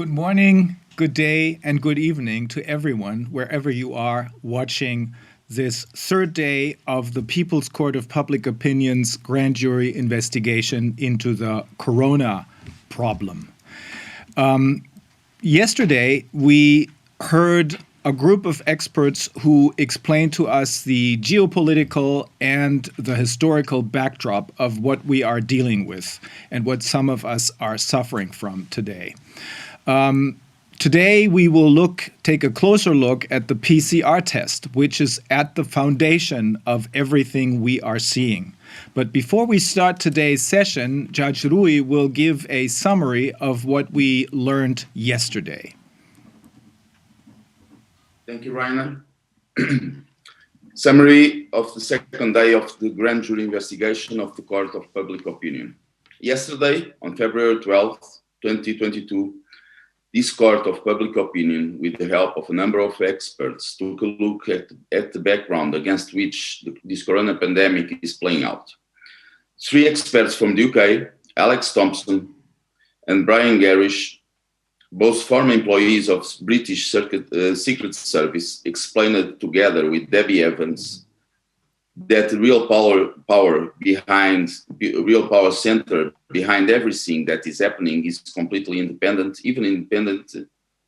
Good morning, good day, and good evening to everyone, wherever you are watching this third day of the People's Court of Public Opinion's grand jury investigation into the corona problem. Yesterday, we heard a group of experts who explained to us the geopolitical and the historical backdrop of what we are dealing with and what some of us are suffering from today. Today, we will take a closer look at the PCR test, which is at the foundation of everything we are seeing. But before we start today's session, Judge Rui will give a summary of what we learned yesterday. Thank you, Rainer. Summary of the second day of the grand jury investigation of the Court of Public Opinion. Yesterday, on February 12th, 2022, this Court of Public Opinion, with the help of a number of experts, took a look at the background against which this corona pandemic is playing out. Three experts from the UK, Alex Thompson and Brian Garish, both former employees of British Secret Service, explained it together with Debbie Evans that the real power center behind everything that is happening is completely independent, even independent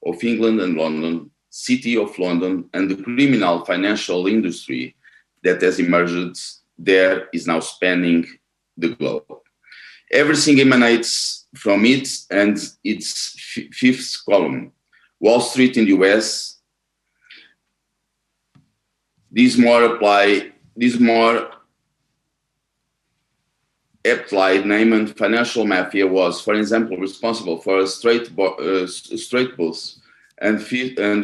of England and London, City of London, and the criminal financial industry that has emerged there is now spanning the globe. Everything emanates from it and its fifth column. Wall Street in the US, these more aptly named financial mafia was, for example, responsible for a straight bulls and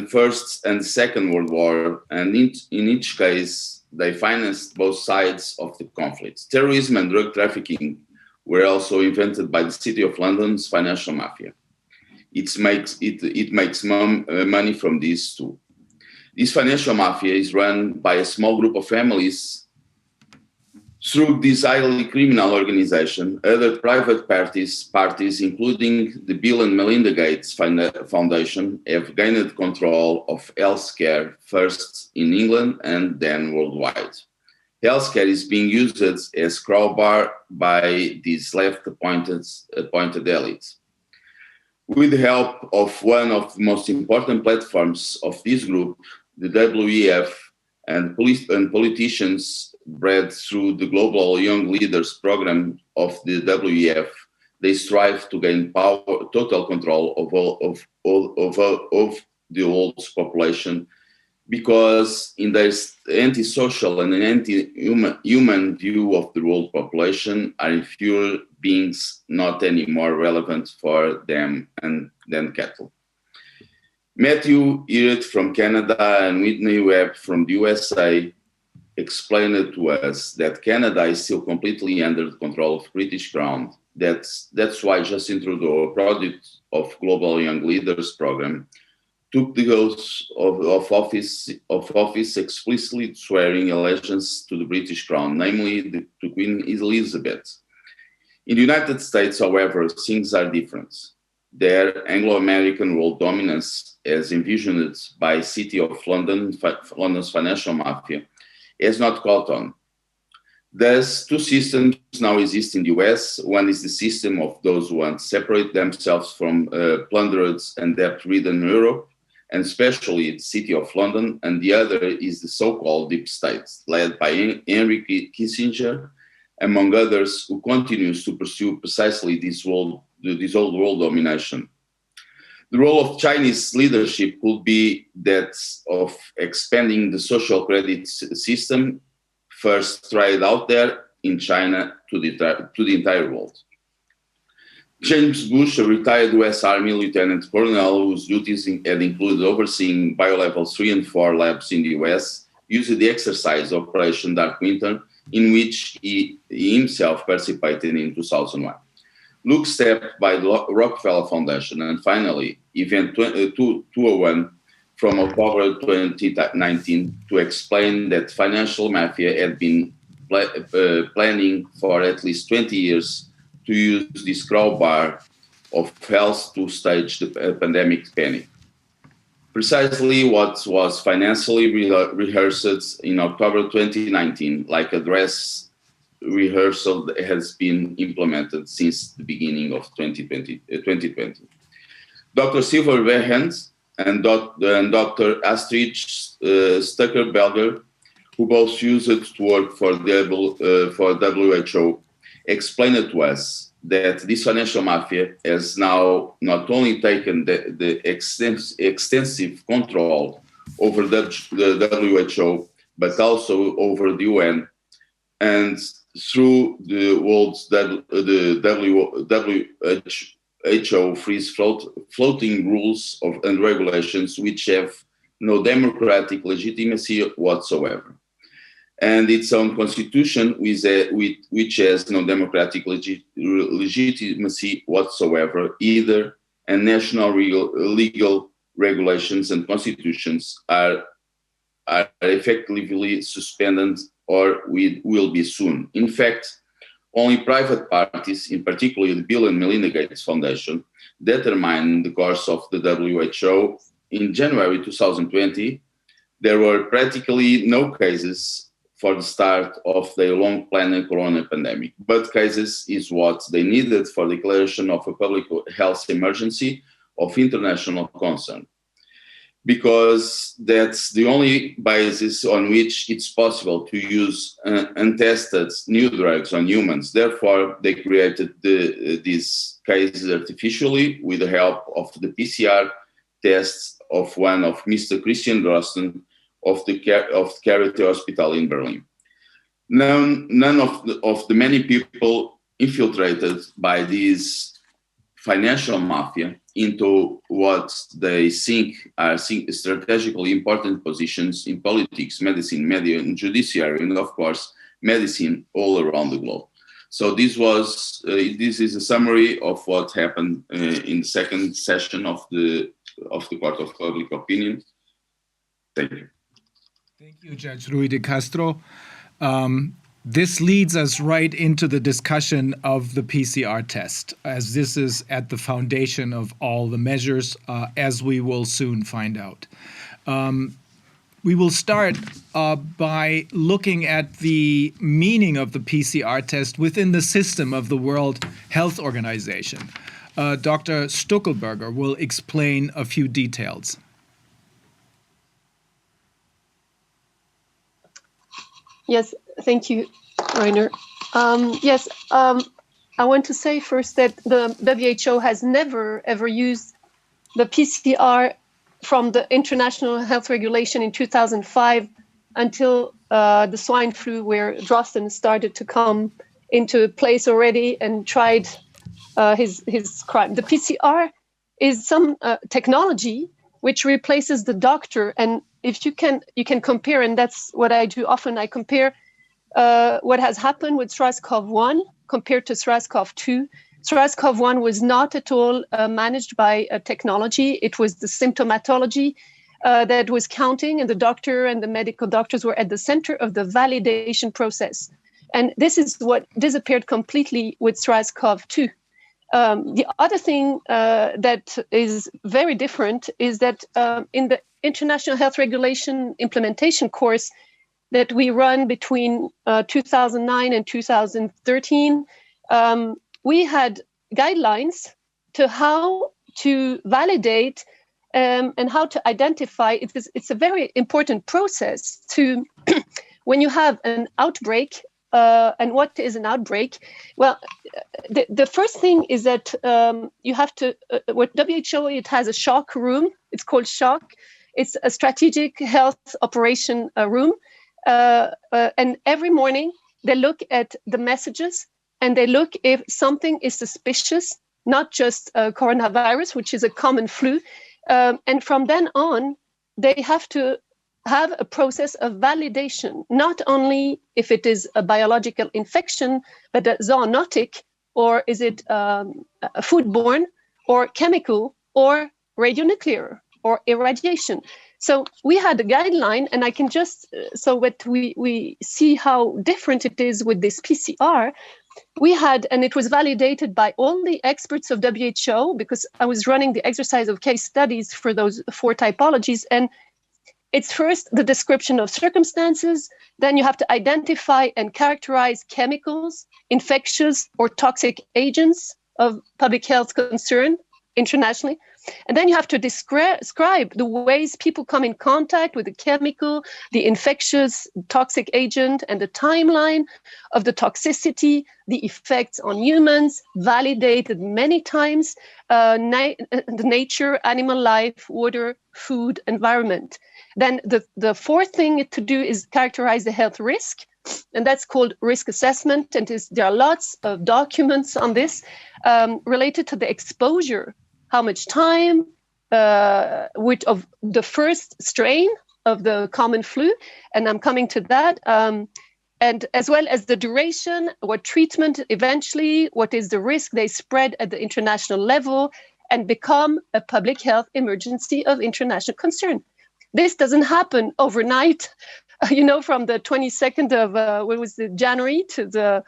First and Second World War, and in each case, they financed both sides of the conflict. Terrorism and drug trafficking were also invented by the City of London's financial mafia. It makes money from these too. This financial mafia is run by a small group of families. Through this highly criminal organization, other private parties, including the Bill and Melinda Gates Foundation, have gained control of healthcare, first in England and then worldwide. Healthcare is being used as crowbar by this left-appointed elite. With the help of one of the most important platforms of this group, the WEF, and politicians bred through the Global Young Leaders Program of the WEF, they strive to gain total control of the world's population, because in their anti-social and anti-human view of the world population are inferior beings, not anymore relevant for them than cattle. Matthew Heard from Canada and Whitney Webb from the USA explained to us that Canada is still completely under the control of British Crown. That's why Justin Trudeau, a product of Global Young Leaders Program, took the oath of office explicitly swearing allegiance to the British Crown, namely to Queen Elizabeth. In the United States, however, things are different. Their Anglo-American world dominance, as envisioned by City of London's financial mafia, has not caught on. Thus, two systems now exist in the US. One is the system of those who want to separate themselves from plundered and debt-ridden Europe, and especially the City of London, and the other is the so-called deep state, led by Henry Kissinger, among others, who continues to pursue precisely this old world domination. The role of Chinese leadership could be that of expanding the social credit system, first tried out there in China, to the entire world. James Bush, a retired US Army Lieutenant Colonel whose duties had included overseeing Biolevels 3 and 4 labs in the US, used the exercise Operation Dark Winter, in which he himself participated in 2001. Look stepped by the Rockefeller Foundation, and finally, Event 201 from October 2019 to explain that financial mafia had been planning for at least 20 years to use this crowbar of health to stage the pandemic panic. Precisely what was financially rehearsed in October 2019, like a dress rehearsal that has been implemented since the beginning of 2020. Dr. Silver Verhent and Dr. Astrid Stucker-Belger, who both used it to work for WHO, explained to us that this financial mafia has now not only taken the extensive control over the WHO, but also over the UN, and through the WHO freeze floating rules and regulations which have no democratic legitimacy whatsoever, and its own constitution which has no democratic legitimacy whatsoever either, and national legal regulations and constitutions are effectively suspended or will be soon. In fact, only private parties, in particular the Bill and Melinda Gates Foundation, determined the course of the WHO. In January 2020, there were practically no cases for the start of the long-planned corona pandemic, but cases is what they needed for declaration of a public health emergency of international concern, because that's the only basis on which it's possible to use untested new drugs on humans. Therefore, they created these cases artificially with the help of the PCR tests of one of Mr. Christian Drosten of Charité Hospital in Berlin. None of the many people infiltrated by these financial mafia into what they think are strategically important positions in politics, medicine, media, and judiciary, and of course, medicine all around the globe. So this is a summary of what happened in the second session of the Court of Public Opinion. Thank you. Thank you, Judge Rui de Castro. This leads us right into the discussion of the PCR test, as this is at the foundation of all the measures, as we will soon find out. We will start by looking at the meaning of the PCR test within the system of the World Health Organization. Dr. Stuckelberger will explain a few details. Yes, thank you, Rainer. I want to say first that the WHO has never, ever used the PCR from the International Health Regulation in 2005 until the swine flu, where Drosten started to come into place already and tried his crime. The PCR is some technology which replaces the doctor, and if you can compare, and that's what I do often, I compare what has happened with SARS-CoV-1 compared to SARS-CoV-2. SARS-CoV-1 was not at all managed by technology. It was the symptomatology that was counting, and the doctor and the medical doctors were at the center of the validation process. And this is what disappeared completely with SARS-CoV-2. The other thing that is very different is that in the International Health Regulation implementation course that we run between 2009 and 2013, we had guidelines to how to validate and how to identify. It's a very important process to, when you have an outbreak. And what is an outbreak? Well, the first thing is that you have to, what WHO, it has a SHOC room. It's called SHOC. It's a strategic health operation room. And every morning they look at the messages and they look if something is suspicious, not just coronavirus, which is a common flu. And from then on, they have to have a process of validation, not only if it is a biological infection, but a zoonotic, or is it foodborne, or chemical, or radionuclear, or irradiation. So we had a guideline, and I can just, so what we see how different it is with this PCR. we had, and it was validated by all the experts of WHO, because I was running the exercise of case studies for those 4 typologies. And it's first the description of circumstances, then you have to identify and characterize chemicals, infectious or toxic agents of public health concern internationally. And then you have to describe the ways people come in contact with the chemical, the infectious toxic agent, and the timeline of the toxicity, the effects on humans, validated many times, the nature, animal life, water, food, environment. Then the 4th thing to do is characterize the health risk, and that's called risk assessment. And there are lots of documents on this related to the exposure. How much time of the first strain of the common flu, and I'm coming to that, and as well as the duration, what treatment eventually, what is the risk they spread at the international level and become a public health emergency of international concern. This doesn't happen overnight, from the 22nd of January to the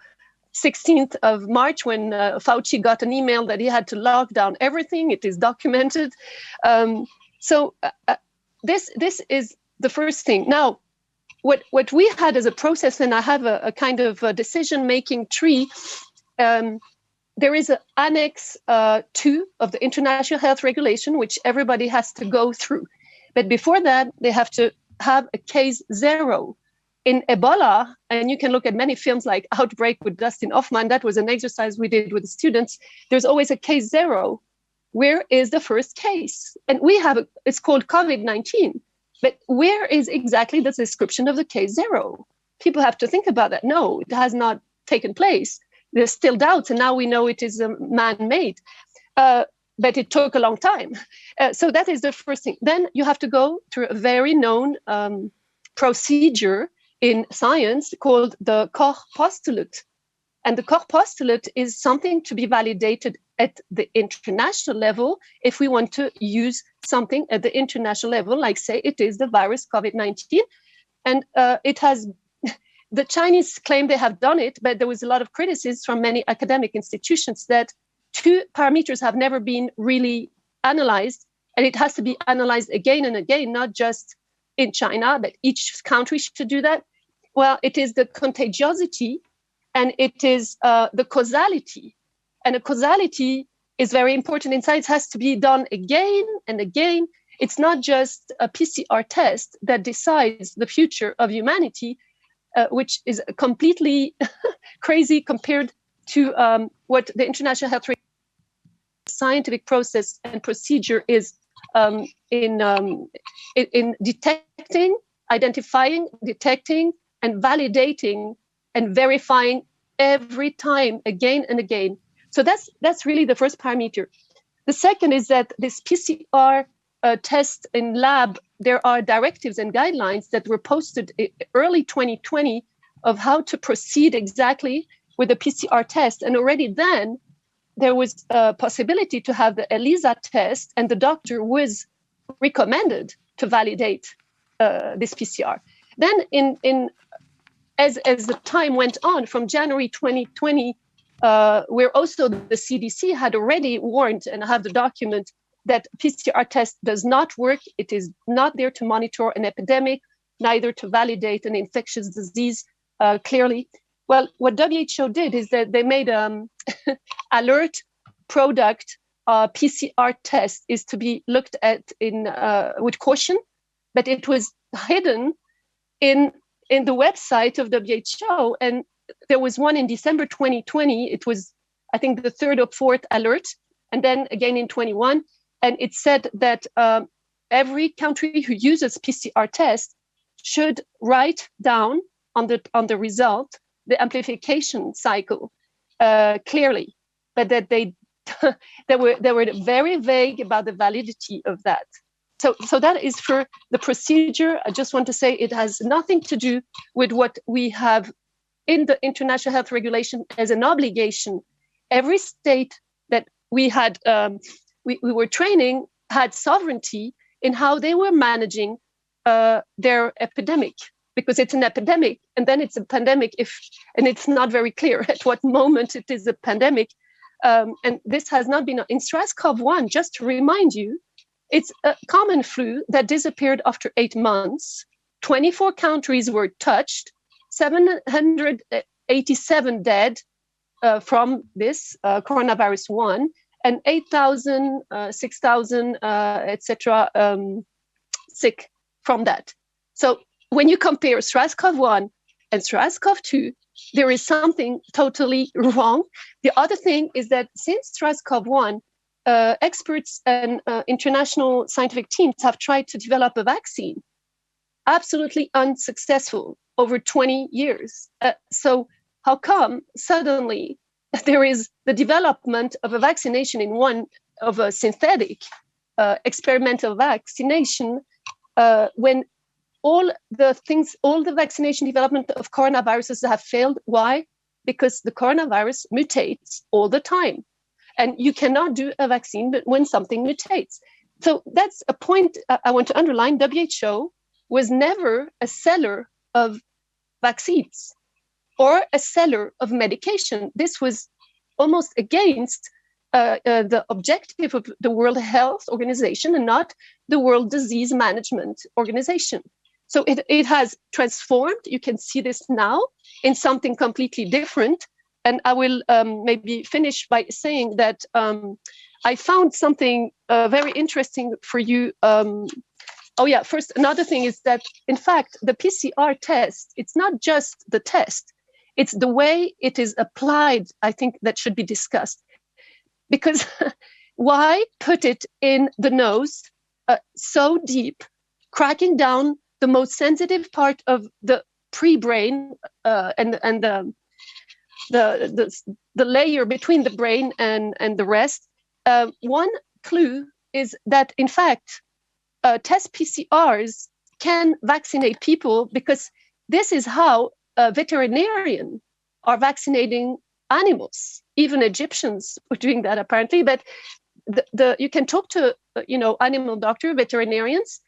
16th of March, when Fauci got an email that he had to lock down everything. It is documented. This is the first thing. Now, what we had as a process, and I have a kind of a decision-making tree, there is an Annex 2 of the International Health Regulation, which everybody has to go through. But before that, they have to have a case 0. In Ebola, and you can look at many films like Outbreak with Dustin Hoffman, that was an exercise we did with the students. There's always a case 0. Where is the first case? And it's called COVID-19. But where is exactly the description of the case 0? People have to think about that. No, it has not taken place. There's still doubts, and now we know it is man-made. But it took a long time. So that is the first thing. Then you have to go through a very known procedure in science called the Koch postulate. And the Koch postulate is something to be validated at the international level if we want to use something at the international level, like say it is the virus COVID-19. And it has, the Chinese claim they have done it, but there was a lot of criticism from many academic institutions that 2 parameters have never been really analyzed, and it has to be analyzed again and again, not just in China, but each country should do that. Well, it is the contagiosity and it is the causality. And the causality is very important in science, has to be done again and again. It's not just a PCR test that decides the future of humanity, which is completely crazy compared to what the International Health scientific process and procedure is in detecting, identifying, detecting, and validating and verifying every time, again and again. So that's really the first parameter. The second is that this PCR test in lab, there are directives and guidelines that were posted early 2020 of how to proceed exactly with the PCR test. And already then, there was a possibility to have the ELISA test, and the doctor was recommended to validate this PCR. Then as the time went on, from January 2020, where also the CDC had already warned, and I have the document, that PCR test does not work. It is not there to monitor an epidemic, neither to validate an infectious disease clearly. Well, what WHO did is that they made alert product PCR test is to be looked at with caution, but it was hidden in the website of WHO. And there was one in December 2020. It was, I think, the 3rd or 4th alert, and then again in 21. And it said that every country who uses PCR test should write down on the result the amplification cycle clearly, but that they were very vague about the validity of that. So that is for the procedure. I just want to say it has nothing to do with what we have in the International Health Regulation as an obligation. Every state that we had, we were training, had sovereignty in how they were managing their epidemic. because it's an epidemic, and then it's a pandemic and it's not very clear at what moment it is a pandemic. And this has not been in SARS-CoV-1, just to remind you, it's a common flu that disappeared after 8 months. 24 countries were touched, 787 dead from this coronavirus 1, and 8,000, 6,000, etc. sick from that. So when you compare SARS-CoV-1 and SARS-CoV-2, there is something totally wrong. The other thing is that since SARS-CoV-1, experts and international scientific teams have tried to develop a vaccine, absolutely unsuccessful over 20 years. So how come suddenly there is the development of a vaccination of a synthetic experimental vaccination when all the vaccination development of coronaviruses have failed? Why? Because the coronavirus mutates all the time. And you cannot do a vaccine when something mutates. So that's a point I want to underline. WHO was never a seller of vaccines or a seller of medication. This was almost against the objective of the World Health Organization and not the World Disease Management Organization. So it has transformed. You can see this now in something completely different. And I will maybe finish by saying that I found something very interesting for you. First, another thing is that, in fact, the PCR test, it's not just the test, it's the way it is applied, I think, that should be discussed. Because why put it in the nose so deep, cracking down the most sensitive part of the pre-brain and the layer between the brain and the rest? One clue is that, in fact, test PCRs can vaccinate people, because this is how veterinarians are vaccinating animals. Even Egyptians were doing that, apparently. But you can talk to animal doctor, veterinarians.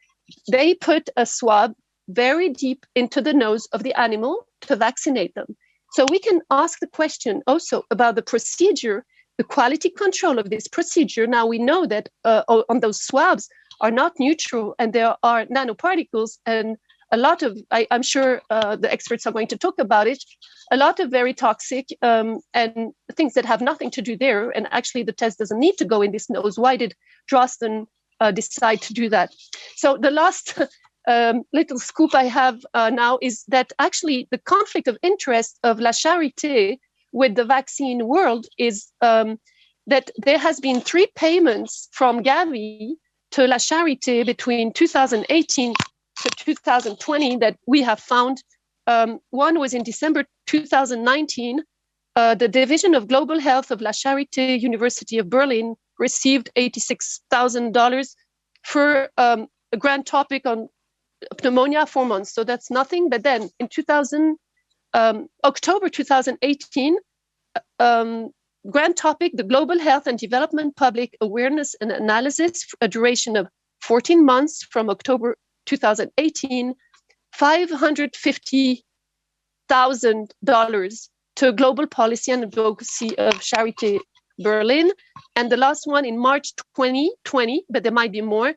They put a swab very deep into the nose of the animal to vaccinate them. So we can ask the question also about the procedure, the quality control of this procedure. Now we know that on those swabs are not neutral, and there are nanoparticles, and a lot of, I'm sure the experts are going to talk about it, a lot of very toxic and things that have nothing to do there. And actually the test doesn't need to go in this nose. Why did Drosten decide to do that? So the last little scoop I have now is that actually the conflict of interest of La Charité with the vaccine world is that there has been 3 payments from Gavi to La Charité between 2018 to 2020 that we have found. One was in December 2019. The Division of Global Health of La Charité University of Berlin received $86,000 for a grant topic on pneumonia 4 months. So that's nothing. But then in October 2018, grant topic, the Global Health and Development Public Awareness and Analysis, a duration of 14 months from October 2018, $550,000 to global policy and advocacy of Charité Berlin. And the last one in March 2020, but there might be more,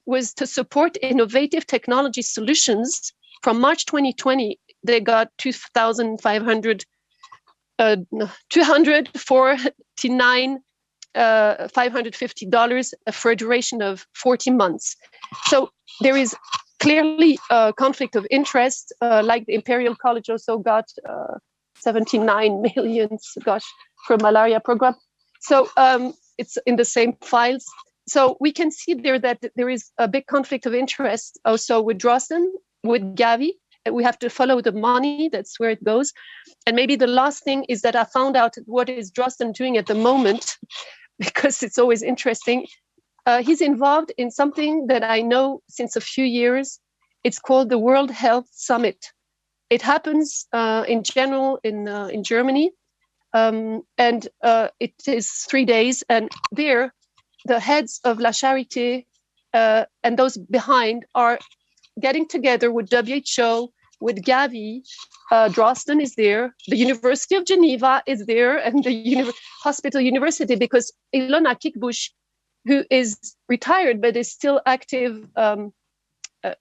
was to support innovative technology solutions. From March 2020, they got $249,550 for a duration of 40 months. So there is clearly a conflict of interest, like the Imperial College also got 79 million, for malaria program. So it's in the same files. So we can see there that there is a big conflict of interest also with Drosten, with Gavi. We have to follow the money. That's where it goes. And maybe the last thing is that I found out what is Drosten doing at the moment, because it's always interesting. He's involved in something that I know since a few years. It's called the World Health Summit. It happens in general in Germany, and it is 3 days. And there, the heads of La Charité and those behind are getting together with WHO, with Gavi. Drosten is there, the University of Geneva is there, and the Hospital University, because Ilona Kickbush, who is retired but is still active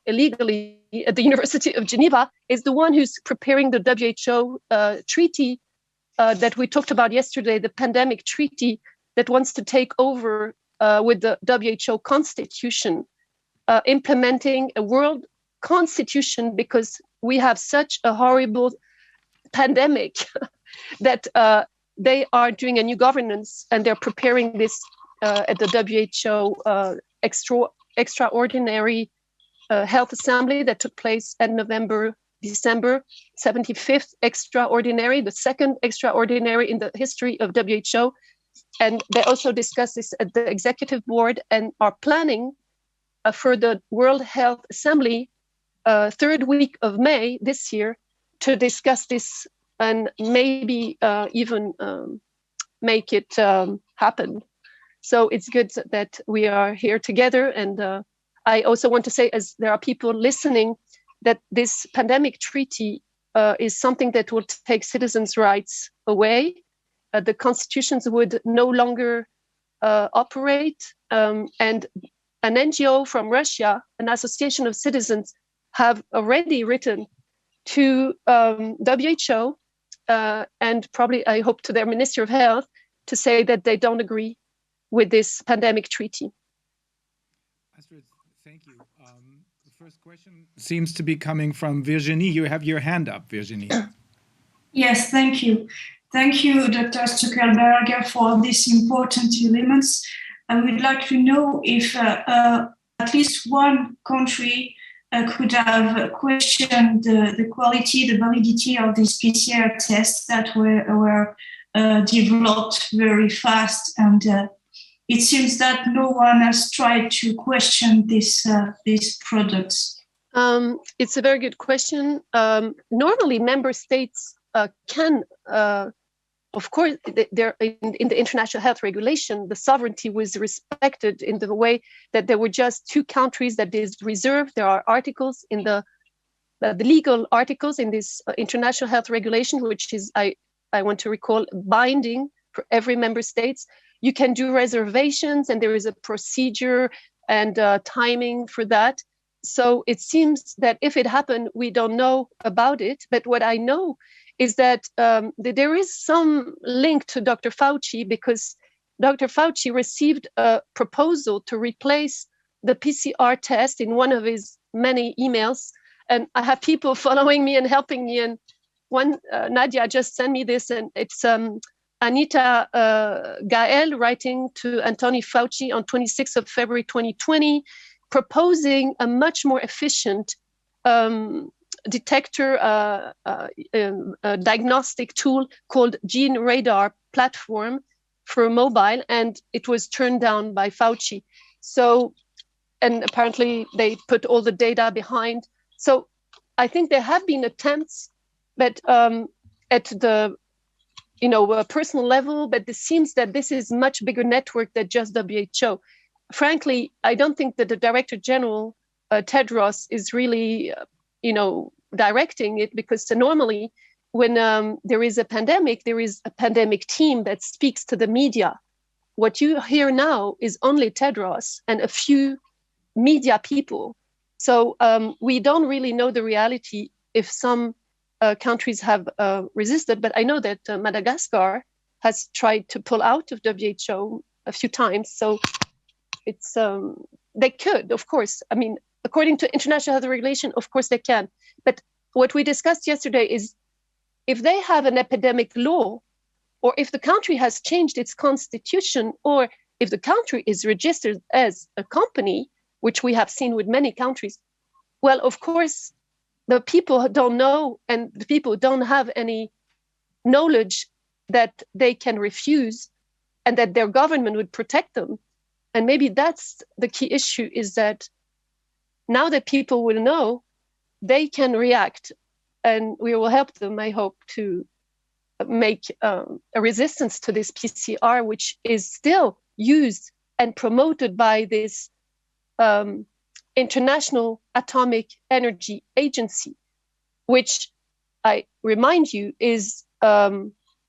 illegally at the University of Geneva, is the one who's preparing the WHO treaty that we talked about yesterday, the pandemic treaty that wants to take over with the WHO constitution, implementing a world constitution, because we have such a horrible pandemic that they are doing a new governance, and they're preparing this at the WHO extraordinary health assembly that took place in December 75th extraordinary, the second extraordinary in the history of WHO. And they also discussed this at the executive board and are planning for the World Health Assembly third week of May this year to discuss this and maybe even make it happen. So it's good that we are here together. And I also want to say, as there are people listening, that this pandemic treaty is something that will take citizens' rights away. The constitutions would no longer operate. And an NGO from Russia, an association of citizens, have already written to WHO and probably, I hope, to their Minister of Health to say that they don't agree with this pandemic treaty. Astrid, thank you. The first question seems to be coming from Virginie. You have your hand up, Virginie. Yes, thank you. Thank you, Dr. Stuckelberger, for these important elements. I would like to know if at least one country could have questioned the quality, the validity of these PCR tests that were developed very fast. And it seems that no one has tried to question these products. It's a very good question. Normally, member states can, of course, they're in the international health regulation, the sovereignty was respected in the way that there were just two countries that is reserved. There are articles in the legal articles in this international health regulation, which is, I want to recall, binding for every member states. You can do reservations, and there is a procedure and timing for that. So it seems that if it happened, we don't know about it. But what I know is that there is some link to Dr. Fauci, because Dr. Fauci received a proposal to replace the PCR test in one of his many emails. And I have people following me and helping me. And one, Nadia just sent me this, and it's Anita Gael writing to Anthony Fauci on 26th of February 2020, proposing a much more efficient detector diagnostic tool called Gene Radar platform for mobile, and it was turned down by Fauci. So, and apparently they put all the data behind. So I think there have been attempts, but at the personal level, but it seems that this is much bigger network than just WHO. Frankly, I don't think that the Director General, Tedros, is really, directing it, because normally when there is a pandemic, there is a pandemic team that speaks to the media. What you hear now is only Tedros and a few media people. So we don't really know the reality if some countries have resisted, but I know that Madagascar has tried to pull out of WHO a few times. So it's they could, of course. I mean, according to international health regulation, of course they can. But what we discussed yesterday is if they have an epidemic law, or if the country has changed its constitution, or if the country is registered as a company, which we have seen with many countries, well, of course, the people don't know, and the people don't have any knowledge that they can refuse and that their government would protect them. And maybe that's the key issue, is that now that people will know, they can react, and we will help them, I hope, to make a resistance to this PCR, which is still used and promoted by this International Atomic Energy Agency, which I remind you is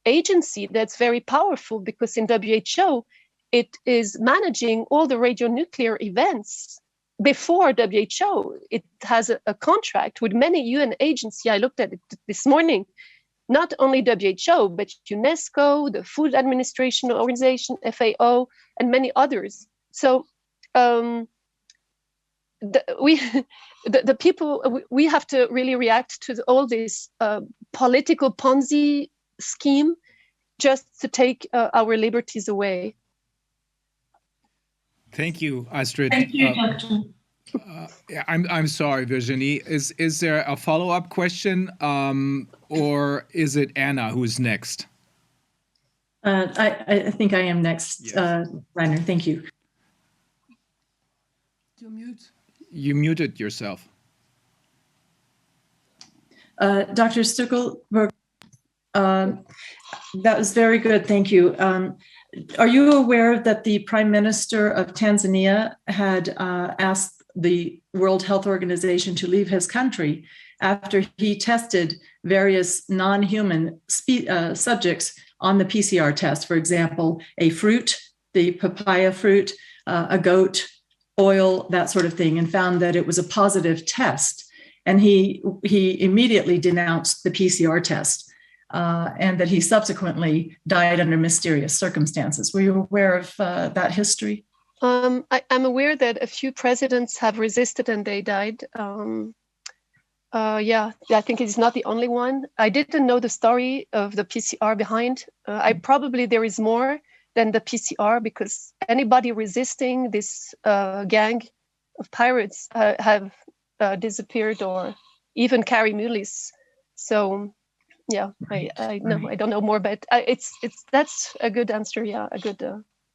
agency that's very powerful because in WHO, it is managing all the radionuclear events. Before WHO, it has a contract with many UN agencies. I looked at it this morning. Not only WHO, but UNESCO, the Food Administration Organization, FAO, and many others. So the people, we have to really react to all this political Ponzi scheme just to take our liberties away. Thank you, Astrid. Thank you, Doctor. I'm sorry, Virginie. Is there a follow-up question, or is it Anna who's next? I think I am next, yes. Rainer. Thank you. You muted yourself. Dr. Stuckelberg, that was very good. Thank you. Are you aware that the Prime Minister of Tanzania had asked the World Health Organization to leave his country after he tested various non-human subjects on the PCR test? For example, a fruit, the papaya fruit, a goat, oil, that sort of thing, and found that it was a positive test. And he immediately denounced the PCR test, and that he subsequently died under mysterious circumstances. Were you aware of that history? I'm aware that a few presidents have resisted and they died. Yeah, I think it's not the only one. I didn't know the story of the PCR behind. There is more than the PCR, because anybody resisting this gang of pirates have disappeared or even carry mules. So yeah, I know, I don't know more, but that's a good answer. Yeah, a good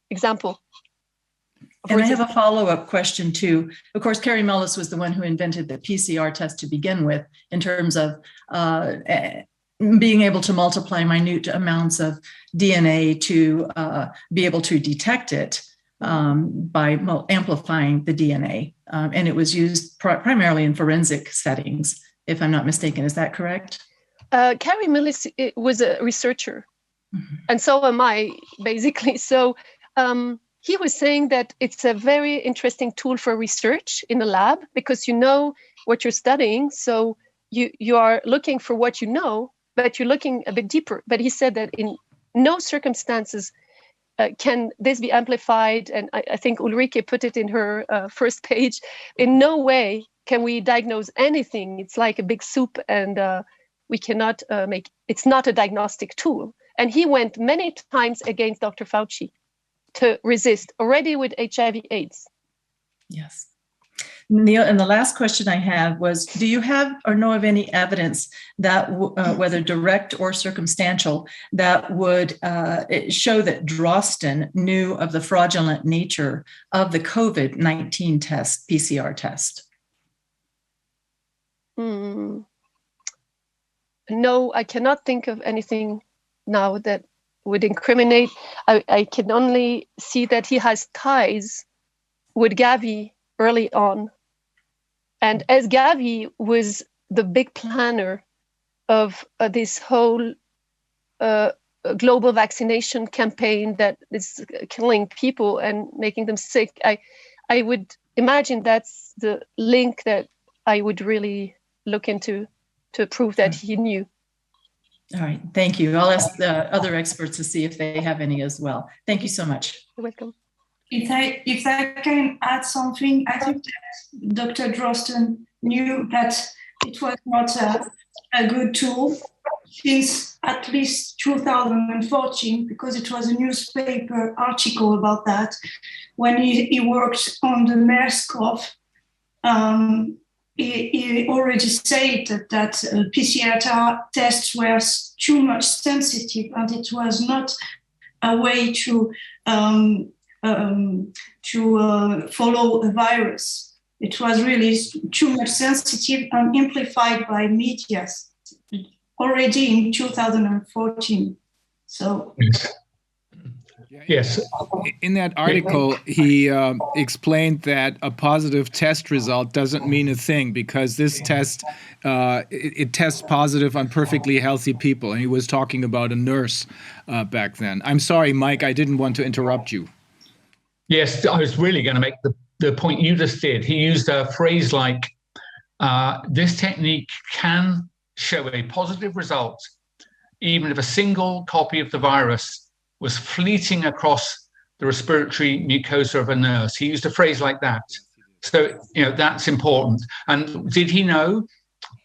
example. And I have a follow-up question too. Of course, Carrie Mullis was the one who invented the PCR test to begin with, in terms of being able to multiply minute amounts of DNA to be able to detect it by amplifying the DNA. And it was used primarily in forensic settings, if I'm not mistaken. Is that correct? Carrie Mullis was a researcher, and so am I, basically. So he was saying that it's a very interesting tool for research in the lab, because you know what you're studying. So you are looking for what you know, but you're looking a bit deeper. But he said that in no circumstances can this be amplified. And I think Ulrike put it in her first page. In no way can we diagnose anything. It's like a big soup, and we cannot it's not a diagnostic tool. And he went many times against Dr. Fauci to resist, already with HIV/AIDS. Yes. Neil, and the last question I had was, do you have or know of any evidence that, whether direct or circumstantial, that would show that Drosten knew of the fraudulent nature of the COVID-19 test, PCR test? No, I cannot think of anything now that would incriminate. I can only see that he has ties with Gavi early on. And as Gavi was the big planner of this whole global vaccination campaign that is killing people and making them sick, I would imagine that's the link that I would really look into to prove that he knew. All right, thank you. I'll ask the other experts to see if they have any as well. Thank you so much. You're welcome. If I can add something, I think that Dr. Drosten knew that it was not a good tool since at least 2014, because it was a newspaper article about that. When he worked on the MERS-CoV, he already said that PCR tests were too much sensitive, and it was not a way to follow a virus. It was really too much sensitive and amplified by media already in 2014. So Yes. In that article, he explained that a positive test result doesn't mean a thing because this test, it tests positive on perfectly healthy people. And he was talking about a nurse back then. I'm sorry, Mike, I didn't want to interrupt you. Yes, I was really going to make the point you just did. He used a phrase like, this technique can show a positive result even if a single copy of the virus was fleeting across the respiratory mucosa of a nurse. He used a phrase like that. So, that's important. And did he know?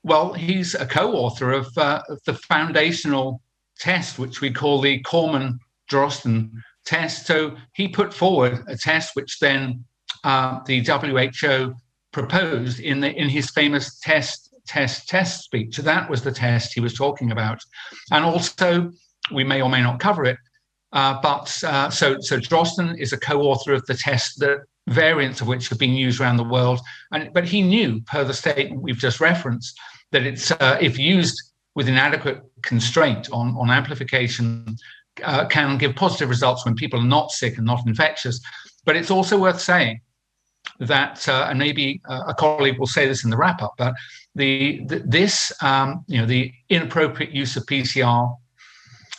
Well, he's a co-author of the foundational test, which we call the Corman-Drosten test. So he put forward a test which then the WHO proposed in his famous test speech. So that was the test he was talking about. And also, we may or may not cover it, so Drosten is a co-author of the test, the variants of which have been used around the world. But he knew, per the statement we've just referenced, that it's if used with inadequate constraint on amplification, can give positive results when people are not sick and not infectious. But it's also worth saying that, and maybe a colleague will say this in the wrap-up, but the inappropriate use of PCR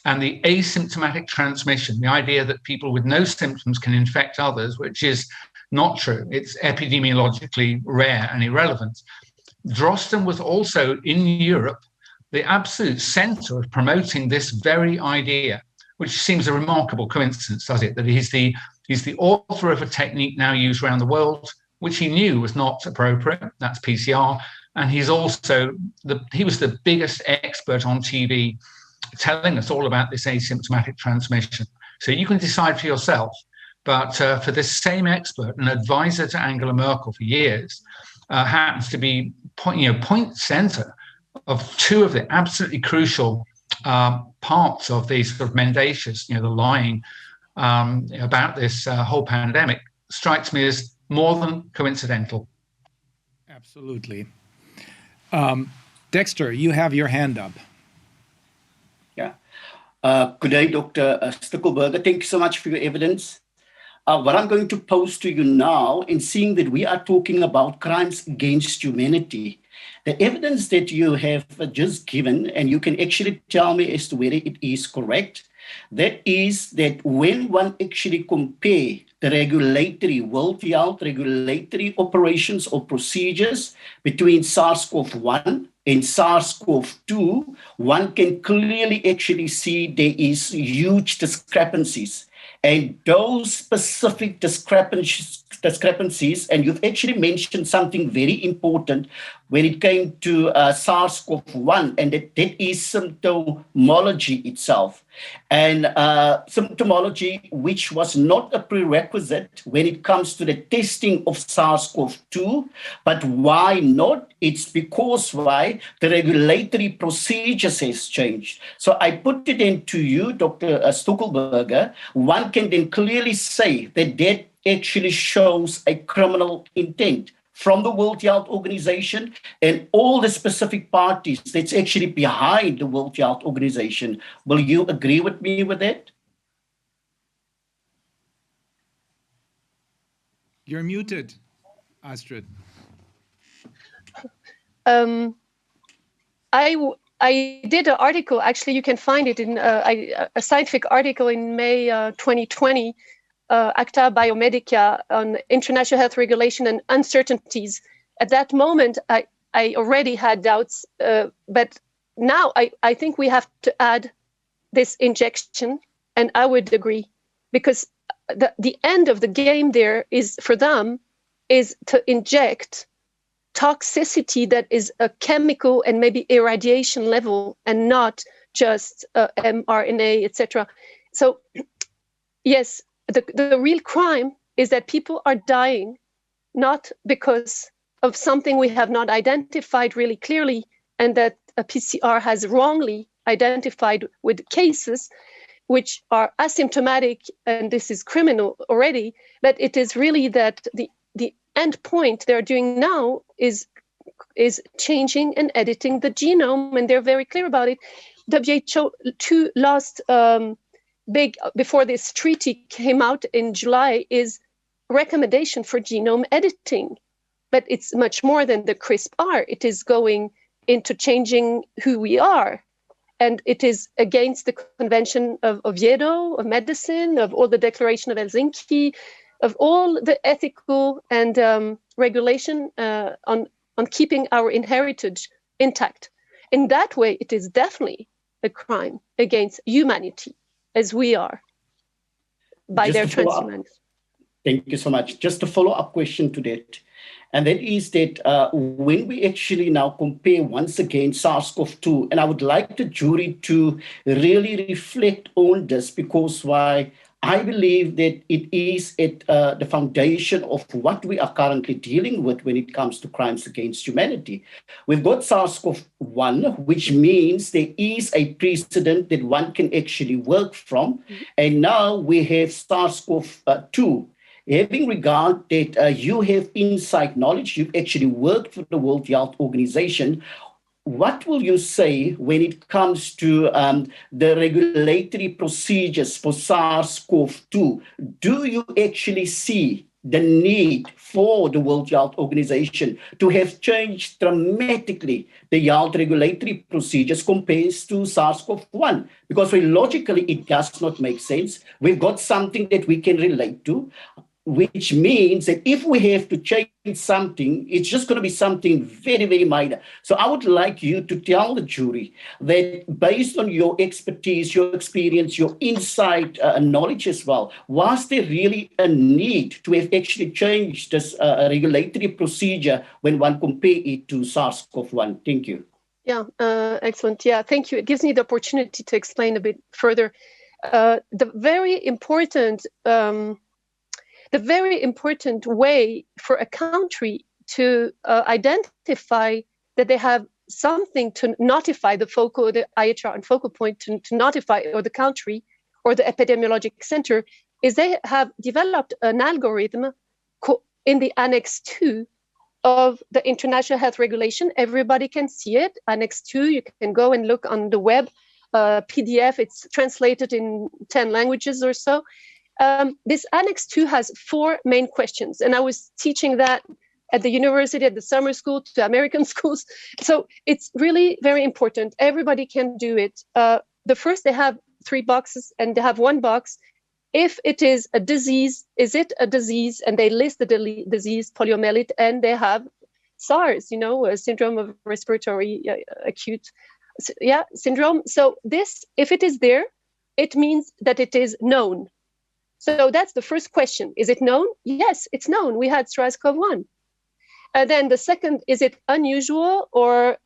and the asymptomatic transmission, the idea that people with no symptoms can infect others, which is not true. It's epidemiologically rare and irrelevant. Drosten was also in Europe the absolute center of promoting this very idea, which seems a remarkable coincidence, does it? That he's the author of a technique now used around the world, which he knew was not appropriate. That's PCR. And he's also he was the biggest expert on TV telling us all about this asymptomatic transmission. So you can decide for yourself. But for this same expert, an advisor to Angela Merkel for years, happens to be point center of two of the absolutely crucial parts of these sort of mendacious, the lying about this whole pandemic, strikes me as more than coincidental. Absolutely. Dexter, you have your hand up. Yeah. Good day, Dr. Stuckelberger. Thank you so much for your evidence. What I'm going to pose to you now, in seeing that we are talking about crimes against humanity, the evidence that you have just given, and you can actually tell me as to whether it is correct, that is that when one actually compare the World Health regulatory operations or procedures between SARS-CoV-1 and SARS-CoV-2, one can clearly actually see there is huge discrepancies. And those specific discrepancies, and you've actually mentioned something very important when it came to SARS-CoV-1, and that is symptomology itself. And symptomology, which was not a prerequisite when it comes to the testing of SARS-CoV-2. But why not? It's because why? The regulatory procedures has changed. So I put it into you, Dr. Stuckelberger. One can then clearly say that that actually shows a criminal intent from the World Health Organization and all the specific parties that's actually behind the World Health Organization. Will you agree with me with that? You're muted, Astrid. I did an article, actually you can find it in a scientific article in May 2020, Acta Biomedica, on international health regulation and uncertainties. At that moment, I already had doubts, but now I think we have to add this injection, and I would agree, because the end of the game there is, for them, is to inject toxicity that is a chemical and maybe irradiation level and not just mRNA, etc. So yes, the real crime is that people are dying not because of something we have not identified really clearly, and that a PCR has wrongly identified with cases which are asymptomatic, and this is criminal already, but it is really that the end point they're doing now is changing and editing the genome, and they're very clear about it. WHO last big, before this treaty came out in July, is recommendation for genome editing. But it's much more than the CRISPR. It is going into changing who we are. And it is against the Convention of Oviedo, of medicine, of all the Declaration of Helsinki, of all the ethical and regulation on keeping our heritage intact. In that way, it is definitely a crime against humanity, as we are, by their transhumanism. Thank you so much. Just a follow-up question to that. And that is that when we actually now compare once again SARS-CoV-2, and I would like the jury to really reflect on this, because why I believe that it is at the foundation of what we are currently dealing with when it comes to crimes against humanity. We've got SARS-CoV-1, which means there is a precedent that one can actually work from. And now we have SARS-CoV-2. Having regard that you have inside knowledge, you've actually worked for the World Health Organization, what will you say when it comes to the regulatory procedures for SARS-CoV-2? Do you actually see the need for the World Health Organization to have changed dramatically the health regulatory procedures compared to SARS-CoV-1? Because logically, it does not make sense. We've got something that we can relate to, which means that if we have to change something, it's just going to be something very, very minor. So I would like you to tell the jury that based on your expertise, your experience, your insight and knowledge as well, was there really a need to have actually changed this regulatory procedure when one compare it to SARS-CoV-1? Thank you. Yeah, excellent. Yeah, thank you. It gives me the opportunity to explain a bit further. The very important way for a country to identify that they have something to notify the FOCO, the IHR and FOCO point to notify, or the country or the epidemiologic center, is they have developed an algorithm in the Annex 2 of the International Health Regulation. Everybody can see it. Annex 2, you can go and look on the web, PDF, it's translated in 10 languages or so. This Annex 2 has 4 main questions, and I was teaching that at the university, at the summer school, to American schools. So it's really very important. Everybody can do it. The first, they have 3 boxes, and they have 1 box. If it is a disease, is it a disease? And they list the disease, poliomyelitis, and they have SARS, a syndrome of respiratory acute syndrome. So this, if it is there, it means that it is known. So that's the first question. Is it known? Yes, it's known. We had SARS-CoV-1. Then the second, is it unusual or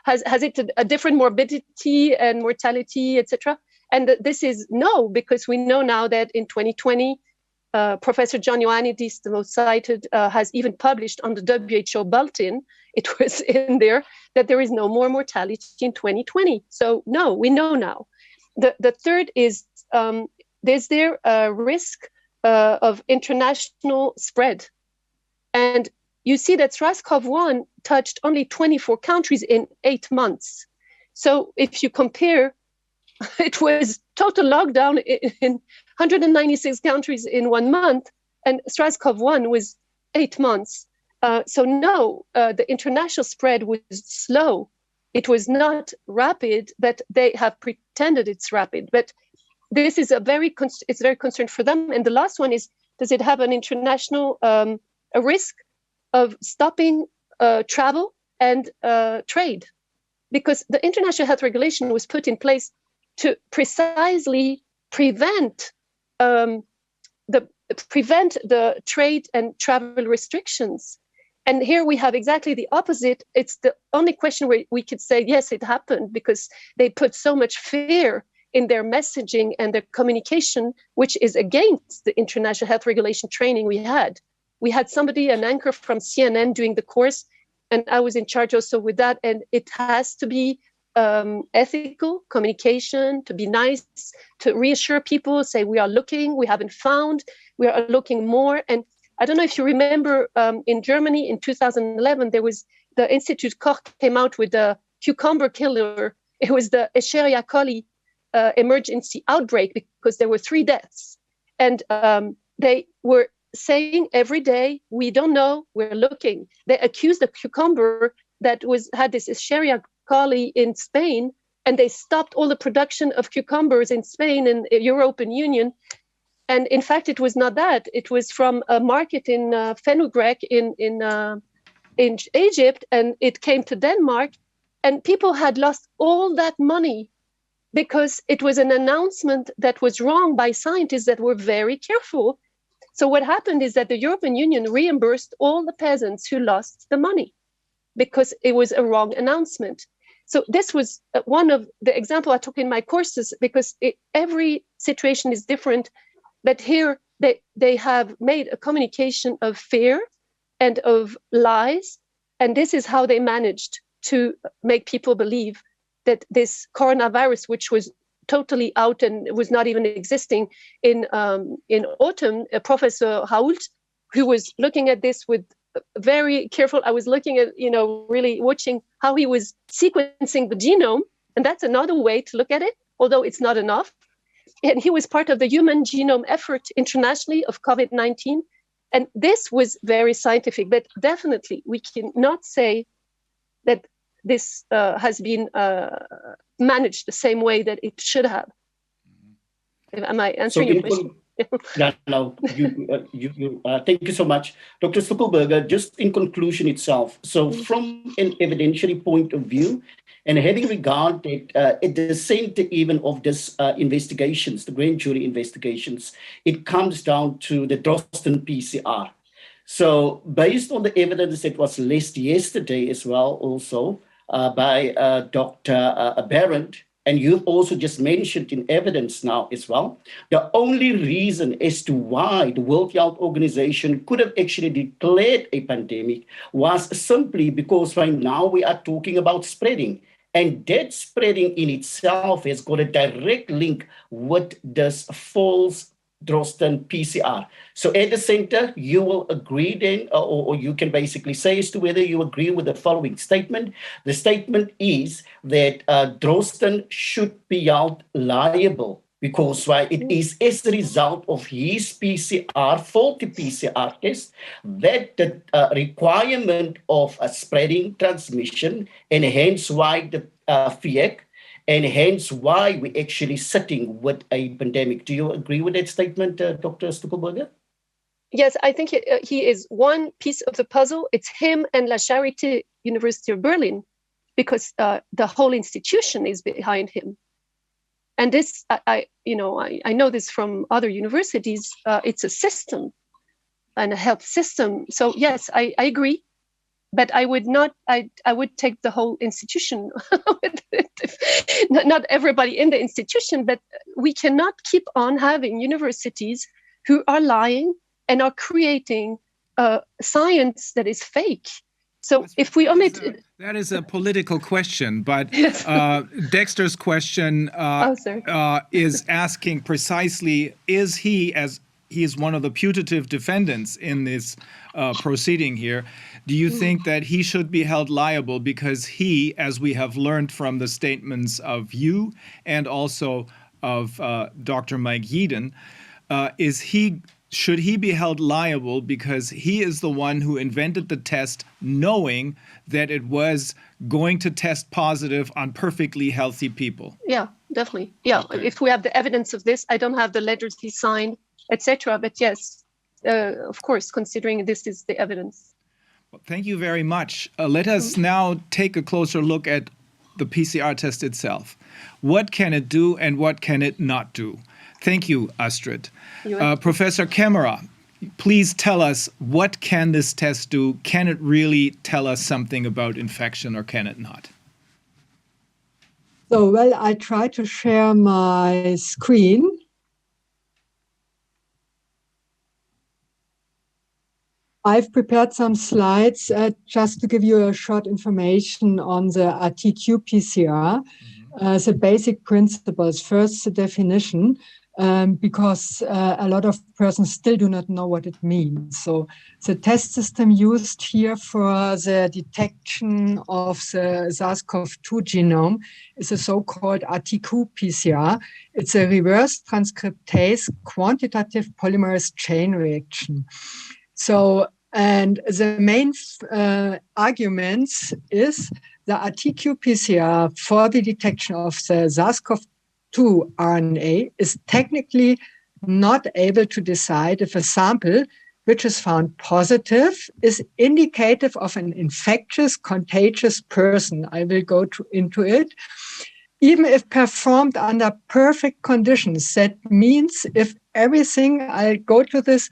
has it a different morbidity and mortality, etc.? And this is no, because we know now that in 2020, Professor John Ioannidis, the most cited, has even published on the WHO bulletin, it was in there, that there is no more mortality in 2020. So no, we know now. The third is, is there a risk of international spread? And you see that SARS-CoV-1 touched only 24 countries in 8 months. So if you compare, it was total lockdown in 196 countries in 1 month, and SARS-CoV-1 was 8 months. So no, the international spread was slow. It was not rapid, but they have pretended it's rapid. But this is it's very concerned for them. And the last one is, does it have an international a risk of stopping travel and trade? Because the International Health Regulation was put in place to precisely prevent the trade and travel restrictions. And here we have exactly the opposite. It's the only question where we could say, yes, it happened, because they put so much fear in their messaging and their communication, which is against the International Health Regulation training we had. We had somebody, an anchor from CNN, doing the course, and I was in charge also with that. And it has to be ethical communication, to be nice, to reassure people, say we are looking, we haven't found, we are looking more. And I don't know if you remember, in Germany in 2011, there was the Institute Koch came out with the cucumber killer. It was the Escherichia coli emergency outbreak because there were 3 deaths. And they were saying every day, we don't know, we're looking. They accused the cucumber that had this Escherichia coli in Spain, and they stopped all the production of cucumbers in Spain and the European Union. And in fact, it was not that. It was from a market in fenugreek in Egypt, and it came to Denmark, and people had lost all that money because it was an announcement that was wrong by scientists that were very careful. So what happened is that the European Union reimbursed all the peasants who lost the money because it was a wrong announcement. So this was one of the example I took in my courses, because every situation is different. But here they have made a communication of fear and of lies. And this is how they managed to make people believe that this coronavirus, which was totally out and was not even existing in autumn, Professor Raoult, who was looking at this with very careful. I was looking at, really watching how he was sequencing the genome. And that's another way to look at it, although it's not enough. And he was part of the human genome effort internationally of COVID-19. And this was very scientific, but definitely we cannot say that this has been managed the same way that it should have. Am I answering your question? No. Thank you so much, Dr. Stuckelberger. Just in conclusion itself, so from an evidentiary point of view, and having regard that at the center even of this investigations, the grand jury investigations, it comes down to the Drosten PCR. So based on the evidence that was listed yesterday as well, also by Dr. Barrett, and you've also just mentioned in evidence now as well, the only reason as to why the World Health Organization could have actually declared a pandemic was simply because right now we are talking about spreading. And that spreading in itself has got a direct link with this false Drosten PCR. So at the center, you will agree then, or you can basically say as to whether you agree with the following statement. The statement is that Drosten should be held liable because it is as a result of his PCR, faulty PCR test, that the requirement of spreading transmission, and hence why the FIEC, and hence why we're actually sitting with a pandemic. Do you agree with that statement, Dr. Stuckelberger? Yes, I think he is one piece of the puzzle. It's him and La Charité University of Berlin, because the whole institution is behind him. And this, I know this from other universities. It's a system and a health system. So yes, I agree. But I would not. I would take the whole institution, not everybody in the institution. But we cannot keep on having universities who are lying and are creating science that is fake. So if we omit, that is a political question. But yes. Dexter's question is asking precisely: is he, as he is one of the putative defendants in this proceeding here, do you think that he should be held liable because he, as we have learned from the statements of you and also of Dr. Mike Yeadon, should he be held liable because he is the one who invented the test knowing that it was going to test positive on perfectly healthy people? Yeah, definitely. Yeah, okay. If we have the evidence of this, I don't have the letters he signed, etc. But yes, of course, considering this is the evidence. Well, thank you very much. Let us now take a closer look at the PCR test itself. What can it do and what can it not do? Thank you, Astrid. Professor Kemmerer, please tell us, what can this test do? Can it really tell us something about infection or can it not? So, well, I try to share my screen. I've prepared some slides just to give you a short information on the RT-qPCR. The basic principles. First, the definition. because a lot of persons still do not know what it means. So the test system used here for the detection of the SARS-CoV-2 genome is a so-called RT-Q PCR. It's a reverse transcriptase quantitative polymerase chain reaction. So, and the main arguments is the RT-Q PCR for the detection of the SARS-CoV-2 RNA is technically not able to decide if a sample which is found positive is indicative of an infectious, contagious person. I will go into it. Even if performed under perfect conditions, that means if everything, I'll go to this,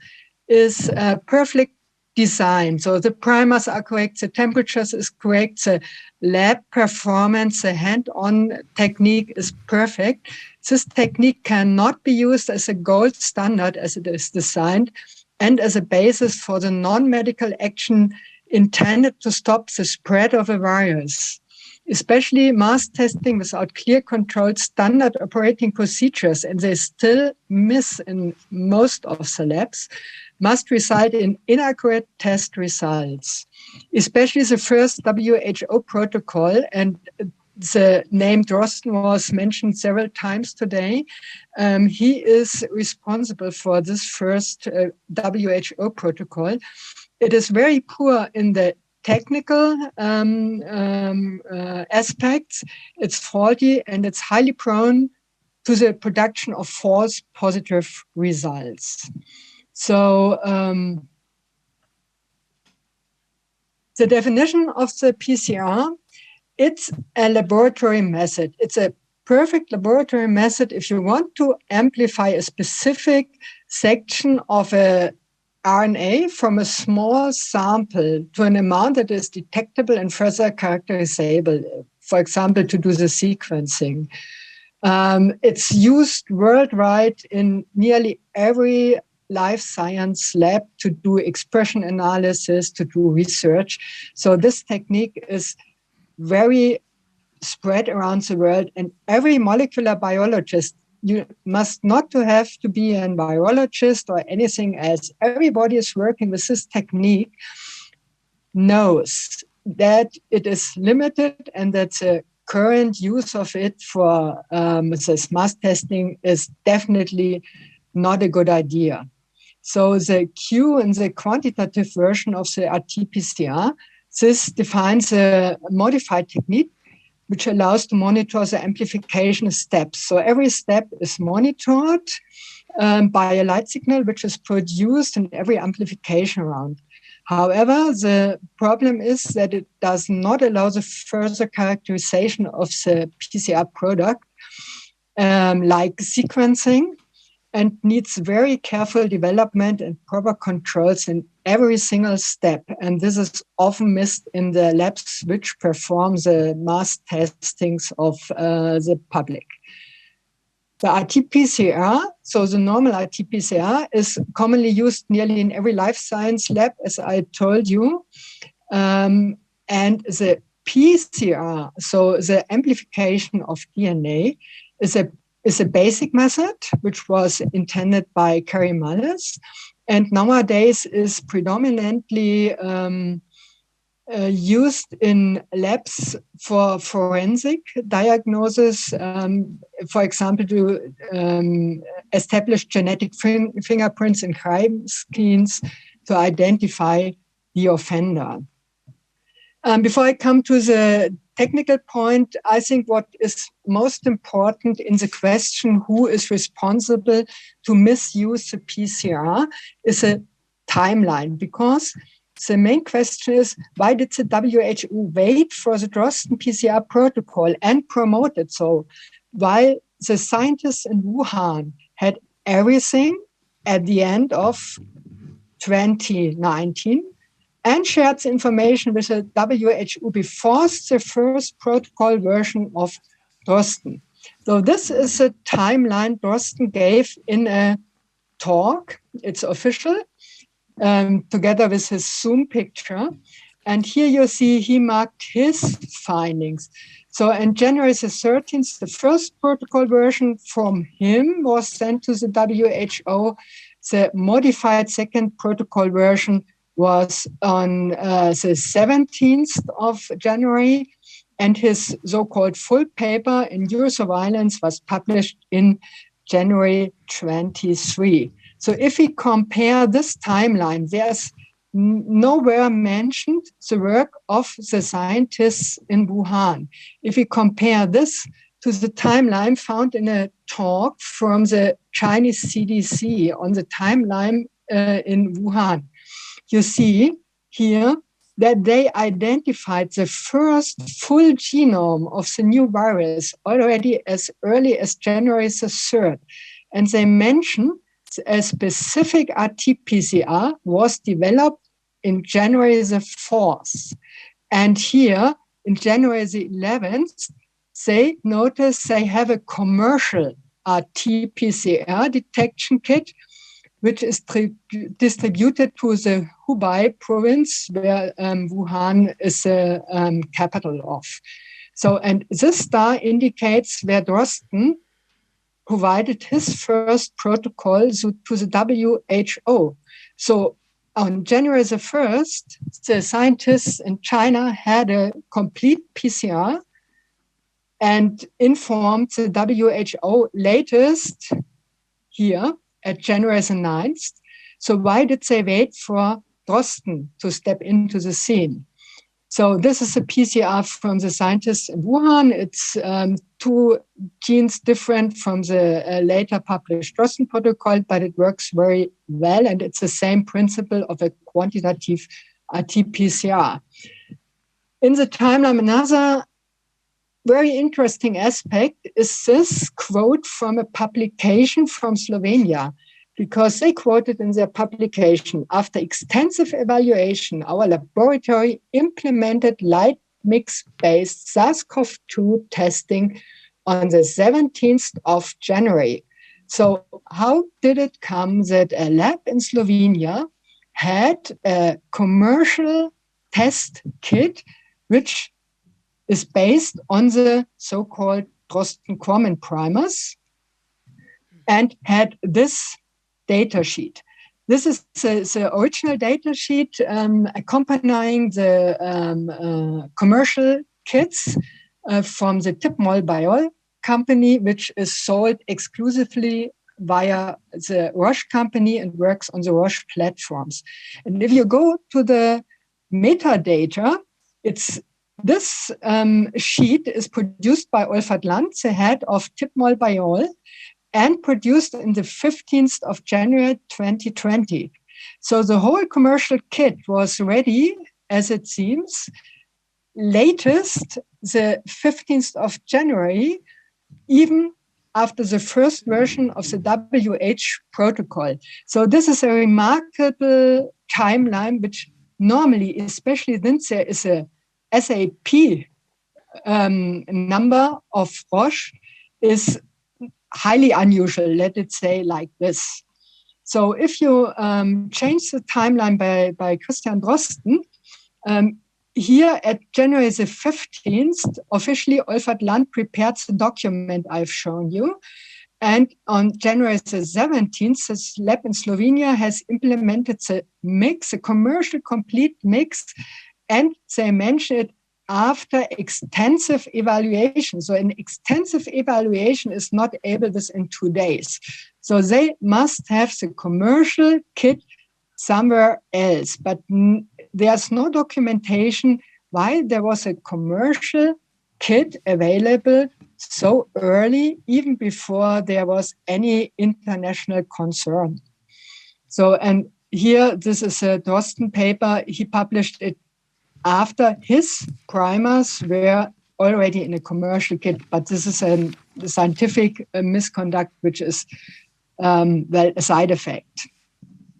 is perfect design. So the primers are correct, the temperatures is correct, the lab performance, the hand-on technique is perfect. This technique cannot be used as a gold standard as it is designed and as a basis for the non-medical action intended to stop the spread of a virus. Especially mass testing without clear controlled standard operating procedures, and they still miss in most of the labs, must result in inaccurate test results. Especially the first WHO protocol, and the name Drosten was mentioned several times today. He is responsible for this first WHO protocol. It is very poor in the technical aspects. It's faulty and it's highly prone to the production of false positive results. So the definition of the PCR, it's a laboratory method. It's a perfect laboratory method if you want to amplify a specific section of a RNA from a small sample to an amount that is detectable and further characterizable, for example, to do the sequencing. It's used worldwide in nearly every life science lab to do expression analysis, to do research. So this technique is very spread around the world, and every molecular biologist, you must not to have to be a virologist or anything else. Everybody is working with this technique knows that it is limited and that the current use of it for this mass testing is definitely not a good idea. So the Q in the quantitative version of the RT-PCR, this defines a modified technique which allows to monitor the amplification steps. So every step is monitored by a light signal, which is produced in every amplification round. However, the problem is that it does not allow the further characterization of the PCR product, like sequencing, and needs very careful development and proper controls in every single step. And this is often missed in the labs which perform the mass testings of the public. The RT-PCR, so the normal RT-PCR, is commonly used nearly in every life science lab, as I told you. And the PCR, so the amplification of DNA, is a basic method, which was intended by Carey Mullis, and nowadays is predominantly used in labs for forensic diagnosis, for example, to establish genetic fingerprints in crime scenes to identify the offender. Before I come to the technical point, I think what is most important in the question who is responsible to misuse the PCR is a timeline, because the main question is, why did the WHO wait for the Drosten PCR protocol and promote it so? While the scientists in Wuhan had everything at the end of 2019, and shared the information with the WHO before the first protocol version of Drosten. So this is a timeline Drosten gave in a talk. It's official, together with his Zoom picture. And here you see he marked his findings. So on January the 13th, the first protocol version from him was sent to the WHO. The modified second protocol version was on the 17th of January, and his so-called full paper in Eurosurveillance was published in January 23. So if we compare this timeline, there's nowhere mentioned the work of the scientists in Wuhan. If we compare this to the timeline found in a talk from the Chinese CDC on the timeline in Wuhan, you see here that they identified the first full genome of the new virus already as early as January the 3rd. And they mention a specific RT-PCR was developed in January the 4th. And here, in January the 11th, they notice they have a commercial RT-PCR detection kit, which is distributed to the Hubei province, where Wuhan is the capital of. So, and this star indicates where Drosten provided his first protocol to the WHO. So on January the 1st, the scientists in China had a complete PCR and informed the WHO latest here at January the 9th. So why did they wait for Drosten to step into the scene? So this is a PCR from the scientists in Wuhan. It's 2 genes different from the later published Drosten protocol, but it works very well. And it's the same principle of a quantitative RT-PCR. In the timeline, another very interesting aspect is this quote from a publication from Slovenia, because they quoted in their publication, after extensive evaluation, our laboratory implemented light mix-based SARS-CoV-2 testing on the 17th of January. So how did it come that a lab in Slovenia had a commercial test kit, which is based on the so-called Drosten-Corman primers, and had this data sheet? This is the original data sheet accompanying the commercial kits from the Tipmol company, which is sold exclusively via the Roche company and works on the Roche platforms. And if you go to the metadata, it's this sheet is produced by Olfert Land, the head of Tipmol Biol, and produced in the 15th of January 2020. So the whole commercial kit was ready, as it seems, latest the 15th of January, even after the first version of the WH protocol. So this is a remarkable timeline, which normally, especially since there is a SAP number of Roche, is highly unusual, let it say like this. So if you change the timeline by Christian Drosten, here at January the 15th, officially Olfert Land prepared the document I've shown you. And on January the 17th, this lab in Slovenia has implemented the mix, a commercial complete mix, and they mentioned it after extensive evaluation. So an extensive evaluation is not able within 2 days. So they must have the commercial kit somewhere else, but there's no documentation why there was a commercial kit available so early, even before there was any international concern. So, and here, this is a Drosten paper. He published it after his primers were already in a commercial kit, but this is a scientific misconduct, which is well, a side effect.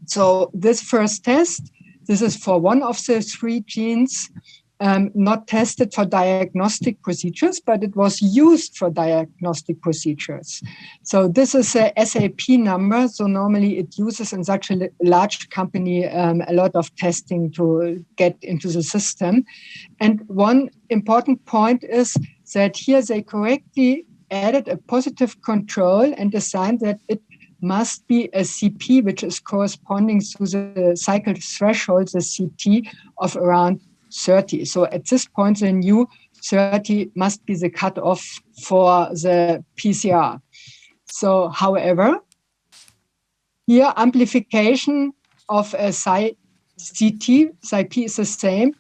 So this first test, this is for one of the 3 genes, not tested for diagnostic procedures, but it was used for diagnostic procedures. So this is a SAP number. So normally it uses in such a large company a lot of testing to get into the system. And one important point is that here they correctly added a positive control and assigned that it must be a CP, which is corresponding to the cycle threshold, the CT, of around 30. So at this point, the new 30 must be the cutoff for the PCR. So, however, here amplification of a CT, CP is the same.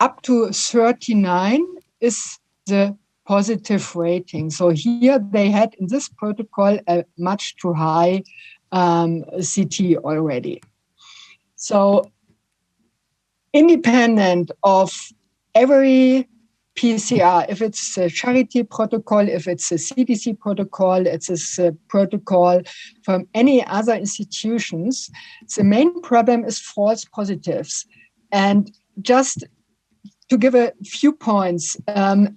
Up to 39 is the positive rating. So here they had in this protocol a much too high CT already. So independent of every PCR, if it's a Charité protocol, if it's a CDC protocol, it's a protocol from any other institutions, the main problem is false positives. And just to give a few points,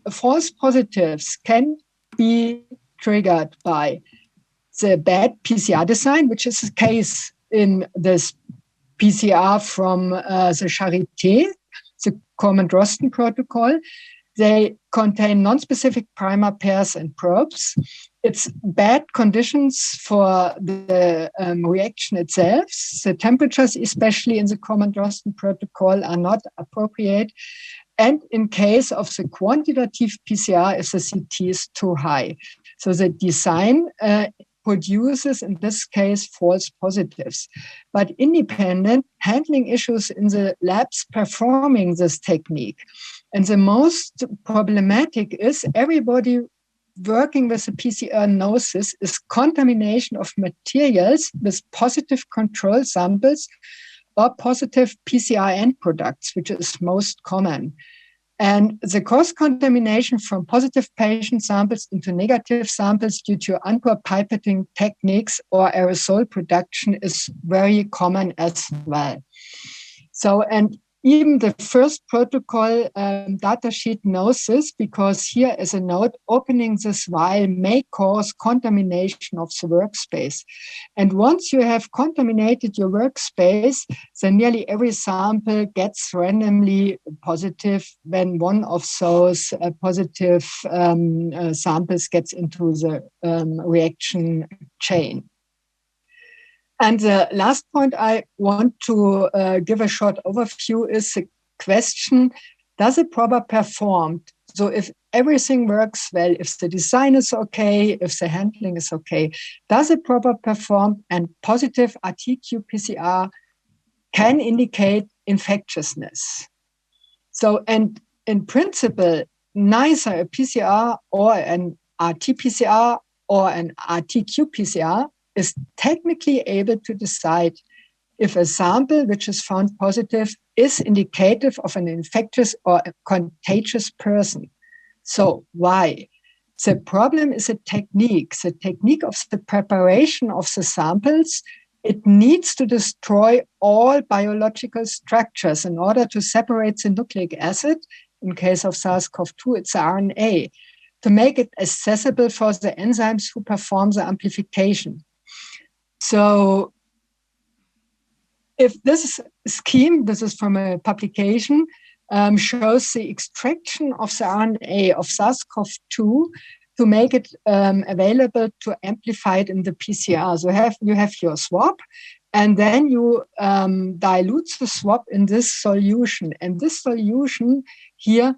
false positives can be triggered by the bad PCR design, which is the case in this PCR from the Charité, the Corman-Drosten protocol. They contain non-specific primer pairs and probes. It's bad conditions for the reaction itself. The temperatures, especially in the Corman-Drosten protocol, are not appropriate. And in case of the quantitative PCR, if the CT is too high. So the design produces, in this case, false positives. But independent handling issues in the labs performing this technique. And the most problematic is everybody working with the PCR knows this is contamination of materials with positive control samples or positive PCR end products, which is most common. And the cross-contamination from positive patient samples into negative samples due to unproper pipetting techniques or aerosol production is very common as well. So, and even the first protocol datasheet knows this, because here is a note, opening this vial may cause contamination of the workspace. And once you have contaminated your workspace, then nearly every sample gets randomly positive when one of those positive samples gets into the reaction chain. And the last point I want to give a short overview is the question, does a proper performed? So if everything works well, if the design is okay, if the handling is okay, does a proper performed and positive RT-qPCR can indicate infectiousness? So, and in principle, neither a PCR or an RT-PCR or an RT-qPCR is technically able to decide if a sample which is found positive is indicative of an infectious or a contagious person. So why? The problem is a technique. The technique of the preparation of the samples, it needs to destroy all biological structures in order to separate the nucleic acid. In case of SARS-CoV-2, it's RNA, to make it accessible for the enzymes who perform the amplification. So if this scheme, this is from a publication, shows the extraction of the RNA of SARS-CoV-2 to make it available to amplify it in the PCR. So you have your swab, and then you dilute the swab in this solution. And this solution here,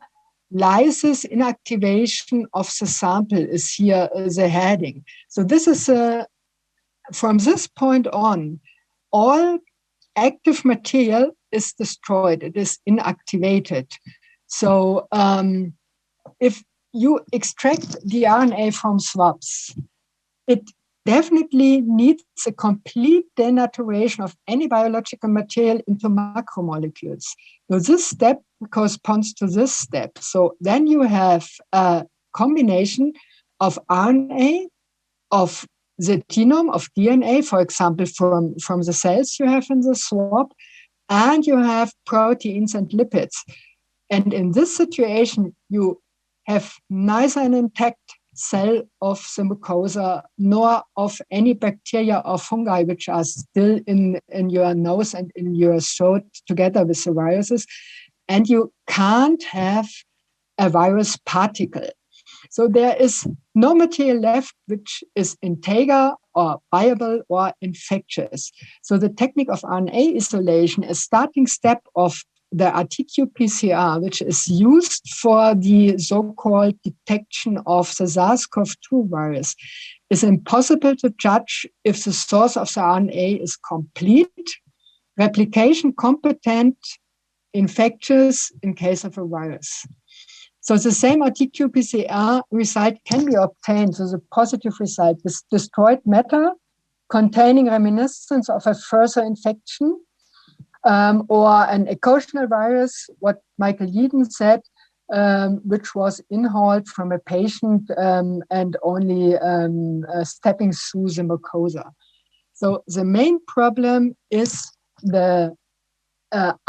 lysis inactivation of the sample is here the heading. So this is from this point on, all active material is destroyed. It is inactivated. So if you extract the RNA from swabs, it definitely needs a complete denaturation of any biological material into macromolecules. So this step corresponds to this step. So then you have a combination of RNA, of the genome of DNA, for example, from the cells you have in the swab, and you have proteins and lipids. And in this situation, you have neither an intact cell of the mucosa nor of any bacteria or fungi which are still in your nose and in your throat together with the viruses. And you can't have a virus particle. So there is no material left which is integer or viable or infectious. So the technique of RNA isolation, a starting step of the RT-qPCR, which is used for the so-called detection of the SARS-CoV-2 virus, is impossible to judge if the source of the RNA is complete, replication competent, infectious in case of a virus. So the same RT-qPCR result can be obtained, so the positive result, with destroyed matter containing reminiscence of a further infection, or an occasional virus, what Michael Yeadon said, which was inhaled from a patient and only stepping through the mucosa. So the main problem is the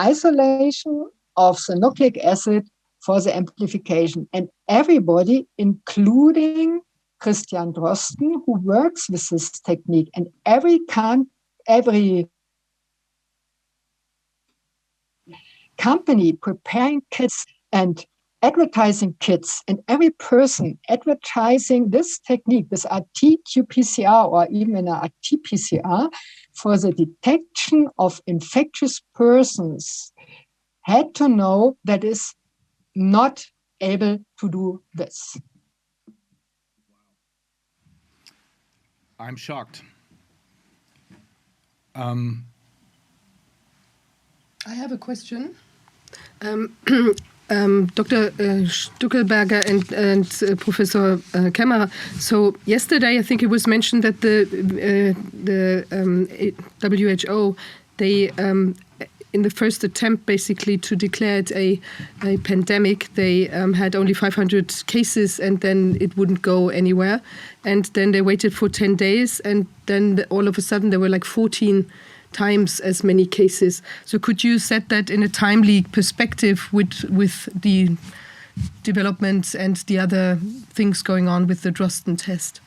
isolation of the nucleic acid for the amplification. And everybody, including Christian Drosten, who works with this technique, and every company preparing kits and advertising kits, and every person advertising this technique, this RT-qPCR or even an RT-PCR for the detection of infectious persons, had to know that is not able to do this. I'm shocked. I have a question. Dr. Stuckelberger and Professor Kämmerer. So yesterday, I think it was mentioned that the WHO, they in the first attempt basically to declare it a pandemic, they had only 500 cases, and then it wouldn't go anywhere. And then they waited for 10 days, and then all of a sudden there were like 14 times as many cases. So could you set that in a timely perspective with the developments and the other things going on with the Drosten test?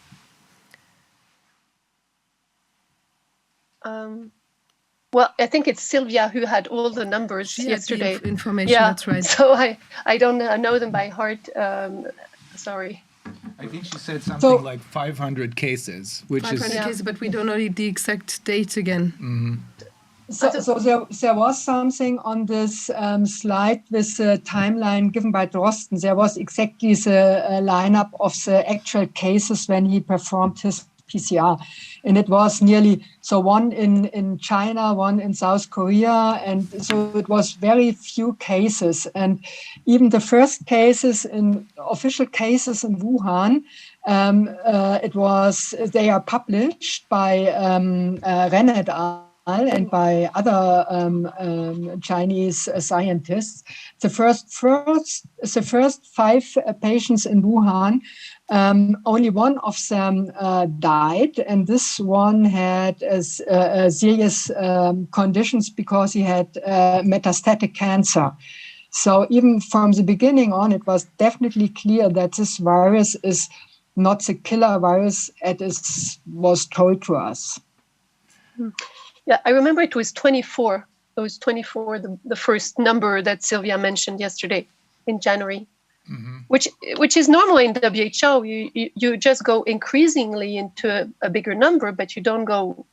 Well, I think it's Sylvia who had all the numbers yesterday. Had the information, yeah, that's right. So I don't know them by heart. Sorry. I think she said something like 500 cases, which 500 cases, but we don't know the exact date again. Mm-hmm. So there was something on this slide with the timeline given by Drosten. There was exactly the lineup of the actual cases when he performed his PCR. And it was nearly, so one in China, one in South Korea. And so it was very few cases. And even the first cases, official cases in Wuhan, they are published by Ren et al. And by other Chinese scientists. The first 5 patients in Wuhan, only one of them died, and this one had serious conditions because he had metastatic cancer. So even from the beginning on, it was definitely clear that this virus is not the killer virus as was told to us. Yeah, I remember it was 24. It was 24, the first number that Sylvia mentioned yesterday in January, mm-hmm. which is normal in WHO. You just go increasingly into a bigger number, but you don't go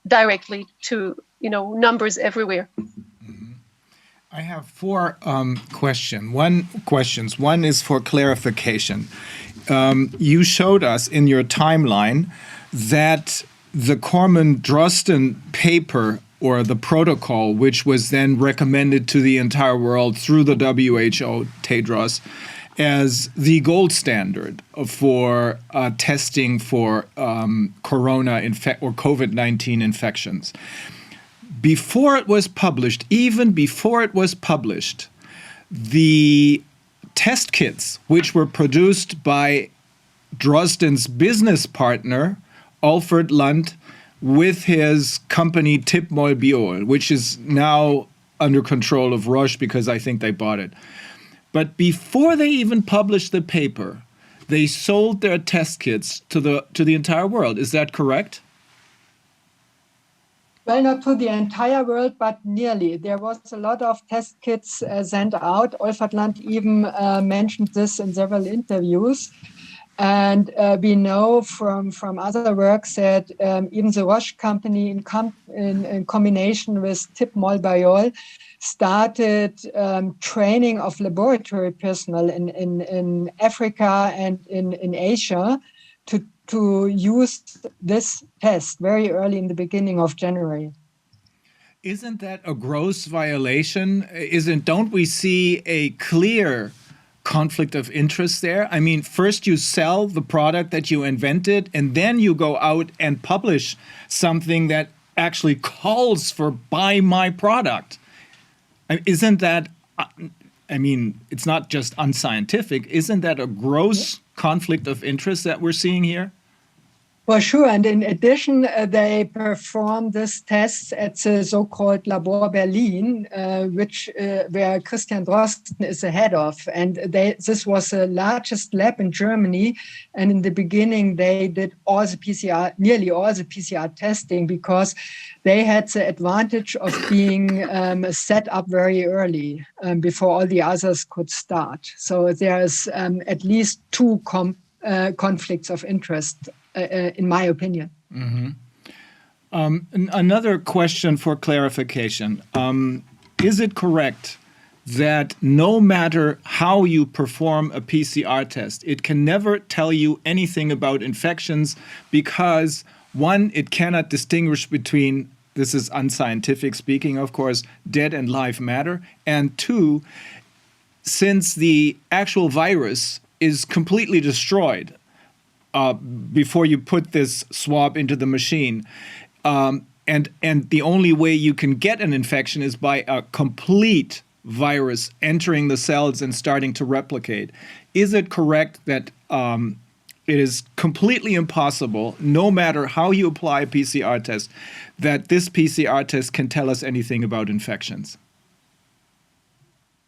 directly to numbers everywhere. Mm-hmm. I have 4 questions. One is for clarification. You showed us in your timeline that the Corman-Drosten paper, or the protocol, which was then recommended to the entire world through the WHO, Tedros, as the gold standard for testing for corona or COVID-19 infections. Before it was published, even before it was published, the test kits, which were produced by Drosten's business partner, Alfred Lund, with his company Tipmol Biol, which is now under control of Roche because I think they bought it. But before they even published the paper, they sold their test kits to the entire world. Is that correct? Well, not to the entire world, but nearly. There was a lot of test kits sent out. Alfred Lund even mentioned this in several interviews. And we know from other works that even the Roche company, in combination with tipmolbiol, started training of laboratory personnel in Africa and in Asia to use this test very early in the beginning of January. Isn't that a gross violation? Don't we see a clear conflict of interest there? I mean, first you sell the product that you invented, and then you go out and publish something that actually calls for buy my product. Isn't that, I mean, it's not just unscientific. Isn't that a gross conflict of interest that we're seeing here? For sure. And in addition, they perform this test at the so-called Labor Berlin, where Christian Drosten is the head of. And this was the largest lab in Germany. And in the beginning, they did nearly all the PCR testing, because they had the advantage of being set up very early before all the others could start. So there's at least two conflicts of interest, in my opinion. Mm-hmm. Another question for clarification. Is it correct that no matter how you perform a PCR test, it can never tell you anything about infections because, one, it cannot distinguish between, this is unscientific speaking, of course, dead and live matter, and two, since the actual virus is completely destroyed before you put this swab into the machine. And the only way you can get an infection is by a complete virus entering the cells and starting to replicate. Is it correct that it is completely impossible, no matter how you apply a PCR test, that this PCR test can tell us anything about infections?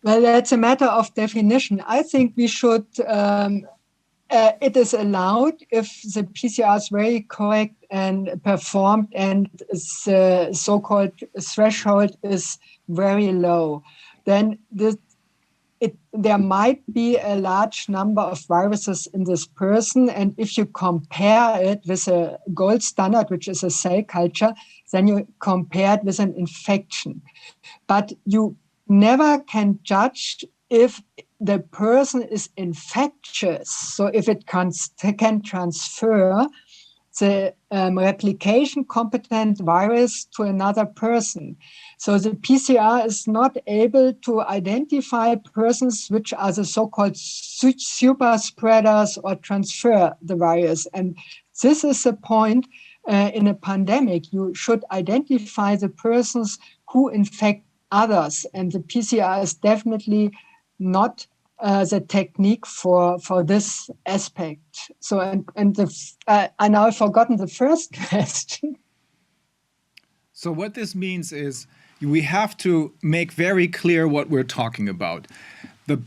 Well, that's a matter of definition. I think we should... it is allowed if the PCR is very correct and performed and the so-called threshold is very low. Then there might be a large number of viruses in this person. And if you compare it with a gold standard, which is a cell culture, then you compare it with an infection. But you never can judge if the person is infectious, so if it can transfer the replication competent virus to another person. So the PCR is not able to identify persons which are the so-called super spreaders or transfer the virus. And this is the point in a pandemic. You should identify the persons who infect others, and the PCR is definitely not the technique for this aspect. So, I now have forgotten the first question. So what this means is we have to make very clear what we're talking about. The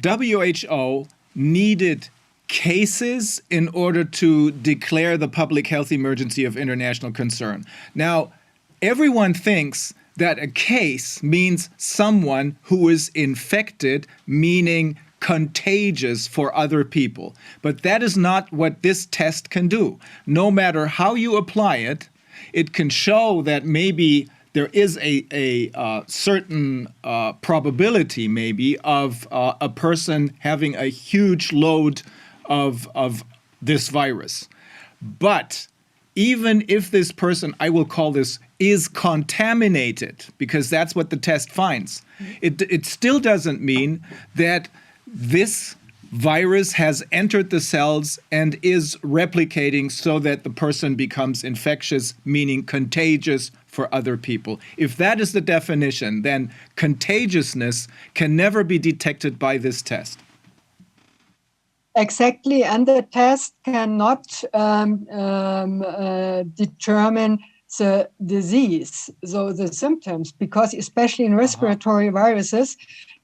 WHO needed cases in order to declare the public health emergency of international concern. Now, everyone thinks that a case means someone who is infected, meaning contagious for other people. But that is not what this test can do. No matter how you apply it, it can show that maybe there is a certain probability maybe of a person having a huge load of this virus. But even if this person, I will call this, is contaminated, because that's what the test finds, it still doesn't mean that this virus has entered the cells and is replicating so that the person becomes infectious, meaning contagious for other people. If that is the definition, then contagiousness can never be detected by this test. Exactly, and the test cannot determine the disease, so the symptoms, because especially in respiratory viruses,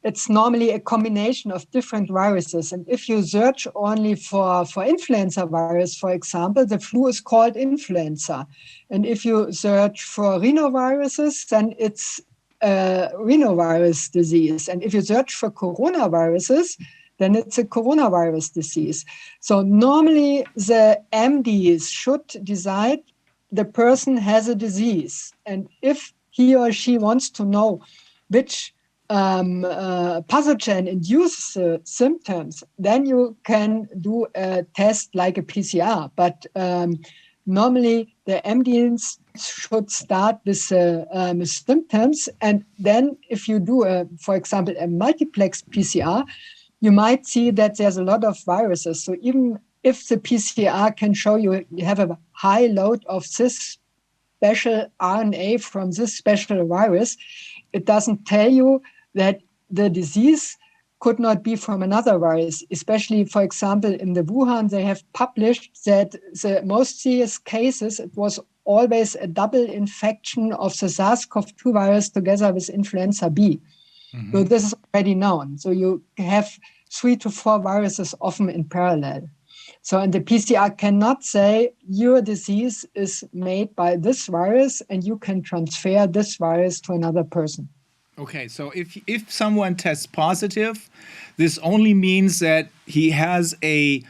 it's normally a combination of different viruses. And if you search only for influenza virus, for example, the flu is called influenza. And if you search for rhinoviruses, then it's rhinovirus disease. And if you search for coronaviruses, then it's a coronavirus disease. So normally the MDs should decide the person has a disease. And if he or she wants to know which pathogen induces symptoms, then you can do a test like a PCR. But normally the MDs should start with symptoms. And then if you do, for example, a multiplex PCR, you might see that there's a lot of viruses. So even if the PCR can show you have a high load of this special RNA from this special virus, it doesn't tell you that the disease could not be from another virus. Especially, for example, in the Wuhan, they have published that the most serious cases, it was always a double infection of the SARS-CoV-2 virus together with influenza B. Mm-hmm. So this is already known. So you have 3 to 4 viruses often in parallel. So, and the PCR cannot say your disease is made by this virus and you can transfer this virus to another person. Okay, so if someone tests positive, this only means that he has he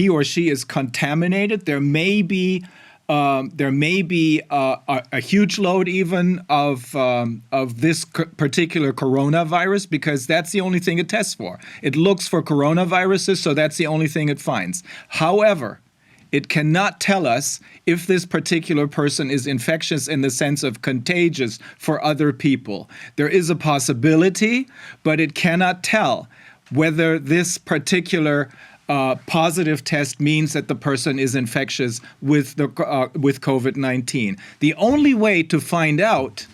or she is contaminated. There may be a huge load even of this particular coronavirus, because that's the only thing it tests for. It looks for coronaviruses, so that's the only thing it finds. However, it cannot tell us if this particular person is infectious in the sense of contagious for other people. There is a possibility, but it cannot tell whether this particular positive test means that the person is infectious with COVID-19. The only way to find out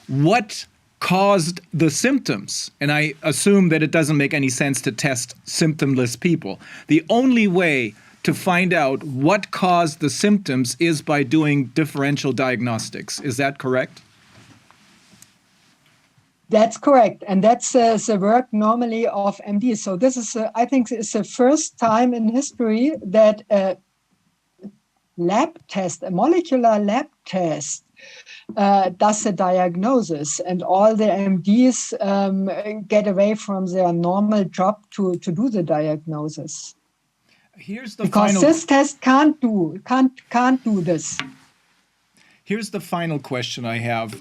what caused the symptoms, and I assume that it doesn't make any sense to test symptomless people, the only way to find out what caused the symptoms is by doing differential diagnostics. Is that correct? That's correct. And that's the work normally of MD. So this is, I think, it's the first time in history that a lab test, a molecular lab test, does the diagnosis, and all the MDs get away from their normal job to do the diagnosis. Here's the because final... this test can't do this. Here's the final question I have.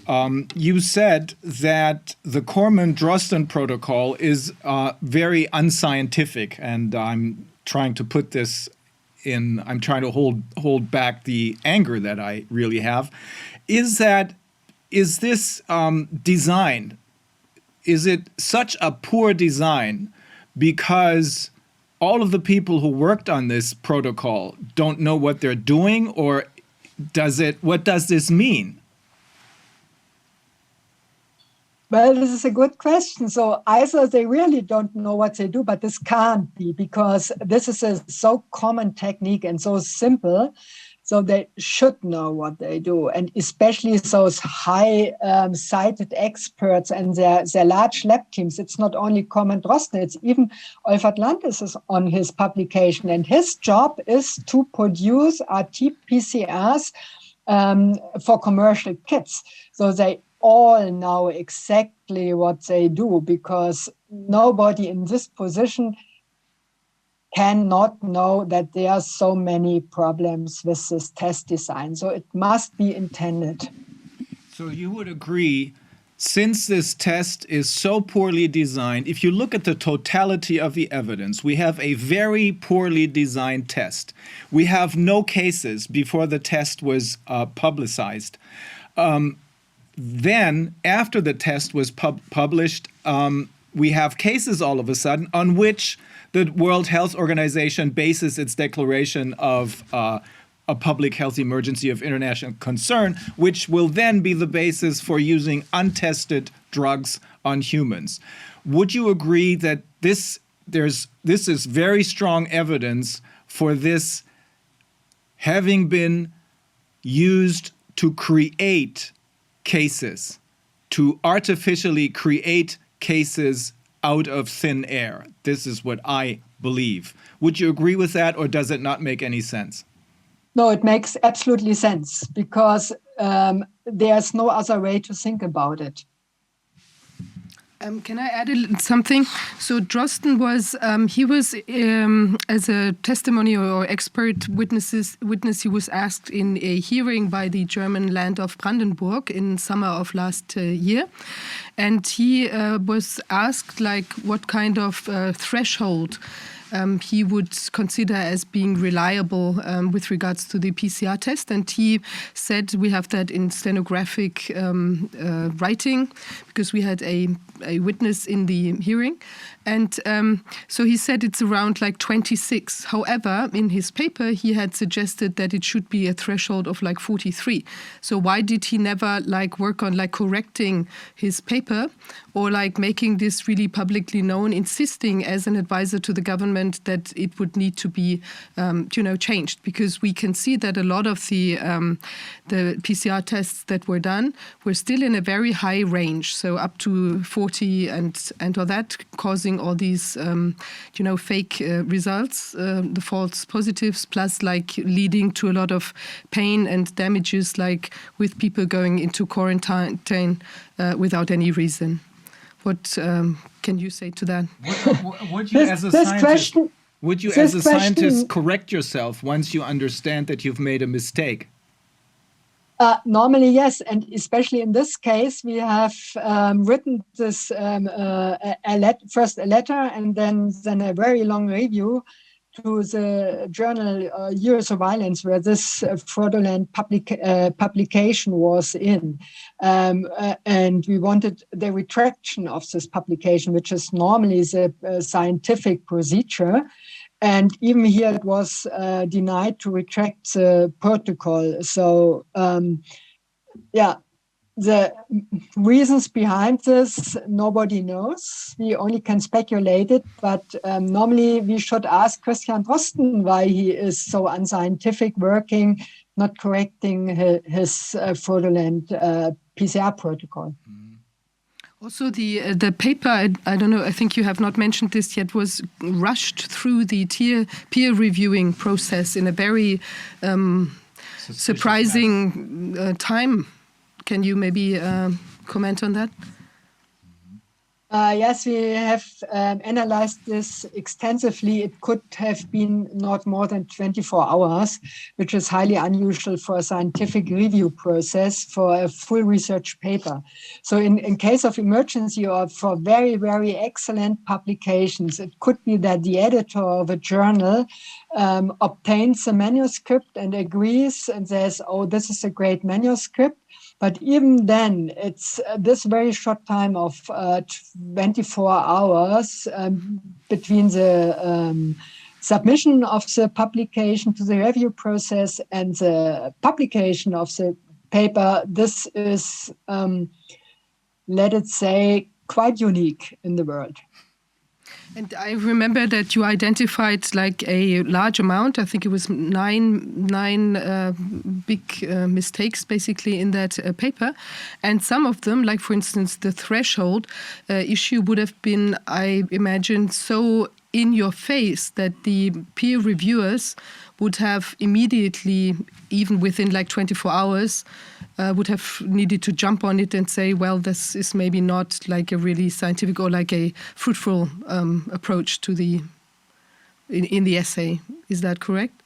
You said that the Corman-Drosten protocol is very unscientific, and I'm trying to put this in. I'm trying to hold back the anger that I really have. Is this design? Is it such a poor design because all of the people who worked on this protocol don't know what they're doing, or what does this mean? Well, this is a good question. So either they really don't know what they do, but this can't be, because this is a so common technique and so simple. So they should know what they do. And especially those high-cited experts and their large lab teams. It's not only Corman-Drosten, it's even Olf Atlantis is on his publication. And his job is to produce RT-PCRs for commercial kits. So they all know exactly what they do, because nobody in this position cannot know that there are so many problems with this test design. So it must be intended. So you would agree, since this test is so poorly designed, if you look at the totality of the evidence, we have a very poorly designed test. We have no cases before the test was publicized. Then, after the test was published, we have cases all of a sudden on which the World Health Organization bases its declaration of a public health emergency of international concern, which will then be the basis for using untested drugs on humans. Would you agree that this is very strong evidence for this having been used to create cases, to artificially create cases out of thin air? This is what I believe. Would you agree with that, or does it not make any sense? No, it makes absolutely sense, because there's no other way to think about it. Can I add something? So Drosten was he was as a testimony or expert witness. He was asked in a hearing by the German land of Brandenburg in summer of last year, and he was asked like what kind of threshold he would consider as being reliable with regards to the PCR test. And he said, we have that in stenographic writing, because we had a witness in the hearing. And so he said it's around like 26. However, in his paper, he had suggested that it should be a threshold of like 43. So why did he never like work on like correcting his paper or like making this really publicly known, insisting as an advisor to the government that it would need to be, changed? Because we can see that a lot of the PCR tests that were done were still in a very high range, so up to 40 and all that, causing all these, fake results, the false positives, plus like leading to a lot of pain and damages, like with people going into quarantine without any reason. What can you say to that? Would you, as a scientist, as a scientist, correct yourself once you understand that you've made a mistake? Normally, yes, and especially in this case, we have written this first a letter and then a very long review to the journal Eurosurveillance, where this fraudulent publication was in. And we wanted the retraction of this publication, which is normally the scientific procedure. And even here it was denied to retract the protocol. So, the reasons behind this, nobody knows. We only can speculate it, but normally we should ask Christian Drosten why he is so unscientific, working, not correcting his fraudulent PCR protocol. Also, the paper, I don't know, I think you have not mentioned this yet, was rushed through the peer reviewing process in a very surprising time. Can you maybe comment on that? Yes, we have analyzed this extensively. It could have been not more than 24 hours, which is highly unusual for a scientific review process for a full research paper. So in case of emergency or for very, very excellent publications, it could be that the editor of a journal obtains a manuscript and agrees and says, oh, this is a great manuscript. But even then, it's this very short time of 24 hours between the submission of the publication to the review process and the publication of the paper. This is, let it say, quite unique in the world. And I remember that you identified like a large amount. I think it was nine big mistakes basically in that paper. And some of them, like for instance, the threshold issue would have been, I imagine, so in your face that the peer reviewers would have immediately, even within like 24 hours, would have needed to jump on it and say, well, this is maybe not like a really scientific or like a fruitful approach to in the essay. Is that correct?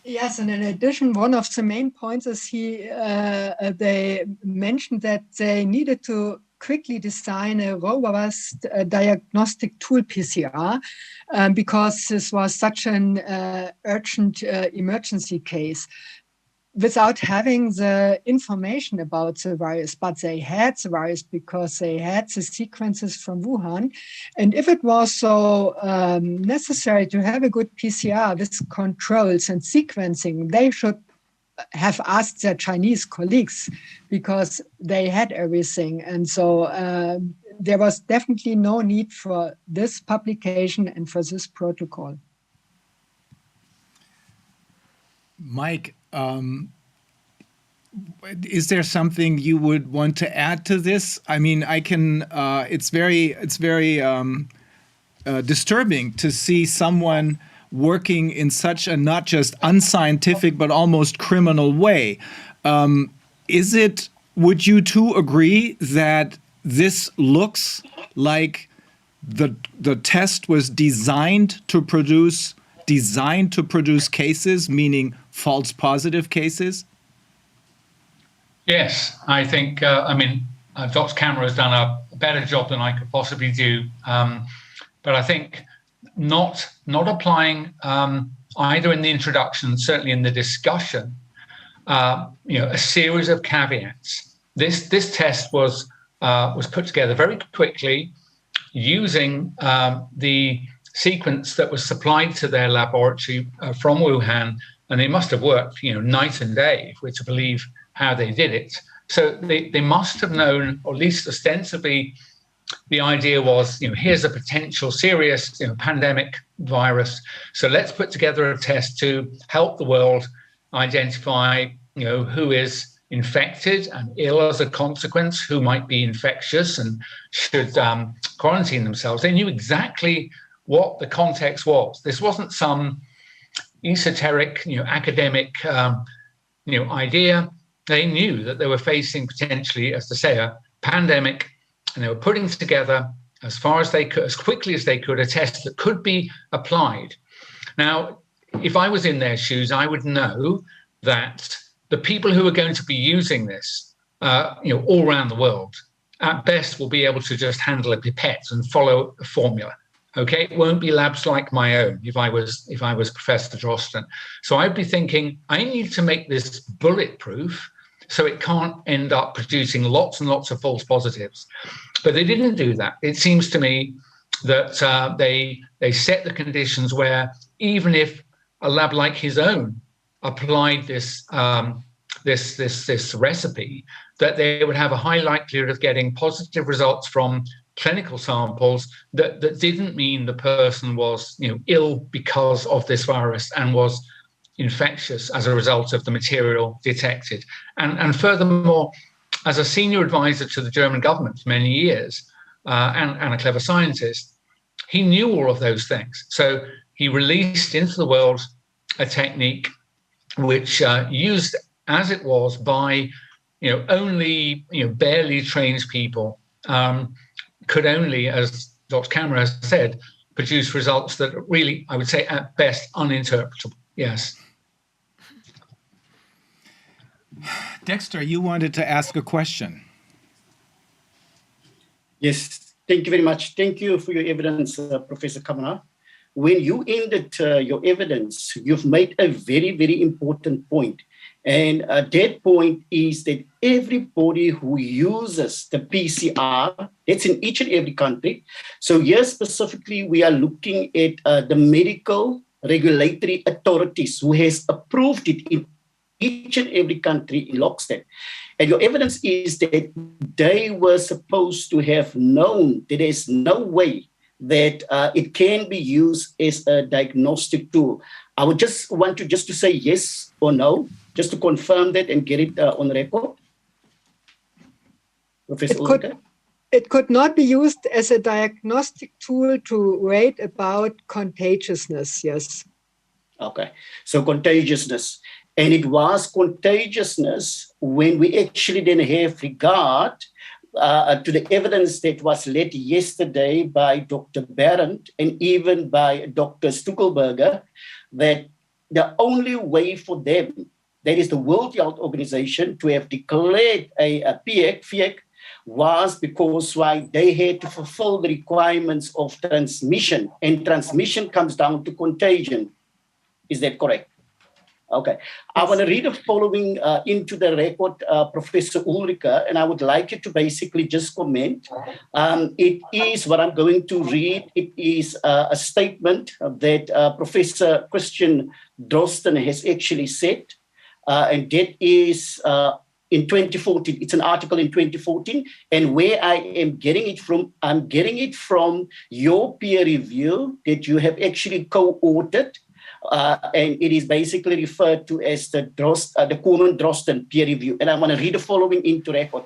Yes, and in addition, one of the main points is they mentioned that they needed to quickly design a robust diagnostic tool PCR because this was such an urgent emergency case, without having the information about the virus. But they had the virus because they had the sequences from Wuhan. And if it was so necessary to have a good PCR with controls and sequencing, they should have asked their Chinese colleagues because they had everything. And so there was definitely no need for this publication and for this protocol. Mike, is there something you would want to add to this? I mean, I can. It's very disturbing to see someone working in such a not just unscientific but almost criminal way. Would you two agree that this looks like the test was designed to produce cases, meaning false positive cases? Yes, I think, Dr. Kammerer has done a better job than I could possibly do. But I think not applying either in the introduction, certainly in the discussion, a series of caveats. This test was put together very quickly using the sequence that was supplied to their laboratory from Wuhan, and they must have worked, night and day if we're to believe how they did it. So they must have known, or at least ostensibly, the idea was, here's a potential serious, pandemic virus. So let's put together a test to help the world identify, who is infected and ill as a consequence, who might be infectious and should quarantine themselves. They knew exactly what the context was. This wasn't some esoteric, academic, idea. They knew that they were facing potentially, as to say, a pandemic, and they were putting together, as far as they could, as quickly as they could, a test that could be applied. Now, if I was in their shoes, I would know that the people who are going to be using this, all around the world, at best will be able to just handle a pipette and follow a formula. Okay, it won't be labs like my own if I was Professor Drosten. So I'd be thinking, I need to make this bulletproof so it can't end up producing lots and lots of false positives. But they didn't do that. It seems to me that they set the conditions where even if a lab like his own applied this recipe, that they would have a high likelihood of getting positive results from clinical samples that didn't mean the person was ill because of this virus and was infectious as a result of the material detected. And furthermore, as a senior advisor to the German government for many years, and a clever scientist, he knew all of those things. So he released into the world a technique which, used as it was by only barely trained people, could only, as Dr. Kammerer has said, produce results that are really, I would say, at best, uninterpretable. Yes. Dexter, you wanted to ask a question. Yes, thank you very much. Thank you for your evidence, Professor Kammerer. When you ended your evidence, you've made a very, very important point. And that point is that everybody who uses the PCR, it's in each and every country. So here specifically, we are looking at the medical regulatory authorities who has approved it in each and every country in lockstep. And your evidence is that they were supposed to have known that there's no way that it can be used as a diagnostic tool. I would just want to say yes or no, just to confirm that and get it on record. Professor Ulrike? It could not be used as a diagnostic tool to rate about contagiousness, yes. Okay, so contagiousness. And it was contagiousness when we actually then have regard to the evidence that was led yesterday by Dr. Berendt and even by Dr. Stuckelberger, that the only way for them, that is the World Health Organization, to have declared a FIEC was because why they had to fulfill the requirements of transmission, and transmission comes down to contagion. Is that correct? Okay. I want to read the following into the record, Professor Ulrike, and I would like you to basically just comment. It is what I'm going to read. It is a statement that Professor Christian Drosten has actually said, and that is in 2014. It's an article in 2014, and where I am getting it from, I'm getting it from your peer review that you have actually co-authored. And it is basically referred to as the Koeman-Drosten peer review. And I want to read the following into record.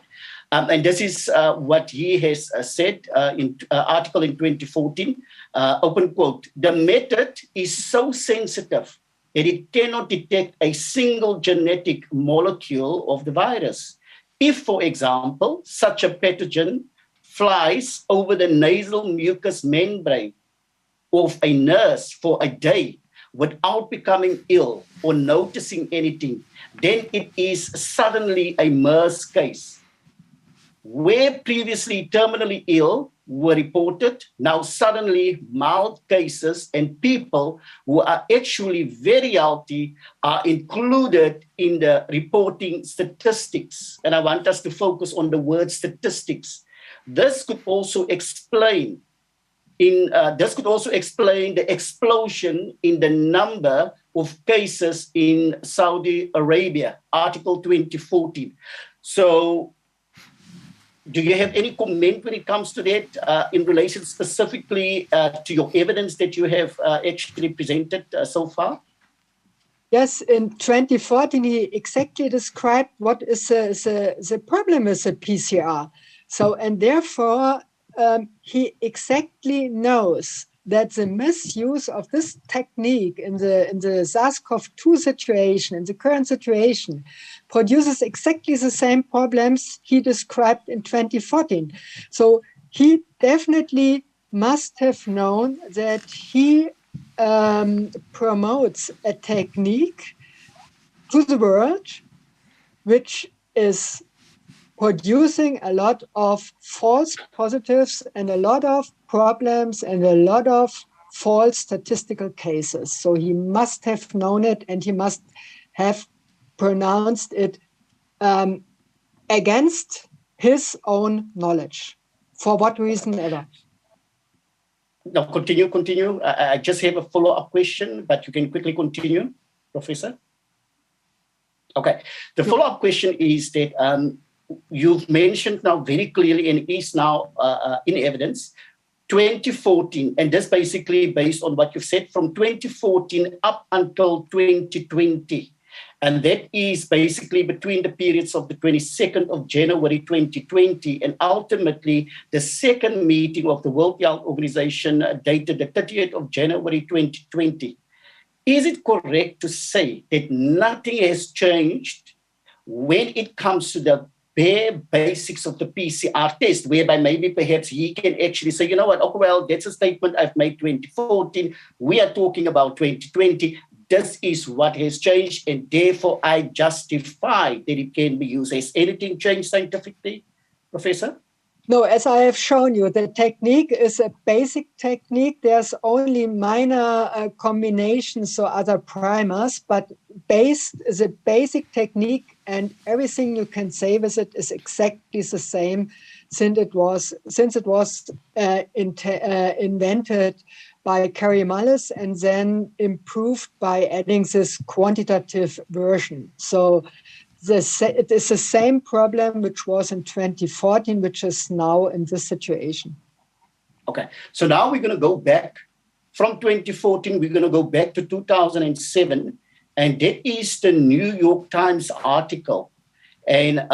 And this is what he has said in article in 2014, open quote, "The method is so sensitive that it cannot detect a single genetic molecule of the virus. If, for example, such a pathogen flies over the nasal mucous membrane of a nurse for a day without becoming ill or noticing anything, then it is suddenly a MERS case. Where previously terminally ill were reported, now suddenly mild cases and people who are actually very healthy are included in the reporting statistics. And I want us to focus on the word statistics. This could also explain the explosion in the number of cases in Saudi Arabia, Article 2014. So, do you have any comment when it comes to that in relation specifically to your evidence that you have actually presented so far? Yes, in 2014, he exactly described what is the problem with the PCR. So, and therefore, he exactly knows that the misuse of this technique in the SARS-CoV-2 situation, in the current situation, produces exactly the same problems he described in 2014. So he definitely must have known that he promotes a technique to the world which is producing a lot of false positives and a lot of problems and a lot of false statistical cases. So he must have known it, and he must have pronounced it against his own knowledge, for what reason ever. No, continue. I just have a follow-up question, but you can quickly continue, Professor. Okay. The follow-up question is that you've mentioned now very clearly, and is now in evidence, 2014, and that's basically based on what you've said from 2014 up until 2020. And that is basically between the periods of the 22nd of January 2020 and ultimately the second meeting of the World Health Organization dated the 30th of January 2020. Is it correct to say that nothing has changed when it comes to the bare basics of the PCR test, whereby maybe perhaps he can actually say, you know what, okay, well, that's a statement I've made 2014. We are talking about 2020. This is what has changed, and therefore I justify that it can be used. Has anything changed scientifically, Professor? No, as I have shown you, the technique is a basic technique. There's only minor combinations or other primers, but is a basic technique, and everything you can say with it is exactly the same since it was invented by Carey Mullis and then improved by adding this quantitative version. So it is the same problem which was in 2014, which is now in this situation. Okay, so now we're going to go back from 2014, we're going to go back to 2007, and that is the New York Times article. And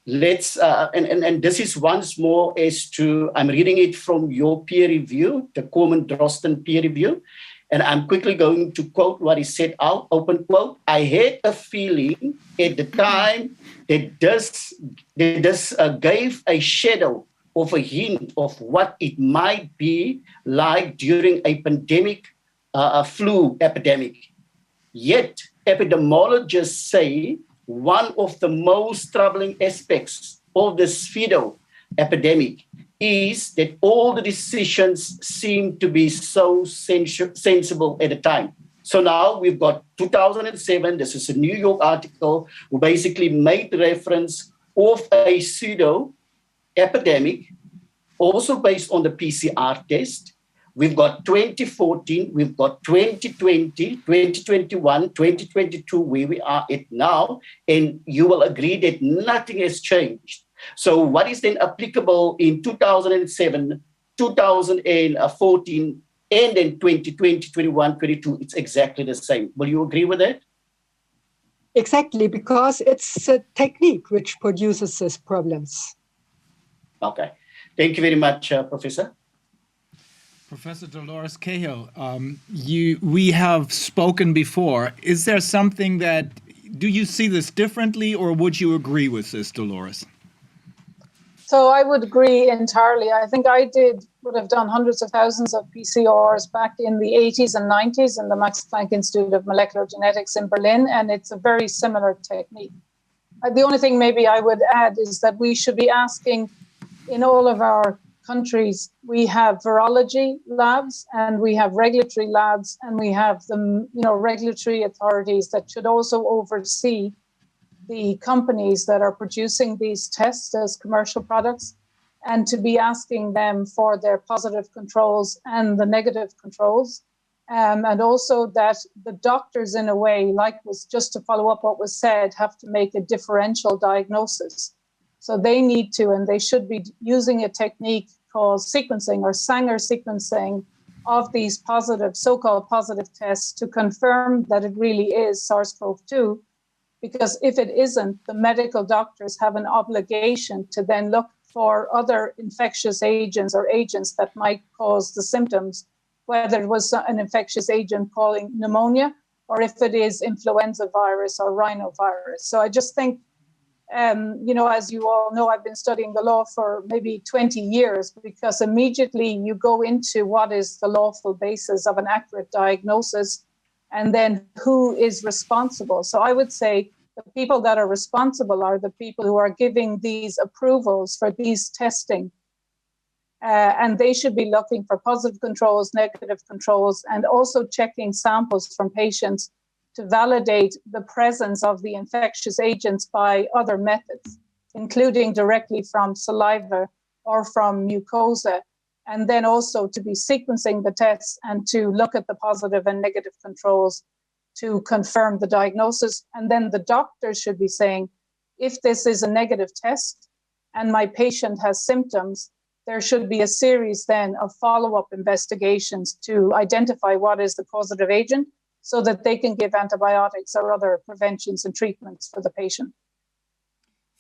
and this is once more as to, I'm reading it from your peer review, the Corman-Drosten peer review, and I'm quickly going to quote what he said out, open quote, "I had a feeling at the time that this gave a shadow of a hint of what it might be like during a pandemic, a flu epidemic. Yet, epidemiologists say one of the most troubling aspects of this Fido epidemic is that all the decisions seem to be so sensible at the time." So now we've got 2007, this is a New York article who basically made reference of a pseudo epidemic, also based on the PCR test. We've got 2014, we've got 2020, 2021, 2022, where we are at now, and you will agree that nothing has changed. So what is then applicable in 2007, 2014, and then 2020, 21, 22, it's exactly the same. Will you agree with that? Exactly, because it's a technique which produces these problems. Okay. Thank you very much, Professor. Professor Dolores Cahill, we have spoken before. Is there something do you see this differently, or would you agree with this, Dolores? So I would agree entirely. I think would have done hundreds of thousands of PCRs back in the 80s and 90s in the Max Planck Institute of Molecular Genetics in Berlin, and it's a very similar technique. The only thing maybe I would add is that we should be asking in all of our countries, we have virology labs and we have regulatory labs, and we have the regulatory authorities that should also oversee the companies that are producing these tests as commercial products, and to be asking them for their positive controls and the negative controls. And also that the doctors, in a way, like was just to follow up what was said, have to make a differential diagnosis. So they need to, and they should be using a technique called sequencing or Sanger sequencing of these so-called positive tests to confirm that it really is SARS-CoV-2. Because if it isn't, the medical doctors have an obligation to then look for other infectious agents or agents that might cause the symptoms, whether it was an infectious agent causing pneumonia or if it is influenza virus or rhinovirus. So I just think, as you all know, I've been studying the law for maybe 20 years, because immediately you go into what is the lawful basis of an accurate diagnosis, and then who is responsible. So I would say the people that are responsible are the people who are giving these approvals for these testing. And they should be looking for positive controls, negative controls, and also checking samples from patients to validate the presence of the infectious agents by other methods, including directly from saliva or from mucosa. And then also to be sequencing the tests and to look at the positive and negative controls to confirm the diagnosis. And then the doctor should be saying, if this is a negative test and my patient has symptoms, there should be a series then of follow-up investigations to identify what is the causative agent so that they can give antibiotics or other preventions and treatments for the patient.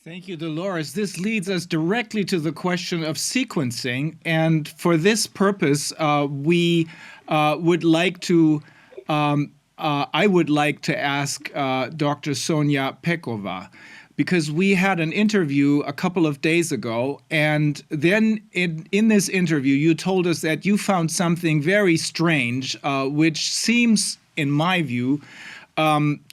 Thank you, Dolores. This leads us directly to the question of sequencing. And for this purpose, we would like to, I would like to ask Dr. Sonia Pekova, because we had an interview a couple of days ago, and then in this interview, you told us that you found something very strange, which seems, in my view,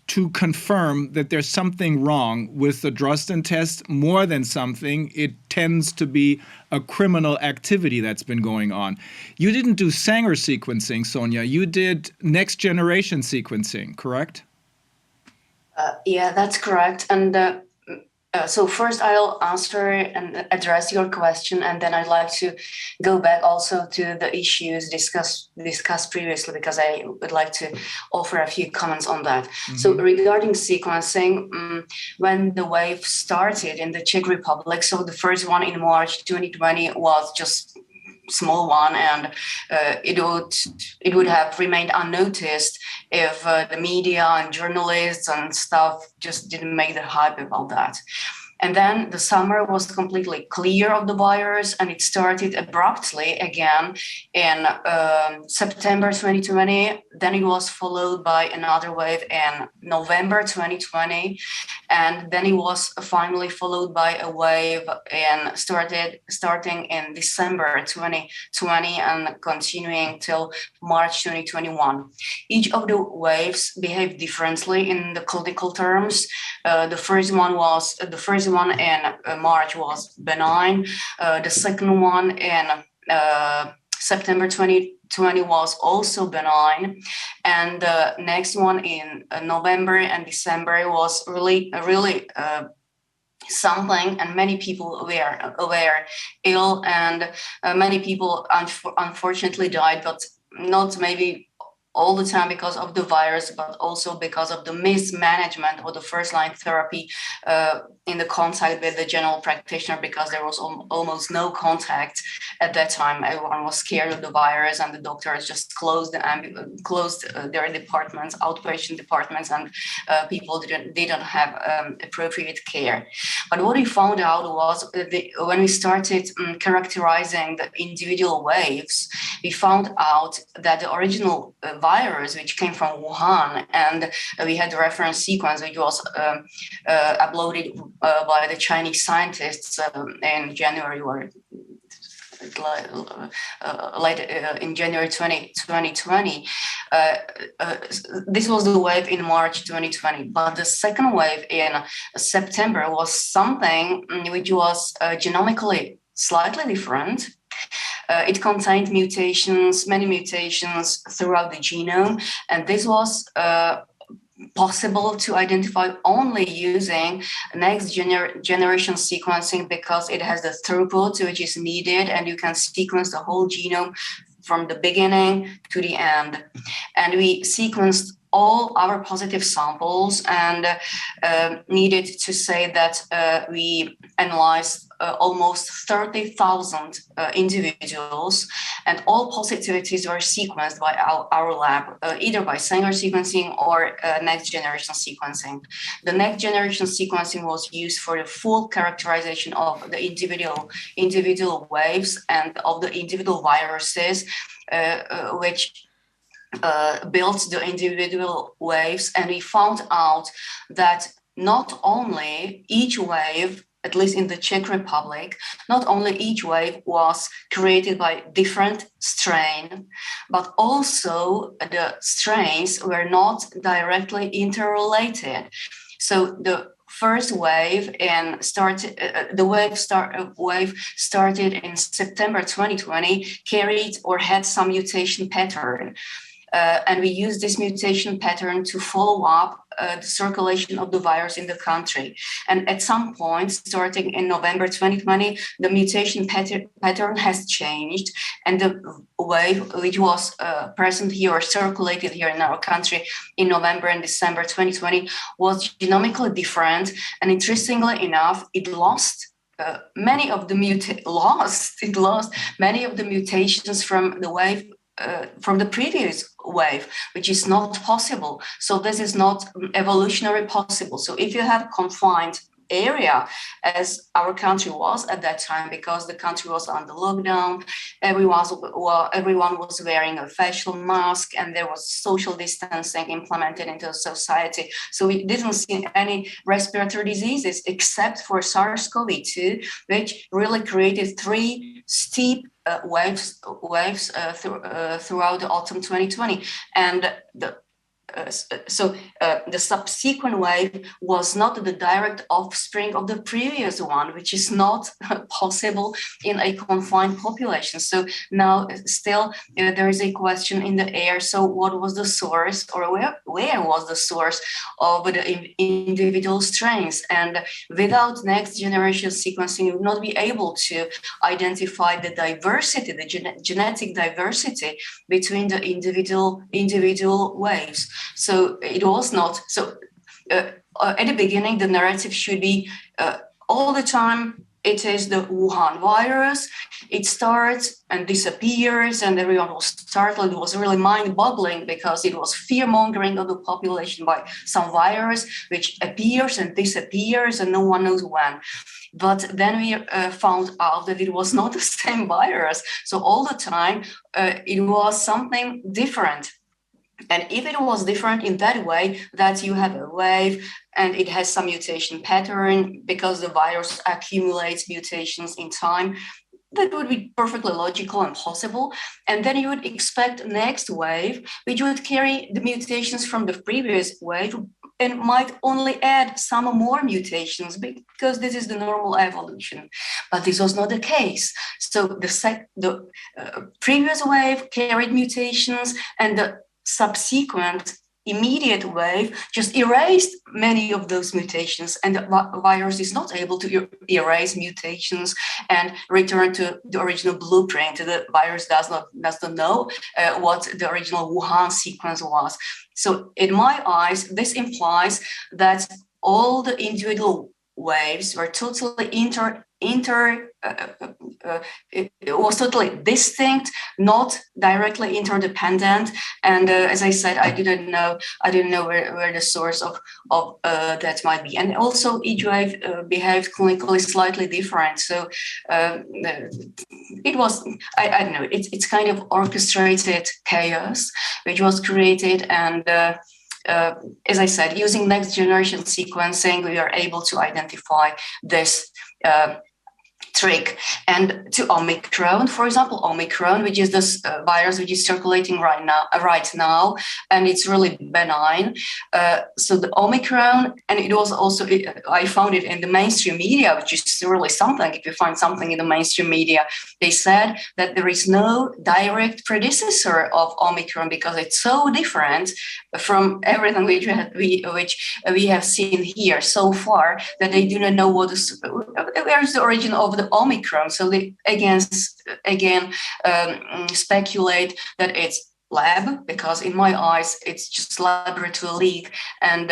to confirm that there's something wrong with the Drosten test. More than something, it tends to be a criminal activity that's been going on. You didn't do Sanger sequencing, Sonia. You did next generation sequencing, correct? Yeah, that's correct. And so first I'll answer and address your question, and then I'd like to go back also to the issues discussed previously, because I would like to offer a few comments on that. Mm-hmm. So regarding sequencing, when the wave started in the Czech Republic, so the first one in March 2020 was just small one, and it would have remained unnoticed if the media and journalists and stuff just didn't make the hype about that. And then the summer was completely clear of the virus, and it started abruptly again in September 2020. Then it was followed by another wave in November 2020. And then it was finally followed by a wave starting in December 2020 and continuing till March 2021. Each of the waves behaved differently in the clinical terms. The first one in March was benign. The second one in September 2020 was also benign. And the next one in November and December was really something, and many people were ill, and many people unfortunately died, but not maybe all the time because of the virus, but also because of the mismanagement of the first-line therapy in the contact with the general practitioner, because there was almost no contact at that time. Everyone was scared of the virus, and the doctors just closed their departments, outpatient departments, and people didn't have appropriate care. But what we found out was when we started characterizing the individual waves, we found out that the original virus, which came from Wuhan, and we had the reference sequence, which was uploaded by the Chinese scientists in January or in January 2020. This was the wave in March 2020, but the second wave in September was something which was genomically slightly different. It contained mutations, many mutations throughout the genome, and this was possible to identify only using next generation sequencing, because it has the throughput which is needed, and you can sequence the whole genome from the beginning to the end. And we sequenced all our positive samples, and needed to say that we analyzed almost 30,000 individuals, and all positivities were sequenced by our lab, either by Sanger sequencing or next generation sequencing. The next generation sequencing was used for the full characterization of the individual waves and of the individual viruses, which built the individual waves. And we found out that not only each wave, at least in the Czech Republic, not only each wave was created by different strain, but also the strains were not directly interrelated. So the first wave started in September 2020, carried or had some mutation pattern. And we used this mutation pattern to follow up the circulation of the virus in the country. And at some point, starting in November 2020, the mutation pattern has changed, and the wave which was present here or circulated here in our country in November and December 2020 was genomically different. And interestingly enough, it lost many of the mutations from the wave. From the previous wave, which is not possible. So this is not evolutionary possible. So if you have confined area, as our country was at that time, because the country was under lockdown, everyone was wearing a facial mask, and there was social distancing implemented into society. So we didn't see any respiratory diseases except for SARS-CoV-2, which really created three steep waves throughout the autumn 2020, and the subsequent wave was not the direct offspring of the previous one, which is not possible in a confined population. So now still there is a question in the air. So what was the source, or where was the source of the individual strains? And without next generation sequencing, you would not be able to identify the diversity, the genetic diversity between the individual waves. So it was not. So at the beginning, the narrative should be all the time, it is the Wuhan virus. It starts and disappears, and everyone was startled. It was really mind-boggling because it was fear-mongering of the population by some virus which appears and disappears, and no one knows when. But then we found out that it was not the same virus. So all the time, it was something different. And if it was different in that way, that you have a wave and it has some mutation pattern because the virus accumulates mutations in time, that would be perfectly logical and possible. And then you would expect next wave, which would carry the mutations from the previous wave and might only add some more mutations because this is the normal evolution. But this was not the case. So the previous wave carried mutations, and the subsequent immediate wave just erased many of those mutations, and the virus is not able to erase mutations and return to the original blueprint. The virus does not know what the original Wuhan sequence was. So in my eyes, this implies that all the individual waves were totally it was totally distinct, not directly interdependent. And as I said, I didn't know where the source of that might be. And also each wave behaved clinically slightly different. So it was, I don't know, it's kind of orchestrated chaos which was created. And as I said, using next generation sequencing, we are able to identify this trick. And to Omicron, for example, Omicron, which is this virus which is circulating right now, and it's really benign. So the Omicron, and it was also, I found it in the mainstream media, which is really something. If you find something in the mainstream media, they said that there is no direct predecessor of Omicron because it's so different from everything which we have seen here so far that they do not know where is the origin of the Omicron. So they again speculate that it's lab, because in my eyes it's just laboratory leak and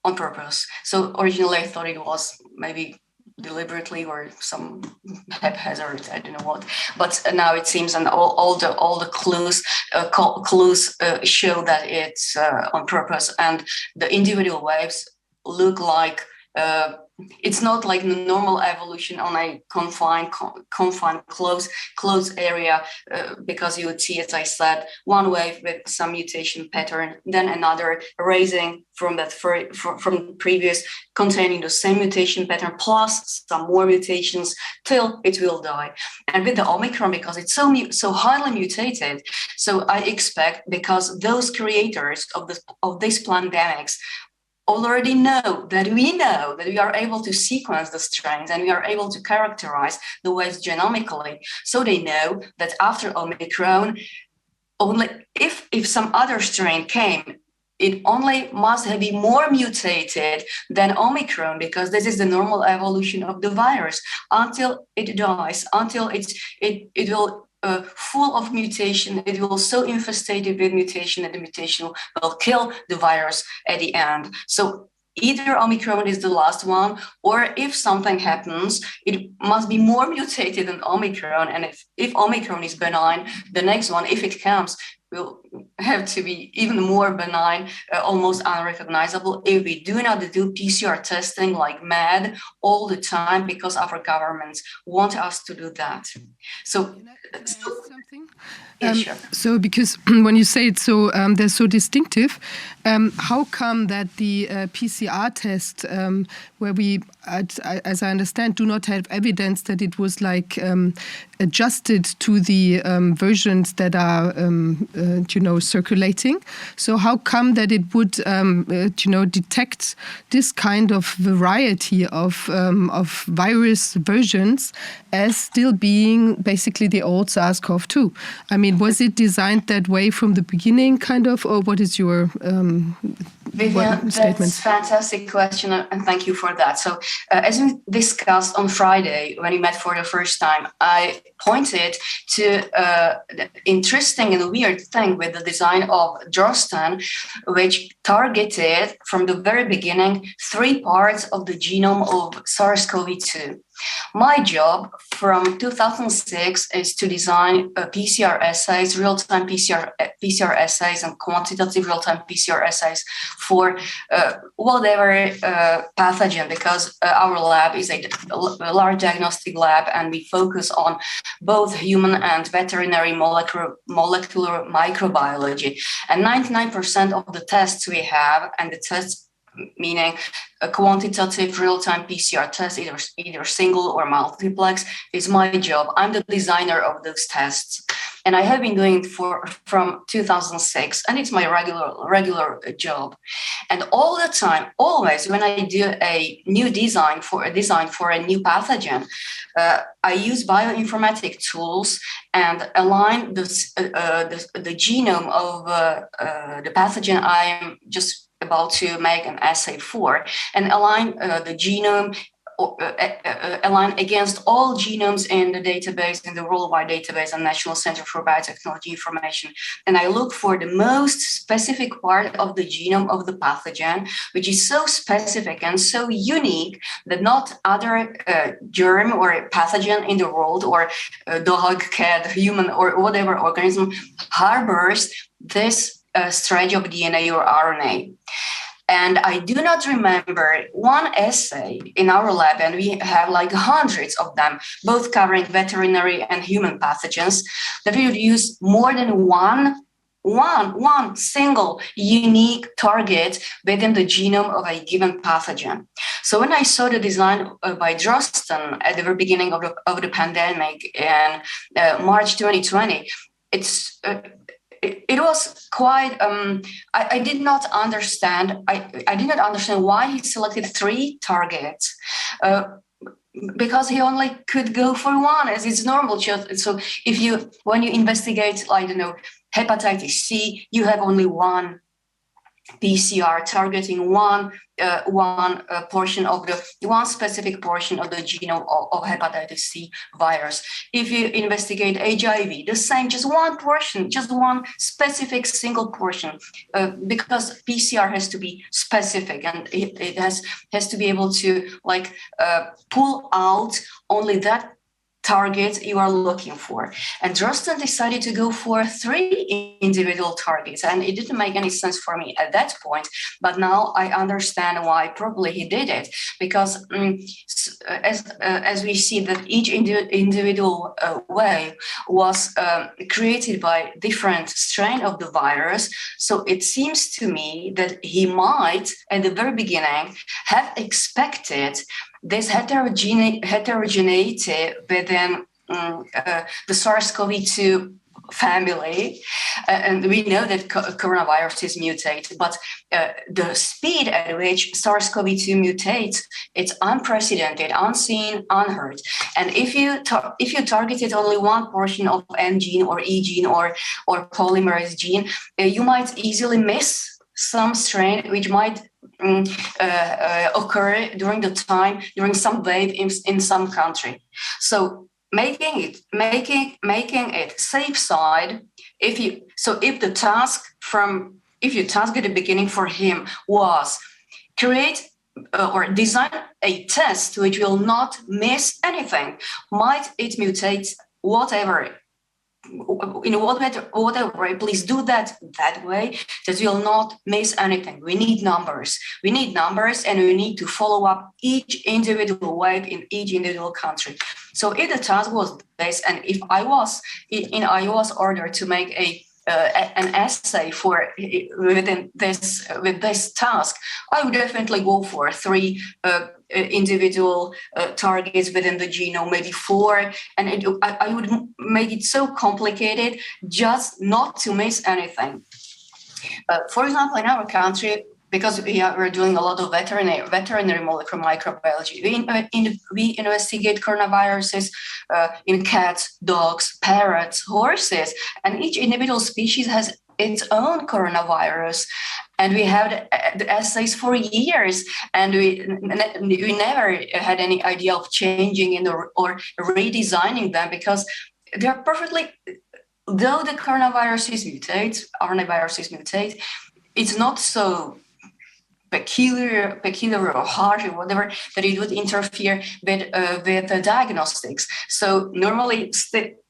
on purpose. So originally I thought it was maybe deliberately or some haphazard, I don't know what. But now it seems, and all the clues show that it's on purpose, and the individual waves look like. It's not like the normal evolution on a confined, closed area, because you would see, as I said, one wave with some mutation pattern, then another rising from that from previous, containing the same mutation pattern plus some more mutations till it will die. And with the Omicron, because it's so highly mutated, so I expect, because those creators of these pandemics already know that we are able to sequence the strains and we are able to characterize the waves genomically. So they know that after Omicron, only if some other strain came, it only must have been more mutated than Omicron, because this is the normal evolution of the virus until it dies, until it will full of mutation. It will so infested with mutation that the mutation will kill the virus at the end. So either Omicron is the last one, or if something happens, it must be more mutated than Omicron. And if Omicron is benign, the next one, if it comes, will have to be even more benign, almost unrecognizable, if we do not do PCR testing like mad all the time, because our governments want us to do that. So, something? Yeah, sure. So, because when you say it's so, they're so distinctive, how come that the PCR test, where we, as I understand, do not have evidence that it was like adjusted to the versions that are, circulating? So, how come that it would, detect this kind of variety of virus versions as still being basically the old SARS-CoV-2? I mean, was it designed that way from the beginning, kind of, or what is your Vivian, statement? that's a fantastic question, and thank you for that. So, as we discussed on Friday when we met for the first time, I pointed to the interesting and weird thing with the design of Drosten, which targeted from the very beginning 3 parts of the genome of SARS-CoV-2. My job from 2006 is to design PCR assays, real-time PCR assays, and quantitative real-time PCR assays for whatever pathogen, because our lab is a large diagnostic lab, and we focus on both human and veterinary molecular microbiology. And 99% of the tests we have, and the tests meaning a quantitative real-time PCR test, either single or multiplex, is my job. I'm the designer of those tests, and I have been doing it from 2006, and it's my regular job. And all the time, always when I do a new design for a new pathogen, I use bioinformatic tools and align the genome of the pathogen I'm just about to make an assay for, and align the genome align against all genomes in the database, in the worldwide database and National Center for Biotechnology Information. And I look for the most specific part of the genome of the pathogen, which is so specific and so unique that not other germ or pathogen in the world, or dog, cat, human, or whatever organism harbors this stretch of DNA or RNA. And I do not remember one assay in our lab, and we have like hundreds of them, both covering veterinary and human pathogens, that we would use more than one single unique target within the genome of a given pathogen. So when I saw the design by Drosten at the very beginning of the pandemic in March 2020, it was quite. I did not understand. I did not understand why he selected 3 targets. Because he only could go for one, as it's normal. So when you investigate, I don't know, hepatitis C, you have only one PCR targeting one specific portion of the genome of hepatitis C virus. If you investigate HIV, the same, just one portion, just one specific single portion, because PCR has to be specific, and it has to be able to pull out only that target you are looking for. And Drosten decided to go for 3 individual targets, and it didn't make any sense for me at that point. But now I understand why probably he did it, because as we see that each individual wave was created by different strain of the virus. So it seems to me that he might, at the very beginning, have expected this heterogeneity within the SARS-CoV-2 family, and we know that coronaviruses mutate, but the speed at which SARS-CoV-2 mutates, it's unprecedented, unseen, unheard. And if you targeted only one portion of N gene or E gene or polymerase gene, you might easily miss some strain which might occur during some wave in some country. So making it safe side. If the task at the beginning for him was create or design a test which will not miss anything, might it mutate whatever. In whatever way, please do that way, that will not miss anything. We need numbers, and we need to follow up each individual wave in each individual country. So if the task was this, and if I was ordered to make an essay with this task, I would definitely go for 3 individual targets within the genome, maybe 4, and I would make it so complicated just not to miss anything. For example, in our country, because we're doing a lot of veterinary molecular microbiology, we investigate coronaviruses in cats, dogs, parrots, horses, and each individual species has its own coronavirus. And we have the assays for years, and we never had any idea of changing or redesigning them, because they're perfectly, though the coronaviruses mutate, RNA-viruses mutate, it's not so peculiar or harsh or whatever that it would interfere with the diagnostics. So normally,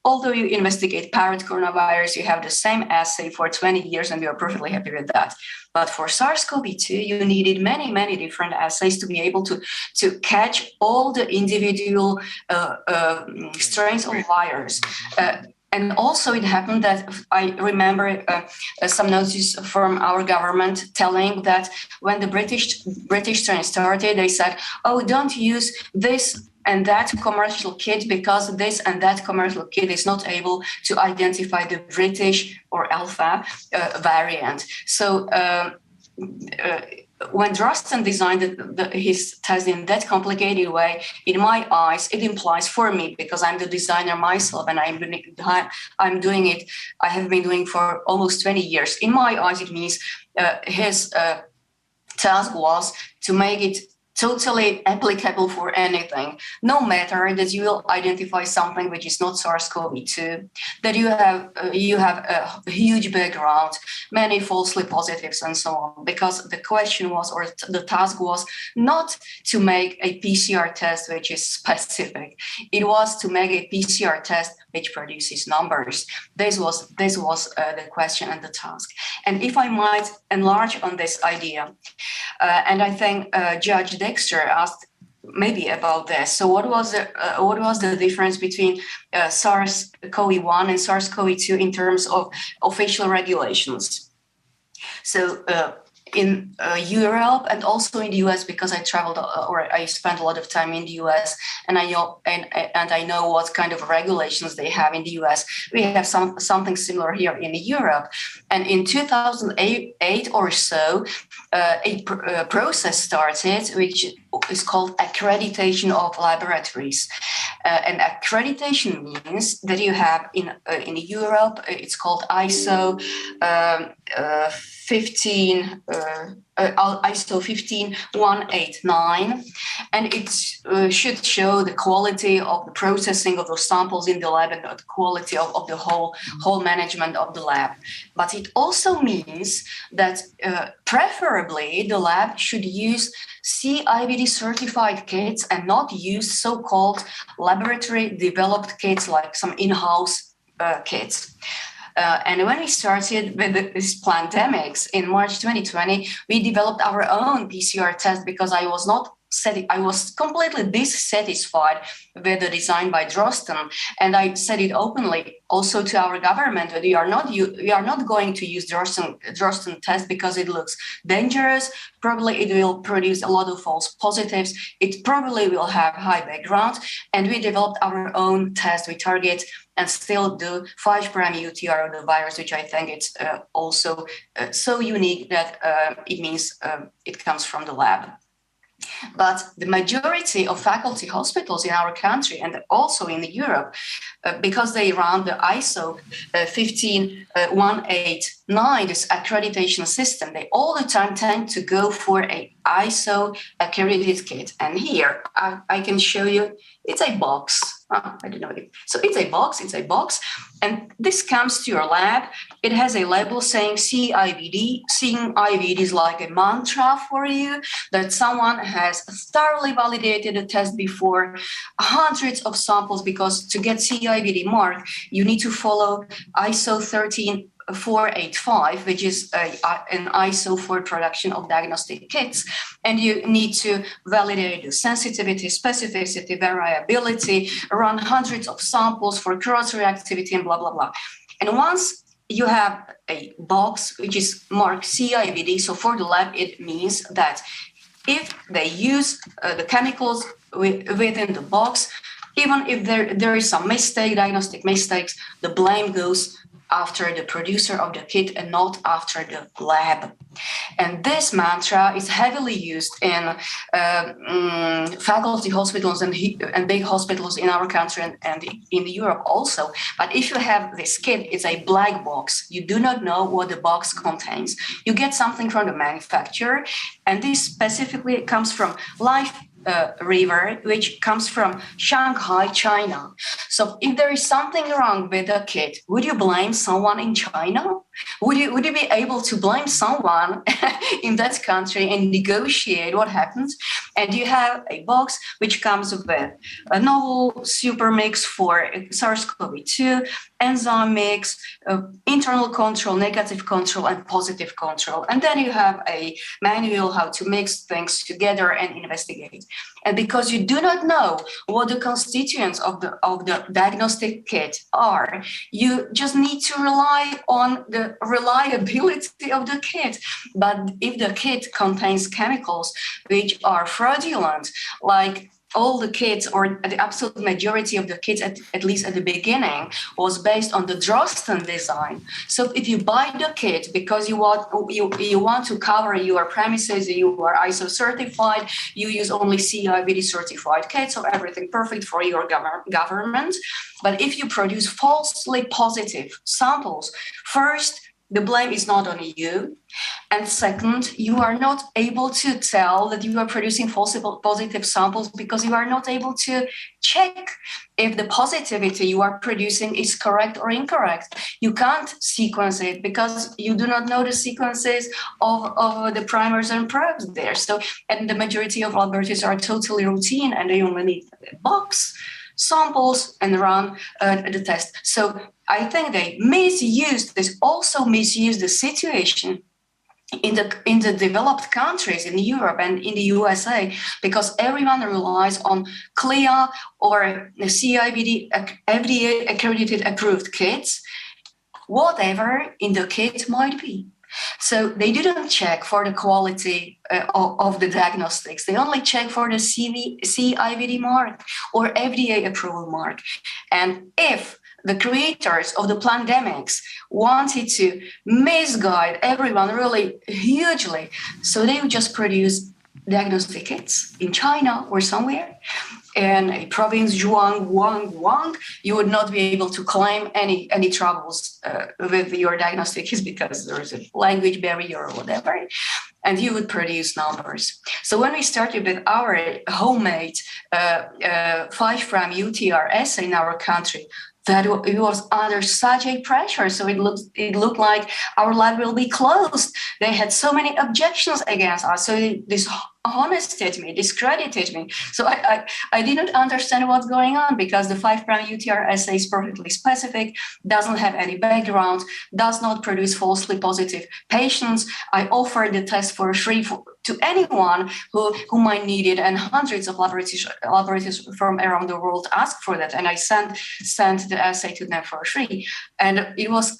although you investigate parrot coronavirus, you have the same assay for 20 years, and we are perfectly happy with that. But for SARS-CoV-2, you needed many, many different assays to be able to catch all the individual strains of virus. And also it happened that I remember some notices from our government telling that when the British strain started, they said, oh, don't use this and that commercial kit, because this and that commercial kit is not able to identify the British or Alpha variant. So when Drosten designed his test in that complicated way, in my eyes, it implies for me, because I'm the designer myself and I'm doing it, I have been doing for almost 20 years. In my eyes, it means his task was to make it totally applicable for anything, no matter that you will identify something which is not SARS-CoV-2, that you have a huge background, many falsely positives and so on, because the question was, or the task was not to make a PCR test which is specific. It was to make a PCR test which produces numbers. This was the question and the task. And if I might enlarge on this idea, and I think Judge Dexter asked maybe about this. So what was the difference between SARS-CoV-1 and SARS-CoV-2 in terms of official regulations? So in Europe and also in the US, because I traveled or I spent a lot of time in the US, and I know what kind of regulations they have in the US. We have something similar here in Europe. And in 2008 or so, a process started which is called accreditation of laboratories. And accreditation means that you have in Europe, it's called ISO 15189, and it should show the quality of the processing of those samples in the lab and the quality of the whole management of the lab. But it also means that preferably the lab should use CIVD certified kits and not use so-called laboratory developed kits like some in-house kits. And when we started with these pandemics in March 2020, we developed our own PCR test because I was completely dissatisfied with the design by Drosten, and I said it openly also to our government that we are not going to use Drosten test because it looks dangerous. Probably it will produce a lot of false positives. It probably will have high background, and we developed our own test. We target and still do 5' UTR of the virus, which I think it's also so unique that it means it comes from the lab. But the majority of faculty hospitals in our country and also in Europe, because they run the ISO 15189, this accreditation system, they all the time tend to go for a ISO accredited kit. And here I can show you, it's a box. I don't know. So it's a box, and this comes to your lab. It has a label saying CIVD. Seeing IVD is like a mantra for you that someone has thoroughly validated the test before, hundreds of samples, because to get CIVD mark, you need to follow ISO 13485, which is an ISO for production of diagnostic kits. And you need to validate the sensitivity, specificity, variability, run hundreds of samples for cross-reactivity and blah, blah, blah. And once you have a box which is marked CIVD, so for the lab, it means that if they use the chemicals within the box, even if there is some mistake, diagnostic mistakes, the blame goes after the producer of the kit and not after the lab. And this mantra is heavily used in faculty hospitals and big hospitals in our country and in Europe also. But if you have this kit, it's a black box. You do not know what the box contains. You get something from the manufacturer, and this specifically comes from Life River, which comes from Shanghai, China. So if there is something wrong with the kit, would you blame someone in China? Would you be able to blame someone in that country and negotiate what happens? And you have a box which comes with a novel super mix for SARS-CoV-2, enzyme mix, internal control, negative control, and positive control. And then you have a manual how to mix things together and investigate. And because you do not know what the constituents of the diagnostic kit are, you just need to rely on the reliability of the kit. But if the kit contains chemicals which are fraudulent, like all the kits, or the absolute majority of the kits, at least at the beginning, was based on the Drosten design. So if you buy the kit because you want to cover your premises, you are ISO certified, you use only CIVD certified kits, so everything perfect for your government. But if you produce falsely positive samples, first, the blame is not on you. And second, you are not able to tell that you are producing falsely positive samples because you are not able to check if the positivity you are producing is correct or incorrect. You can't sequence it because you do not know the sequences of the primers and probes there. So, and the majority of laboratories are totally routine and they only need a box, samples, and run the test. So I think they misuse the situation in the developed countries in Europe and in the USA, because everyone relies on CLIA or the CIVD FDA accredited approved kits, whatever in the kit might be. So they didn't check for the quality of the diagnostics. They only check for the CIVD mark or FDA approval mark. And if the creators of the pandemics wanted to misguide everyone really hugely, so they would just produce diagnostic kits in China or somewhere. In a province, Guangdong, you would not be able to claim any troubles with your diagnostic kits because there is a language barrier or whatever, and you would produce numbers. So when we started with our homemade 5' UTR assay in our country, that it was under such a pressure. So it looked like our lab will be closed. They had so many objections against us. So this dishonested me, discredited me. So I didn't understand what's going on, because the 5' UTR assay is perfectly specific, doesn't have any background, does not produce falsely positive patients. I offered the test for free to anyone who might need it, and hundreds of laboratories from around the world asked for that, and I sent the assay to them for free. And it was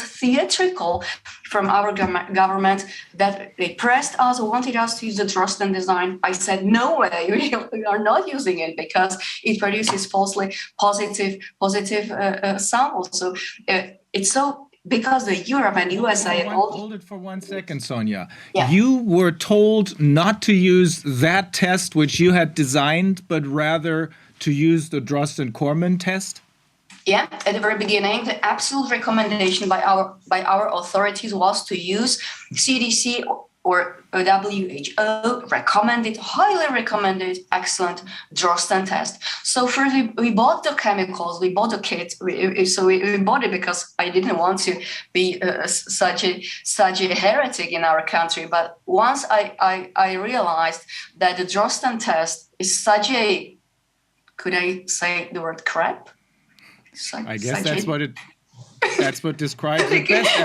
theatrical from our government that they pressed us, wanted us to use the Drosten design. I said, no way, we are not using it because it produces falsely positive samples. So it's so, because the Europe and USA... Hold it for 1 second, Sonia. Yeah. You were told not to use that test which you had designed, but rather to use the Drosten-Korman test? Yeah, at the very beginning, the absolute recommendation by our authorities was to use CDC or WHO recommended, highly recommended, excellent Drosten test. So first we bought the chemicals, we bought the kit. We bought it because I didn't want to be such a heretic in our country. But once I realized that the Drosten test is such a, could I say the word crap? I guess that's what describes it best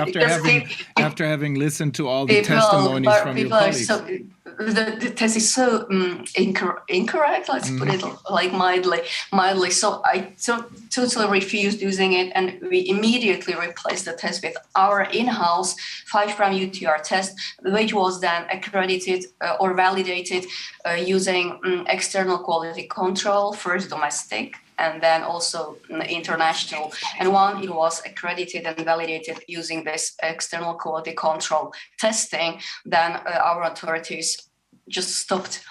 after having listened to all the testimonies from your colleagues. The test is so incorrect. Let's put it like mildly. So I totally refused using it, and we immediately replaced the test with our in-house 5' UTR test, which was then accredited or validated using external quality control, first domestic, and then also international. And it was accredited and validated using this external quality control testing. Then our authorities just stopped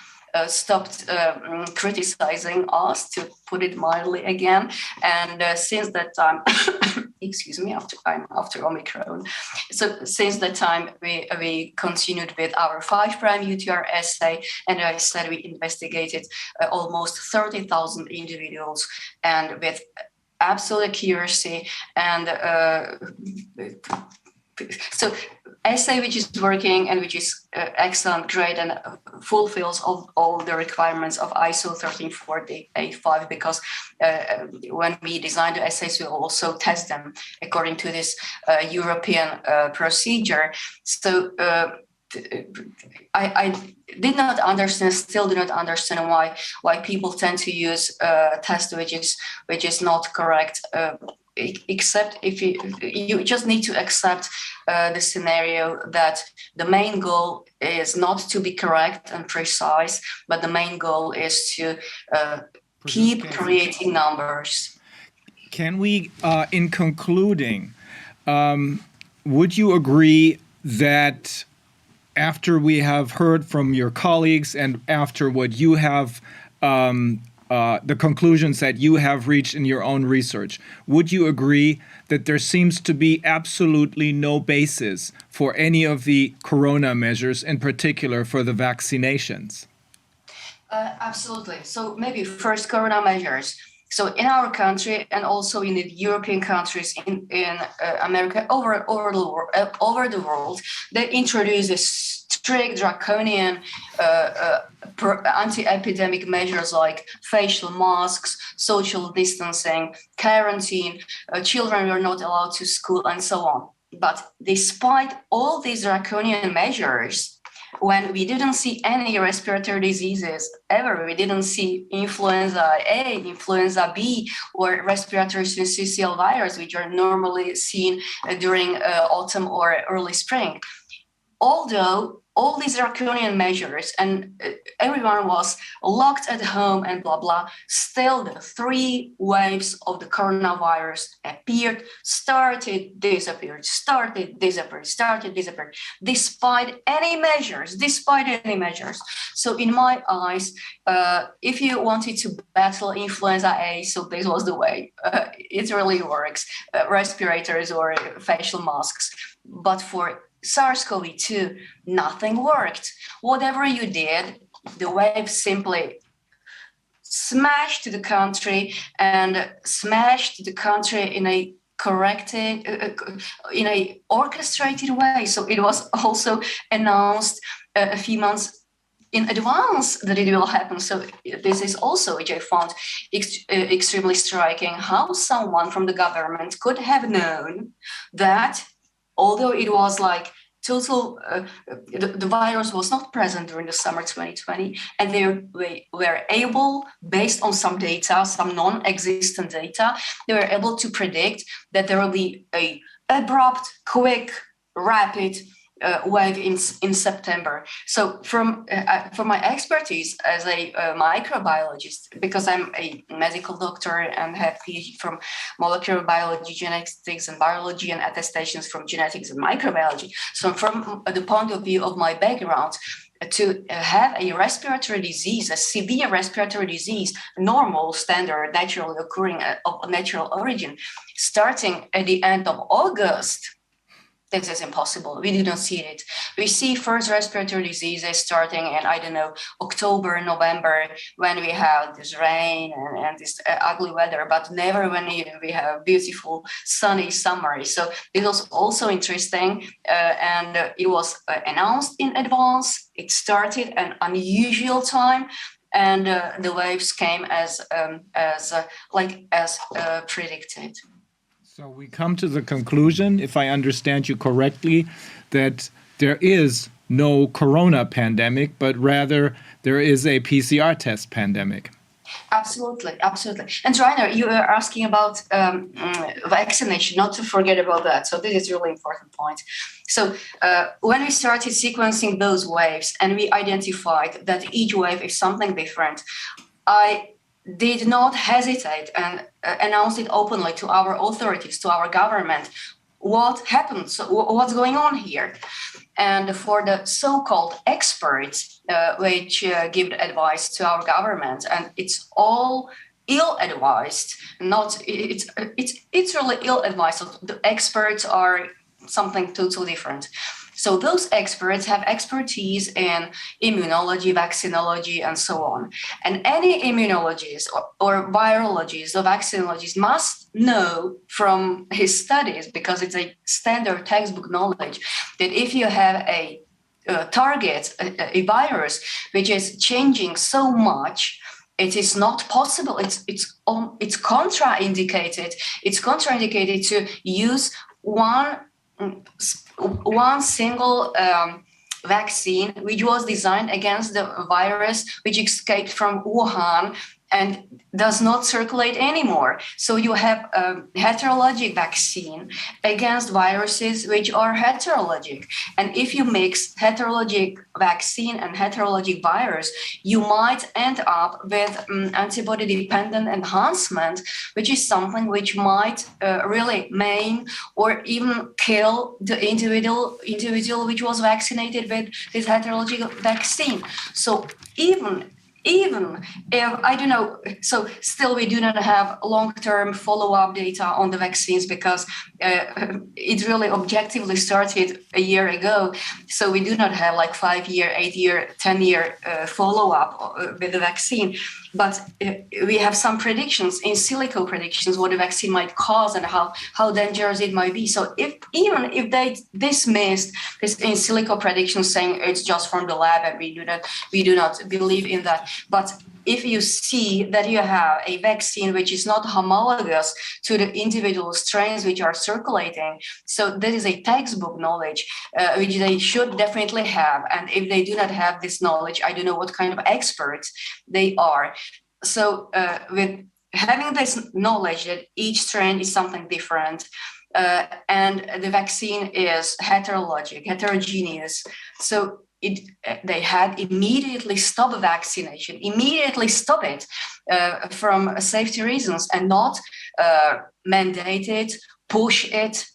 criticizing us, to put it mildly again. And since that time, excuse me, after Omicron. So since that time, we continued with our 5' UTR assay, and I said we investigated almost 30,000 individuals, and with absolute accuracy and so assay which is working and which is excellent, great, and fulfills all the requirements of ISO 13485, because when we design the assays, we also test them according to this European procedure. So I did not understand, still do not understand why people tend to use a test which is not correct. Except if you just need to accept the scenario that the main goal is not to be correct and precise, but the main goal is to keep creating numbers. Can we, in concluding, would you agree that after we have heard from your colleagues and after what you have the conclusions that you have reached in your own research, would you agree that there seems to be absolutely no basis for any of the corona measures, in particular for the vaccinations? Absolutely. So maybe first corona measures. So in our country and also in the European countries, in America, over the world, they introduced a strict draconian anti-epidemic measures like facial masks, social distancing, quarantine, children were not allowed to school, and so on. But despite all these draconian measures, when we didn't see any respiratory diseases ever, we didn't see influenza A, influenza B, or respiratory syncytial virus, which are normally seen during autumn or early spring. Although all these draconian measures and everyone was locked at home and blah, blah, still the 3 waves of the coronavirus appeared, started, disappeared, started, disappeared, started, disappeared, despite any measures. So in my eyes, if you wanted to battle influenza A, so this was the way. It really works, respirators or facial masks. But for SARS-CoV-2, nothing worked. Whatever you did, the wave simply smashed the country and smashed the country in a in a orchestrated way. So it was also announced a few months in advance that it will happen. So this is also, which I found extremely striking, how someone from the government could have known that although it was like total, the virus was not present during the summer 2020, and they were able, based on some data, some non-existent data, they were able to predict that there will be a abrupt, quick, rapid wave in September. So from my expertise as a microbiologist, because I'm a medical doctor and have PhD from molecular biology, genetics and biology, and attestations from genetics and microbiology. So from the point of view of my background, to have a respiratory disease, a severe respiratory disease, normal, standard, naturally occurring of natural origin, starting at the end of August, this is impossible. We do not see it. We see first respiratory diseases starting in, I don't know, October, November, when we have this rain and this ugly weather, but never when we have beautiful sunny summer. So it was also interesting, and it was announced in advance. It started an unusual time, and the waves came as predicted. So we come to the conclusion, if I understand you correctly, that there is no corona pandemic, but rather there is a PCR test pandemic. Absolutely, absolutely. And Rainer, you were asking about vaccination, not to forget about that. So this is a really important point. So when we started sequencing those waves and we identified that each wave is something different, I did not hesitate and announced it openly to our authorities, to our government, what happened, so what's going on here. And for the so-called experts, which give advice to our government, and it's all ill-advised, it's really ill-advised. So the experts are something totally different. So those experts have expertise in immunology, vaccinology, and so on. And any immunologist or virologist or vaccinologist must know from his studies, because it's a standard textbook knowledge, that if you have a target, a virus, which is changing so much, it is not possible. It's contraindicated. It's contraindicated to use one single vaccine, which was designed against the virus which escaped from Wuhan and does not circulate anymore. So you have a heterologic vaccine against viruses which are heterologic. And if you mix heterologic vaccine and heterologic virus, you might end up with antibody-dependent enhancement, which is something which might really maim or even kill the individual which was vaccinated with this heterologic vaccine. So even even if, I don't know, so still we do not have long-term follow-up data on the vaccines because it really objectively started a year ago. So we do not have like 5-year, 8-year, 10-year follow-up with the vaccine. But we have some predictions, in silico predictions, what the vaccine might cause and how dangerous it might be. So even if they dismissed this in silico prediction saying it's just from the lab and we do not believe in that. But if you see that you have a vaccine which is not homologous to the individual strains which are circulating, so that is a textbook knowledge which they should definitely have. And if they do not have this knowledge, I don't know what kind of experts they are. So with having this knowledge that each strain is something different, and the vaccine is heterogeneous, so they had immediately stop vaccination, immediately stop it from safety reasons, and not mandate it, push it,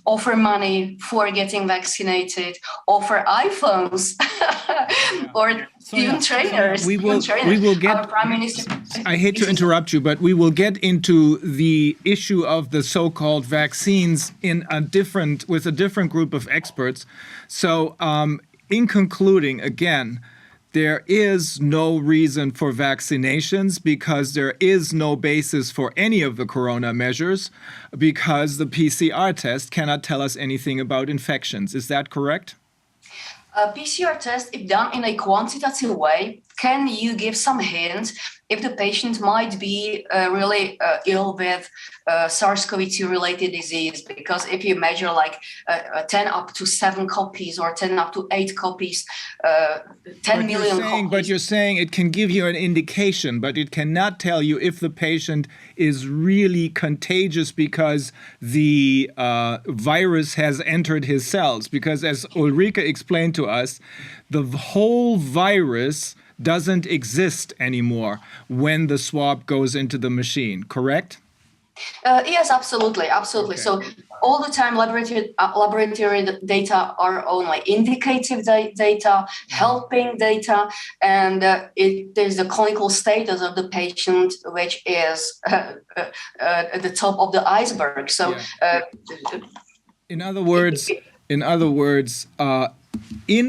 offer money for getting vaccinated, offer iPhones, or even trainers. We will get. Our Prime Minister. I hate to interrupt you, but we will get into the issue of the so-called vaccines with a different group of experts. So, in concluding, again, there is no reason for vaccinations because there is no basis for any of the corona measures because the PCR test cannot tell us anything about infections. Is that correct? A PCR test, if done in a quantitative way, can you give some hint if the patient might be really ill with SARS-CoV-2 related disease? Because if you measure like 10 up to 7 copies or 10 up to 8 copies, 10 million copies. But you're saying it can give you an indication, but it cannot tell you if the patient is really contagious because the virus has entered his cells. Because as Ulrike explained to us, the whole virus doesn't exist anymore when the swab goes into the machine, correct? Yes, absolutely. Okay. So all the time laboratory data are only indicative data, helping data, and there's the clinical status of the patient, which is at the top of the iceberg. So in other words, in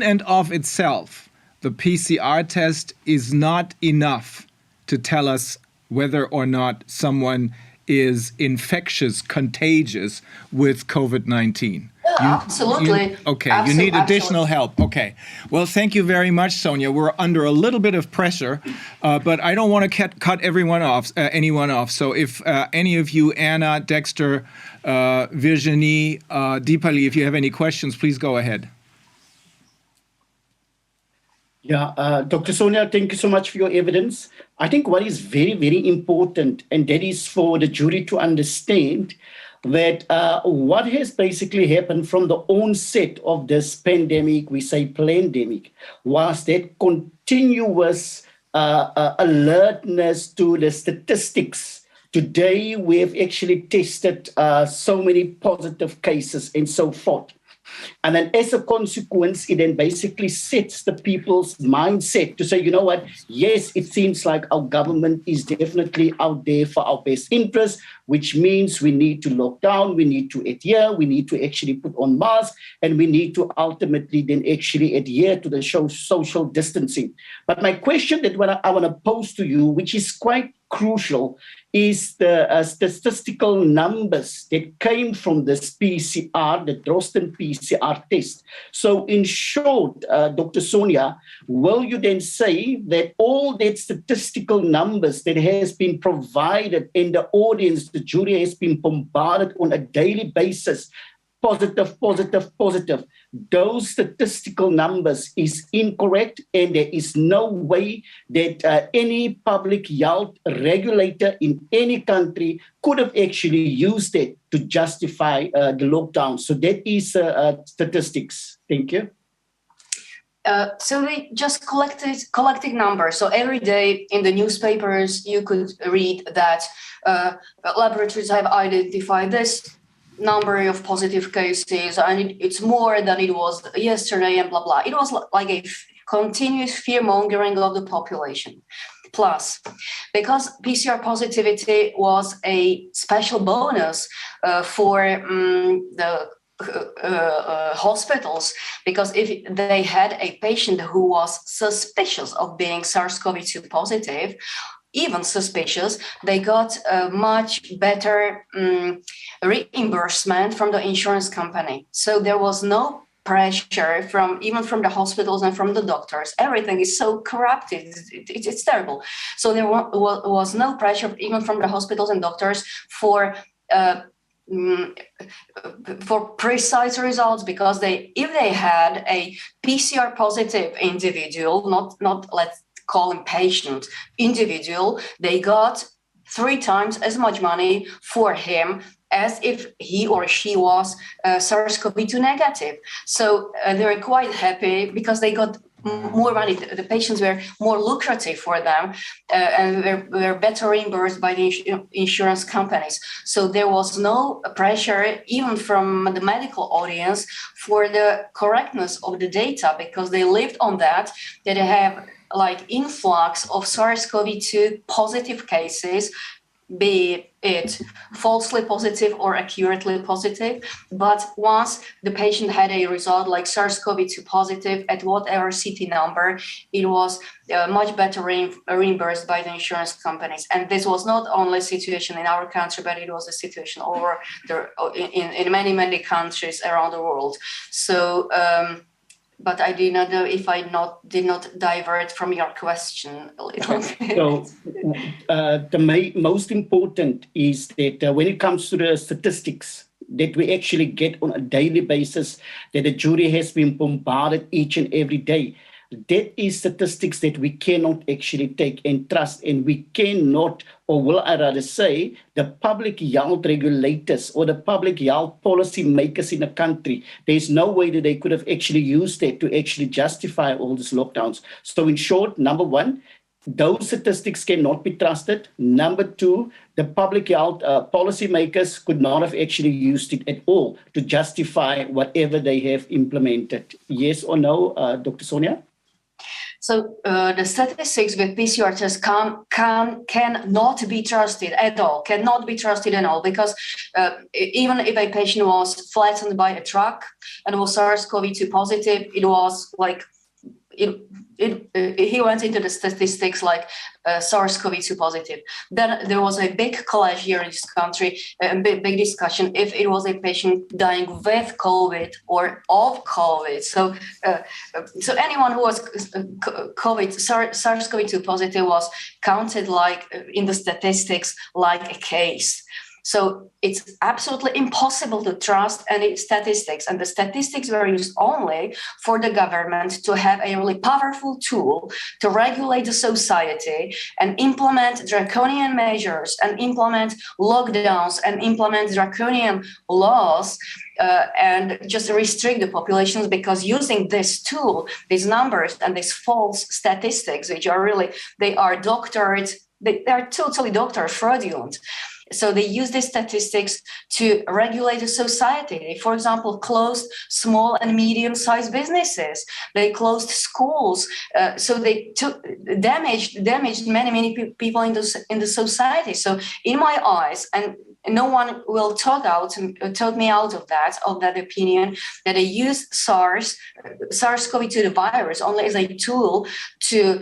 and of itself, the PCR test is not enough to tell us whether or not someone is infectious, contagious with COVID-19. Absolutely. You need additional help. Okay. Well, thank you very much, Sonia. We're under a little bit of pressure, but I don't want to cut anyone off. So if any of you, Anna, Dexter, Virginie, Deepali, if you have any questions, please go ahead. Yeah, Dr. Sonia, thank you so much for your evidence. I think what is very, very important, and that is for the jury to understand that what has basically happened from the onset of this pandemic, we say pandemic, was that continuous alertness to the statistics. Today, we have actually tested so many positive cases and so forth. And then as a consequence, it then basically sets the people's mindset to say, you know what, yes, it seems like our government is definitely out there for our best interest, which means we need to lock down, we need to adhere, we need to actually put on masks, and we need to ultimately then actually adhere to the social distancing. But my question that I want to pose to you, which is quite crucial, is the statistical numbers that came from this PCR, the Drosten PCR test. So in short, Dr. Sonia, will you then say that all that statistical numbers that has been provided in the audience, the jury has been bombarded on a daily basis, positive, those statistical numbers is incorrect, and there is no way that any public health regulator in any country could have actually used it to justify the lockdown. So that is statistics. Thank you. So we just collected numbers. So every day in the newspapers, you could read that laboratories have identified this number of positive cases, and it's more than it was yesterday, and blah blah. It was like a continuous fear-mongering of the population. Plus, because PCR positivity was a special bonus for the hospitals, because if they had a patient who was suspicious of being SARS-CoV-2 positive, even suspicious, they got a much better reimbursement from the insurance company. So there was no pressure even from the hospitals and from the doctors. Everything is so corrupted. It's terrible. So there was no pressure even from the hospitals and doctors for precise results, because if they had a PCR positive individual, not let's call him patient, individual, they got 3 times as much money for him as if he or she was SARS-CoV-2 negative. So they were quite happy because they got more money. The patients were more lucrative for them and were better reimbursed by the insurance companies. So there was no pressure even from the medical audience for the correctness of the data, because they lived on that they have like influx of SARS-CoV-2 positive cases, be it falsely positive or accurately positive. But once the patient had a result like SARS-CoV-2 positive at whatever CT number, it was much better reimbursed by the insurance companies. And this was not only a situation in our country, but it was a situation over in many, many countries around the world. So, but I did not know if I did not divert from your question a little bit. So the most important is that when it comes to the statistics that we actually get on a daily basis, that the jury has been bombarded each and every day, that is statistics that we cannot actually take and trust, and we cannot, or will I rather say, the public health regulators or the public health policy makers in the country, there's no way that they could have actually used that to actually justify all these lockdowns. So in short, number one, those statistics cannot be trusted. Number two, the public health policy makers could not have actually used it at all to justify whatever they have implemented. Yes or no, Dr. Sonia? So the statistics with PCR tests cannot be trusted at all, because even if a patient was flattened by a truck and was SARS-CoV-2 positive, it was like, he went into the statistics like SARS-CoV-2 positive. Then there was a big clash here in this country, a big discussion if it was a patient dying with COVID or of COVID. So anyone who was SARS-CoV-2 positive was counted like in the statistics like a case. So it's absolutely impossible to trust any statistics. And the statistics were used only for the government to have a really powerful tool to regulate the society and implement draconian measures and implement lockdowns and implement draconian laws and just restrict the populations, because using this tool, these numbers and these false statistics, which are really, they are doctored, they are totally doctored, fraudulent. So they use these statistics to regulate the society. They, for example, closed small and medium-sized businesses. They closed schools. So they damaged many people in the society. So in my eyes, and no one will talk me out of that opinion, that they use SARS-CoV-2, the virus, only as a tool to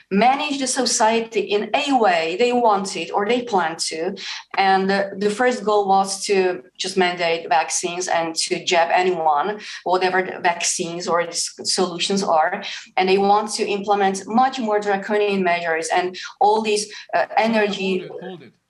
manage the society in a way they wanted or they planned to. And the first goal was to just mandate vaccines and to jab anyone, whatever the vaccines or the solutions are. And they want to implement much more draconian measures and all these energy.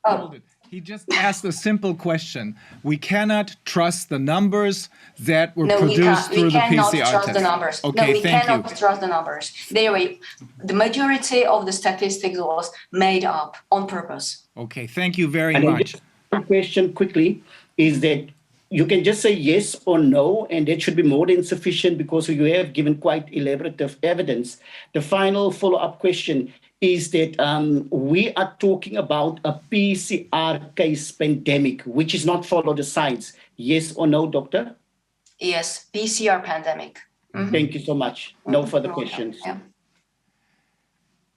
Hold it. He just asked a simple question. We cannot trust the numbers that were produced through the PCR test. We cannot trust the numbers. Okay, we cannot trust the numbers. The majority of the statistics was made up on purpose. Okay, thank you very much. One question quickly is that you can just say yes or no, and that should be more than sufficient because you have given quite elaborative evidence. The final follow-up question is that we are talking about a PCR case pandemic, which is not follow the science. Yes or no, doctor? Yes, PCR pandemic. Thank you so much. No further questions. Yeah.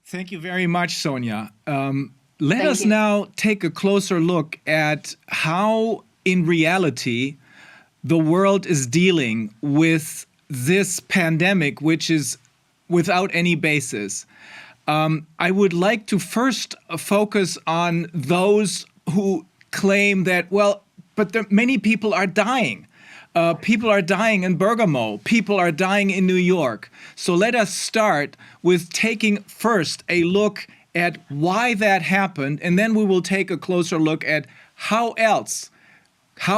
Thank you very much, Sonia. Let Thank us you. now take a closer look at how, in reality, the world is dealing with this pandemic, which is without any basis. I would like to first focus on those who claim that, well, but many people are dying. People are dying in Bergamo. People are dying in New York. So let us start with taking first a look at why that happened, and then we will take a closer look at how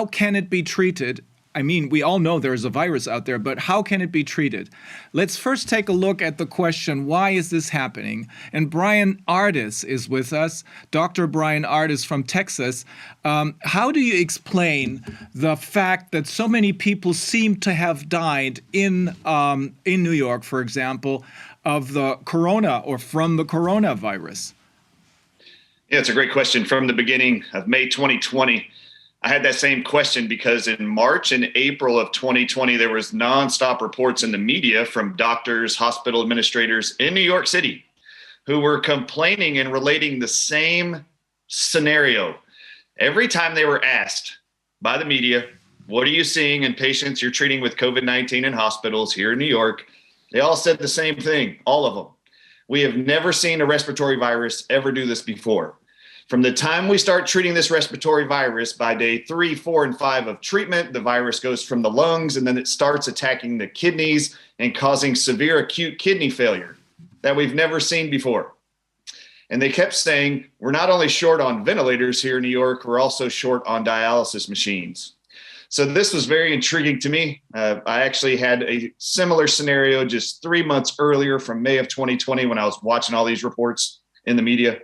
can it be treated. I mean, we all know there's a virus out there, but how can it be treated? Let's first take a look at the question, why is this happening? And Brian Ardis is with us, Dr. Brian Ardis from Texas. How do you explain the fact that so many people seem to have died in New York, for example, of the corona or from the coronavirus? Yeah, it's a great question. From the beginning of May 2020, I had that same question because in March and April of 2020, there was nonstop reports in the media from doctors, hospital administrators in New York City who were complaining and relating the same scenario. Every time they were asked by the media, what are you seeing in patients you're treating with COVID-19 in hospitals here in New York? They all said the same thing, all of them. We have never seen a respiratory virus ever do this before. From the time we start treating this respiratory virus, by day 3, 4, and 5 of treatment, the virus goes from the lungs and then it starts attacking the kidneys and causing severe acute kidney failure that we've never seen before. And they kept saying, we're not only short on ventilators here in New York, we're also short on dialysis machines. So this was very intriguing to me. I actually had a similar scenario just 3 months earlier from May of 2020 when I was watching all these reports in the media.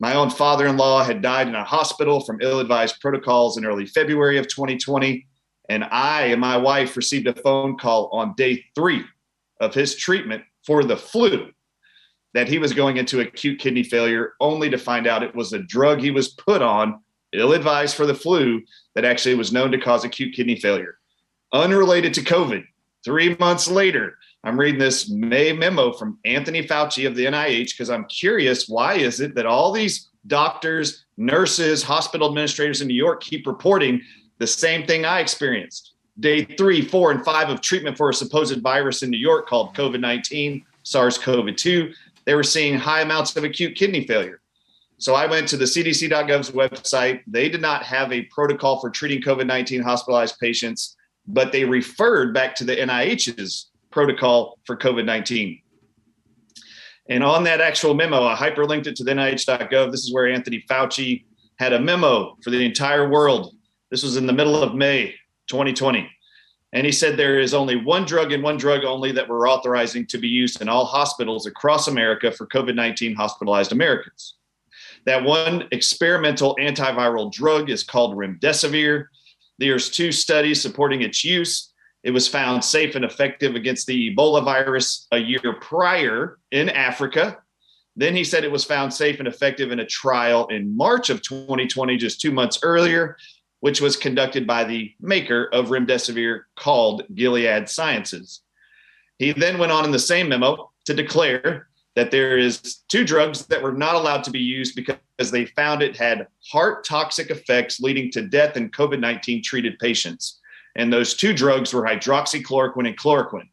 My own father-in-law had died in a hospital from ill-advised protocols in early February of 2020. And I and my wife received a phone call on day 3 of his treatment for the flu that he was going into acute kidney failure, only to find out it was a drug he was put on, ill-advised for the flu, that actually was known to cause acute kidney failure. Unrelated to COVID. 3 months later, I'm reading this May memo from Anthony Fauci of the NIH because I'm curious, why is it that all these doctors, nurses, hospital administrators in New York keep reporting the same thing I experienced? Day 3, 4, and 5 of treatment for a supposed virus in New York called COVID-19, SARS-CoV-2, they were seeing high amounts of acute kidney failure. So I went to the CDC.gov's website. They did not have a protocol for treating COVID-19 hospitalized patients, but they referred back to the NIH's protocol for COVID-19. And on that actual memo, I hyperlinked it to the NIH.gov. This is where Anthony Fauci had a memo for the entire world. This was in the middle of May 2020. And he said there is only one drug and one drug only that we're authorizing to be used in all hospitals across America for COVID-19 hospitalized Americans. That one experimental antiviral drug is called remdesivir. There's 2 studies supporting its use. It was found safe and effective against the Ebola virus a year prior in Africa. Then he said it was found safe and effective in a trial in March of 2020, just 2 months earlier, which was conducted by the maker of remdesivir called Gilead Sciences. He then went on in the same memo to declare that there is 2 drugs that were not allowed to be used because they found it had heart toxic effects leading to death in COVID-19 treated patients. And those 2 drugs were hydroxychloroquine and chloroquine.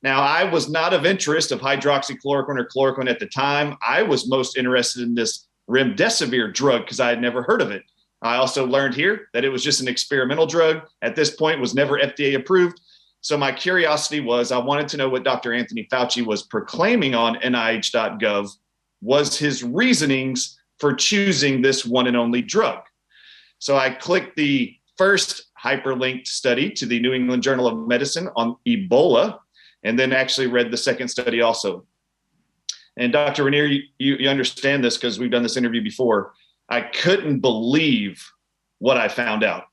Now, I was not of interest of hydroxychloroquine or chloroquine at the time. I was most interested in this remdesivir drug because I had never heard of it. I also learned here that it was just an experimental drug. At this point, was never FDA approved. So my curiosity was, I wanted to know what Dr. Anthony Fauci was proclaiming on NIH.gov was his reasonings for choosing this one and only drug. So I clicked the first hyperlinked study to the New England Journal of Medicine on Ebola, and then actually read the second study also. And Dr. Rainier, you understand this because we've done this interview before. I couldn't believe what I found out.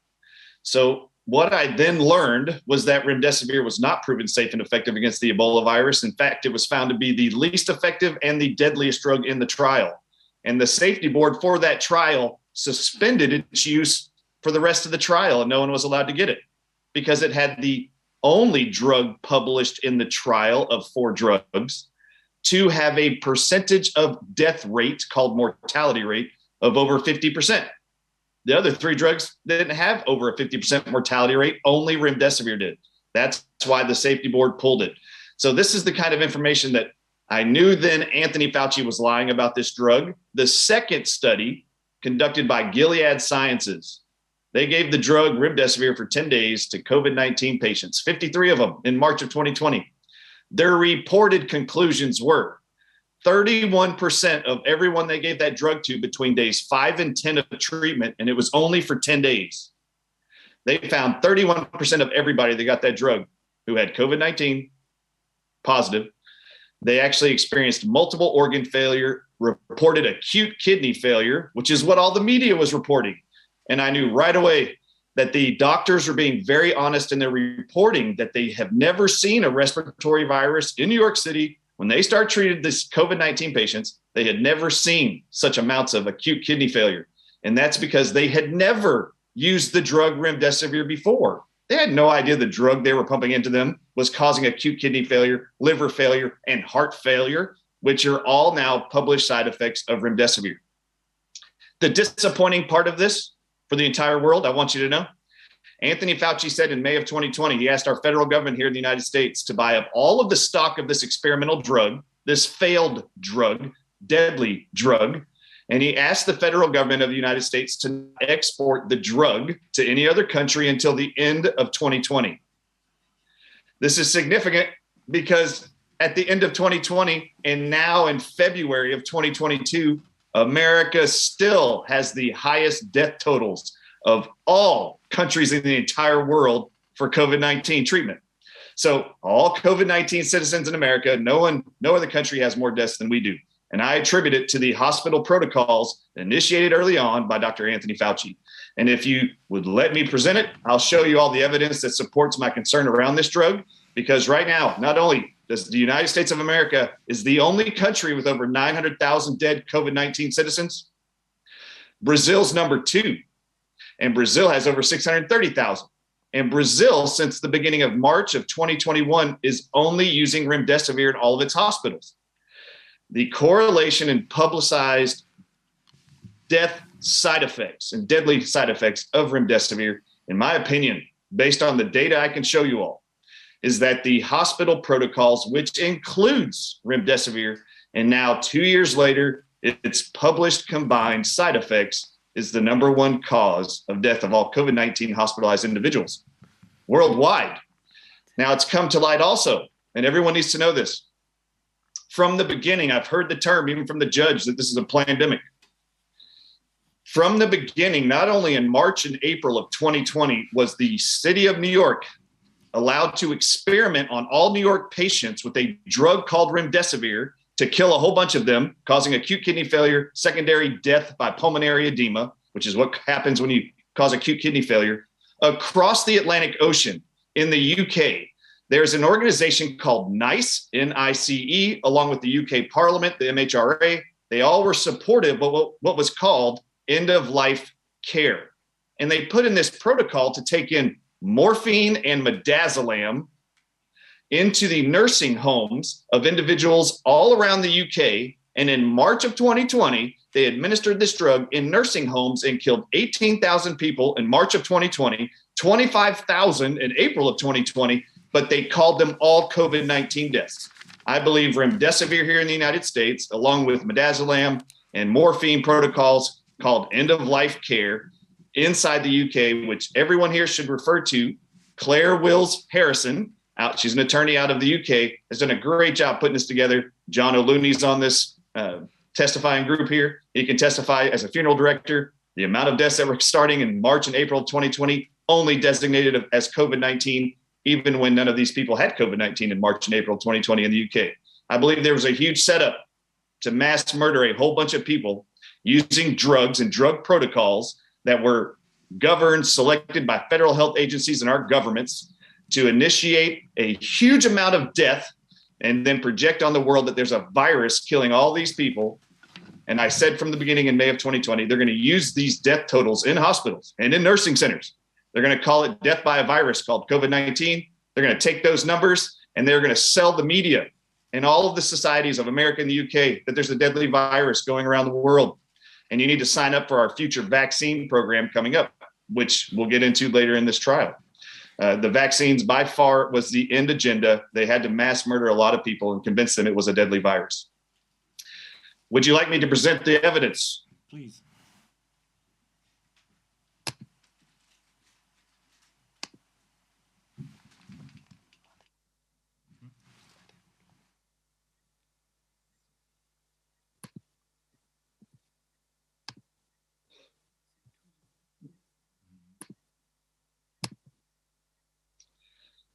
So what I then learned was that remdesivir was not proven safe and effective against the Ebola virus. In fact, it was found to be the least effective and the deadliest drug in the trial. And the safety board for that trial suspended its use for the rest of the trial, and no one was allowed to get it because it had the only drug published in the trial of 4 drugs to have a percentage of death rate called mortality rate of over 50%. The other 3 drugs didn't have over a 50% mortality rate, only remdesivir did. That's why the safety board pulled it. So this is the kind of information that I knew then Anthony Fauci was lying about this drug. The second study conducted by Gilead Sciences, they gave the drug remdesivir for 10 days to COVID-19 patients, 53 of them in March of 2020. Their reported conclusions were 31% of everyone they gave that drug to between days 5 and 10 of treatment, and it was only for 10 days. They found 31% of everybody that got that drug who had COVID-19 positive. They actually experienced multiple organ failure, reported acute kidney failure, which is what all the media was reporting. And I knew right away that the doctors were being very honest in their reporting that they have never seen a respiratory virus in New York City. When they start treating this COVID-19 patients, they had never seen such amounts of acute kidney failure. And that's because they had never used the drug remdesivir before. They had no idea the drug they were pumping into them was causing acute kidney failure, liver failure, and heart failure, which are all now published side effects of remdesivir. The disappointing part of this for the entire world, I want you to know, Anthony Fauci said in May of 2020, he asked our federal government here in the United States to buy up all of the stock of this experimental drug, this failed drug, deadly drug. And he asked the federal government of the United States to export the drug to any other country until the end of 2020. This is significant because at the end of 2020 and now in February of 2022, America still has the highest death totals of all countries in the entire world for COVID-19 treatment. So all COVID-19 citizens in America, no other country has more deaths than we do. And I attribute it to the hospital protocols initiated early on by Dr. Anthony Fauci. And if you would let me present it, I'll show you all the evidence that supports my concern around this drug. Because right now, not only does the United States of America is the only country with over 900,000 dead COVID-19 citizens, Brazil's number 2. And Brazil has over 630,000. And Brazil, since the beginning of March of 2021, is only using remdesivir in all of its hospitals. The correlation in publicized death side effects and deadly side effects of remdesivir, in my opinion, based on the data I can show you all, is that the hospital protocols, which includes remdesivir, and now 2 years later, its published combined side effects is the number 1 cause of death of all COVID-19 hospitalized individuals worldwide. Now it's come to light also, and everyone needs to know this. From the beginning, I've heard the term, even from the judge, that this is a pandemic. From the beginning, not only in March and April of 2020 was the city of New York allowed to experiment on all New York patients with a drug called remdesivir to kill a whole bunch of them, causing acute kidney failure, secondary death by pulmonary edema, which is what happens when you cause acute kidney failure. Across the Atlantic Ocean in the UK, there's an organization called NICE, N-I-C-E, along with the UK Parliament, the MHRA. They all were supportive of what was called end-of-life care. And they put in this protocol to take in morphine and midazolam into the nursing homes of individuals all around the UK. And in March of 2020, they administered this drug in nursing homes and killed 18,000 people in March of 2020, 25,000 in April of 2020, but they called them all COVID-19 deaths. I believe remdesivir here in the United States, along with midazolam and morphine protocols called end-of-life care inside the UK, which everyone here should refer to. Claire Wills Harrison, she's an attorney out of the UK, has done a great job putting this together. John O'Looney's on this testifying group here. He can testify as a funeral director. The amount of deaths that were starting in March and April of 2020 only designated as COVID-19, even when none of these people had COVID-19 in March and April 2020 in the UK. I believe there was a huge setup to mass murder a whole bunch of people using drugs and drug protocols that were governed, selected by federal health agencies and our governments to initiate a huge amount of death and then project on the world that there's a virus killing all these people. And I said from the beginning in May of 2020, they're going to use these death totals in hospitals and in nursing centers. They're going to call it death by a virus called COVID-19. They're going to take those numbers and they're going to sell the media and all of the societies of America and the UK that there's a deadly virus going around the world. And you need to sign up for our future vaccine program coming up, which we'll get into later in this trial. The vaccines by far was the end agenda. They had to mass murder a lot of people and convince them it was a deadly virus. Would you like me to present the evidence? Please.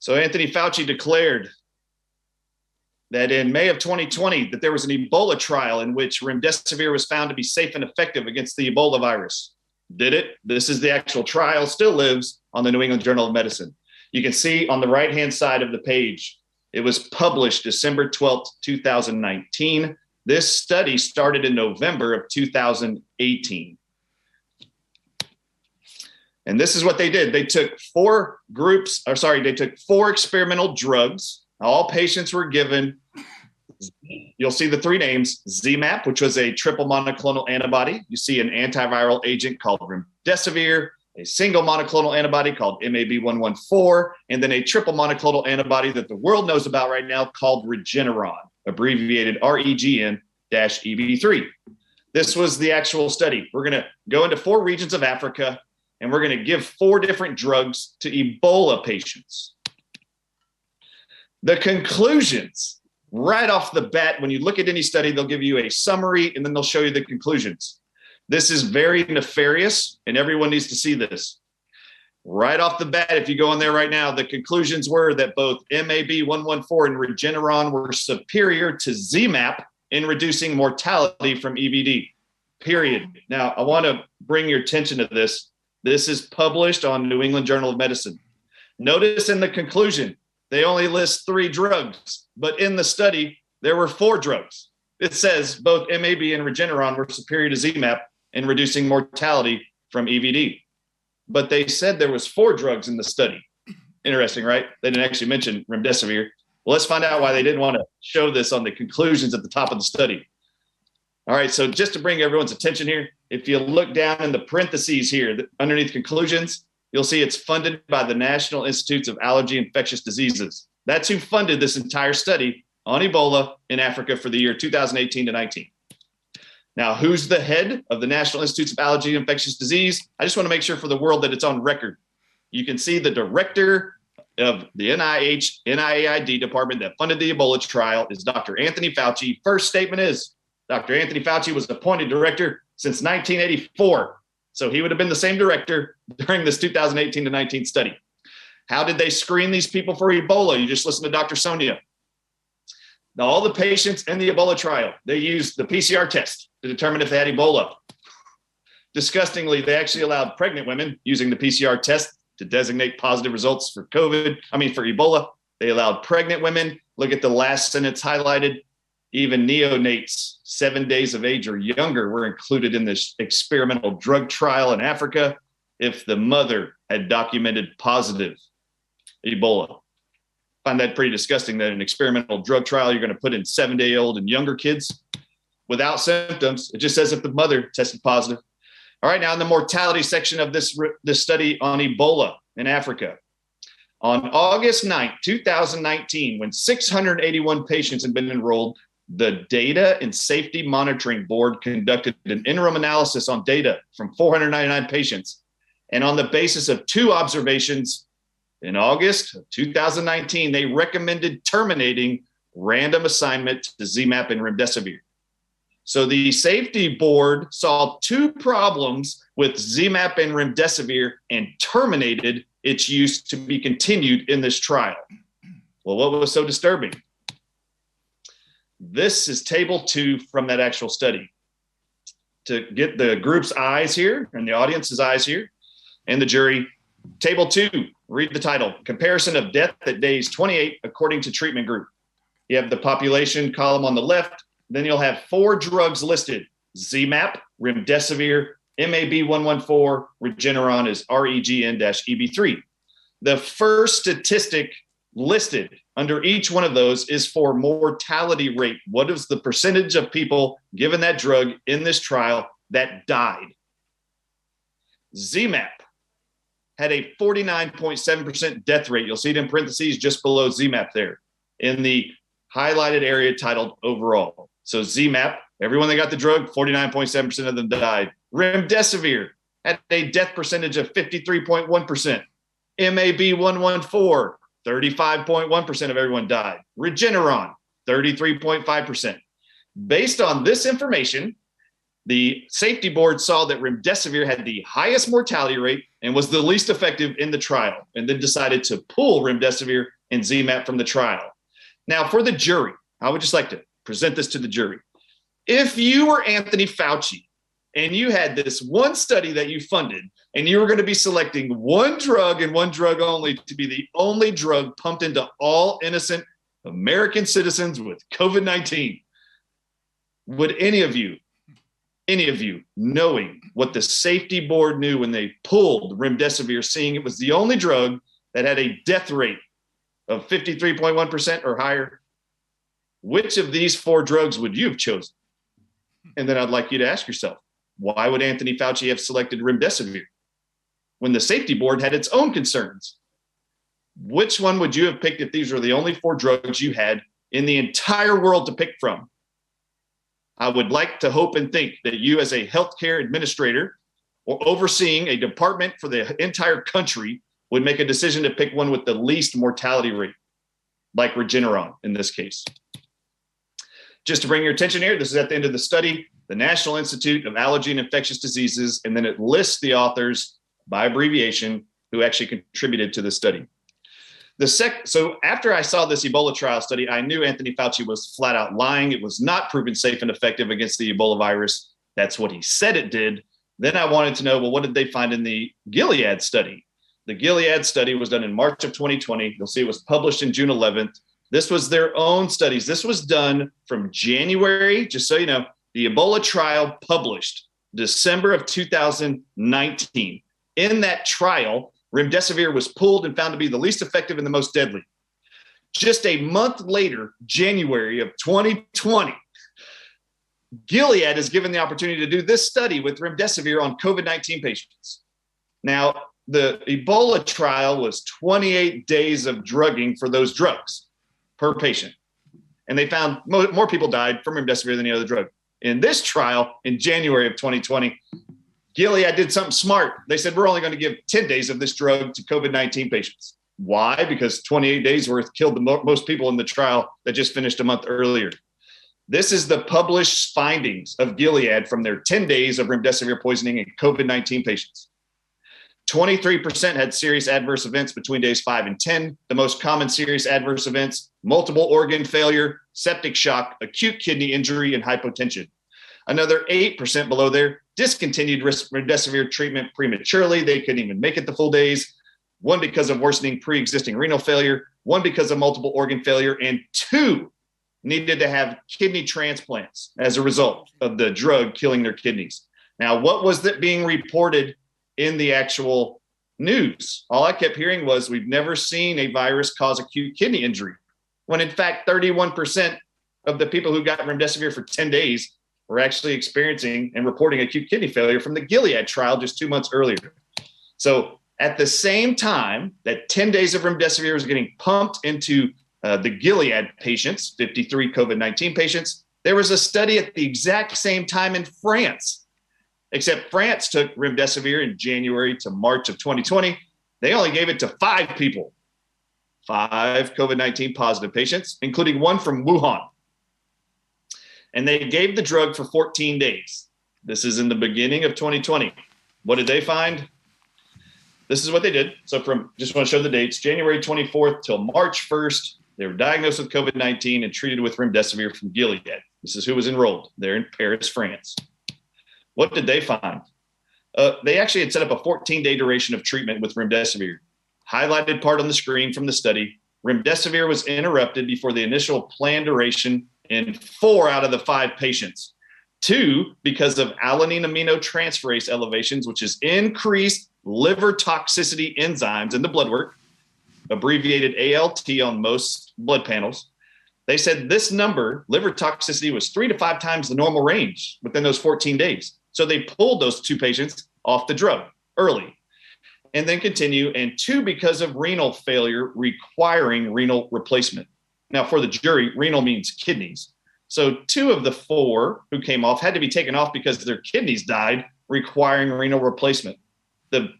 So Anthony Fauci declared that in May of 2020 that there was an Ebola trial in which remdesivir was found to be safe and effective against the Ebola virus. Did it? This is the actual trial, still lives on the New England Journal of Medicine. You can see on the right-hand side of the page, it was published December 12th, 2019. This study started in November of 2018. And this is what they did. They took four experimental drugs. All patients were given, you'll see the three names, ZMapp, which was a triple monoclonal antibody. You see an antiviral agent called remdesivir, a single monoclonal antibody called MAB114, and then a triple monoclonal antibody that the world knows about right now called Regeneron, abbreviated REGN-EB3. This was the actual study. We're going to go into 4 regions of Africa, and we're going to give 4 different drugs to Ebola patients. The conclusions, right off the bat, when you look at any study, they'll give you a summary and then they'll show you the conclusions. This is very nefarious and everyone needs to see this. Right off the bat, if you go in there right now, the conclusions were that both MAB114 and Regeneron were superior to ZMapp in reducing mortality from EBD, period. Now, I want to bring your attention to this. This is published on New England Journal of Medicine. Notice in the conclusion, they only list 3 drugs, but in the study, there were 4 drugs. It says both MAB and Regeneron were superior to ZMapp in reducing mortality from EBD. But they said there was 4 drugs in the study. Interesting, right? They didn't actually mention remdesivir. Well, let's find out why they didn't want to show this on the conclusions at the top of the study. All right, so just to bring everyone's attention here, if you look down in the parentheses here, underneath conclusions, you'll see it's funded by the National Institutes of Allergy and Infectious Diseases. That's who funded this entire study on Ebola in Africa for the year 2018 to 19. Now, who's the head of the National Institutes of Allergy and Infectious Disease? I just want to make sure for the world that it's on record. You can see the director of the NIAID department that funded the Ebola trial is Dr. Anthony Fauci. First statement is, Dr. Anthony Fauci was appointed director since 1984. So he would have been the same director during this 2018 to 19 study. How did they screen these people for Ebola? You just listen to Dr. Sonia. Now, all the patients in the Ebola trial, they used the PCR test to determine if they had Ebola. Disgustingly, they actually allowed pregnant women using the PCR test to designate positive results for for Ebola. They allowed pregnant women. Look at the last sentence highlighted. Even neonates 7 days of age or younger were included in this experimental drug trial in Africa if the mother had documented positive Ebola. I find that pretty disgusting that in an experimental drug trial, you're going to put in 7-day-old and younger kids without symptoms. It just says if the mother tested positive. All right, now in the mortality section of this study on Ebola in Africa. On August 9th, 2019, when 681 patients had been enrolled, the Data and Safety Monitoring Board conducted an interim analysis on data from 499 patients. And on the basis of 2 observations in August of 2019, they recommended terminating random assignment to ZMapp and remdesivir. So the safety board saw 2 problems with ZMapp and remdesivir and terminated its use to be continued in this trial. Well, what was so disturbing? This is table 2 from that actual study. To get the group's eyes here and the audience's eyes here and the jury, table 2, read the title, Comparison of Death at Days 28 According to Treatment Group. You have the population column on the left, then you'll have 4 drugs listed, ZMapp, remdesivir, MAB114, Regeneron is REGN-EB3. The first statistic listed under each one of those is for mortality rate. What is the percentage of people given that drug in this trial that died? ZMapp had a 49.7% death rate. You'll see it in parentheses just below ZMapp there in the highlighted area titled overall. So ZMapp, everyone that got the drug, 49.7% of them died. Remdesivir had a death percentage of 53.1%. MAB 114, 35.1% of everyone died. Regeneron, 33.5%. Based on this information, the safety board saw that remdesivir had the highest mortality rate and was the least effective in the trial, and then decided to pull remdesivir and ZMapp from the trial. Now, for the jury, I would just like to present this to the jury. If you were Anthony Fauci and you had this one study that you funded, and you were going to be selecting one drug and one drug only to be the only drug pumped into all innocent American citizens with COVID-19, would any of you, knowing what the safety board knew when they pulled remdesivir, seeing it was the only drug that had a death rate of 53.1% or higher, which of these four drugs would you have chosen? And then I'd like you to ask yourself, why would Anthony Fauci have selected remdesivir when the safety board had its own concerns? Which one would you have picked if these were the only four drugs you had in the entire world to pick from? I would like to hope and think that you, as a healthcare administrator or overseeing a department for the entire country, would make a decision to pick one with the least mortality rate, like Regeneron in this case. Just to bring your attention here, this is at the end of the study, the National Institute of Allergy and Infectious Diseases, and then it lists the authors by abbreviation who actually contributed to the study. So after I saw this Ebola trial study, I knew Anthony Fauci was flat out lying. It was not proven safe and effective against the Ebola virus. That's what he said it did. Then I wanted to know, well, what did they find in the Gilead study? The Gilead study was done in March of 2020. You'll see it was published in June 11th. This was their own studies. This was done from January, just so you know, the Ebola trial published December of 2019. In that trial, remdesivir was pulled and found to be the least effective and the most deadly. Just a month later, January of 2020, Gilead is given the opportunity to do this study with remdesivir on COVID-19 patients. Now, the Ebola trial was 28 days of drugging for those drugs per patient. And they found more people died from remdesivir than any other drug. In this trial, in January of 2020, Gilead did something smart. They said, we're only going to give 10 days of this drug to COVID-19 patients. Why? Because 28 days worth killed the most people in the trial that just finished a month earlier. This is the published findings of Gilead from their 10 days of remdesivir poisoning in COVID-19 patients. 23% had serious adverse events between days 5 and 10. The most common serious adverse events: multiple organ failure, septic shock, acute kidney injury, and hypotension. Another 8% below there discontinued remdesivir treatment prematurely. They couldn't even make it the full days. One because of worsening pre-existing renal failure, one because of multiple organ failure, and 2 needed to have kidney transplants as a result of the drug killing their kidneys. Now, what was that being reported in the actual news? All I kept hearing was, we've never seen a virus cause acute kidney injury, when in fact 31% of the people who got remdesivir for 10 days were actually experiencing and reporting acute kidney failure from the Gilead trial just 2 months earlier. So at the same time that 10 days of remdesivir was getting pumped into the Gilead patients, 53 COVID-19 patients, there was a study at the exact same time in France, except France took remdesivir in January to March of 2020. They only gave it to 5 people, 5 COVID-19 positive patients, including one from Wuhan. And they gave the drug for 14 days. This is in the beginning of 2020. What did they find? This is what they did. So just want to show the dates, January 24th till March 1st, they were diagnosed with COVID-19 and treated with remdesivir from Gilead. This is who was enrolled there in Paris, France. What did they find? They actually had set up a 14-day duration of treatment with remdesivir. Highlighted part on the screen from the study, remdesivir was interrupted before the initial planned duration in 4 out of the 5 patients. 2, because of alanine aminotransferase elevations, which is increased liver toxicity enzymes in the blood work. abbreviated ALT on most blood panels. They said this number, liver toxicity, was 3 to 5 times the normal range within those 14 days. So they pulled those 2 patients off the drug early and then continue. And 2, because of renal failure requiring renal replacement. Now, for the jury, renal means kidneys. So 2 of the 4 who came off had to be taken off because their kidneys died, requiring renal replacement.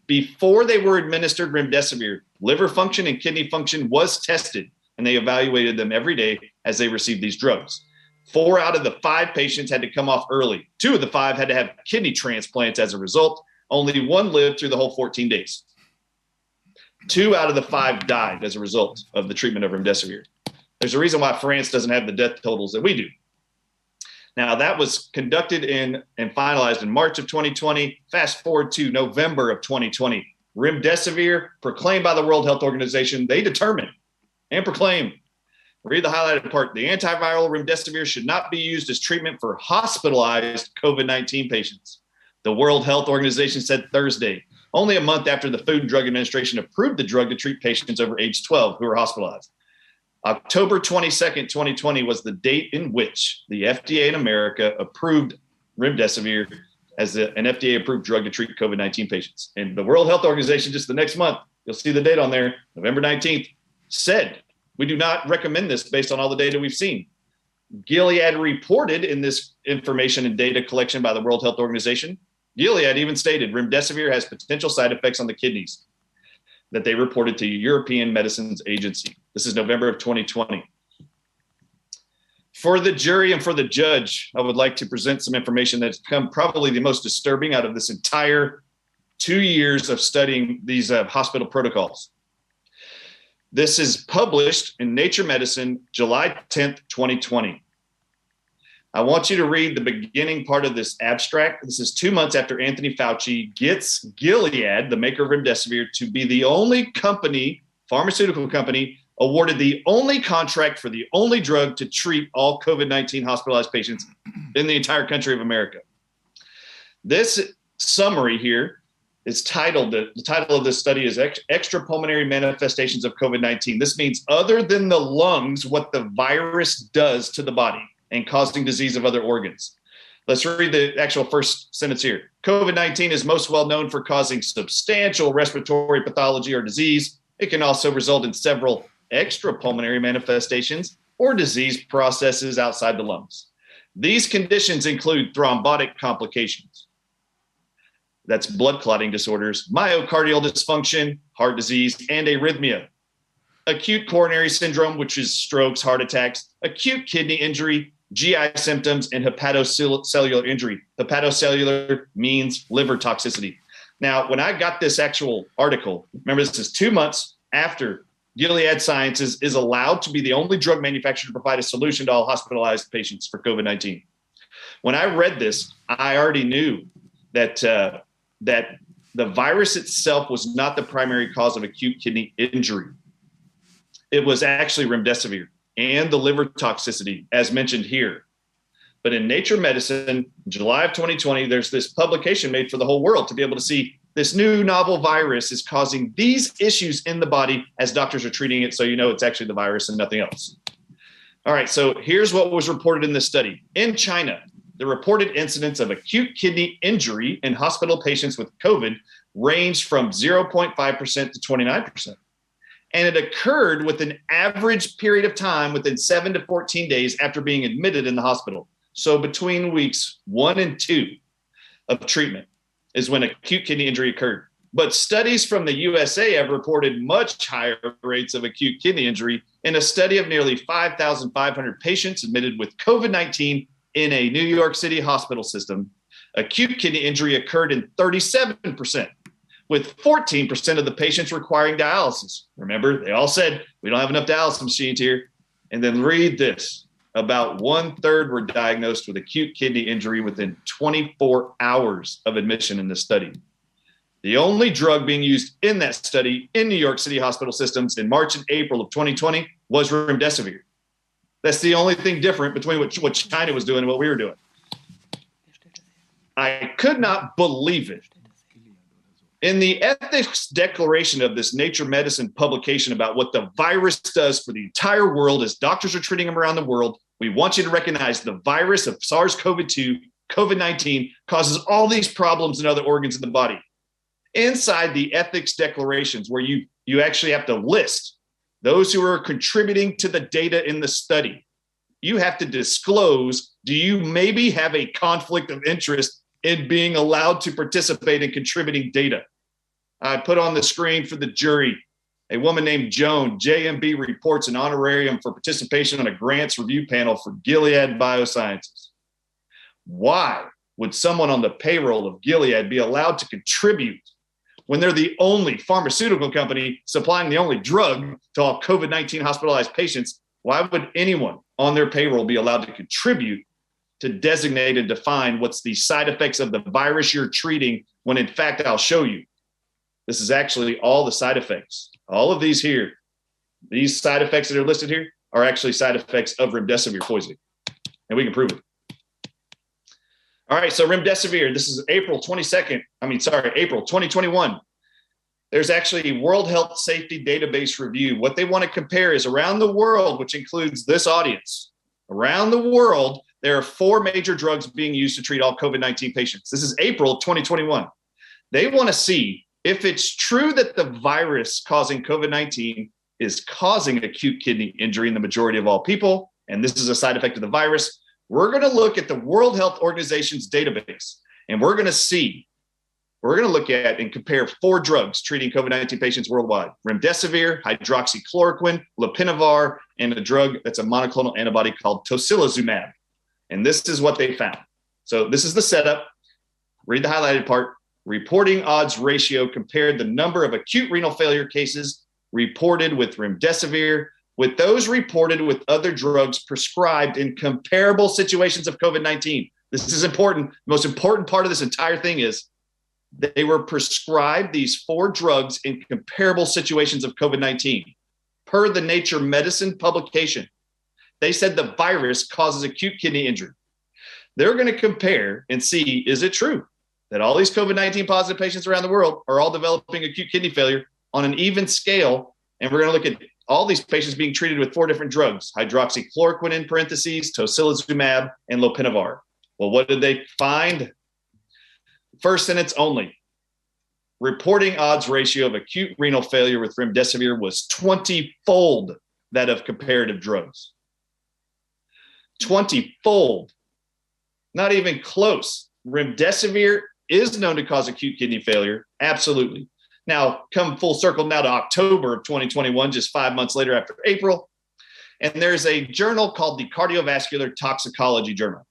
Before they were administered remdesivir, liver function and kidney function was tested, and they evaluated them every day as they received these drugs. 4 out of the 5 patients had to come off early. 2 of the 5 had to have kidney transplants as a result. Only 1 lived through the whole 14 days. 2 out of the 5 died as a result of the treatment of remdesivir. There's a reason why France doesn't have the death totals that we do. Now, that was conducted and finalized in March of 2020. Fast forward to November of 2020. Remdesivir, proclaimed by the World Health Organization, they determined and proclaimed, read the highlighted part, the antiviral remdesivir should not be used as treatment for hospitalized COVID-19 patients. The World Health Organization said Thursday, only a month after the Food and Drug Administration approved the drug to treat patients over age 12 who were hospitalized. October 22nd, 2020 was the date in which the FDA in America approved remdesivir as an FDA-approved drug to treat COVID-19 patients. And the World Health Organization, just the next month, you'll see the date on there, November 19th, said, we do not recommend this based on all the data we've seen. Gilead reported in this information and data collection by the World Health Organization, Gilead even stated remdesivir has potential side effects on the kidneys that they reported to European Medicines Agency. This is November of 2020. For the jury and for the judge, I would like to present some information that's become probably the most disturbing out of this entire 2 years of studying these hospital protocols. This is published in Nature Medicine, July 10th, 2020. I want you to read the beginning part of this abstract. This is 2 months after Anthony Fauci gets Gilead, the maker of remdesivir, to be the only company, pharmaceutical company, awarded the only contract for the only drug to treat all COVID-19 hospitalized patients in the entire country of America. This summary here is titled, the title of this study is Extrapulmonary Manifestations of COVID-19. This means other than the lungs, what the virus does to the body and causing disease of other organs. Let's read the actual first sentence here. COVID-19 is most well known for causing substantial respiratory pathology or disease. It can also result in several extrapulmonary manifestations or disease processes outside the lungs. These conditions include thrombotic complications. That's blood clotting disorders, myocardial dysfunction, heart disease, and arrhythmia. Acute coronary syndrome, which is strokes, heart attacks, acute kidney injury, GI symptoms, and hepatocellular injury. Hepatocellular means liver toxicity. Now, when I got this actual article, remember this is 2 months after Gilead Sciences is allowed to be the only drug manufacturer to provide a solution to all hospitalized patients for COVID-19. When I read this, I already knew that that the virus itself was not the primary cause of acute kidney injury. It was actually remdesivir and the liver toxicity, as mentioned here. But in Nature Medicine, July of 2020, there's this publication made for the whole world to be able to see this new novel virus is causing these issues in the body as doctors are treating it. So you know it's actually the virus and nothing else. All right, so here's what was reported in this study. In China, the reported incidence of acute kidney injury in hospital patients with COVID ranged from 0.5% to 29%. And it occurred with an average period of time within 7 to 14 days after being admitted in the hospital. So between weeks 1 and 2 of treatment is when acute kidney injury occurred. But studies from the USA have reported much higher rates of acute kidney injury. In a study of nearly 5,500 patients admitted with COVID-19 in a New York City hospital system, acute kidney injury occurred in 37%. With 14% of the patients requiring dialysis. Remember, they all said, we don't have enough dialysis machines here. And then read this, about 1/3 were diagnosed with acute kidney injury within 24 hours of admission in the study. The only drug being used in that study in New York City hospital systems in March and April of 2020 was remdesivir. That's the only thing different between what China was doing and what we were doing. I could not believe it. In the ethics declaration of this Nature Medicine publication about what the virus does for the entire world as doctors are treating them around the world, we want you to recognize the virus of SARS-CoV-2, COVID-19, causes all these problems in other organs in the body. Inside the ethics declarations, where you actually have to list those who are contributing to the data in the study, you have to disclose, do you maybe have a conflict of interest in being allowed to participate in contributing data? I put on the screen for the jury a woman named Joan. JMB reports an honorarium for participation on a grants review panel for Gilead Biosciences. Why would someone on the payroll of Gilead be allowed to contribute when they're the only pharmaceutical company supplying the only drug to all COVID-19 hospitalized patients? Why would anyone on their payroll be allowed to contribute to designate and define what's the side effects of the virus you're treating, when in fact, I'll show you, this is actually all the side effects. All of these here, these side effects that are listed here are actually side effects of remdesivir poisoning, and we can prove it. All right, so remdesivir, this is April 2021. There's actually a World Health Safety Database review. What they want to compare is around the world, which includes this audience. Around the world, there are 4 major drugs being used to treat all COVID-19 patients. This is April 2021. They want to see if it's true that the virus causing COVID-19 is causing acute kidney injury in the majority of all people, and this is a side effect of the virus. We're going to look at the World Health Organization's database, and we're going to look at and compare 4 drugs treating COVID-19 patients worldwide: remdesivir, hydroxychloroquine, lopinavir, and a drug that's a monoclonal antibody called tocilizumab. And this is what they found. So this is the setup. Read the highlighted part. Reporting odds ratio compared the number of acute renal failure cases reported with remdesivir with those reported with other drugs prescribed in comparable situations of COVID-19. This is important. The most important part of this entire thing is they were prescribed these 4 drugs in comparable situations of COVID-19. Per the Nature Medicine publication, they said the virus causes acute kidney injury. They're going to compare and see, is it true that all these COVID-19 positive patients around the world are all developing acute kidney failure on an even scale? And we're going to look at all these patients being treated with 4 different drugs: hydroxychloroquine in parentheses, tocilizumab, and lopinavir. Well, what did they find? First sentence only. Reporting odds ratio of acute renal failure with remdesivir was 20-fold that of comparative drugs. 20-fold. Not even close. Remdesivir is known to cause acute kidney failure. Absolutely. Now, come full circle now to October of 2021, just 5 months later after April. And there's a journal called the Cardiovascular Toxicology Journal,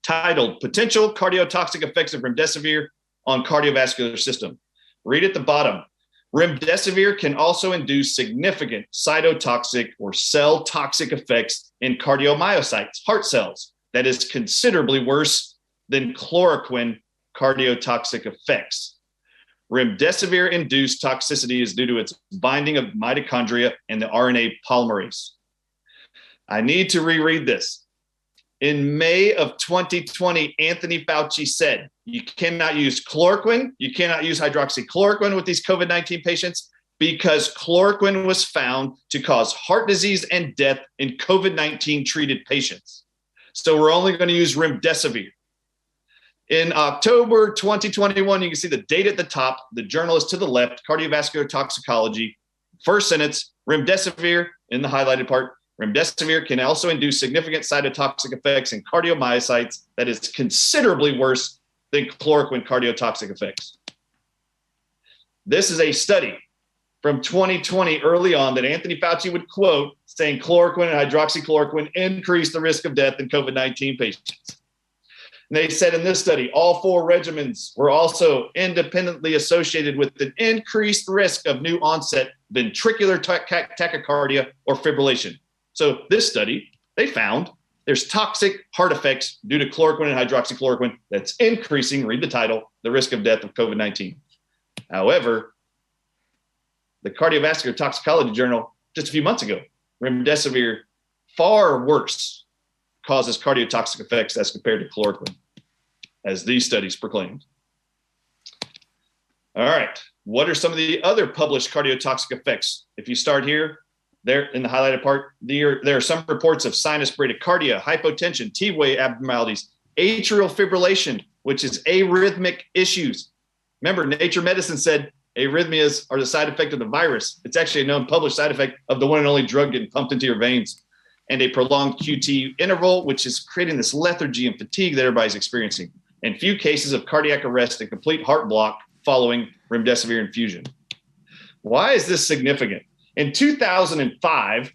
titled Potential Cardiotoxic Effects of Remdesivir on Cardiovascular System. Read at the bottom. Remdesivir can also induce significant cytotoxic or cell toxic effects in cardiomyocytes, heart cells. That is considerably worse than chloroquine cardiotoxic effects. Remdesivir-induced toxicity is due to its binding of mitochondria and the RNA polymerase. I need to reread this. In May of 2020, Anthony Fauci said, you cannot use chloroquine, you cannot use hydroxychloroquine with these COVID-19 patients because chloroquine was found to cause heart disease and death in COVID-19 treated patients. So we're only going to use remdesivir. In October 2021, you can see the date at the top, the journal is to the left, Cardiovascular Toxicology. First sentence, remdesivir in the highlighted part. Remdesivir can also induce significant cytotoxic effects in cardiomyocytes that is considerably worse than chloroquine cardiotoxic effects. This is a study from 2020 early on that Anthony Fauci would quote saying chloroquine and hydroxychloroquine increase the risk of death in COVID-19 patients. And they said in this study, all 4 regimens were also independently associated with an increased risk of new onset ventricular tachycardia or fibrillation. So this study, they found there's toxic heart effects due to chloroquine and hydroxychloroquine that's increasing, read the title, the risk of death of COVID-19. However, the Cardiovascular Toxicology Journal, just a few months ago, remdesivir far worse causes cardiotoxic effects as compared to chloroquine, as these studies proclaimed. All right. What are some of the other published cardiotoxic effects? If you start here, there in the highlighted part, there are some reports of sinus bradycardia, hypotension, T-wave abnormalities, atrial fibrillation, which is arrhythmic issues. Remember, Nature Medicine said arrhythmias are the side effect of the virus. It's actually a known published side effect of the one and only drug getting pumped into your veins. And a prolonged QT interval, which is creating this lethargy and fatigue that everybody's experiencing. And few cases of cardiac arrest and complete heart block following remdesivir infusion. Why is this significant? In 2005,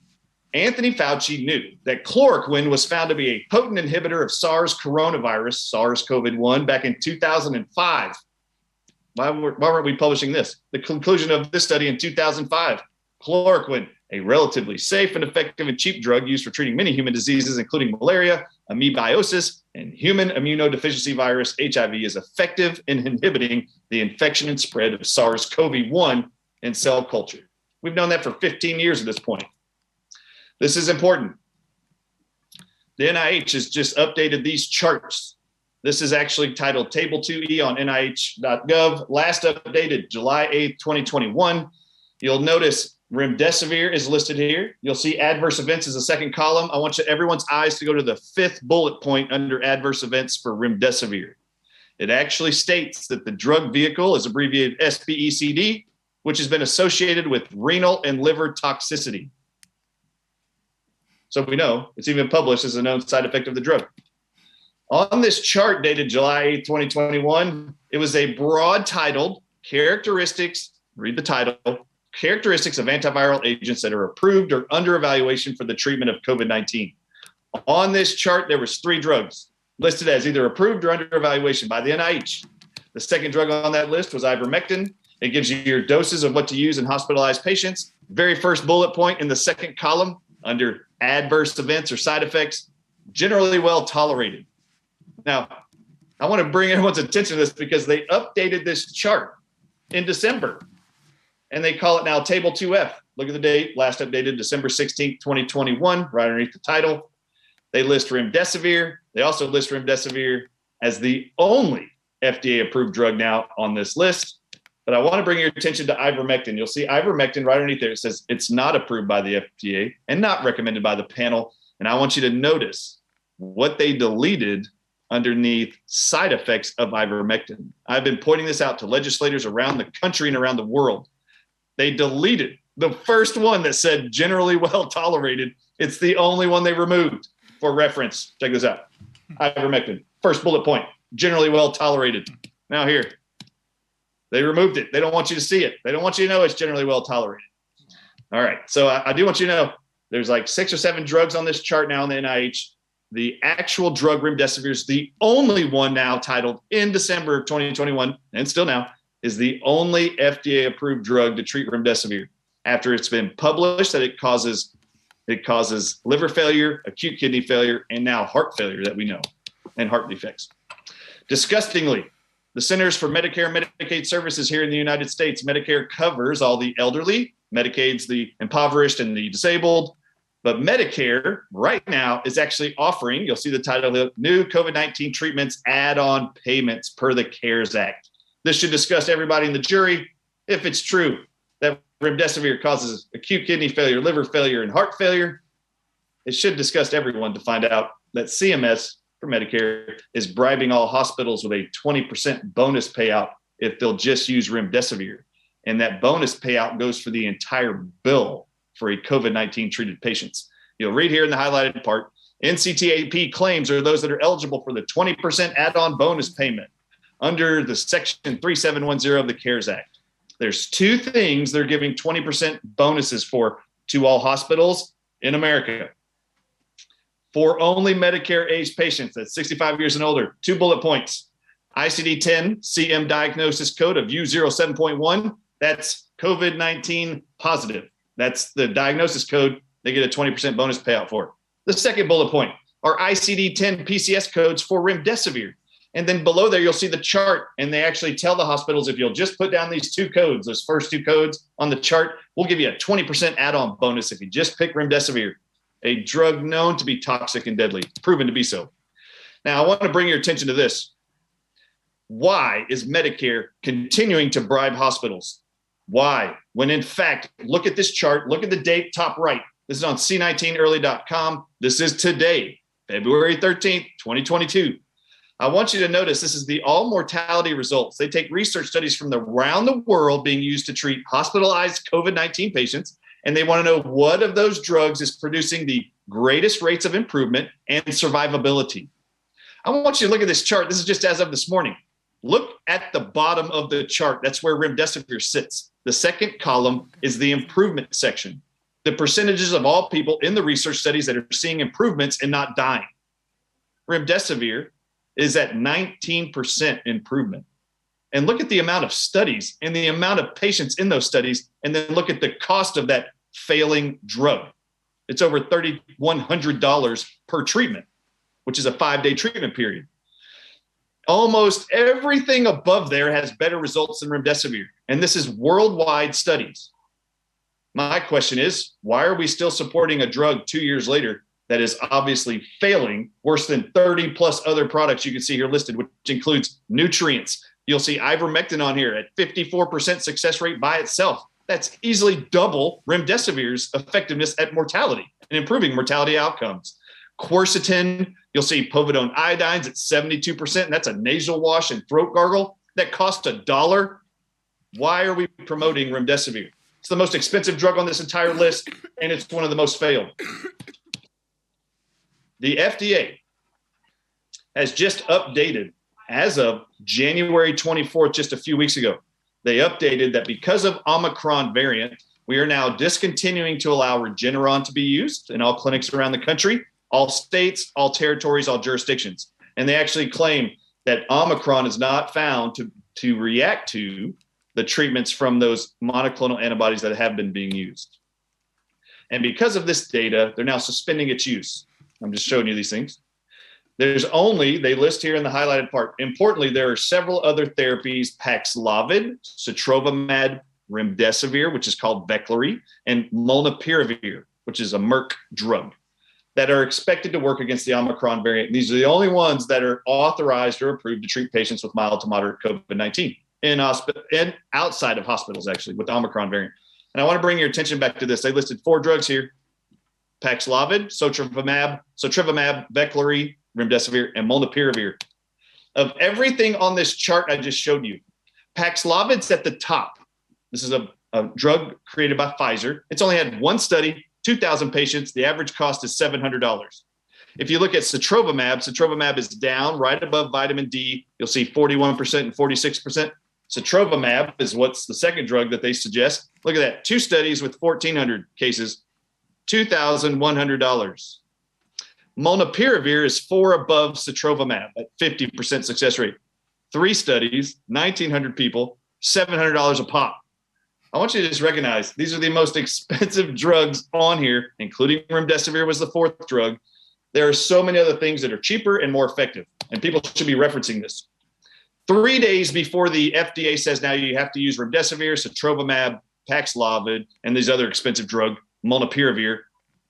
Anthony Fauci knew that chloroquine was found to be a potent inhibitor of SARS coronavirus, SARS-CoV-1, back in 2005. Why weren't we publishing this? The conclusion of this study in 2005, chloroquine, a relatively safe and effective and cheap drug used for treating many human diseases, including malaria, amoebiosis, and human immunodeficiency virus, HIV, is effective in inhibiting the infection and spread of SARS-CoV-1 in cell culture. We've known that for 15 years at this point. This is important. The NIH has just updated these charts. This is actually titled Table 2E on NIH.gov, last updated July 8th, 2021. You'll notice remdesivir is listed here. You'll see adverse events as the second column. I want everyone's eyes to go to the 5th bullet point under adverse events for remdesivir. It actually states that the drug vehicle is abbreviated SBECD, which has been associated with renal and liver toxicity. So we know it's even published as a known side effect of the drug. On this chart dated July 8, 2021, it was a broad titled characteristics, read the title, characteristics of antiviral agents that are approved or under evaluation for the treatment of COVID-19. On this chart, there was 3 drugs listed as either approved or under evaluation by the NIH. The second drug on that list was ivermectin. It gives you your doses of what to use in hospitalized patients. Very first bullet point in the second column under adverse events or side effects, generally well tolerated. Now, I want to bring everyone's attention to this because they updated this chart in December and they call it now Table 2F. Look at the date, last updated December 16th, 2021, right underneath the title. They list remdesivir. They also list remdesivir as the only FDA approved drug now on this list. But I want to bring your attention to ivermectin. You'll see ivermectin right underneath there. It says it's not approved by the FDA and not recommended by the panel. And I want you to notice what they deleted underneath side effects of ivermectin. I've been pointing this out to legislators around the country and around the world. They deleted the first one that said generally well tolerated. It's the only one they removed. For reference, check this out. Ivermectin, first bullet point, generally well tolerated. Now here, they removed it. They don't want you to see it. They don't want you to know it's generally well tolerated. All right, so I do want you to know there's like 6 or 7 drugs on this chart now in the NIH. The actual drug remdesivir is the only one now titled in December of 2021, and still now, is the only FDA-approved drug to treat remdesivir after it's been published that it causes liver failure, acute kidney failure, and now heart failure that we know, and heart defects. Disgustingly, the Centers for Medicare and Medicaid Services here in the United States, Medicare covers all the elderly, Medicaid's the impoverished and the disabled, but Medicare right now is actually offering, you'll see the title of new COVID-19 treatments add-on payments per the CARES Act. This should disgust everybody in the jury if it's true that remdesivir causes acute kidney failure, liver failure, and heart failure. It should disgust everyone to find out that CMS for Medicare is bribing all hospitals with a 20% bonus payout if they'll just use remdesivir. And that bonus payout goes for the entire bill for a COVID-19 treated patients. You'll read here in the highlighted part, NCTAP claims are those that are eligible for the 20% add-on bonus payment under the section 3710 of the CARES Act. There's 2 things they're giving 20% bonuses for to all hospitals in America. For only Medicare-aged patients, that's 65 years and older, 2 bullet points. ICD-10 CM diagnosis code of U07.1, that's COVID-19 positive. That's the diagnosis code they get a 20% bonus payout for. The second bullet point are ICD-10 PCS codes for remdesivir. And then below there, you'll see the chart, and they actually tell the hospitals, if you'll just put down these 2 codes, those first 2 codes on the chart, we'll give you a 20% add-on bonus if you just pick remdesivir, a drug known to be toxic and deadly, proven to be so. Now, I want to bring your attention to this. Why is Medicare continuing to bribe hospitals? Why? When in fact, look at this chart, look at the date top right. This is on C19early.com. This is today, February 13th, 2022. I want you to notice this is the all mortality results. They take research studies from around the world being used to treat hospitalized COVID-19 patients, and they want to know what of those drugs is producing the greatest rates of improvement and survivability. I want you to look at this chart. This is just as of this morning. Look at the bottom of the chart. That's where remdesivir sits. The second column is the improvement section. The percentages of all people in the research studies that are seeing improvements and not dying. Remdesivir is at 19% improvement. And look at the amount of studies and the amount of patients in those studies, and then look at the cost of that failing drug. It's over $3,100 per treatment, which is a 5-day treatment period. Almost everything above there has better results than remdesivir, and this is worldwide studies. My question is, why are we still supporting a drug 2 years later that is obviously failing worse than 30 plus other products you can see here listed, which includes nutrients? You'll see ivermectin on here at 54% success rate by itself. That's easily double remdesivir's effectiveness at mortality and improving mortality outcomes. Quercetin, you'll see povidone iodines at 72%, and that's a nasal wash and throat gargle that costs $1. Why are we promoting remdesivir? It's the most expensive drug on this entire list, and it's one of the most failed. The FDA has just updated, as of January 24th, just a few weeks ago, they updated that because of Omicron variant, we are now discontinuing to allow Regeneron to be used in all clinics around the country, all states, all territories, all jurisdictions. And they actually claim that Omicron is not found to react to the treatments from those monoclonal antibodies that have been being used. And because of this data, they're now suspending its use. I'm just showing you these things. There's only, they list here in the highlighted part, importantly, there are several other therapies, Paxlovid, Sotrovimab, remdesivir, which is called Veklury, and molnupiravir, which is a Merck drug, that are expected to work against the Omicron variant. These are the only ones that are authorized or approved to treat patients with mild to moderate COVID-19 and outside of hospitals, actually, with the Omicron variant. And I want to bring your attention back to this. They listed 4 drugs here: Paxlovid, Sotrovimab, Veklury, remdesivir, and molnupiravir. Of everything on this chart I just showed you, Paxlovid's at the top. This is a drug created by Pfizer. It's only had one study, 2,000 patients. The average cost is $700. If you look at Sotrovimab is down right above vitamin D. You'll see 41% and 46%. Sotrovimab is what's the second drug that they suggest. Look at that, 2 studies with 1,400 cases, $2,100. Molnupiravir is 4 above Sotrovimab at 50% success rate. 3 studies, 1,900 people, $700 a pop. I want you to just recognize these are the most expensive drugs on here, including remdesivir was the 4th drug. There are so many other things that are cheaper and more effective, and people should be referencing this. 3 days before the FDA says now you have to use remdesivir, Sotrovimab, Paxlovid, and these other expensive drugs, molnupiravir.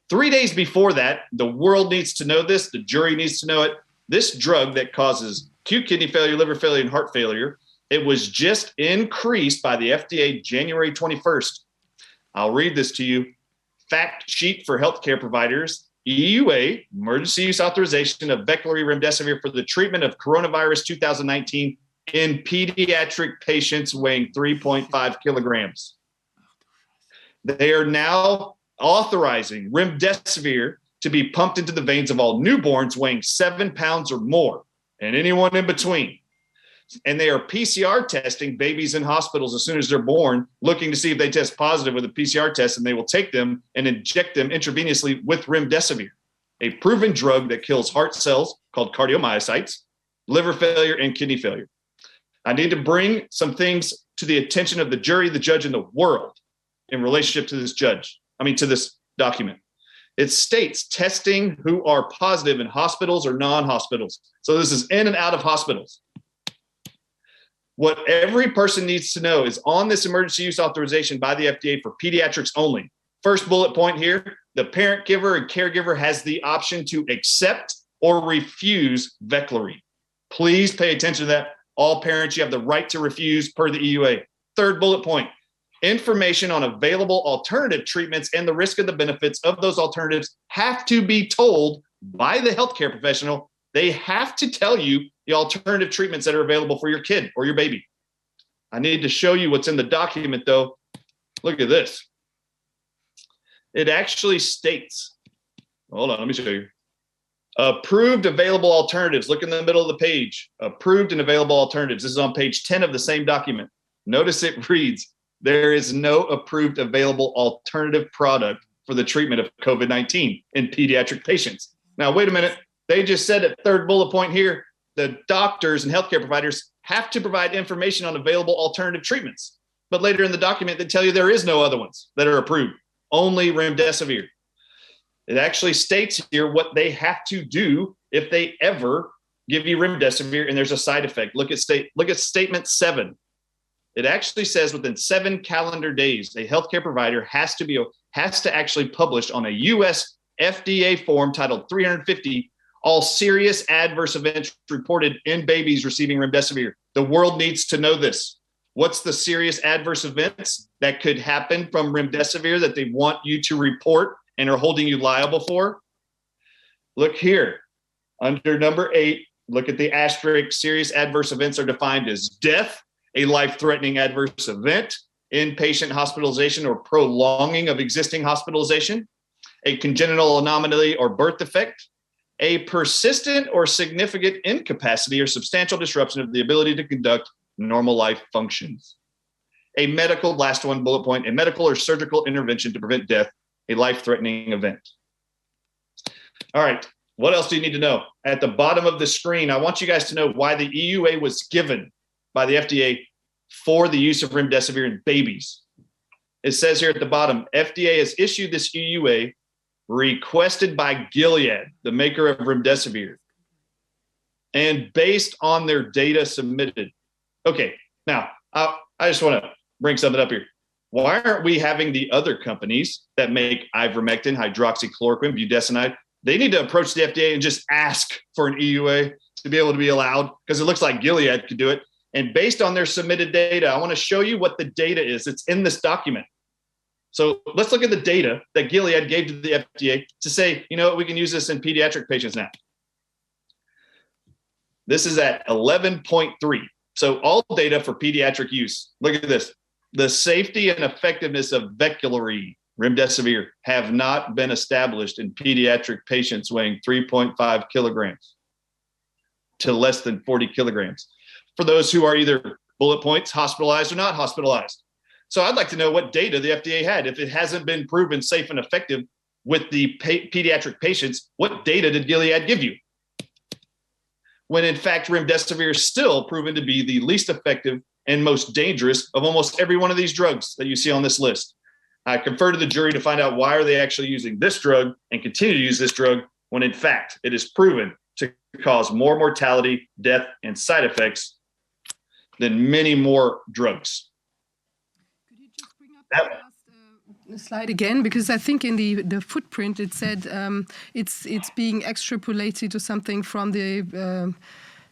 3 days before that, the world needs to know this, the jury needs to know it. This drug that causes acute kidney failure, liver failure, and heart failure, it was just increased by the FDA January 21st. I'll read this to you. Fact sheet for healthcare providers, EUA, emergency use authorization of Veklury remdesivir for the treatment of coronavirus 2019 in pediatric patients weighing 3.5 kilograms. They are now authorizing remdesivir to be pumped into the veins of all newborns weighing 7 pounds or more and anyone in between. And they are PCR testing babies in hospitals as soon as they're born, looking to see if they test positive with a PCR test, and they will take them and inject them intravenously with remdesivir, a proven drug that kills heart cells called cardiomyocytes, liver failure, and kidney failure. I need to bring some things to the attention of the jury, the judge, and the world in relationship to to this document. It states testing who are positive in hospitals or non-hospitals. So this is in and out of hospitals. What every person needs to know is on this emergency use authorization by the FDA for pediatrics only. First bullet point here, the parent giver and caregiver has the option to accept or refuse Veklury. Please pay attention to that. All parents, you have the right to refuse per the EUA. Third bullet point, information on available alternative treatments and the risk of the benefits of those alternatives have to be told by the healthcare professional. They have to tell you the alternative treatments that are available for your kid or your baby. I need to show you what's in the document though. Look at this. It actually states, hold on, let me show you. Approved available alternatives. Look in the middle of the page. Approved and available alternatives. This is on page 10 of the same document. Notice it reads, there is no approved available alternative product for the treatment of COVID-19 in pediatric patients. Now, wait a minute. They just said at third bullet point here, the doctors and healthcare providers have to provide information on available alternative treatments. But later in the document, they tell you there is no other ones that are approved, only remdesivir. It actually states here what they have to do if they ever give you remdesivir and there's a side effect. Look at statement 7. It actually says within 7 calendar days, a healthcare provider has to actually publish on a US FDA form titled 350 all serious adverse events reported in babies receiving remdesivir. The world needs to know this. What's the serious adverse events that could happen from remdesivir that they want you to report and are holding you liable for? Look here, under number 8, look at the asterisk. Serious adverse events are defined as death, a life-threatening adverse event, inpatient hospitalization or prolonging of existing hospitalization, a congenital anomaly or birth defect, a persistent or significant incapacity or substantial disruption of the ability to conduct normal life functions. A medical, last one bullet point, a medical or surgical intervention to prevent death, a life-threatening event. All right, what else do you need to know? At the bottom of the screen, I want you guys to know why the EUA was given by the FDA for the use of remdesivir in babies. It says here at the bottom, FDA has issued this EUA requested by Gilead, the maker of remdesivir, and based on their data submitted. Okay, now I just want to bring something up here. Why aren't we having the other companies that make ivermectin, hydroxychloroquine, budesonide? They need to approach the FDA and just ask for an EUA to be able to be allowed, because it looks like Gilead could do it. And based on their submitted data, I want to show you what the data is. It's in this document. So let's look at the data that Gilead gave to the FDA to say, you know what, we can use this in pediatric patients now. This is at 11.3. So all data for pediatric use. Look at this. The safety and effectiveness of Veklury, remdesivir, have not been established in pediatric patients weighing 3.5 kilograms to less than 40 kilograms. For those who are either bullet points, hospitalized or not hospitalized. So I'd like to know what data the FDA had. If it hasn't been proven safe and effective with the pediatric patients, what data did Gilead give you? When in fact, remdesivir is still proven to be the least effective and most dangerous of almost every one of these drugs that you see on this list. I confer to the jury to find out why are they actually using this drug and continue to use this drug when in fact it is proven to cause more mortality, death, and side effects than many more drugs. Could you just bring up the last slide again? Because I think in the footprint it said it's being extrapolated or something from the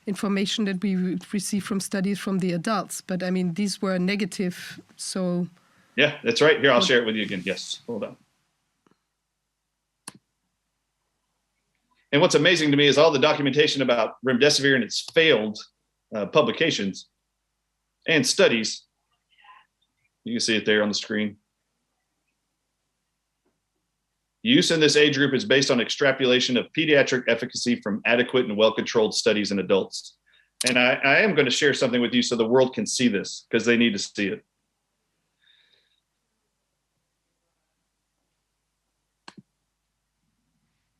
information that we received from studies from the adults. But I mean, these were negative, so... Yeah, that's right. Here, I'll share it with you again. Yes, hold on. And what's amazing to me is all the documentation about remdesivir and its failed publications and studies. You can see it there on the screen. Use in this age group is based on extrapolation of pediatric efficacy from adequate and well-controlled studies in adults. And I am going to share something with you so the world can see this, because they need to see it.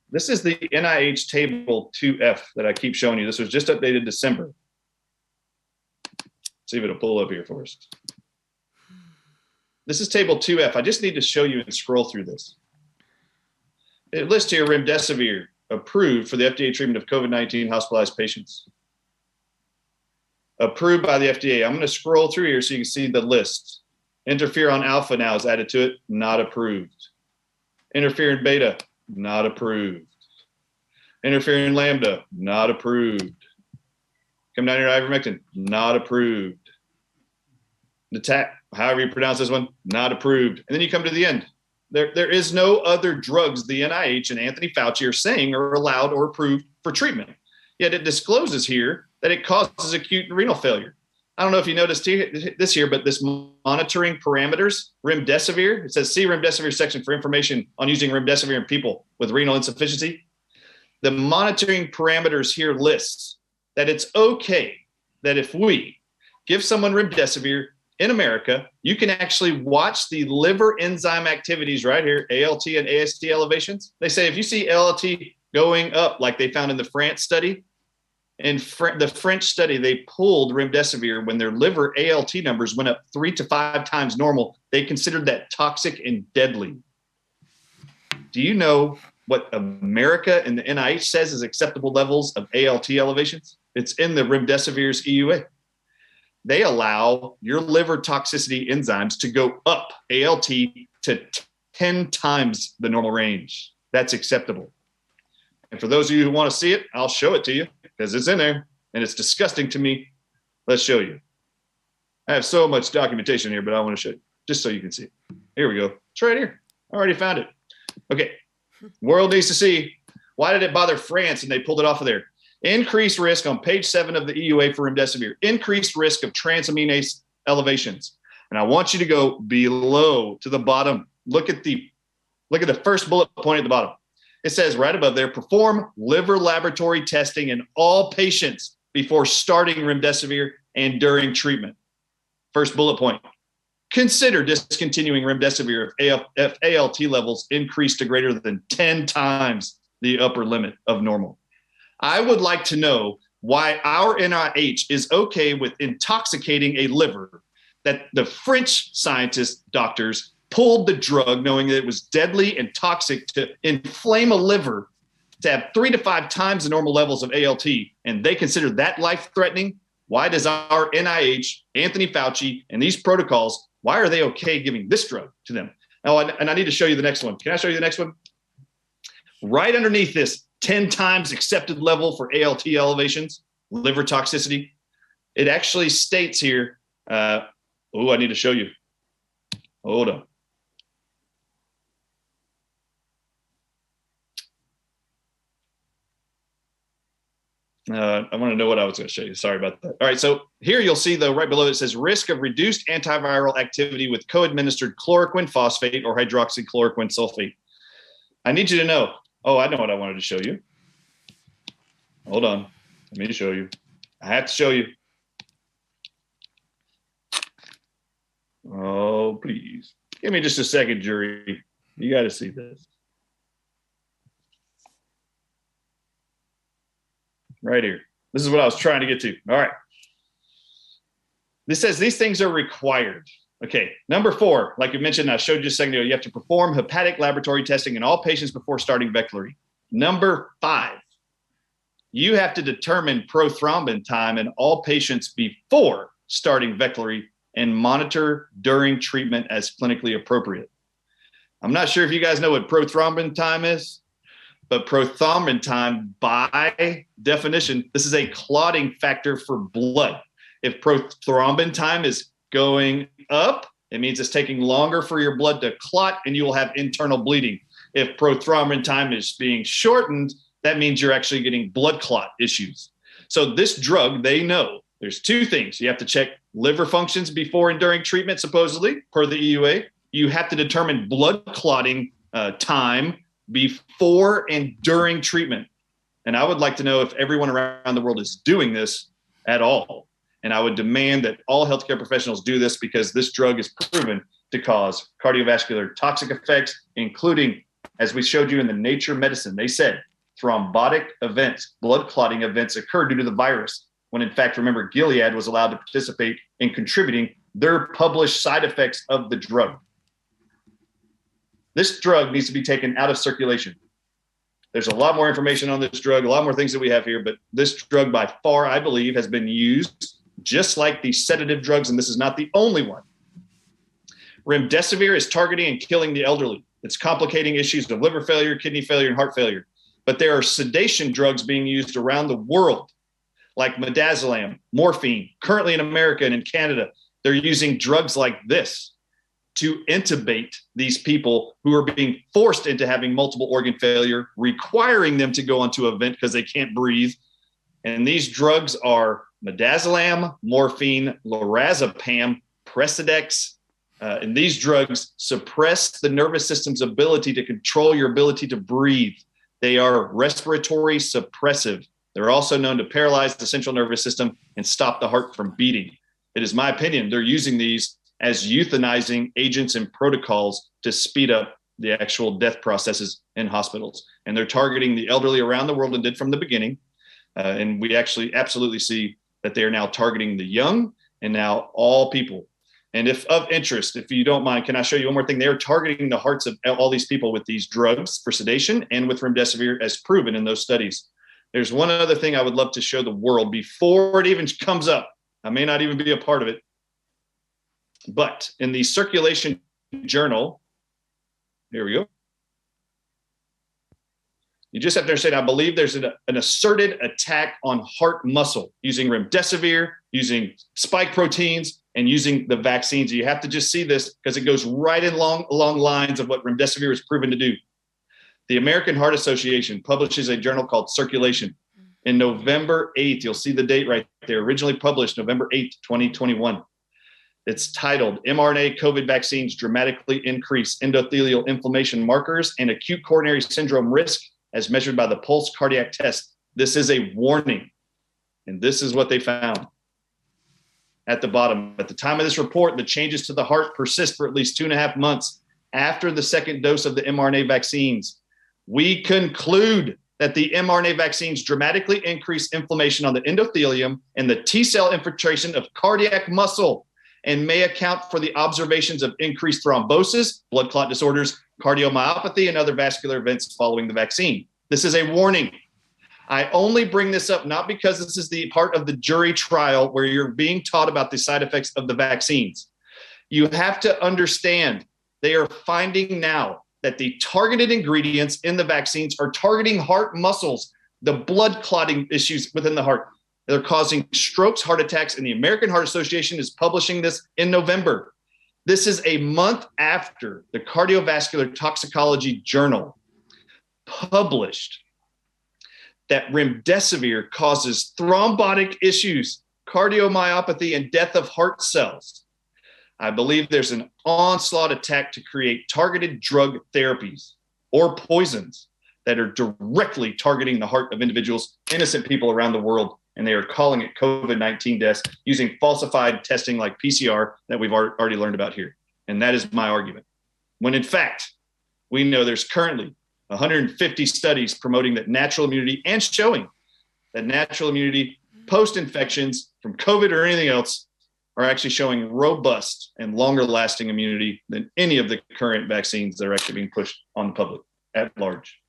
This is the NIH table 2F that I keep showing you. This was just updated December. See if it'll pull up here for us. This is table 2F. I just need to show you and scroll through this. It lists here remdesivir approved for the FDA treatment of COVID-19 hospitalized patients. Approved by the FDA. I'm going to scroll through here so you can see the list. Interferon alpha now is added to it, not approved. Interferon beta, not approved. Interferon lambda, not approved. Come down here to ivermectin, not approved. However you pronounce this one, not approved. And then you come to the end. There is no other drugs the NIH and Anthony Fauci are saying are allowed or approved for treatment. Yet it discloses here that it causes acute renal failure. I don't know if you noticed this here, but this monitoring parameters, remdesivir, it says see remdesivir section for information on using remdesivir in people with renal insufficiency. The monitoring parameters here lists that it's okay that if we give someone remdesivir in America, you can actually watch the liver enzyme activities right here, ALT and AST elevations. They say if you see ALT going up like they found in the France study, in the French study, they pulled remdesivir when their liver ALT numbers went up 3 to 5 times normal. They considered that toxic and deadly. Do you know what America and the NIH says is acceptable levels of ALT elevations? It's in the remdesivir's EUA. They allow your liver toxicity enzymes to go up ALT to 10 times the normal range. That's acceptable. And for those of you who want to see it, I'll show it to you because it's in there and it's disgusting to me. Let's show you. I have so much documentation here, but I want to show you just so you can see it. Here we go. It's right here. I already found it. Okay. World needs to see. Why did it bother France and they pulled it off of there? Increased risk on page 7 of the EUA for remdesivir. Increased risk of transaminase elevations. And I want you to go below to the bottom. Look at the first bullet point at the bottom. It says right above there, perform liver laboratory testing in all patients before starting remdesivir and during treatment. First bullet point. Consider discontinuing remdesivir if ALT levels increase to greater than 10 times the upper limit of normal. I would like to know why our NIH is okay with intoxicating a liver, that the French scientists, doctors, pulled the drug knowing that it was deadly and toxic to inflame a liver to have 3 to 5 times the normal levels of ALT, and they consider that life-threatening. Why does our NIH, Anthony Fauci, and these protocols, why are they okay giving this drug to them? Oh, and I need to show you the next one. Can I show you the next one? Right underneath this 10 times accepted level for ALT elevations, liver toxicity, it actually states here, I need to show you. Hold on. I want to know what I was going to show you. Sorry about that. All right, so here you'll see, though, right below it says risk of reduced antiviral activity with co-administered chloroquine phosphate or hydroxychloroquine sulfate. I need you to know. Oh, I know what I wanted to show you. Hold on. Let me show you. I have to show you. Oh, please. Give me just a second, jury. You got to see this. Right here. This is what I was trying to get to. All right. This says these things are required. Okay. Number 4, like you mentioned, I showed you a second ago, you have to perform hepatic laboratory testing in all patients before starting Veklury. Number 5, you have to determine prothrombin time in all patients before starting Veklury and monitor during treatment as clinically appropriate. I'm not sure if you guys know what prothrombin time is, but prothrombin time, by definition, this is a clotting factor for blood. If prothrombin time is going up, it means it's taking longer for your blood to clot and you will have internal bleeding. If prothrombin time is being shortened, that means you're actually getting blood clot issues. So this drug, they know there's 2 things. You have to check liver functions before and during treatment, supposedly, per the EUA. You have to determine blood clotting time before and during treatment. And I would like to know if everyone around the world is doing this at all. And I would demand that all healthcare professionals do this because this drug is proven to cause cardiovascular toxic effects, including, as we showed you in the Nature Medicine, they said thrombotic events, blood clotting events occur due to the virus, when in fact, remember, Gilead was allowed to participate in contributing their published side effects of the drug. This drug needs to be taken out of circulation. There's a lot more information on this drug, a lot more things that we have here, but this drug by far, I believe, has been used just like the sedative drugs, and this is not the only one. Remdesivir is targeting and killing the elderly. It's complicating issues of liver failure, kidney failure, and heart failure. But there are sedation drugs being used around the world, like midazolam, morphine. Currently in America and in Canada, they're using drugs like this to intubate these people who are being forced into having multiple organ failure, requiring them to go onto a vent because they can't breathe. And these drugs are midazolam, morphine, lorazepam, Precedex. And these drugs suppress the nervous system's ability to control your ability to breathe. They are respiratory suppressive. They're also known to paralyze the central nervous system and stop the heart from beating. It is my opinion they're using these as euthanizing agents and protocols to speed up the actual death processes in hospitals. And they're targeting the elderly around the world and did from the beginning. And we actually absolutely see that they are now targeting the young and now all people. And if of interest, if you don't mind, can I show you one more thing? They're targeting the hearts of all these people with these drugs for sedation and with remdesivir as proven in those studies. There's one other thing I would love to show the world before it even comes up. I may not even be a part of it. But in the Circulation Journal, here we go. You just have to understand, I believe there's an asserted attack on heart muscle using remdesivir, using spike proteins, and using the vaccines. You have to just see this because it goes right along lines of what remdesivir is proven to do. The American Heart Association publishes a journal called Circulation. In November 8th, you'll see the date right there, originally published November 8th, 2021. It's titled, mRNA COVID vaccines dramatically increase endothelial inflammation markers and acute coronary syndrome risk as measured by the pulse cardiac test. This is a warning. And this is what they found. At the bottom, at the time of this report, the changes to the heart persist for at least 2.5 months after the second dose of the mRNA vaccines. We conclude that the mRNA vaccines dramatically increase inflammation on the endothelium and the T-cell infiltration of cardiac muscle and may account for the observations of increased thrombosis, blood clot disorders, cardiomyopathy, and other vascular events following the vaccine. This is a warning. I only bring this up not because this is the part of the jury trial where you're being taught about the side effects of the vaccines. You have to understand they are finding now that the targeted ingredients in the vaccines are targeting heart muscles, the blood clotting issues within the heart. They're causing strokes, heart attacks, and the American Heart Association is publishing this in November. This is a month after the Cardiovascular Toxicology Journal published that remdesivir causes thrombotic issues, cardiomyopathy, and death of heart cells. I believe there's an onslaught attack to create targeted drug therapies or poisons that are directly targeting the heart of individuals, innocent people around the world, and they are calling it COVID-19 deaths using falsified testing like PCR that we've already learned about here. And that is my argument. When in fact, we know there's currently 150 studies promoting that natural immunity and showing that natural immunity post-infections from COVID or anything else are actually showing robust and longer lasting immunity than any of the current vaccines that are actually being pushed on the public at large.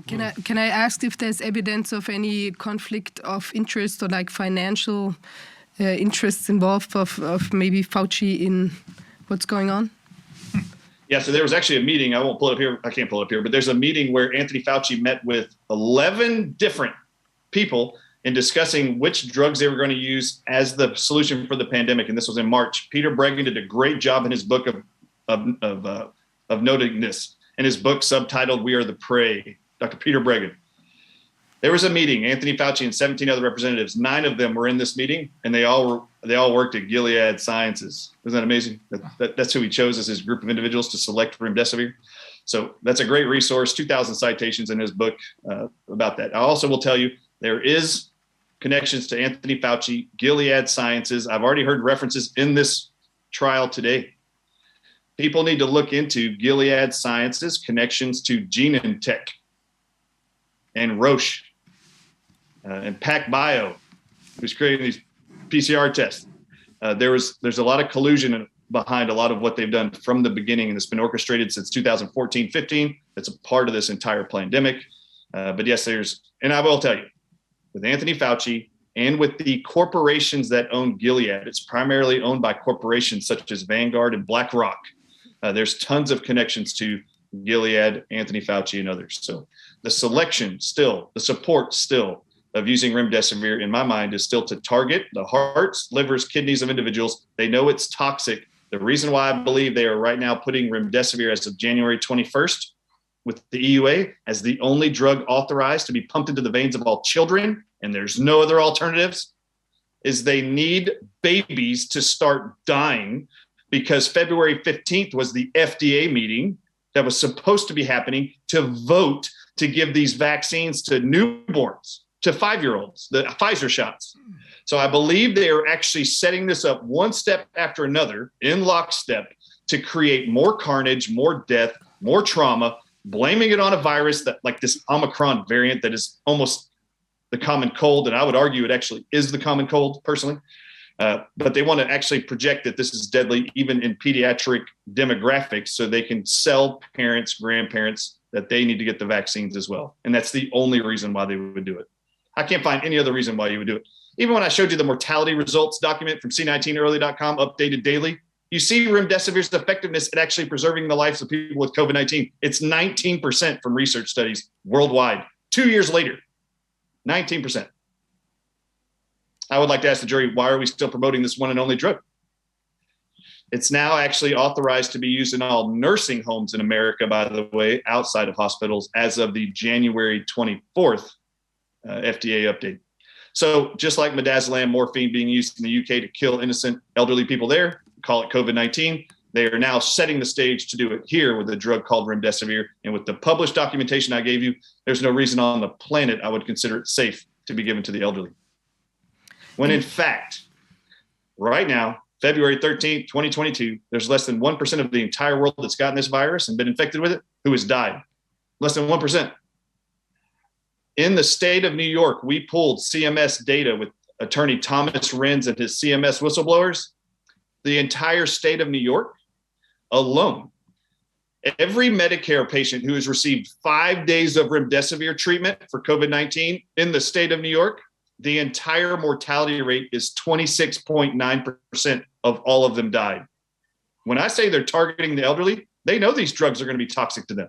Can I ask if there's evidence of any conflict of interest or like financial interests involved of maybe Fauci in what's going on? Yeah, so there was actually a meeting. I won't pull it up here. I can't pull it up here, but there's a meeting where Anthony Fauci met with 11 different people in discussing which drugs they were going to use as the solution for the pandemic. And this was in March. Peter Breggin did a great job in his book of noting this. In his book subtitled "We Are the Prey," Dr. Peter Breggin. There was a meeting. Anthony Fauci and 17 other representatives. 9 of them were in this meeting, and they all worked at Gilead Sciences. Isn't that amazing? That's who he chose as his group of individuals to select remdesivir. So that's a great resource. 2,000 citations in his book about that. I also will tell you there is connections to Anthony Fauci, Gilead Sciences. I've already heard references in this trial today. People need to look into Gilead Sciences' connections to Genentech and Roche and PacBio, who's creating these PCR tests. There's a lot of collusion behind a lot of what they've done from the beginning, and it's been orchestrated since 2014-15. That's a part of this entire pandemic. But yes, and I will tell you, with Anthony Fauci and with the corporations that own Gilead, it's primarily owned by corporations such as Vanguard and BlackRock. There's tons of connections to Gilead, Anthony Fauci, and others. So the selection still, the support still of using remdesivir, in my mind, is still to target the hearts, livers, kidneys of individuals. They know it's toxic. The reason why I believe they are right now putting remdesivir as of January 21st with the EUA as the only drug authorized to be pumped into the veins of all children, and there's no other alternatives, is they need babies to start dying, because February 15th was the FDA meeting that was supposed to be happening to vote to give these vaccines to newborns, to 5-year-olds, the Pfizer shots. So I believe they are actually setting this up one step after another in lockstep to create more carnage, more death, more trauma, blaming it on a virus that, like this Omicron variant that is almost the common cold. And I would argue it actually is the common cold personally. But they want to actually project that this is deadly even in pediatric demographics, so they can sell parents, grandparents that they need to get the vaccines as well. And that's the only reason why they would do it. I can't find any other reason why you would do it. Even when I showed you the mortality results document from C19early.com, updated daily, you see remdesivir's effectiveness at actually preserving the lives of people with COVID-19. It's 19% from research studies worldwide. 2 years later, 19%. I would like to ask the jury, why are we still promoting this one and only drug? It's now actually authorized to be used in all nursing homes in America, by the way, outside of hospitals, as of the January 24th FDA update. So just like midazolam morphine being used in the UK to kill innocent elderly people there, call it COVID-19, they are now setting the stage to do it here with a drug called remdesivir. And with the published documentation I gave you, there's no reason on the planet I would consider it safe to be given to the elderly. When in fact, right now, February 13th, 2022, there's less than 1% of the entire world that's gotten this virus and been infected with it who has died. Less than 1%. In the state of New York, we pulled CMS data with attorney Thomas Renz and his CMS whistleblowers. The entire state of New York alone, every Medicare patient who has received 5 days of remdesivir treatment for COVID-19 in the state of New York, the entire mortality rate is 26.9% of all of them died. When I say they're targeting the elderly, they know these drugs are going to be toxic to them.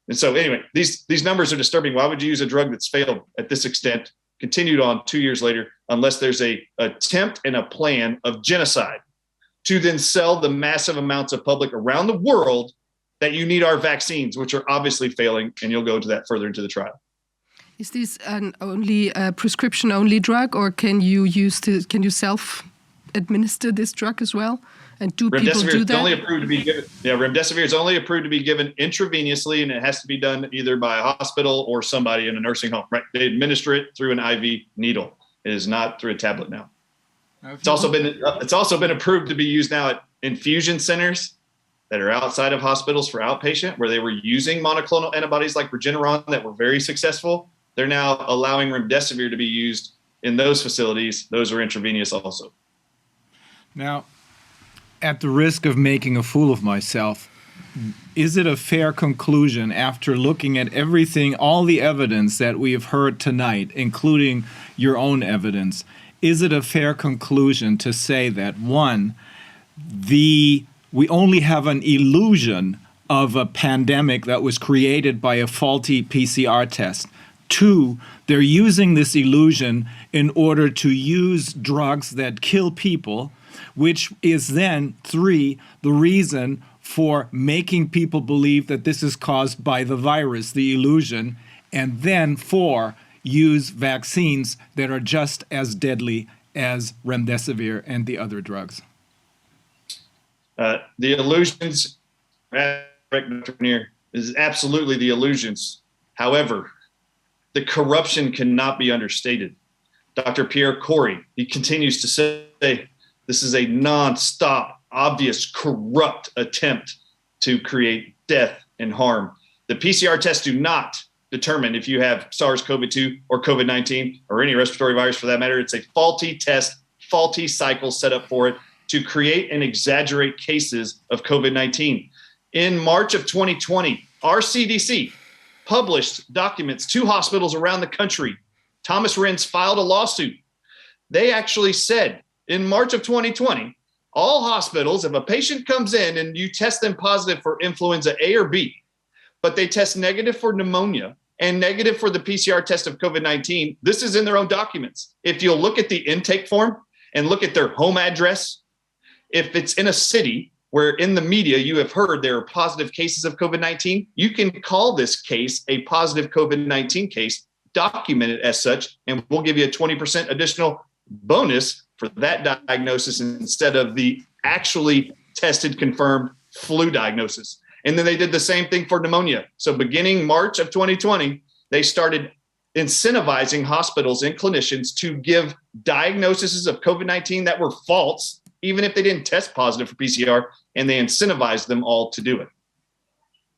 And so anyway, these numbers are disturbing. Why would you use a drug that's failed at this extent, continued on 2 years later, unless there's a attempt and a plan of genocide to then sell the massive amounts of public around the world that you need our vaccines, which are obviously failing, and you'll go into that further into the trial. Is this an only prescription-only drug, or can you self-administer this drug as well? And do people do that? Remdesivir is only approved to be given intravenously, and it has to be done either by a hospital or somebody in a nursing home. Right? They administer it through an IV needle. It is not through a tablet now. It's also been approved to be used now at infusion centers that are outside of hospitals for outpatient, where they were using monoclonal antibodies like Regeneron that were very successful. They're now allowing remdesivir to be used in those facilities. Those are intravenous also. Now, at the risk of making a fool of myself, is it a fair conclusion after looking at everything, all the evidence that we have heard tonight, including your own evidence, is it a fair conclusion to say that, one, we only have an illusion of a pandemic that was created by a faulty PCR test? Two, they're using this illusion in order to use drugs that kill people, which is then, three, the reason for making people believe that this is caused by the virus, the illusion, and then four, use vaccines that are just as deadly as remdesivir and the other drugs. The illusions, Dr. Neer, is absolutely the illusions. However, the corruption cannot be understated. Dr. Pierre Corey, he continues to say, this is a nonstop, obvious, corrupt attempt to create death and harm. The PCR tests do not determine if you have SARS-CoV-2 or COVID-19 or any respiratory virus for that matter. It's a faulty test, faulty cycle set up for it to create and exaggerate cases of COVID-19. In March of 2020, our CDC published documents to hospitals around the country. Thomas Renz filed a lawsuit. They actually said in March of 2020 all hospitals, if a patient comes in and you test them positive for influenza A or B, but they test negative for pneumonia and negative for the PCR test of COVID-19, this is in their own documents. If you'll look at the intake form and look at their home address, if it's in a city where in the media you have heard there are positive cases of COVID-19, you can call this case a positive COVID-19 case, document it as such, and we'll give you a 20% additional bonus for that diagnosis instead of the actually tested, confirmed flu diagnosis. And then they did the same thing for pneumonia. So beginning March of 2020, they started incentivizing hospitals and clinicians to give diagnoses of COVID-19 that were false, even if they didn't test positive for PCR, and they incentivized them all to do it.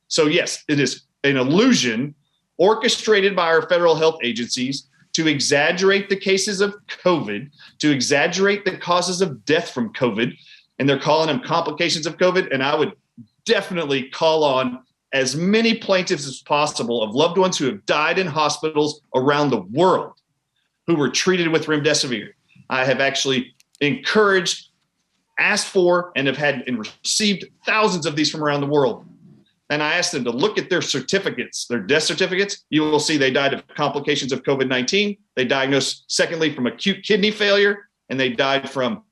So yes, it is an illusion orchestrated by our federal health agencies to exaggerate the cases of COVID, to exaggerate the causes of death from COVID, and they're calling them complications of COVID. And I would definitely call on as many plaintiffs as possible of loved ones who have died in hospitals around the world who were treated with remdesivir. I have actually encouraged, asked for, and have had and received thousands of these from around the world. And I asked them to look at their certificates, their death certificates. You will see they died of complications of COVID-19. They diagnosed, secondly, from acute kidney failure, and they died from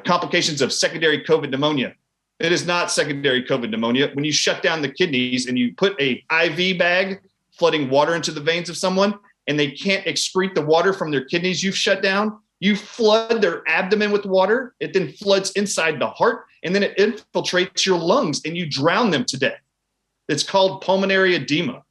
complications of secondary COVID pneumonia. It is not secondary COVID pneumonia. When you shut down the kidneys and you put a IV bag flooding water into the veins of someone and they can't excrete the water from their kidneys you've shut down, you flood their abdomen with water. It then floods inside the heart, and then it infiltrates your lungs and you drown them to death. It's called pulmonary edema.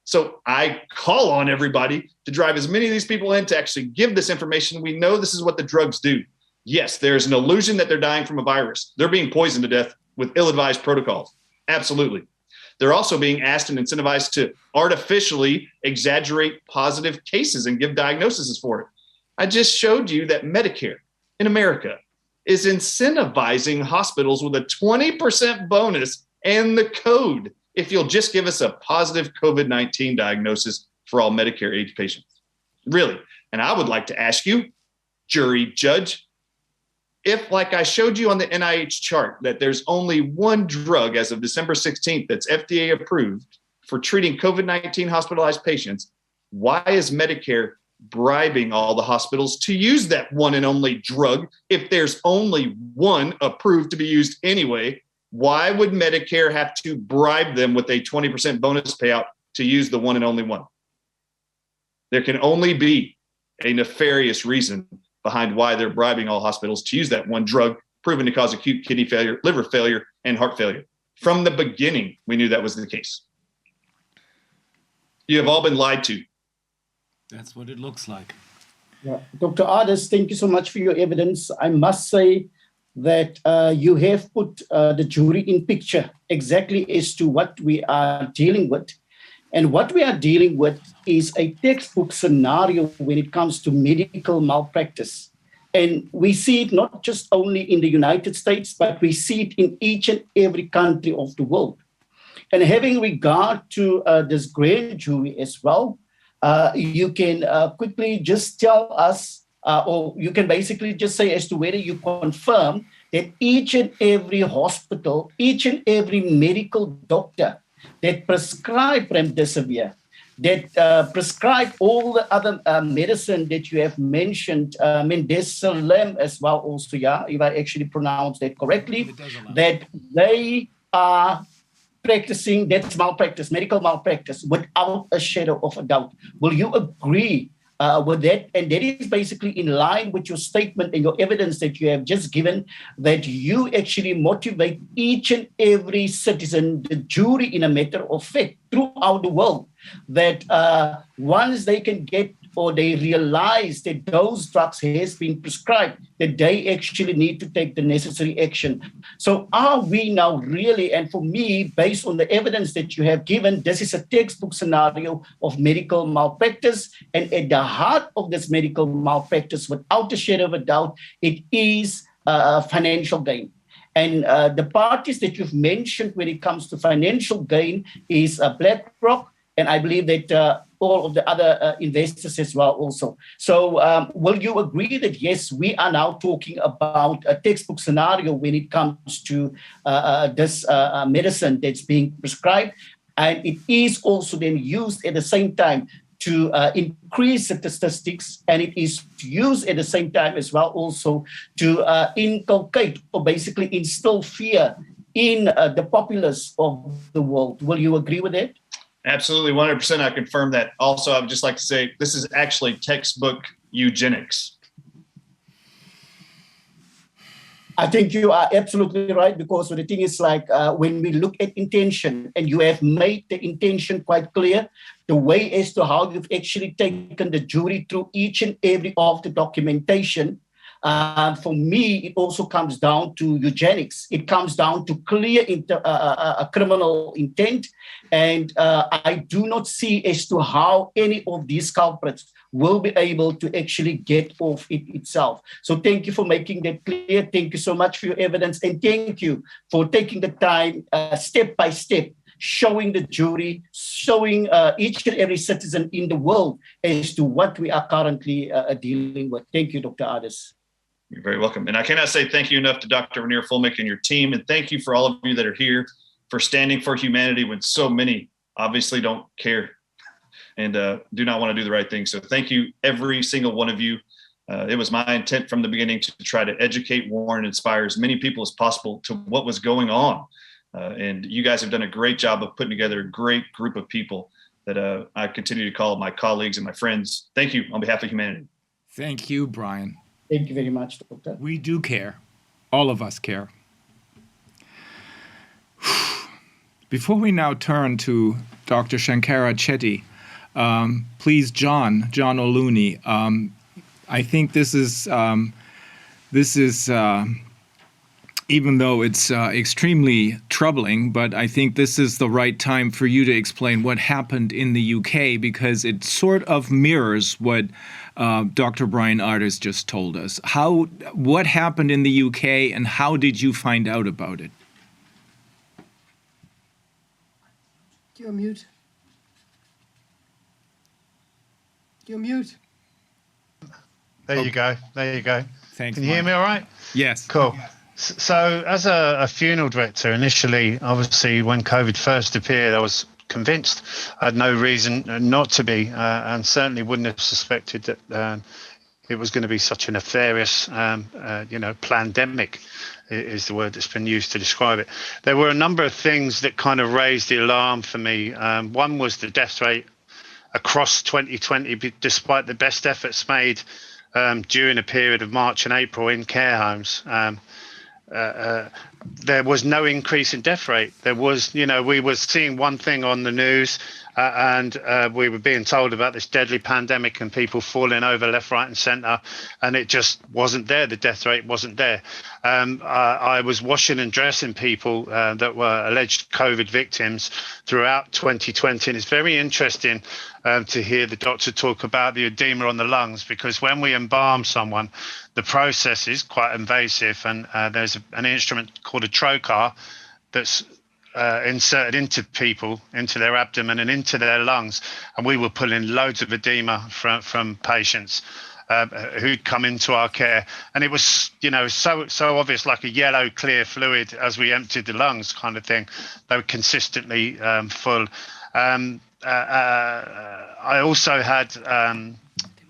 So I call on everybody to drive as many of these people in to actually give this information. We know this is what the drugs do. Yes, there's an illusion that they're dying from a virus. They're being poisoned to death with ill-advised protocols. Absolutely. They're also being asked and incentivized to artificially exaggerate positive cases and give diagnoses for it. I just showed you that Medicare in America is incentivizing hospitals with a 20% bonus and the code if you'll just give us a positive COVID-19 diagnosis for all Medicare age patients. Really. And I would like to ask you, jury, judge, if, like I showed you on the NIH chart, that there's only one drug as of December 16th that's FDA approved for treating COVID-19 hospitalized patients, why is Medicare bribing all the hospitals to use that one and only drug if there's only one approved to be used anyway? Why would Medicare have to bribe them with a 20% bonus payout to use the one and only one? There can only be a nefarious reason behind why they're bribing all hospitals to use that one drug proven to cause acute kidney failure, liver failure, and heart failure. From the beginning, we knew that was the case. You have all been lied to. That's what it looks like. Yeah. Dr. Ardis, thank you so much for your evidence. I must say that you have put the jury in picture exactly as to what we are dealing with. And what we are dealing with is a textbook scenario when it comes to medical malpractice. And we see it not just only in the United States, but we see it in each and every country of the world. And having regard to this grand jury as well, you can quickly just tell us, or you can basically just say as to whether you confirm that each and every hospital, each and every medical doctor that prescribe remdesivir, that prescribe all the other medicine that you have mentioned, mendesilem as well also, yeah, if I actually pronounce that correctly, that they are practicing, that's malpractice, medical malpractice, without a shadow of a doubt. Will you agree with that? And that is basically in line with your statement and your evidence that you have just given, that you actually motivate each and every citizen, the jury in a matter of fact, throughout the world, that once they can get or they realize that those drugs has been prescribed, that they actually need to take the necessary action. So are we now really, and for me, based on the evidence that you have given, this is a textbook scenario of medical malpractice. And at the heart of this medical malpractice, without a shadow of a doubt, it is financial gain. And the parties that you've mentioned when it comes to financial gain is BlackRock. And I believe that all of the other investors as well also. So will you agree that, yes, we are now talking about a textbook scenario when it comes to this medicine that's being prescribed, and it is also then used at the same time to increase the statistics, and it is used at the same time as well also to inculcate or basically instill fear in the populace of the world. Will you agree with that? Absolutely, 100%. I confirm that. Also, I would just like to say this is actually textbook eugenics. I think you are absolutely right, because the thing is like when we look at intention, and you have made the intention quite clear, the way as to how you've actually taken the jury through each and every of the documentation, for me, it also comes down to eugenics. It comes down to clear criminal intent. And I do not see as to how any of these culprits will be able to actually get off it itself. So thank you for making that clear. Thank you so much for your evidence. And thank you for taking the time step by step, showing the jury, showing each and every citizen in the world as to what we are currently dealing with. Thank you, Dr. Ades. You're very welcome. And I cannot say thank you enough to Dr. Ranier Fulmick and your team. And thank you for all of you that are here for standing for humanity when so many obviously don't care and do not want to do the right thing. So thank you, every single one of you. It was my intent from the beginning to try to educate, warn, and inspire as many people as possible to what was going on. And you guys have done a great job of putting together a great group of people that I continue to call my colleagues and my friends. Thank you on behalf of humanity. Thank you, Brian. Thank you very much, Doctor. We do care. All of us care. Before we now turn to Dr. Shankara Chetty, please, John O'Looney, I think this is even though it's extremely troubling, but I think this is the right time for you to explain what happened in the UK, because it sort of mirrors what Dr. Brian Ades just told us. What happened in the UK, and how did you find out about it? You're mute. You're mute. There you go. Thanks. Can you hear me all right? Yes. Cool. So as a funeral director, initially, obviously, when COVID first appeared, I was convinced I had no reason not to be, and certainly wouldn't have suspected that it was going to be such a nefarious, pandemic is the word that's been used to describe it. There were a number of things that kind of raised the alarm for me. One was the death rate across 2020, despite the best efforts made during a period of March and April in care homes. There was no increase in death rate. There was, we were seeing one thing on the news, and we were being told about this deadly pandemic and people falling over left, right, and centre, and it just wasn't there. The death rate wasn't there. I was washing and dressing people that were alleged COVID victims throughout 2020, and it's very interesting to hear the doctor talk about the edema on the lungs, because when we embalm someone, the process is quite invasive, and there's an instrument called a trocar that's inserted into people, into their abdomen and into their lungs, and we were pulling loads of edema from patients who'd come into our care, and it was so obvious, like a yellow clear fluid as we emptied the lungs kind of thing. They were consistently full. I also had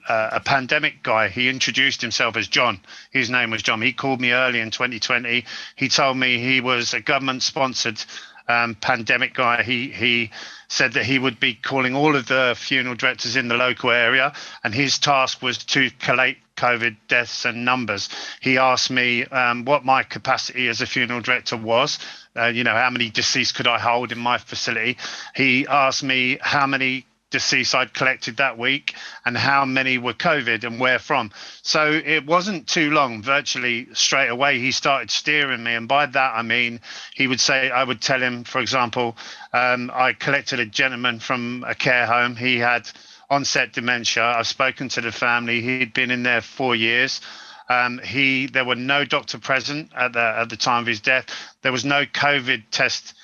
a pandemic guy. He introduced himself as John. His name was John. He called me early in 2020. He told me he was a government-sponsored pandemic guy. He said that he would be calling all of the funeral directors in the local area, and his task was to collate COVID deaths and numbers. He asked me what my capacity as a funeral director was. How many deceased could I hold in my facility? He asked me how many deceased I'd collected that week and how many were COVID and where from. So it wasn't too long, virtually straight away, he started steering me. And by that, I mean, he would say, I would tell him, for example, I collected a gentleman from a care home. He had onset dementia. I've spoken to the family. He'd been in there 4 years. There were no doctor present at the time of his death. There was no COVID test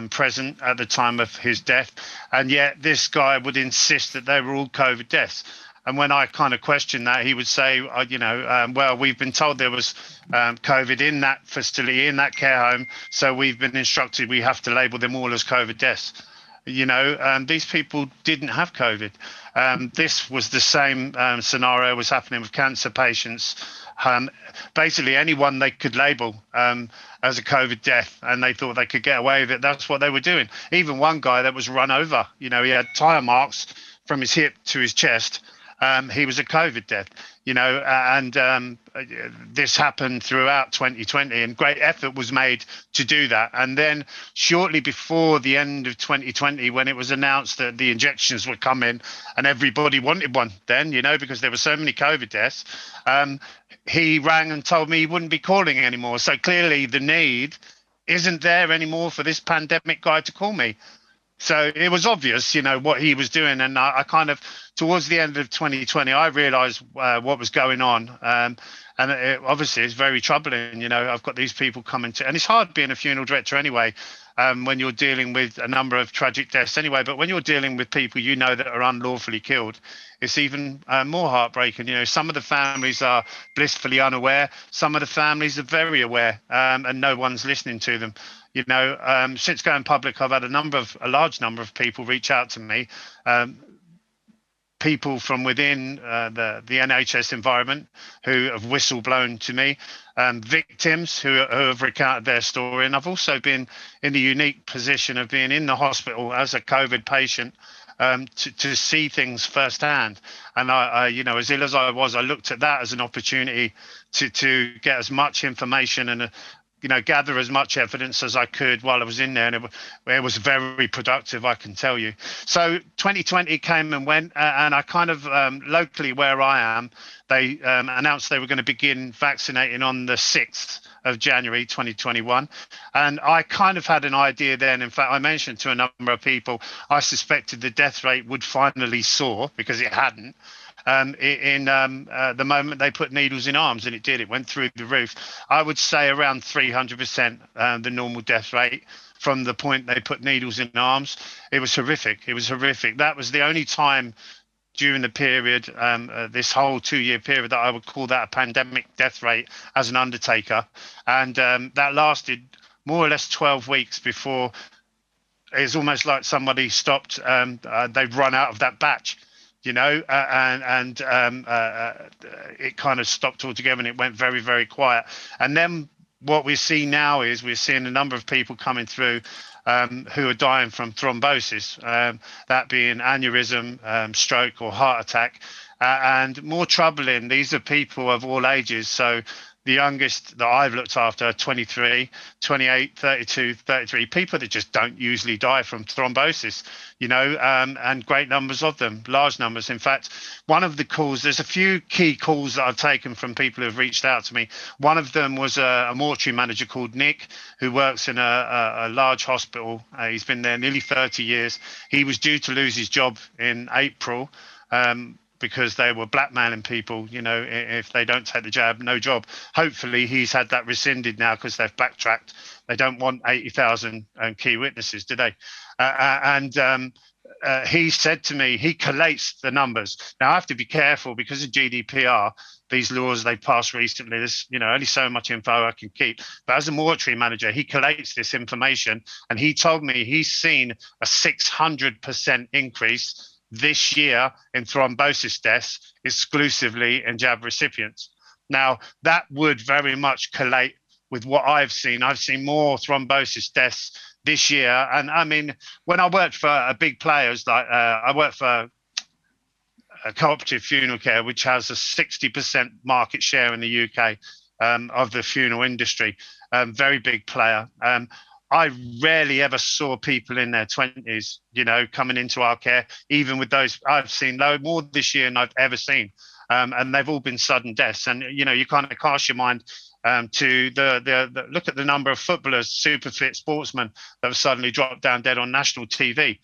present at the time of his death, and yet this guy would insist that they were all COVID deaths. And when I kind of questioned that, he would say, well, we've been told there was COVID in that facility, in that care home, so we've been instructed we have to label them all as COVID deaths. These people didn't have COVID. This was the same scenario was happening with cancer patients. Basically, anyone they could label as a COVID death, and they thought they could get away with it. That's what they were doing. Even one guy that was run over, he had tire marks from his hip to his chest. He was a COVID death, and this happened throughout 2020, and great effort was made to do that. And then shortly before the end of 2020, when it was announced that the injections were coming and everybody wanted one then, because there were so many COVID deaths, he rang and told me he wouldn't be calling anymore. So clearly the need isn't there anymore for this pandemic guy to call me. So it was obvious, what he was doing. And I kind of, towards the end of 2020, I realized what was going on. And obviously it's very troubling. I've got these people coming to, and it's hard being a funeral director anyway, when you're dealing with a number of tragic deaths anyway. But when you're dealing with people, that are unlawfully killed, it's even more heartbreaking. Some of the families are blissfully unaware. Some of the families are very aware, and no one's listening to them. Since going public, I've had a large number of people reach out to me, people from within the NHS environment who have whistleblown to me, victims who have recounted their story. And I've also been in the unique position of being in the hospital as a COVID patient, to see things firsthand. And I as ill as I was, I looked at that as an opportunity to get as much information and gather as much evidence as I could while I was in there. And it was very productive, I can tell you. So 2020 came and went, and I kind of, locally where I am, they announced they were going to begin vaccinating on the 6th of January 2021. And I kind of had an idea then. In fact, I mentioned to a number of people, I suspected the death rate would finally soar, because it hadn't. The moment they put needles in arms, and it did. It went through the roof. I would say around 300% the normal death rate from the point they put needles in arms. It was horrific. That was the only time during the period, this whole 2-year period, that I would call that a pandemic death rate as an undertaker. And that lasted more or less 12 weeks before it's almost like somebody stopped. They'd run out of that batch. It kind of stopped altogether, and it went very, very quiet. And then what we see now is we're seeing a number of people coming through who are dying from thrombosis, that being aneurysm, stroke or heart attack. And more troubling, these are people of all ages. So the youngest that I've looked after are 23, 28, 32, 33, people that just don't usually die from thrombosis, and great numbers of them, large numbers. In fact, one of the calls, there's a few key calls that I've taken from people who have reached out to me. One of them was a mortuary manager called Nick, who works in a large hospital. He's been there nearly 30 years. He was due to lose his job in April, because they were blackmailing people, if they don't take the jab, no job. Hopefully he's had that rescinded now, because they've backtracked. They don't want 80,000 key witnesses, do they? He said to me, he collates the numbers. Now I have to be careful because of GDPR, these laws they passed recently, there's only so much info I can keep. But as a mortuary manager, he collates this information, and he told me he's seen a 600% increase this year in thrombosis deaths exclusively in jab recipients. Now, that would very much collate with what I've seen. I've seen more thrombosis deaths this year. And I mean, when I worked for big players, like I worked for a cooperative funeral care, which has a 60% market share in the UK of the funeral industry, very big player. I rarely ever saw people in their 20s, coming into our care, even with those. I've seen more this year than I've ever seen. And they've all been sudden deaths. And, you kind of cast your mind to the look at the number of footballers, super fit sportsmen that have suddenly dropped down dead on national TV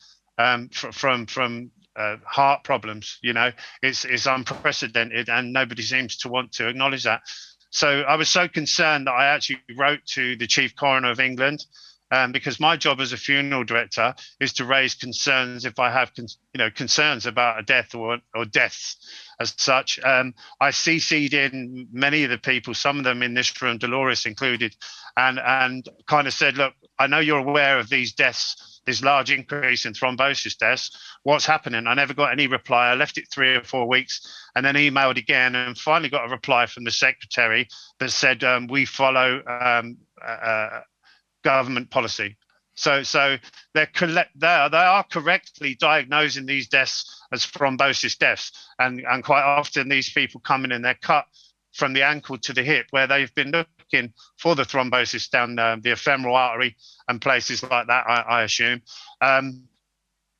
from heart problems. It's unprecedented, and nobody seems to want to acknowledge that. So I was so concerned that I actually wrote to the Chief Coroner of England, because my job as a funeral director is to raise concerns if I have concerns about a death or deaths as such. I CC'd in many of the people, some of them in this room, Dolores included, and kind of said, look, I know you're aware of these deaths, this large increase in thrombosis deaths. What's happening? I never got any reply. I left it 3 or 4 weeks and then emailed again and finally got a reply from the secretary that said, we follow government policy. So they are correctly diagnosing these deaths as thrombosis deaths. And quite often these people come in and they're cut from the ankle to the hip where they've been looking for the thrombosis down the ephemeral artery and places like that, I assume.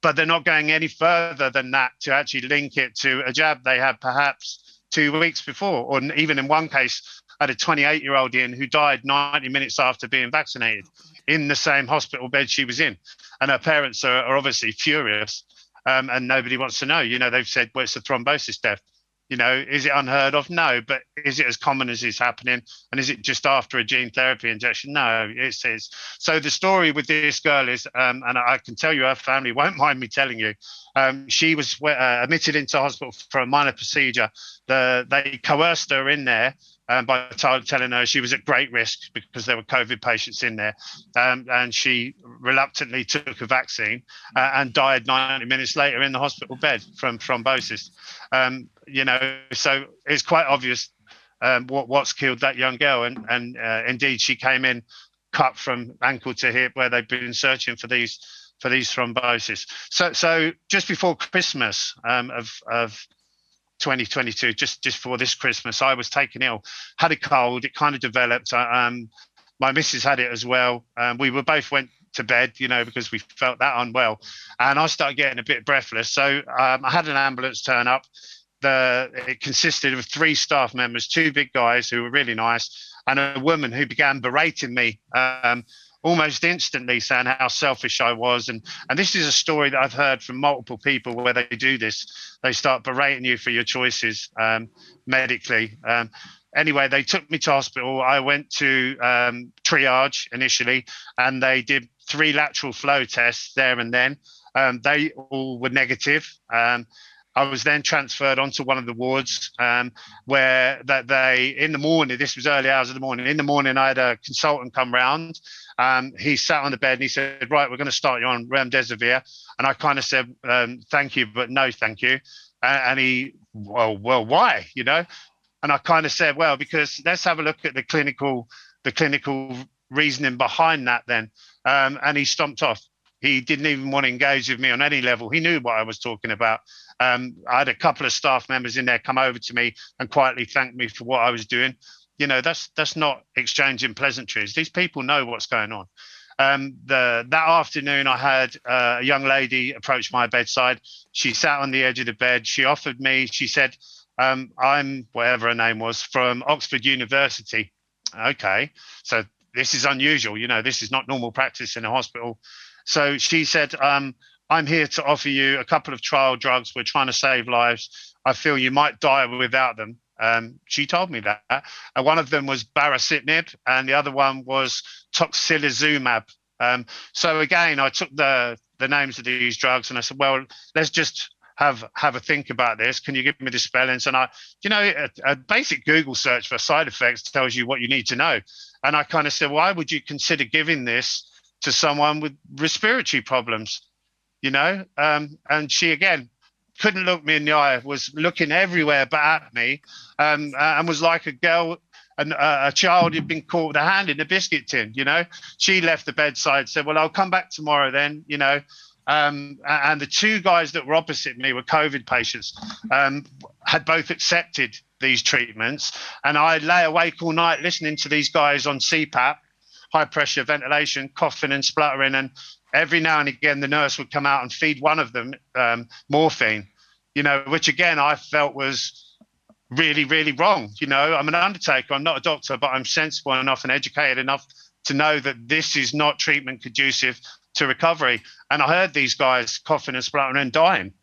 But they're not going any further than that to actually link it to a jab they had perhaps 2 weeks before, or even in one case, I had a 28-year-old in who died 90 minutes after being vaccinated in the same hospital bed she was in. And her parents are obviously furious, and nobody wants to know. They've said, well, it's a thrombosis death. Is it unheard of? No, but is it as common as is happening? And is it just after a gene therapy injection? No, it is. So the story with this girl is, and I can tell you her family won't mind me telling you, she was admitted into hospital for a minor procedure. They coerced her in there by telling her she was at great risk because there were COVID patients in there. And she reluctantly took a vaccine and died 90 minutes later in the hospital bed from thrombosis. So it's quite obvious what's killed that young girl. And indeed, she came in cut from ankle to hip where they've been searching for these thrombosis. So just before Christmas of 2022, just for this Christmas, I was taken ill, had a cold, it kind of developed. My missus had it as well. We both went to bed, because we felt that unwell, and I started getting a bit breathless. So I had an ambulance turn up. It consisted of 3 staff members, 2 big guys who were really nice, and a woman who began berating me almost instantly, saying how selfish I was. And this is a story that I've heard from multiple people where they do this. They start berating you for your choices medically. Anyway, they took me to hospital. I went to triage initially, and they did 3 lateral flow tests there and then. They all were negative. I was then transferred onto one of the wards where they, in the morning, this was early hours of the morning. In the morning, I had a consultant come round. He sat on the bed and he said, right, we're going to start you on remdesivir. And I kind of said, thank you, but no, thank you. And he, well, why, And I kind of said, well, because let's have a look at the clinical reasoning behind that then. And he stomped off. He didn't even want to engage with me on any level. He knew what I was talking about. I had a couple of staff members in there come over to me and quietly thank me for what I was doing. That's not exchanging pleasantries. These people know what's going on. That afternoon, I had a young lady approach my bedside. She sat on the edge of the bed. She offered me, she said, I'm, whatever her name was, from Oxford University. Okay, so this is unusual. This is not normal practice in a hospital. So she said, I'm here to offer you a couple of trial drugs. We're trying to save lives. I feel you might die without them. She told me that. One of them was baricitinib and the other one was tocilizumab. So again, I took the names of these drugs and I said, well, let's just have a think about this. Can you give me the spellings? And a basic Google search for side effects tells you what you need to know. And I kind of said, why would you consider giving this to someone with respiratory problems? And she again couldn't look me in the eye, was looking everywhere but at me, and was like a girl and a child who'd been caught with a hand in a biscuit tin. She left the bedside, said, well, I'll come back tomorrow then. And the 2 guys that were opposite me were COVID patients, had both accepted these treatments, and I lay awake all night listening to these guys on CPAP, high pressure ventilation, coughing and spluttering, and every now and again, the nurse would come out and feed one of them morphine, which again, I felt was really, really wrong. I'm an undertaker, I'm not a doctor, but I'm sensible enough and educated enough to know that this is not treatment conducive to recovery. And I heard these guys coughing and spluttering and dying,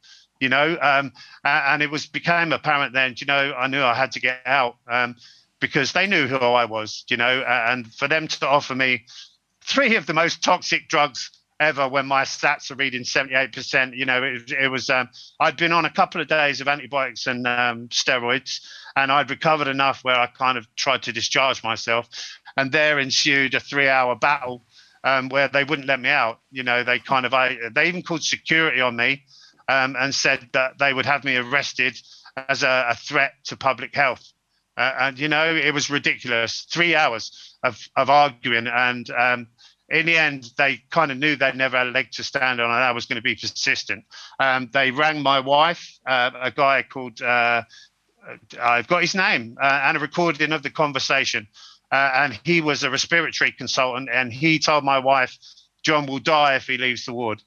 and it became apparent then, I knew I had to get out because they knew who I was, and for them to offer me three of the most toxic drugs ever when my stats are reading 78%. You know, it was I'd been on a couple of days of antibiotics and steroids, and I'd recovered enough where I kind of tried to discharge myself. And there ensued a 3-hour battle where they wouldn't let me out. You know, they even called security on me and said that they would have me arrested as a threat to public health. And, you know, it was ridiculous. 3 hours of arguing. And in the end, they kind of knew they never had a leg to stand on, and I was going to be persistent. They rang my wife, a guy called, I've got his name, and a recording of the conversation. And he was a respiratory consultant, and he told my wife, John will die if he leaves the ward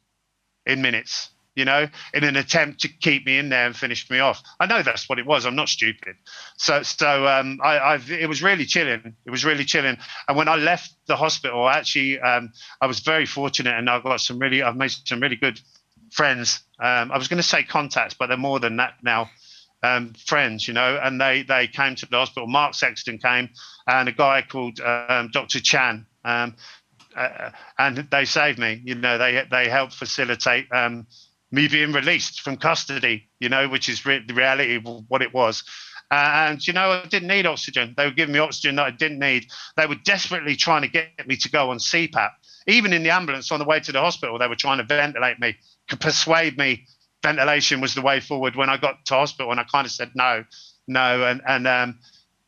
in minutes, you know, in an attempt to keep me in there and finish me off. I know that's what it was. I'm not stupid. So it was really chilling. It was really chilling. And when I left the hospital, actually, I was very fortunate, and I've made some really good friends. I was going to say contacts, but they're more than that now. Friends, you know, and they came to the hospital. Mark Sexton came, and a guy called Dr. Chan, and they saved me. You know, they helped facilitate me being released from custody, you know, which is the reality of what it was. And, you know, I didn't need oxygen. They were giving me oxygen that I didn't need. They were desperately trying to get me to go on CPAP. Even in the ambulance on the way to the hospital, they were trying to ventilate me, persuade me ventilation was the way forward when I got to hospital. And I kind of said, no. And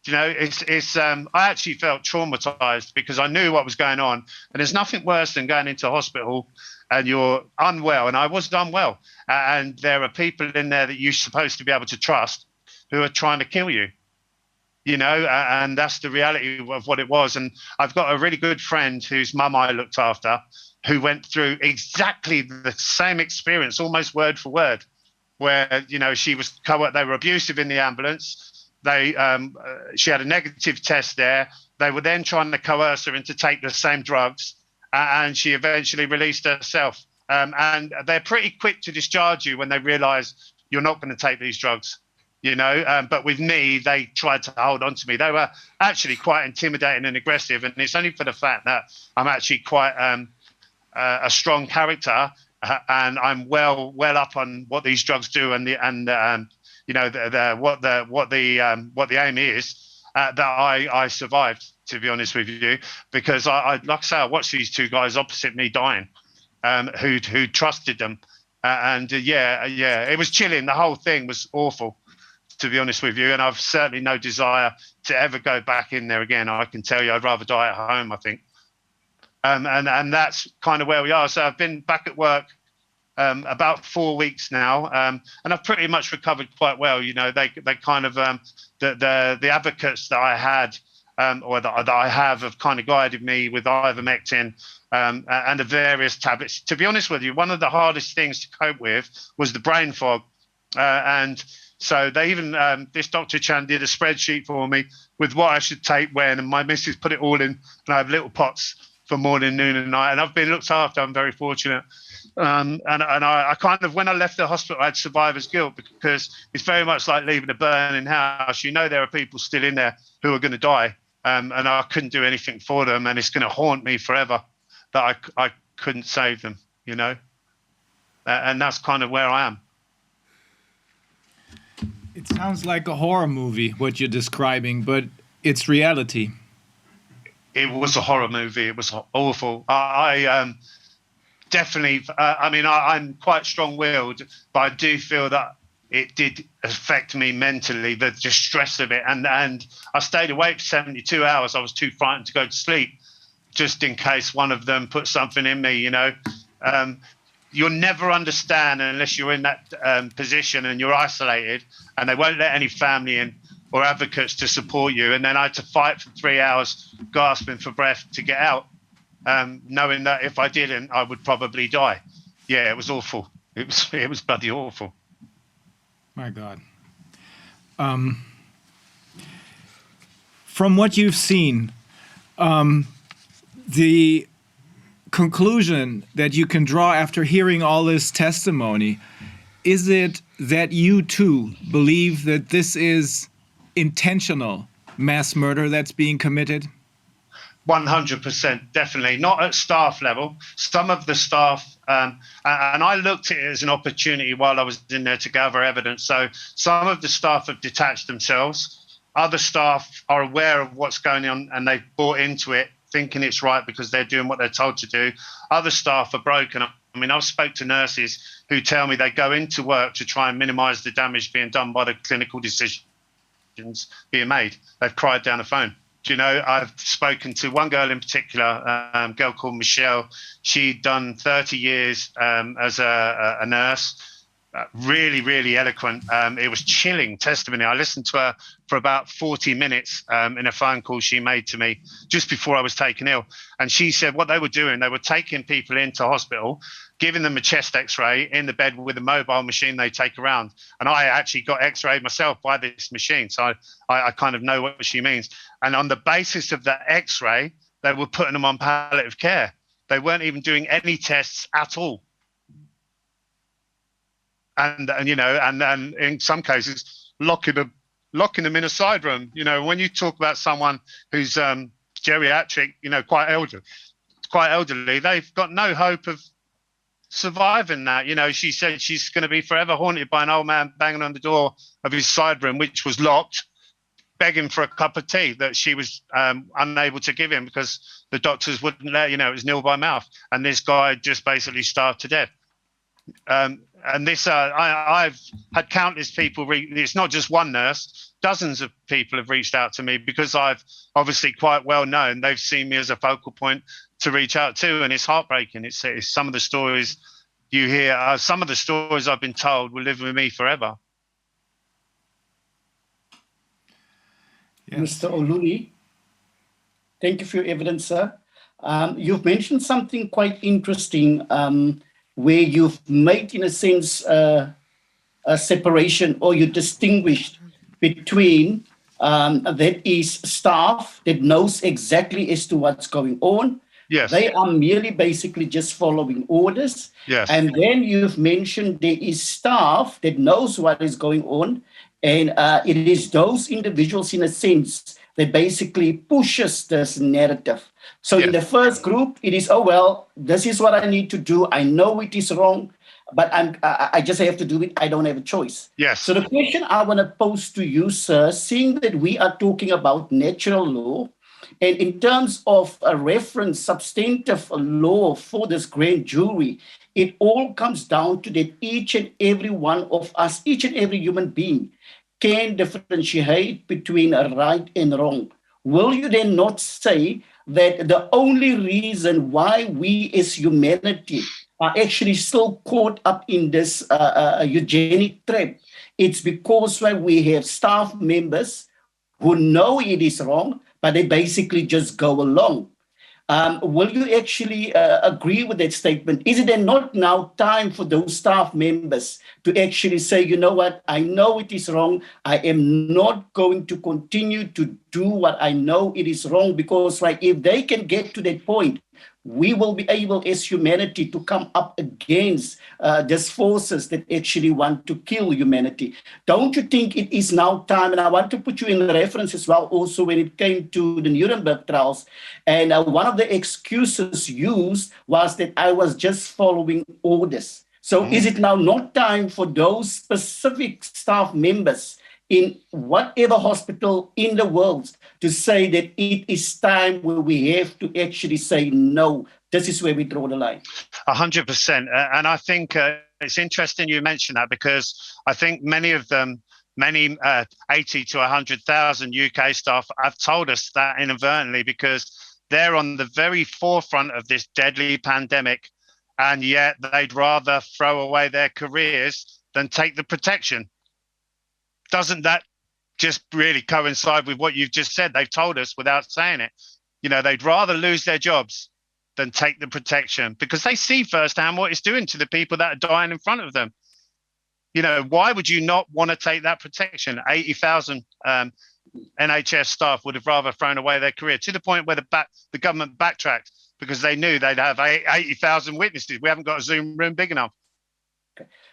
you know, I actually felt traumatized because I knew what was going on. And there's nothing worse than going into hospital and you're unwell. And I was unwell. And there are people in there that you're supposed to be able to trust who are trying to kill you, you know, and that's the reality of what it was. And I've got a really good friend whose mum I looked after, who went through exactly the same experience, almost word for word, where, you know, they were abusive in the ambulance. She had a negative test there. They were then trying to coerce her into take the same drugs, and she eventually released herself. And they're pretty quick to discharge you when they realize you're not going to take these drugs, you know. But with me, they tried to hold on to me. They were actually quite intimidating and aggressive, and it's only for the fact that I'm actually quite a strong character, and I'm well up on what these drugs do, and you know, what the aim is, that I survived, to be honest with you, because I like I say, I watched these two guys opposite me dying, who trusted them, and it was chilling. The whole thing was awful, to be honest with you, and I've certainly no desire to ever go back in there again. I can tell you, I'd rather die at home, I think. And that's kind of where we are. So I've been back at work about 4 weeks now, and I've pretty much recovered quite well. You know, they kind of the advocates that I had or that I have kind of guided me with ivermectin and the various tablets. To be honest with you, one of the hardest things to cope with was the brain fog, and so they even this Dr. Chan did a spreadsheet for me with what I should take when, and my missus put it all in, and I have little pots for morning, noon, and night, and I've been looked after. I'm very fortunate. And I kind of, when I left the hospital, I had survivor's guilt, because it's very much like leaving a burning house. You know, there are people still in there who are going to die, and I couldn't do anything for them, and it's going to haunt me forever that I couldn't save them, you know. And that's kind of where I am. It sounds like a horror movie, what you're describing, but it's reality. It was a horror movie. It was awful. I definitely, I mean, I'm quite strong-willed, but I do feel that it did affect me mentally, the stress of it. And I stayed awake for 72 hours. I was too frightened to go to sleep, just in case one of them put something in me, you know. You'll never understand unless you're in that position and you're isolated, and they won't let any family in or advocates to support you. And then I had to fight for 3 hours, gasping for breath to get out, knowing that if I didn't, I would probably die. Yeah, it was awful. It was bloody awful. My God. From what you've seen, the conclusion that you can draw after hearing all this testimony, is it that you too believe that this is intentional mass murder that's being committed? 100%, definitely. Not at staff level. Some of the staff, and I looked at it as an opportunity while I was in there to gather evidence. So some of the staff have detached themselves. Other staff are aware of what's going on and they've bought into it, thinking it's right because they're doing what they're told to do. Other staff are broken. I mean, I've spoke to nurses who tell me they go into work to try and minimize the damage being done by the clinical decisions being made. They've cried down the phone. Do you know, I've spoken to one girl in particular, a girl called Michelle. She'd done 30 years as a nurse. Really, really eloquent. It was chilling testimony. I listened to her for about 40 minutes in a phone call she made to me just before I was taken ill. And she said what they were doing, they were taking people into hospital, giving them a chest x-ray in the bed with a mobile machine they take around. And I actually got x-rayed myself by this machine. So I kind of know what she means. And on the basis of that x-ray, they were putting them on palliative care. They weren't even doing any tests at all. And you know, and in some cases, locking them in a side room. You know, when you talk about someone who's geriatric, you know, quite elderly, they've got no hope of surviving that. You know, she said she's going to be forever haunted by an old man banging on the door of his side room, which was locked, begging for a cup of tea that she was unable to give him because the doctors wouldn't let, you know, it was nil by mouth. And this guy just basically starved to death. And this, I've had countless people, it's not just one nurse, dozens of people have reached out to me because I've obviously quite well known. They've seen me as a focal point to reach out to, and it's heartbreaking. It's some of the stories you hear, some of the stories I've been told will live with me forever. Yes. Mr. Oluli, thank you for your evidence, sir. You've mentioned something quite interesting where you've made, in a sense, a separation, or you distinguished between that is staff that knows exactly as to what's going on. Yes. They are merely basically just following orders. Yes. And then you've mentioned there is staff that knows what is going on. And it is those individuals, in a sense, that basically pushes this narrative. So in the first group, it is, oh, well, this is what I need to do. I know it is wrong, but I just have to do it. I don't have a choice. Yes. So the question I want to pose to you, sir, seeing that we are talking about natural law, and in terms of a reference, substantive law for this grand jury, it all comes down to that each and every one of us, each and every human being, can differentiate between a right and wrong. Will you then not say that the only reason why we as humanity are actually still caught up in this eugenic trap, it's because we have staff members who know it is wrong, but they basically just go along? Will you actually agree with that statement? Is it then not now time for those staff members to actually say, you know what, I know it is wrong. I am not going to continue to do what I know it is wrong, because if they can get to that point, we will be able as humanity to come up against these forces that actually want to kill humanity. Don't you think it is now time? And I want to put you in reference as well also when it came to the Nuremberg trials. And one of the excuses used was that I was just following orders. So is it now not time for those specific staff members in whatever hospital in the world to say that it is time where we have to actually say, no, this is where we draw the line? 100%. And I think it's interesting you mentioned that, because I think many of them, 80 to 100,000 UK staff have told us that inadvertently, because they're on the very forefront of this deadly pandemic, and yet they'd rather throw away their careers than take the protection. Doesn't that just really coincide with what you've just said? They've told us without saying it. You know, they'd rather lose their jobs than take the protection, because they see firsthand what it's doing to the people that are dying in front of them. You know, why would you not want to take that protection? 80,000 NHS staff would have rather thrown away their career, to the point where the government backtracked because they knew they'd have 80,000 witnesses. We haven't got a Zoom room big enough.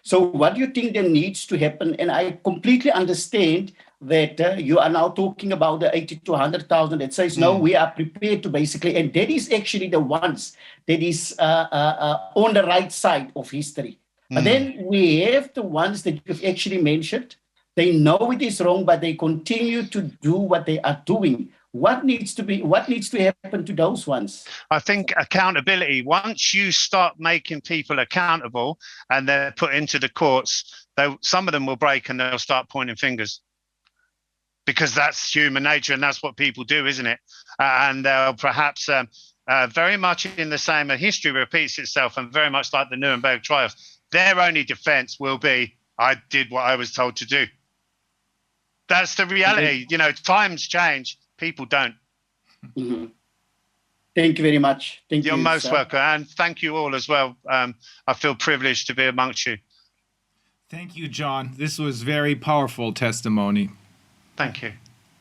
So what do you think there needs to happen? And I completely understand that you are now talking about the 80 to 100,000 that says, no, we are prepared to basically, and that is actually the ones that is on the right side of history. But then we have the ones that you've actually mentioned. They know it is wrong, but they continue to do what they are doing. What needs to happen to those ones? I think accountability. Once you start making people accountable and they're put into the courts, some of them will break and they'll start pointing fingers, because that's human nature and that's what people do, isn't it? And they'll perhaps very much in the same, history repeats itself, and very much like the Nuremberg trials, their only defense will be, I did what I was told to do. That's the reality. You know, times change, people don't. Mm-hmm. Thank you very much. You're most welcome. And thank you all as well. I feel privileged to be amongst you. Thank you, John. This was very powerful testimony. Thank you.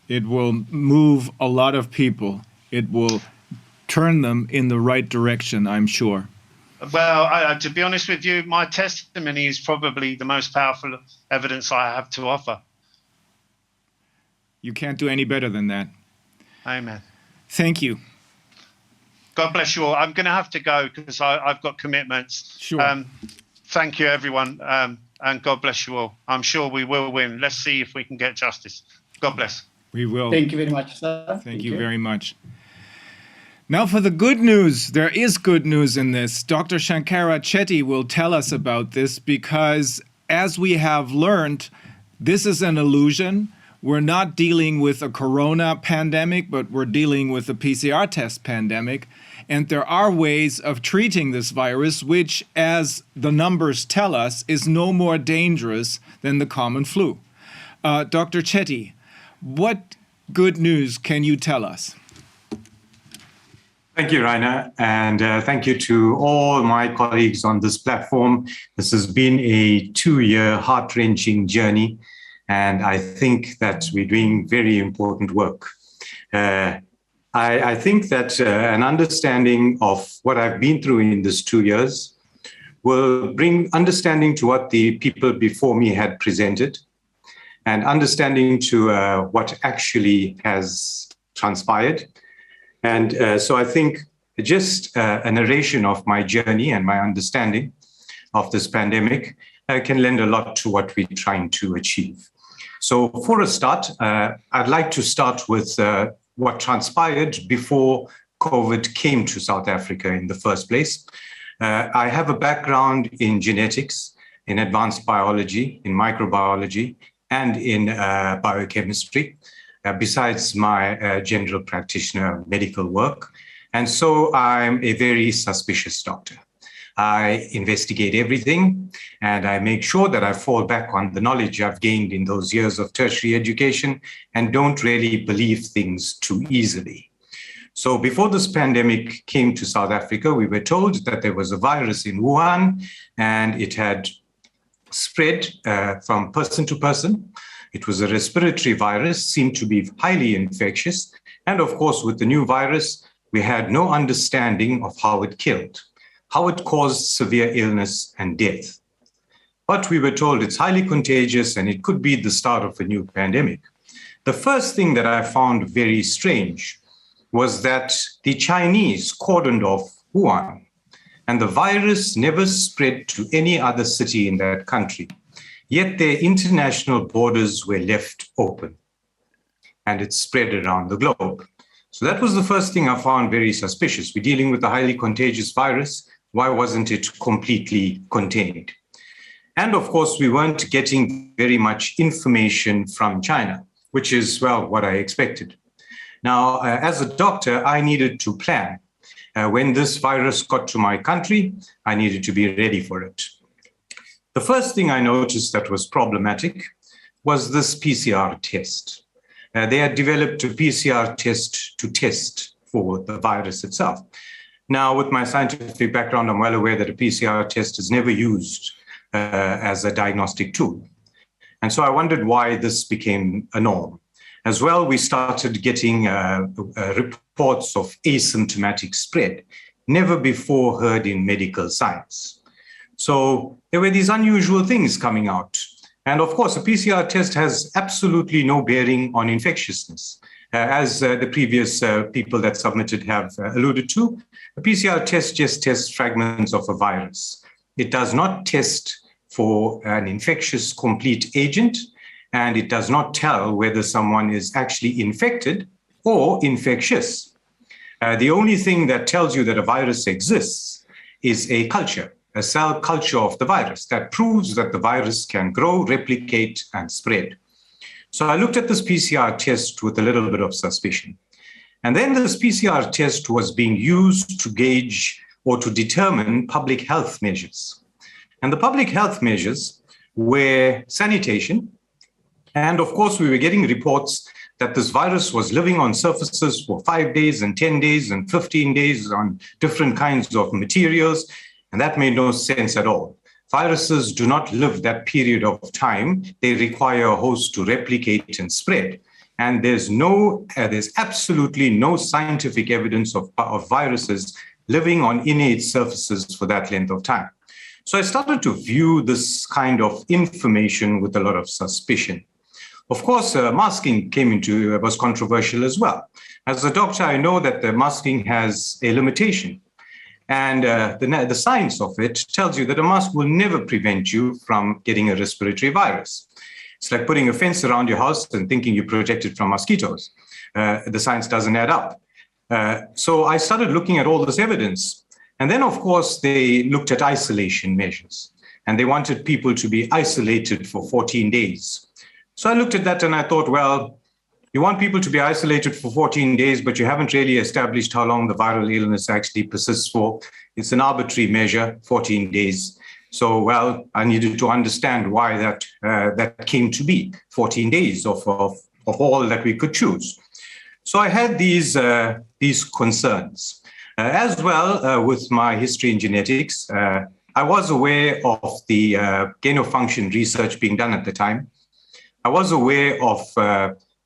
It will move a lot of people. It will turn them in the right direction, I'm sure. Well, to be honest with you, my testimony is probably the most powerful evidence I have to offer. You can't do any better than that. Amen. Thank you. God bless you all. I'm going to have to go because I've got commitments. Sure. Thank you, everyone. And God bless you all. I'm sure we will win. Let's see if we can get justice. God bless. We will. Thank you very much, sir. Thank you very much. Now for the good news. There is good news in this. Dr. Shankara Chetty will tell us about this because, as we have learned, this is an illusion. We're not dealing with a corona pandemic, but we're dealing with a PCR test pandemic. And there are ways of treating this virus, which, as the numbers tell us, is no more dangerous than the common flu. Dr. Chetty, what good news can you tell us? Thank you, Rainer, and thank you to all my colleagues on this platform. This has been a 2-year heart-wrenching journey, and I think that we're doing very important work. I think that an understanding of what I've been through in these 2 years will bring understanding to what the people before me had presented, and understanding to what actually has transpired. And so I think just a narration of my journey and my understanding of this pandemic can lend a lot to what we're trying to achieve. So for a start, I'd like to start with what transpired before COVID came to South Africa in the first place. I have a background in genetics, in advanced biology, in microbiology, and in biochemistry, besides my general practitioner medical work. And so I'm a very suspicious doctor. I investigate everything, and I make sure that I fall back on the knowledge I've gained in those years of tertiary education and don't really believe things too easily. So before this pandemic came to South Africa, we were told that there was a virus in Wuhan, and it had spread from person to person. It was a respiratory virus, seemed to be highly infectious. And of course, with the new virus, we had no understanding of how it killed, how it caused severe illness and death. But we were told it's highly contagious and it could be the start of a new pandemic. The first thing that I found very strange was that the Chinese cordoned off Wuhan, and the virus never spread to any other city in that country. Yet their international borders were left open, and it spread around the globe. So that was the first thing I found very suspicious. We're dealing with a highly contagious virus. Why wasn't it completely contained? And of course, we weren't getting very much information from China, which is, well, what I expected. Now, as a doctor, I needed to plan. When this virus got to my country, I needed to be ready for it. The first thing I noticed that was problematic was this PCR test. They had developed a PCR test to test for the virus itself. Now, with my scientific background, I'm well aware that a PCR test is never used as a diagnostic tool. And so I wondered why this became a norm. As well, we started getting reports of asymptomatic spread, never before heard in medical science. So there were these unusual things coming out. And of course, a PCR test has absolutely no bearing on infectiousness. As the previous people that submitted have alluded to, a PCR test just tests fragments of a virus. It does not test for an infectious complete agent, and it does not tell whether someone is actually infected or infectious. The only thing that tells you that a virus exists is a culture, a cell culture of the virus that proves that the virus can grow, replicate, and spread. So I looked at this PCR test with a little bit of suspicion. And then this PCR test was being used to gauge or to determine public health measures. And the public health measures were sanitation. And of course, we were getting reports that this virus was living on surfaces for 5 days and 10 days and 15 days on different kinds of materials. And that made no sense at all. Viruses do not live that period of time. They require a host to replicate and spread. And there's absolutely no scientific evidence of viruses living on innate surfaces for that length of time. So I started to view this kind of information with a lot of suspicion. Of course, masking was controversial as well. As a doctor, I know that the masking has a limitation. And the science of it tells you that a mask will never prevent you from getting a respiratory virus. It's like putting a fence around your house and thinking you're protected from mosquitoes. The science doesn't add up. So I started looking at all this evidence. And then, of course, they looked at isolation measures. And they wanted people to be isolated for 14 days. So I looked at that and I thought, well, you want people to be isolated for 14 days, but you haven't really established how long the viral illness actually persists for. It's an arbitrary measure, 14 days. So, well, I needed to understand why that came to be 14 days of all that we could choose. So I had these concerns. As well, with my history in genetics, I was aware of the gain-of-function research being done at the time. I was aware of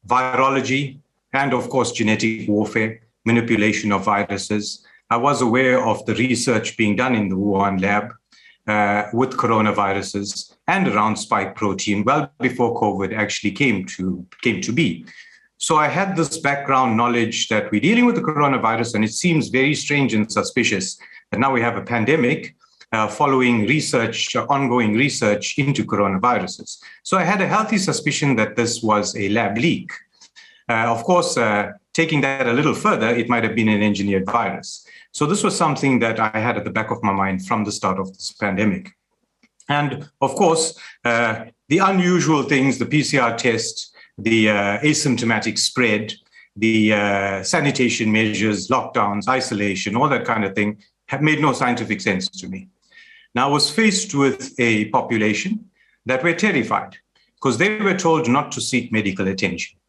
virology and, of course, genetic warfare, manipulation of viruses. I was aware of the research being done in the Wuhan lab with coronaviruses and around spike protein well before COVID actually came to be. So I had this background knowledge that we're dealing with the coronavirus, and it seems very strange and suspicious that now we have a pandemic following research, ongoing research into coronaviruses. So I had a healthy suspicion that this was a lab leak. Of course, taking that a little further, it might have been an engineered virus. So this was something that I had at the back of my mind from the start of this pandemic. And of course, the unusual things, the PCR test, the asymptomatic spread, the sanitation measures, lockdowns, isolation, all that kind of thing have made no scientific sense to me. Now, I was faced with a population that were terrified because they were told not to seek medical attention.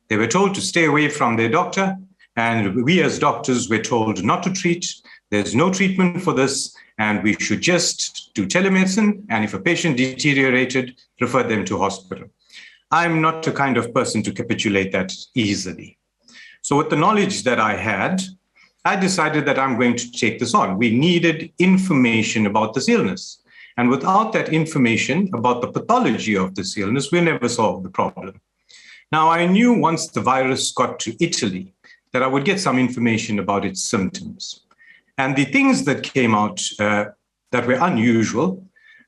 They were told to stay away from their doctor, and we as doctors were told not to treat. There's no treatment for this, and we should just do telemedicine, and if a patient deteriorated, refer them to hospital. I'm not the kind of person to capitulate that easily. So with the knowledge that I had, I decided that I'm going to take this on. We needed information about this illness. And without that information about the pathology of this illness, we'll never solve the problem. Now, I knew once the virus got to Italy that I would get some information about its symptoms. And the things that came out that were unusual,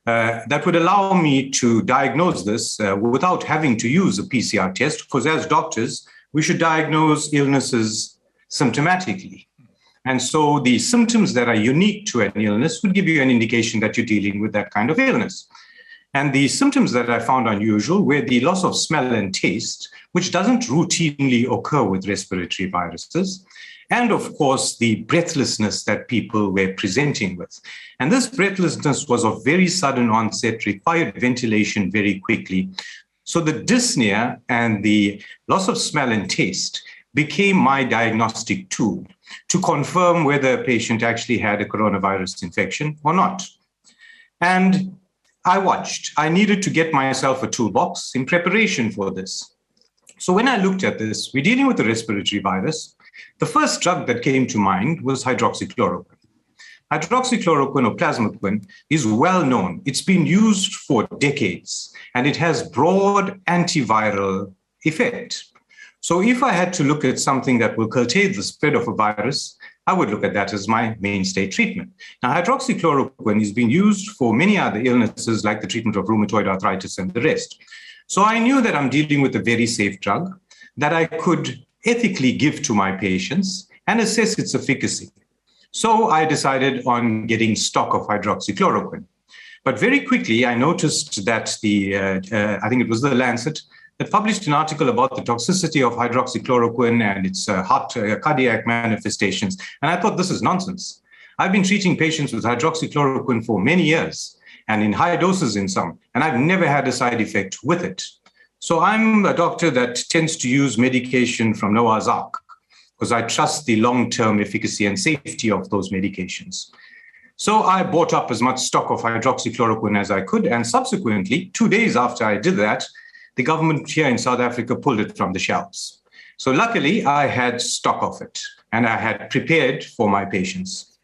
that would allow me to diagnose this without having to use a PCR test, because as doctors, we should diagnose illnesses symptomatically. And so the symptoms that are unique to an illness would give you an indication that you're dealing with that kind of illness. And the symptoms that I found unusual were the loss of smell and taste, which doesn't routinely occur with respiratory viruses. And of course, the breathlessness that people were presenting with. And this breathlessness was of very sudden onset, required ventilation very quickly. So the dyspnea and the loss of smell and taste became my diagnostic tool to confirm whether a patient actually had a coronavirus infection or not. And I watched. I needed to get myself a toolbox in preparation for this. So when I looked at this, we're dealing with a respiratory virus. The first drug that came to mind was hydroxychloroquine. Hydroxychloroquine or plasmaquine is well known. It's been used for decades, and it has broad antiviral effect. So if I had to look at something that will curtail the spread of a virus, I would look at that as my mainstay treatment. Now, hydroxychloroquine is being used for many other illnesses like the treatment of rheumatoid arthritis and the rest. So I knew that I'm dealing with a very safe drug that I could ethically give to my patients and assess its efficacy. So I decided on getting stock of hydroxychloroquine. But very quickly, I noticed that I think it was the Lancet, that published an article about the toxicity of hydroxychloroquine and its cardiac manifestations. And I thought, this is nonsense. I've been treating patients with hydroxychloroquine for many years and in high doses in some, and I've never had a side effect with it. So I'm a doctor that tends to use medication from Noah's Ark because I trust the long-term efficacy and safety of those medications. So I bought up as much stock of hydroxychloroquine as I could, and subsequently, 2 days after I did that, the government here in South Africa pulled it from the shelves. So luckily, I had stock of it, and I had prepared for my patients.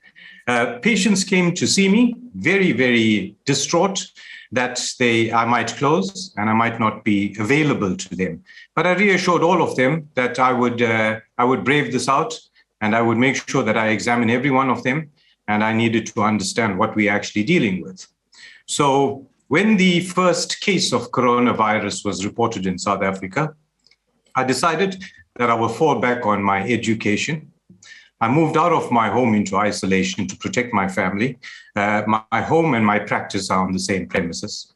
Patients came to see me very, very distraught that I might close and I might not be available to them. But I reassured all of them that I would brave this out, and I would make sure that I examine every one of them, and I needed to understand what we're actually dealing with. So when the first case of coronavirus was reported in South Africa, I decided that I will fall back on my education. I moved out of my home into isolation to protect my family. My home and my practice are on the same premises.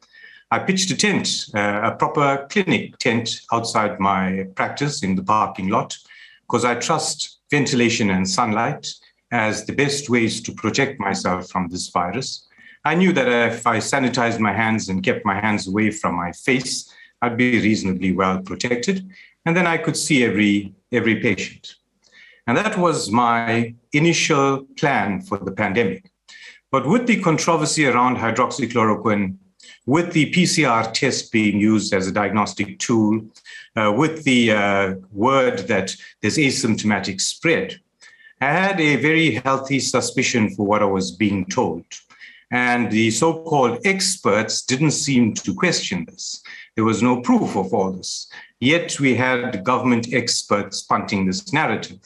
I pitched a tent, a proper clinic tent outside my practice in the parking lot, because I trust ventilation and sunlight as the best ways to protect myself from this virus. I knew that if I sanitized my hands and kept my hands away from my face, I'd be reasonably well protected. And then I could see every patient. And that was my initial plan for the pandemic. But with the controversy around hydroxychloroquine, with the PCR test being used as a diagnostic tool, with the word that there's asymptomatic spread, I had a very healthy suspicion for what I was being told. And the so-called experts didn't seem to question this. There was no proof of all this. Yet we had government experts punting this narrative.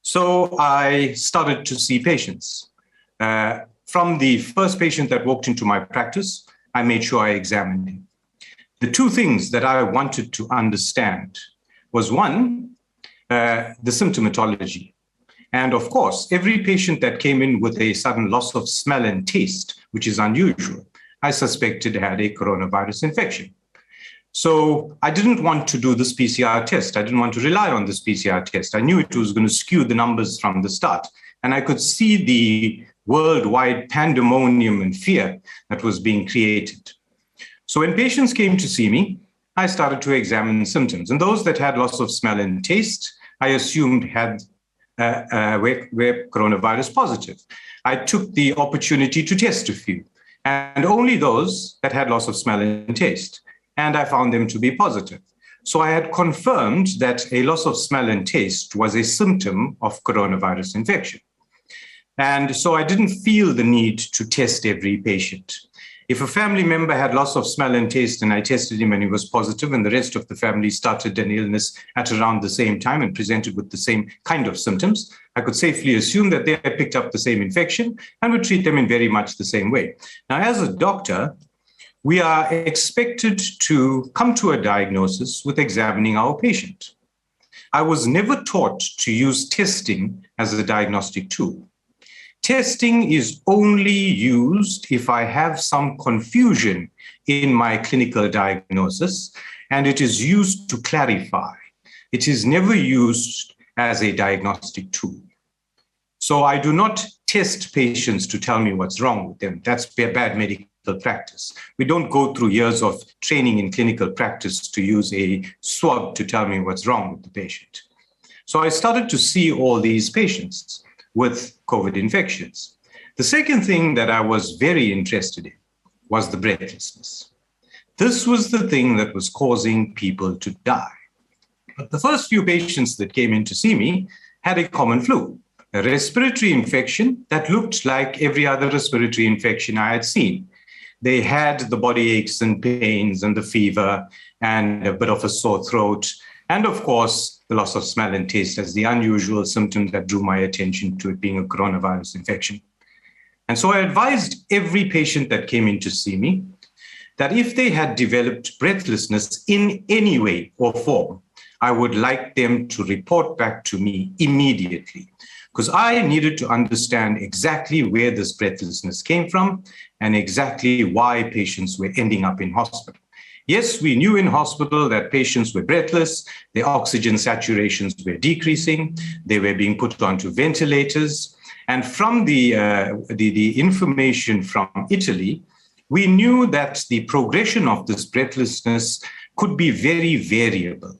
So I started to see patients. From the first patient that walked into my practice, I made sure I examined him. The two things that I wanted to understand was one, the symptomatology. And of course, every patient that came in with a sudden loss of smell and taste, which is unusual, I suspected had a coronavirus infection. So I didn't want to do this PCR test. I didn't want to rely on this PCR test. I knew it was going to skew the numbers from the start. And I could see the worldwide pandemonium and fear that was being created. So when patients came to see me, I started to examine symptoms. And those that had loss of smell and taste, I assumed were coronavirus positive. I took the opportunity to test a few, and only those that had loss of smell and taste. And I found them to be positive. So I had confirmed that a loss of smell and taste was a symptom of coronavirus infection. And so I didn't feel the need to test every patient. If a family member had loss of smell and taste and I tested him and he was positive, and the rest of the family started an illness at around the same time and presented with the same kind of symptoms, I could safely assume that they had picked up the same infection and would treat them in very much the same way. Now, as a doctor, we are expected to come to a diagnosis with examining our patient. I was never taught to use testing as a diagnostic tool. Testing is only used if I have some confusion in my clinical diagnosis, and it is used to clarify. It is never used as a diagnostic tool. So I do not test patients to tell me what's wrong with them. That's bad medical practice. We don't go through years of training in clinical practice to use a swab to tell me what's wrong with the patient. So I started to see all these patients with COVID infections. The second thing that I was very interested in was the breathlessness. This was the thing that was causing people to die. But the first few patients that came in to see me had a common flu. a respiratory infection that looked like every other respiratory infection I had seen. They had the body aches and pains and the fever and a bit of a sore throat. And of course, the loss of smell and taste as the unusual symptom that drew my attention to it being a coronavirus infection. And so I advised every patient that came in to see me that if they had developed breathlessness in any way or form, I would like them to report back to me immediately, because I needed to understand exactly where this breathlessness came from and exactly why patients were ending up in hospital. Yes, we knew in hospital that patients were breathless, their oxygen saturations were decreasing, they were being put onto ventilators. And from the information from Italy, we knew that the progression of this breathlessness could be very variable.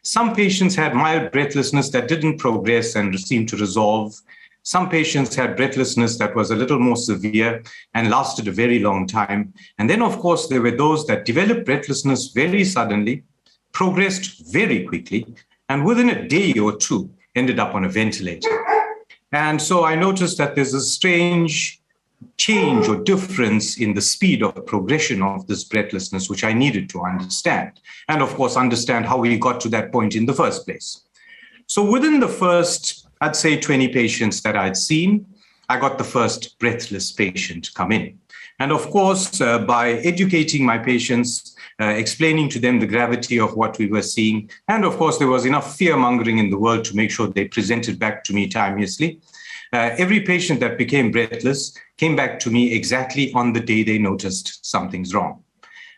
Some patients had mild breathlessness that didn't progress and seemed to resolve. Some patients had breathlessness that was a little more severe and lasted a very long time. And then, of course, there were those that developed breathlessness very suddenly, progressed very quickly, and within a day or two ended up on a ventilator. And so I noticed that there's a strange change or difference in the speed of progression of this breathlessness, which I needed to understand. And of course, understand how we got to that point in the first place. So within the first, I'd say 20 patients that I'd seen, I got the first breathless patient come in. And of course, by educating my patients, explaining to them the gravity of what we were seeing, and of course, there was enough fear-mongering in the world to make sure they presented back to me timeously. Every patient that became breathless came back to me exactly on the day they noticed something's wrong.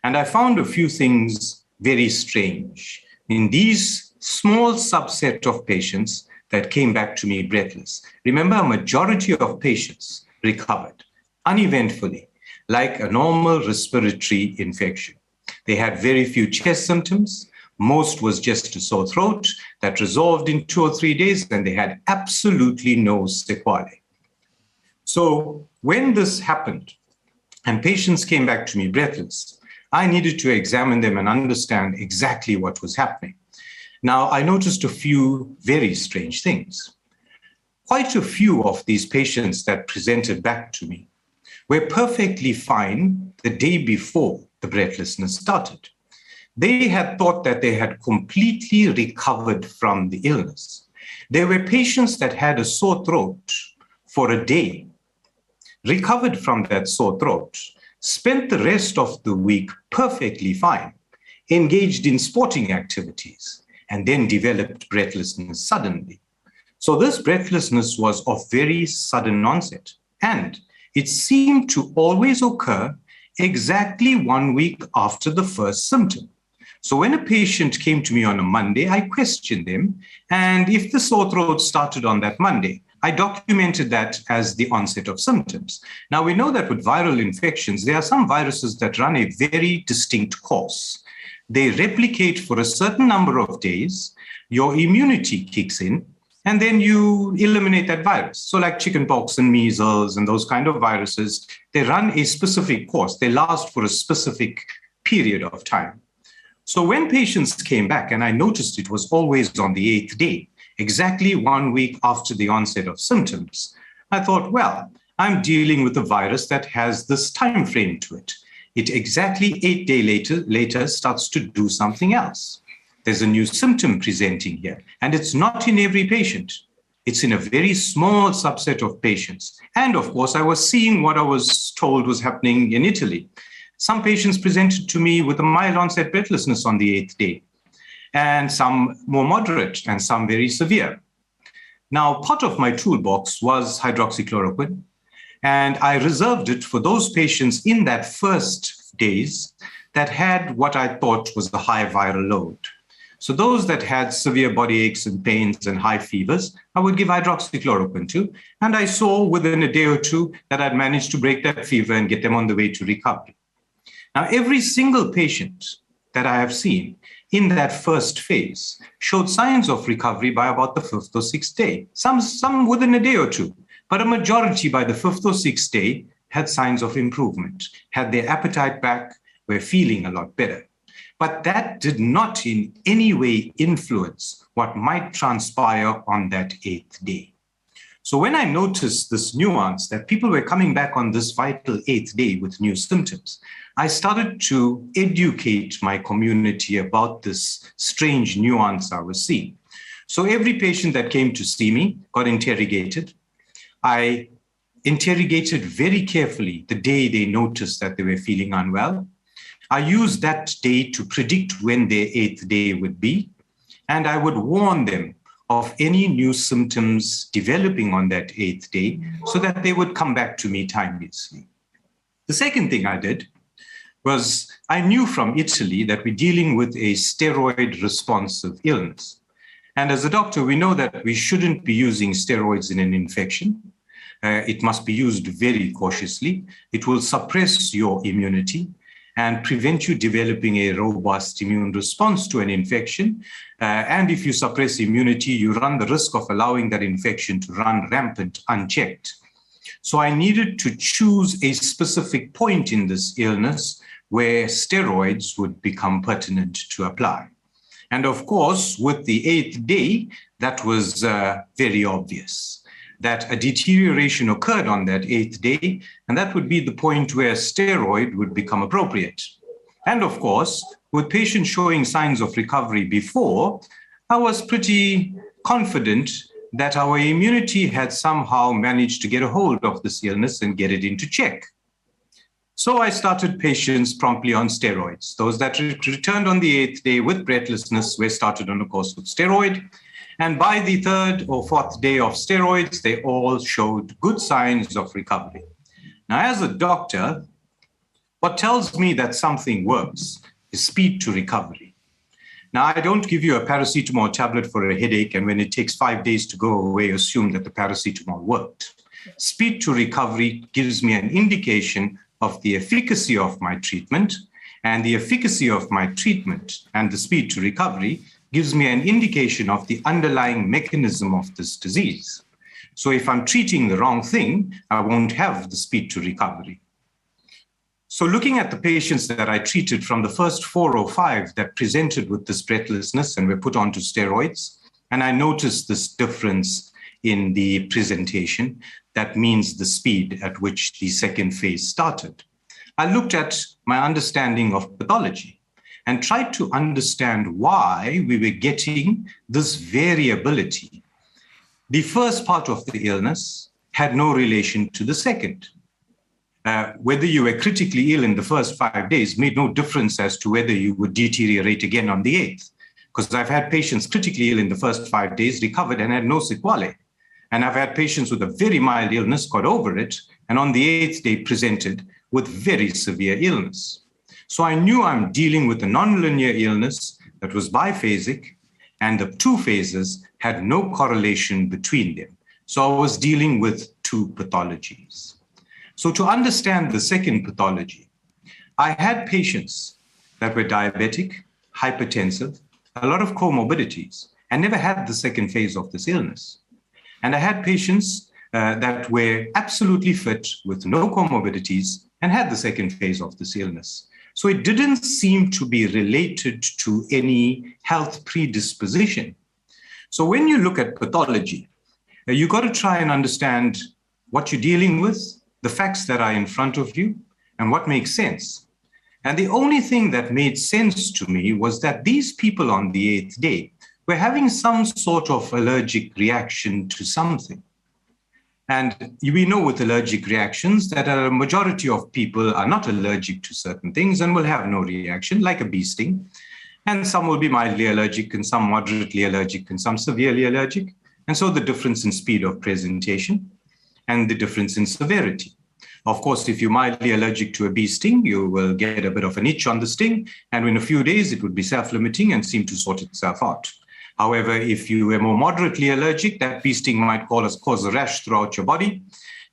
And I found a few things very strange. In these small subset of patients that came back to me breathless, remember, a majority of patients recovered uneventfully, like a normal respiratory infection. They had very few chest symptoms. Most was just a sore throat that resolved in 2 or 3 days, and they had absolutely no sequelae. So when this happened and patients came back to me breathless, I needed to examine them and understand exactly what was happening. Now, I noticed a few very strange things. Quite a few of these patients that presented back to me were perfectly fine the day before the breathlessness started. They had thought that they had completely recovered from the illness. There were patients that had a sore throat for a day, recovered from that sore throat, spent the rest of the week perfectly fine, engaged in sporting activities, and then developed breathlessness suddenly. So this breathlessness was of very sudden onset, and it seemed to always occur exactly 1 week after the first symptom. So when a patient came to me on a Monday, I questioned them. And if the sore throat started on that Monday, I documented that as the onset of symptoms. Now, we know that with viral infections, there are some viruses that run a very distinct course. They replicate for a certain number of days, your immunity kicks in, and then you eliminate that virus. So like chickenpox and measles and those kind of viruses, they run a specific course. They last for a specific period of time. So when patients came back, and I noticed it was always on the 8th day, exactly 1 week after the onset of symptoms, I thought, well, I'm dealing with a virus that has this time frame to it. It exactly 8 days later starts to do something else. There's a new symptom presenting here, and it's not in every patient. It's in a very small subset of patients. And of course, I was seeing what I was told was happening in Italy. Some patients presented to me with a mild onset breathlessness on the 8th day, and some more moderate and some very severe. Now, part of my toolbox was hydroxychloroquine, and I reserved it for those patients in that first days that had what I thought was the high viral load. So those that had severe body aches and pains and high fevers, I would give hydroxychloroquine to, and I saw within a day or two that I'd managed to break that fever and get them on the way to recovery. Now, every single patient that I have seen in that first phase showed signs of recovery by about the 5th or 6th day, some within a day or two, but a majority by the 5th or 6th day had signs of improvement, had their appetite back, were feeling a lot better. But that did not in any way influence what might transpire on that 8th day. So when I noticed this nuance that people were coming back on this vital 8th day with new symptoms, I started to educate my community about this strange nuance I was seeing. So every patient that came to see me got interrogated. I interrogated very carefully the day they noticed that they were feeling unwell. I used that day to predict when their 8th day would be, and I would warn them of any new symptoms developing on that 8th day so that they would come back to me timeously. The second thing I did was I knew from Italy that we're dealing with a steroid responsive illness. And as a doctor, we know that we shouldn't be using steroids in an infection. It must be used very cautiously. It will suppress your immunity and prevent you developing a robust immune response to an infection. And if you suppress immunity, you run the risk of allowing that infection to run rampant unchecked. So I needed to choose a specific point in this illness where steroids would become pertinent to apply. And of course, with the 8th day, that was very obvious, that a deterioration occurred on that 8th day, and that would be the point where steroid would become appropriate. And of course, with patients showing signs of recovery before, I was pretty confident that our immunity had somehow managed to get a hold of this illness and get it into check. So I started patients promptly on steroids. Those that returned on the 8th day with breathlessness were started on a course of steroid. And by the 3rd or 4th day of steroids, they all showed good signs of recovery. Now, as a doctor, what tells me that something works is speed to recovery. Now, I don't give you a paracetamol tablet for a headache, and when it takes 5 days to go away, assume that the paracetamol worked. Speed to recovery gives me an indication of the efficacy of my treatment, and the efficacy of my treatment and the speed to recovery gives me an indication of the underlying mechanism of this disease. So if I'm treating the wrong thing, I won't have the speed to recovery. So looking at the patients that I treated from the first 4 or 5 that presented with this breathlessness and were put onto steroids, and I noticed this difference in the presentation, that means the speed at which the second phase started. I looked at my understanding of pathology and tried to understand why we were getting this variability. The first part of the illness had no relation to the second. Whether you were critically ill in the first 5 days made no difference as to whether you would deteriorate again on the 8th, because I've had patients critically ill in the first 5 days, recovered and had no sequelae. And I've had patients with a very mild illness, got over it, and on the 8th day presented with very severe illness. So I knew I'm dealing with a nonlinear illness that was biphasic, and the 2 phases had no correlation between them. So I was dealing with 2 pathologies. So to understand the second pathology, I had patients that were diabetic, hypertensive, a lot of comorbidities, and never had the second phase of this illness. And I had patients that were absolutely fit with no comorbidities and had the second phase of this illness. So it didn't seem to be related to any health predisposition. So when you look at pathology, you got to try and understand what you're dealing with, the facts that are in front of you, and what makes sense. And the only thing that made sense to me was that these people on the 8th day were having some sort of allergic reaction to something. And we know with allergic reactions that a majority of people are not allergic to certain things and will have no reaction, like a bee sting. And some will be mildly allergic, and some moderately allergic, and some severely allergic. And so the difference in speed of presentation and the difference in severity. Of course, if you're mildly allergic to a bee sting, you will get a bit of an itch on the sting, and in a few days, it would be self-limiting and seem to sort itself out. However, if you were more moderately allergic, that bee sting might cause a rash throughout your body.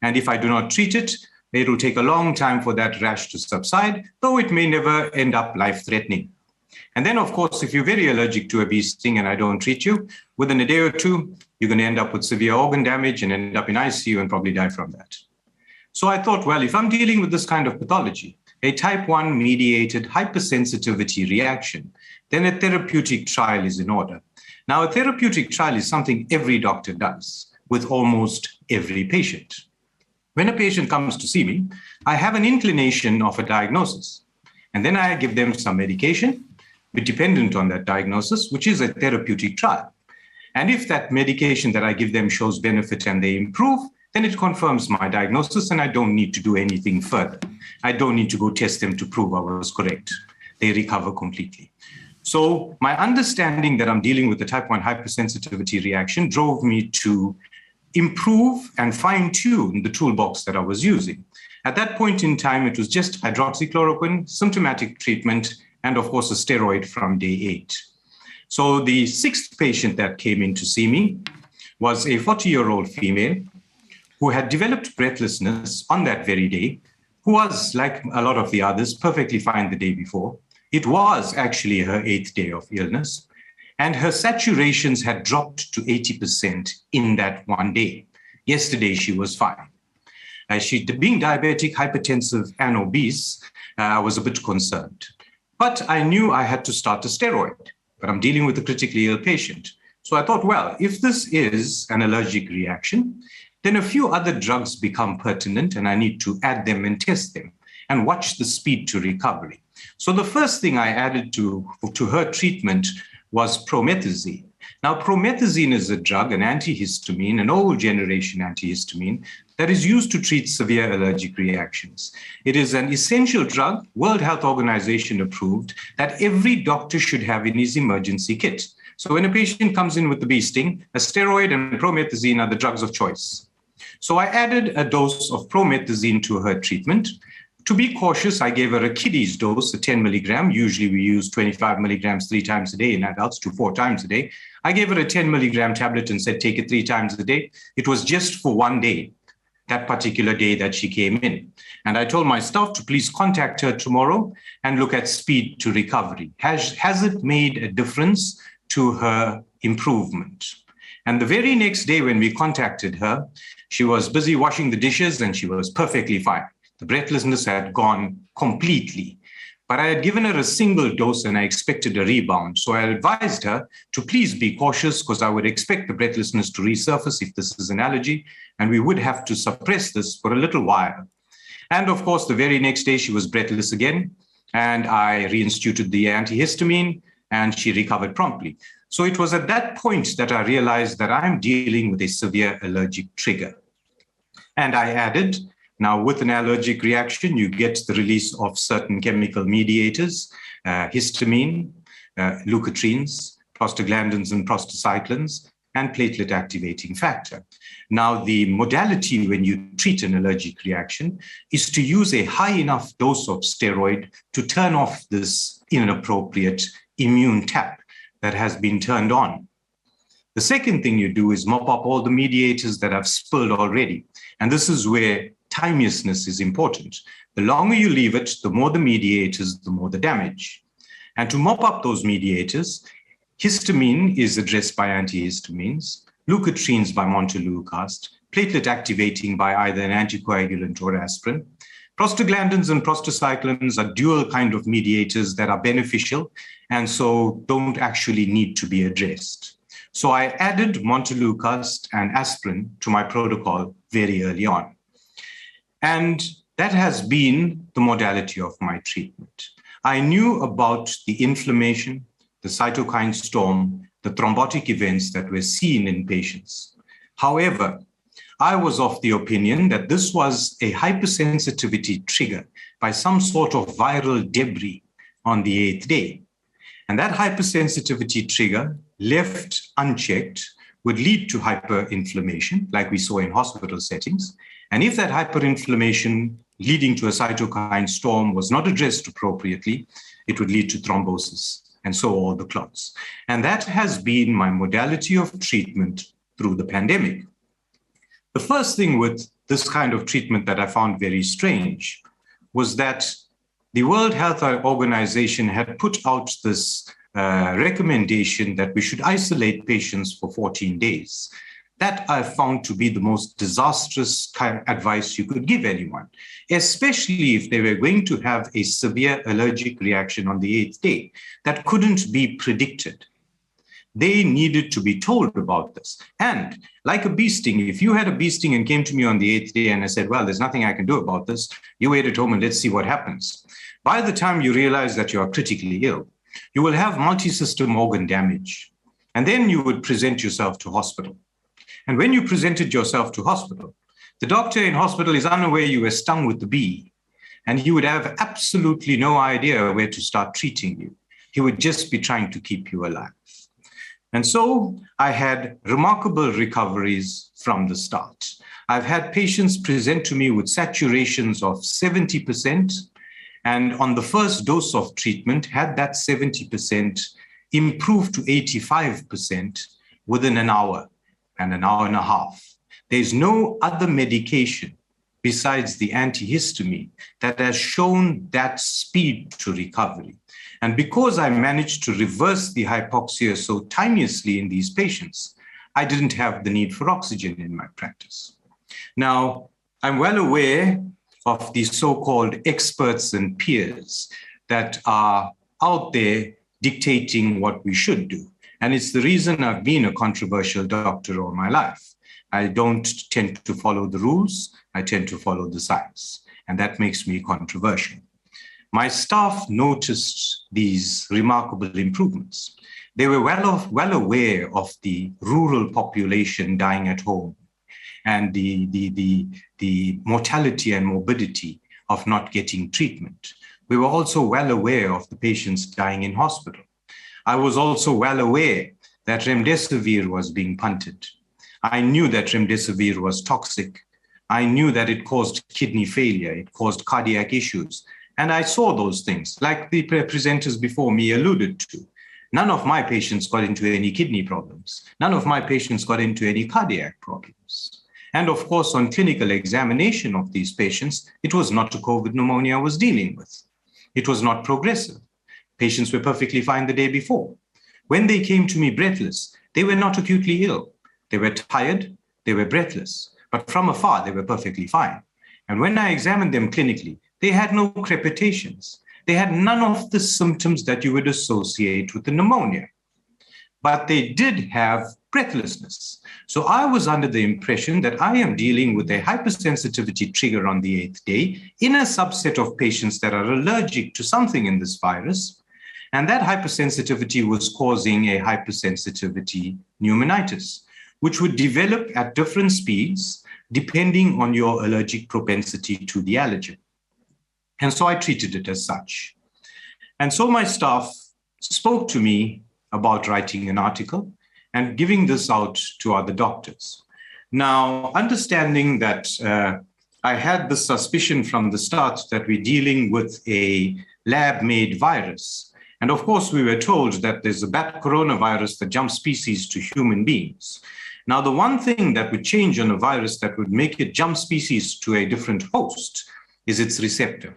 And if I do not treat it, it will take a long time for that rash to subside, though it may never end up life-threatening. And then, of course, if you're very allergic to a bee sting and I don't treat you, within a day or 2, you're going to end up with severe organ damage and end up in ICU and probably die from that. So I thought, well, if I'm dealing with this kind of pathology, a type 1 mediated hypersensitivity reaction, then a therapeutic trial is in order. Now, a therapeutic trial is something every doctor does. with almost every patient. When a patient comes to see me, I have an inclination of a diagnosis, and then I give them some medication, dependent on that diagnosis, which is a therapeutic trial. And if that medication that I give them shows benefit and they improve, then it confirms my diagnosis and I don't need to do anything further. I don't need to go test them to prove I was correct. They recover completely. So my understanding that I'm dealing with the type 1 hypersensitivity reaction drove me to improve and fine-tune the toolbox that I was using. At that point in time, it was just hydroxychloroquine, symptomatic treatment, and of course, a steroid from day 8. So the sixth patient that came in to see me was a 40-year-old female who had developed breathlessness on that very day, who was, like a lot of the others, perfectly fine the day before. It was actually her 8th day of illness, and her saturations had dropped to 80% in that one day. Yesterday, she was fine. She, being diabetic, hypertensive, and obese, I was a bit concerned. But I knew I had to start a steroid, but I'm dealing with a critically ill patient. So I thought, well, if this is an allergic reaction, then a few other drugs become pertinent and I need to add them and test them and watch the speed to recovery. So the first thing I added to her treatment was promethazine. Now, promethazine is a drug, an antihistamine, an old generation antihistamine that is used to treat severe allergic reactions. It is an essential drug, World Health Organization approved, that every doctor should have in his emergency kit. So when a patient comes in with the bee sting, a steroid and promethazine are the drugs of choice. So I added a dose of promethazine to her treatment. To be cautious, I gave her a kiddies dose, a 10 milligram. Usually we use 25 milligrams 3 times a day in adults to 4 times a day. I gave her a 10 milligram tablet and said, take it 3 times a day. It was just for one day, that particular day that she came in. And I told my staff to please contact her tomorrow and look at speed to recovery. Has it made a difference to her improvement? And the very next day when we contacted her, she was busy washing the dishes and she was perfectly fine. The breathlessness had gone completely, but I had given her a single dose and I expected a rebound. So I advised her to please be cautious because I would expect the breathlessness to resurface if this is an allergy, and we would have to suppress this for a little while. And of course, the very next day she was breathless again, and I reinstituted the antihistamine and she recovered promptly. So it was at that point that I realized that I'm dealing with a severe allergic trigger. And I added, now, with an allergic reaction, you get the release of certain chemical mediators, histamine, leukotrienes, prostaglandins and prostacyclins, and platelet activating factor. Now, the modality when you treat an allergic reaction is to use a high enough dose of steroid to turn off this inappropriate immune tap that has been turned on. The second thing you do is mop up all the mediators that have spilled already. And this is where timeousness is important. The longer you leave it, the more the mediators, the more the damage. And to mop up those mediators, histamine is addressed by antihistamines, leukotrienes by montelukast, platelet activating by either an anticoagulant or aspirin. Prostaglandins and prostacyclins are dual kind of mediators that are beneficial and so don't actually need to be addressed. So I added montelukast and aspirin to my protocol very early on. And that has been the modality of my treatment. I knew about the inflammation, the cytokine storm, the thrombotic events that were seen in patients. However, I was of the opinion that this was a hypersensitivity trigger by some sort of viral debris on the 8th day. And that hypersensitivity trigger, left unchecked, would lead to hyperinflammation, like we saw in hospital settings. And if that hyperinflammation leading to a cytokine storm was not addressed appropriately, it would lead to thrombosis and so all the clots. And that has been my modality of treatment through the pandemic. The first thing with this kind of treatment that I found very strange was that the World Health Organization had put out this recommendation that we should isolate patients for 14 days. That I found to be the most disastrous kind of advice you could give anyone, especially if they were going to have a severe allergic reaction on the 8th day that couldn't be predicted. They needed to be told about this. And like a bee sting, if you had a bee sting and came to me on the 8th day and I said, well, there's nothing I can do about this, you wait at home and let's see what happens. By the time you realize that you are critically ill, you will have multi-system organ damage. And then you would present yourself to hospital. And when you presented yourself to hospital, the doctor in hospital is unaware you were stung with the bee, and he would have absolutely no idea where to start treating you. He would just be trying to keep you alive. And so I had remarkable recoveries from the start. I've had patients present to me with saturations of 70%, and on the first dose of treatment, had that 70% improve to 85% within an hour and an hour and a half. There's no other medication besides the antihistamine that has shown that speed to recovery. And because I managed to reverse the hypoxia so timeously in these patients, I didn't have the need for oxygen in my practice. Now, I'm well aware of the so-called experts and peers that are out there dictating what we should do. And it's the reason I've been a controversial doctor all my life. I don't tend to follow the rules, I tend to follow the science, and that makes me controversial. My staff noticed these remarkable improvements. They were well aware of the rural population dying at home and the mortality and morbidity of not getting treatment. We were also well aware of the patients dying in hospital. I was also well aware that remdesivir was being punted. I knew that remdesivir was toxic. I knew that it caused kidney failure, it caused cardiac issues. And I saw those things, like the presenters before me alluded to. None of my patients got into any kidney problems. None of my patients got into any cardiac problems. And of course, on clinical examination of these patients, it was not a COVID pneumonia I was dealing with. It was not progressive. Patients were perfectly fine the day before. When they came to me breathless, they were not acutely ill. They were tired, they were breathless, but from afar, they were perfectly fine. And when I examined them clinically, they had no crepitations. They had none of the symptoms that you would associate with the pneumonia, but they did have breathlessness. So I was under the impression that I am dealing with a hypersensitivity trigger on the 8th day in a subset of patients that are allergic to something in this virus. And that hypersensitivity was causing a hypersensitivity pneumonitis, which would develop at different speeds depending on your allergic propensity to the allergen. And so I treated it as such. And so my staff spoke to me about writing an article and giving this out to other doctors. Now, understanding that I had the suspicion from the start that we're dealing with a lab-made virus. And of course, we were told that there's a bat coronavirus that jumps species to human beings. Now, the one thing that would change on a virus that would make it jump species to a different host is its receptor.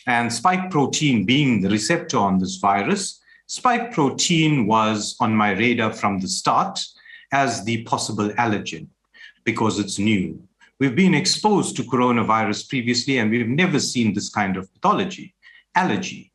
And spike protein being the receptor on this virus, spike protein was on my radar from the start as the possible allergen because it's new. We've been exposed to coronavirus previously and we've never seen this kind of pathology, allergy.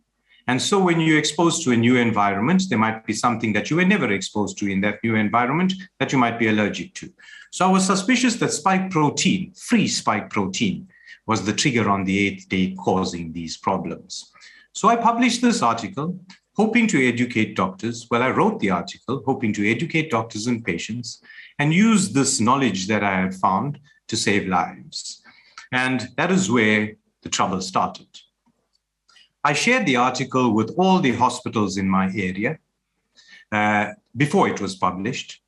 And so when you're exposed to a new environment, there might be something that you were never exposed to in that new environment that you might be allergic to. So I was suspicious that spike protein, free spike protein, was the trigger on the 8th day causing these problems. So I published this article, hoping to educate doctors. Well, I wrote the article, hoping to educate doctors and patients and use this knowledge that I had found to save lives. And that is where the trouble started. I shared the article with all the hospitals in my area before it was published.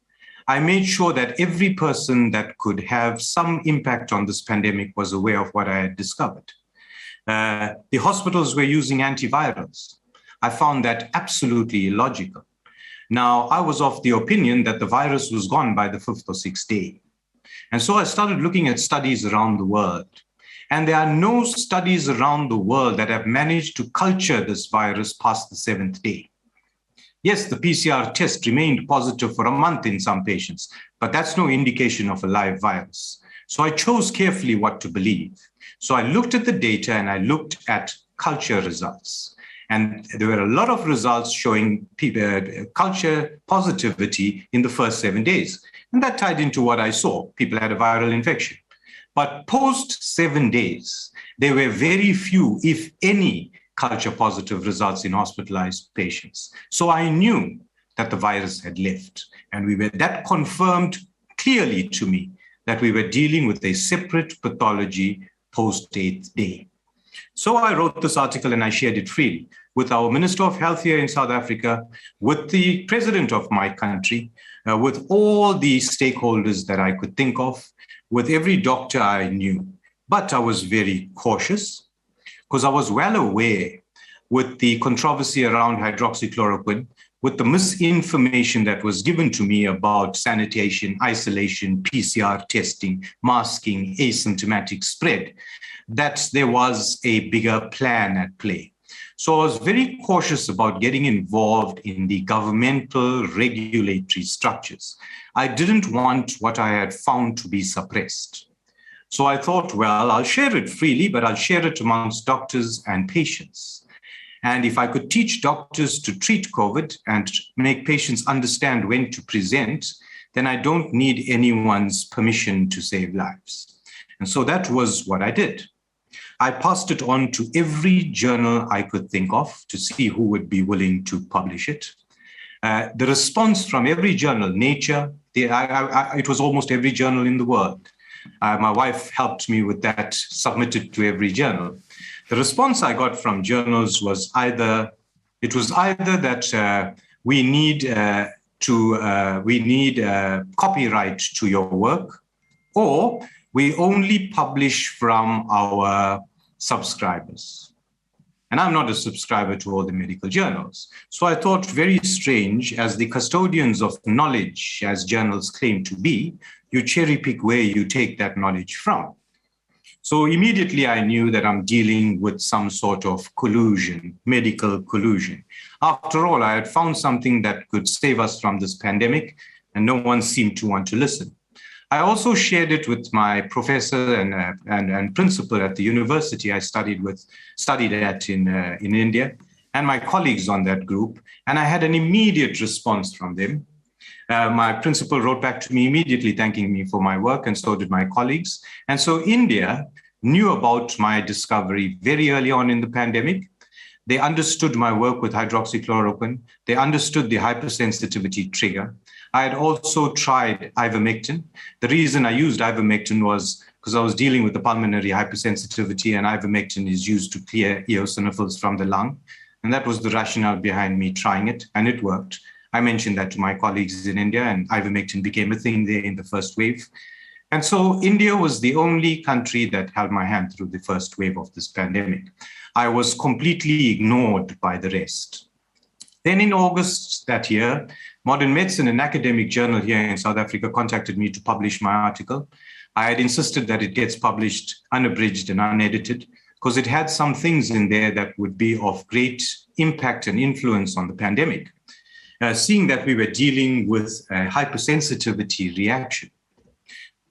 I made sure that every person that could have some impact on this pandemic was aware of what I had discovered. The hospitals were using antivirals. I found that absolutely illogical. Now, I was of the opinion that the virus was gone by the 5th or 6th day. And so I started looking at studies around the world. And there are no studies around the world that have managed to culture this virus past the 7th day. Yes, the PCR test remained positive for a month in some patients, but that's no indication of a live virus. So I chose carefully what to believe. So I looked at the data and I looked at culture results. And there were a lot of results showing culture positivity in the first 7 days. And that tied into what I saw. People had a viral infection. But post 7 days, there were very few, if any, culture positive results in hospitalized patients. So I knew that the virus had left. And that confirmed clearly to me that we were dealing with a separate pathology post 8th day. So I wrote this article and I shared it freely with our Minister of Health here in South Africa, with the president of my country, with all the stakeholders that I could think of, with every doctor I knew. But I was very cautious because I was well aware with the controversy around hydroxychloroquine, with the misinformation that was given to me about sanitation, isolation, PCR testing, masking, asymptomatic spread, that there was a bigger plan at play. So I was very cautious about getting involved in the governmental regulatory structures. I didn't want what I had found to be suppressed. So I thought, well, I'll share it freely, but I'll share it amongst doctors and patients. And if I could teach doctors to treat COVID and make patients understand when to present, then I don't need anyone's permission to save lives. And so that was what I did. I passed it on to every journal I could think of to see who would be willing to publish it. The response from every journal, Nature, it was almost every journal in the world. My wife helped me with that, submitted to every journal. The response I got from journals was either that we need copyright to your work, or we only publish from our subscribers. And I'm not a subscriber to all the medical journals. So I thought, very strange, as the custodians of knowledge, as journals claim to be, you cherry pick where you take that knowledge from. So immediately I knew that I'm dealing with some sort of collusion, medical collusion. After all, I had found something that could save us from this pandemic, and no one seemed to want to listen. I also shared it with my professor and principal at the university I studied at in India, and my colleagues on that group, and I had an immediate response from them. My principal wrote back to me immediately thanking me for my work, and so did my colleagues. And so India knew about my discovery very early on in the pandemic. They understood my work with hydroxychloroquine. They understood the hypersensitivity trigger. I had also tried ivermectin. The reason I used ivermectin was because I was dealing with the pulmonary hypersensitivity, and ivermectin is used to clear eosinophils from the lung. And that was the rationale behind me trying it, and it worked. I mentioned that to my colleagues in India, and ivermectin became a thing there in the first wave. And so India was the only country that held my hand through the first wave of this pandemic. I was completely ignored by the rest. Then in August that year, Modern Medicine, an academic journal here in South Africa, contacted me to publish my article. I had insisted that it gets published unabridged and unedited because it had some things in there that would be of great impact and influence on the pandemic. Seeing that we were dealing with a hypersensitivity reaction,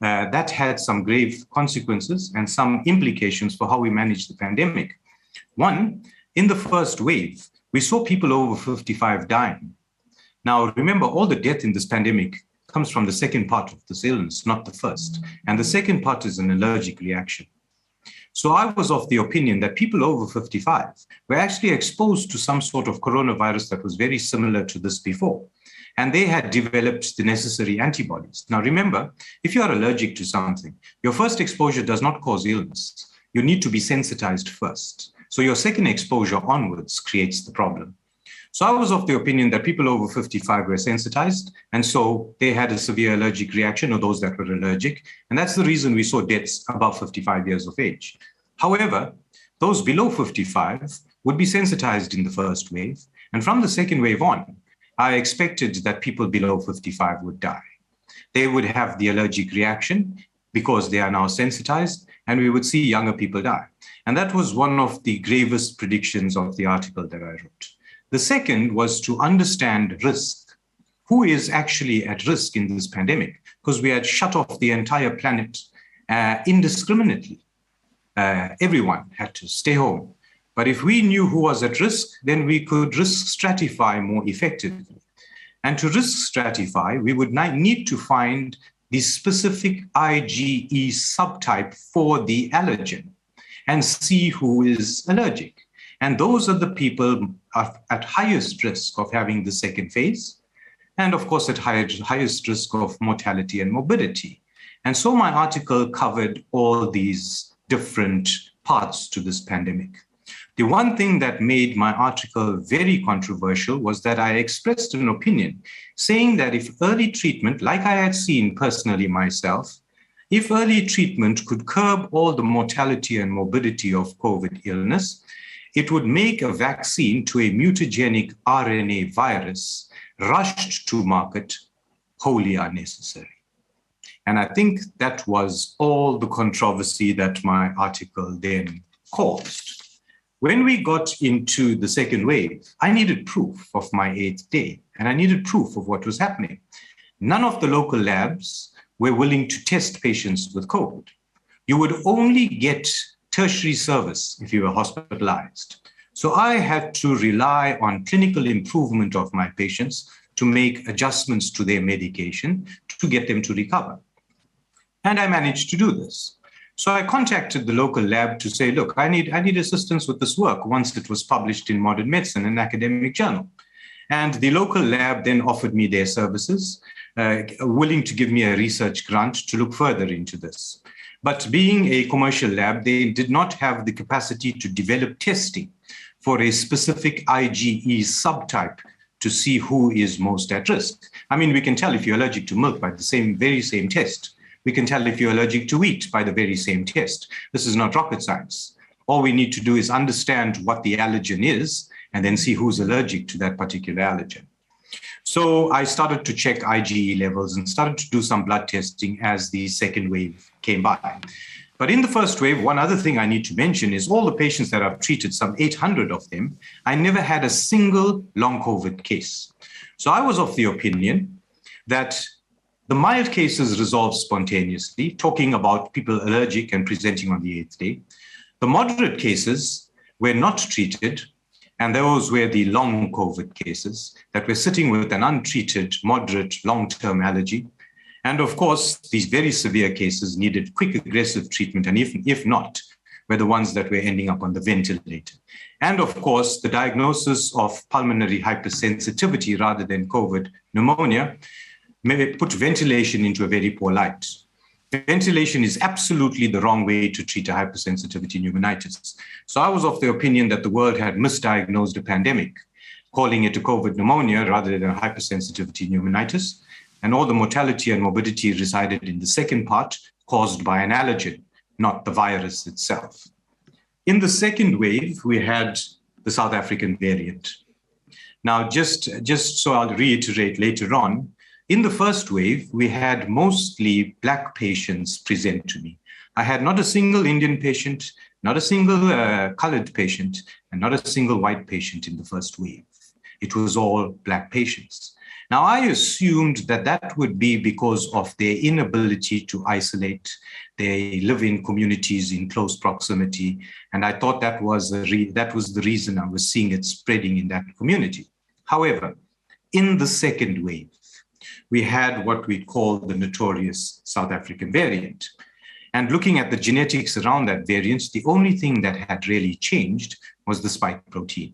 that had some grave consequences and some implications for how we manage the pandemic. One, in the first wave, we saw people over 55 dying. Now, remember, all the death in this pandemic comes from the second part of this illness, not the first. And the second part is an allergic reaction. So I was of the opinion that people over 55 were actually exposed to some sort of coronavirus that was very similar to this before. And they had developed the necessary antibodies. Now, remember, if you are allergic to something, your first exposure does not cause illness. You need to be sensitized first. So your second exposure onwards creates the problem. So I was of the opinion that people over 55 were sensitized, and so they had a severe allergic reaction, or those that were allergic. And that's the reason we saw deaths above 55 years of age. However, those below 55 would be sensitized in the first wave. And from the second wave on, I expected that people below 55 would die. They would have the allergic reaction because they are now sensitized, and we would see younger people die. And that was one of the gravest predictions of the article that I wrote. The second was to understand risk. Who is actually at risk in this pandemic? Because we had shut off the entire planet indiscriminately. Everyone had to stay home. But if we knew who was at risk, then we could risk stratify more effectively. And to risk stratify, we would need to find the specific IgE subtype for the allergen and see who is allergic. And those are the people at highest risk of having the second phase, and of course at highest risk of mortality and morbidity. And so my article covered all these different parts to this pandemic. The one thing that made my article very controversial was that I expressed an opinion saying that if early treatment, like I had seen personally myself, if early treatment could curb all the mortality and morbidity of COVID illness, it would make a vaccine to a mutagenic RNA virus rushed to market wholly unnecessary. And I think that was all the controversy that my article then caused. When we got into the second wave, I needed proof of my 8th day, and I needed proof of what was happening. None of the local labs were willing to test patients with COVID. You would only get tertiary service if you were hospitalized. So I had to rely on clinical improvement of my patients to make adjustments to their medication to get them to recover. And I managed to do this. So I contacted the local lab to say, look, I need assistance with this work once it was published in Modern Medicine, an academic journal. And the local lab then offered me their services, willing to give me a research grant to look further into this. But being a commercial lab, they did not have the capacity to develop testing for a specific IgE subtype to see who is most at risk. I mean, we can tell if you're allergic to milk by the very same test. We can tell if you're allergic to wheat by the very same test. This is not rocket science. All we need to do is understand what the allergen is and then see who's allergic to that particular allergen. So I started to check IgE levels and started to do some blood testing as the second wave came by. But in the first wave, one other thing I need to mention is all the patients that I've treated, some 800 of them, I never had a single long COVID case. So I was of the opinion that the mild cases resolved spontaneously, talking about people allergic and presenting on the 8th day. The moderate cases were not treated, and those were the long COVID cases that were sitting with an untreated, moderate, long-term allergy. And of course, these very severe cases needed quick, aggressive treatment, and if not, were the ones that were ending up on the ventilator. And of course, the diagnosis of pulmonary hypersensitivity rather than COVID pneumonia may put ventilation into a very poor light. Ventilation is absolutely the wrong way to treat a hypersensitivity pneumonitis. So I was of the opinion that the world had misdiagnosed a pandemic, calling it a COVID pneumonia rather than a hypersensitivity pneumonitis. And all the mortality and morbidity resided in the second part, caused by an allergen, not the virus itself. In the second wave, we had the South African variant. Now, just so I'll reiterate later on, in the first wave, we had mostly Black patients present to me. I had not a single Indian patient, not a single colored patient, and not a single white patient in the first wave. It was all Black patients. Now, I assumed that that would be because of their inability to isolate. They live in communities in close proximity, and I thought that was the reason I was seeing it spreading in that community. However, in the second wave, we had what we call the notorious South African variant. And looking at the genetics around that variant, the only thing that had really changed was the spike protein.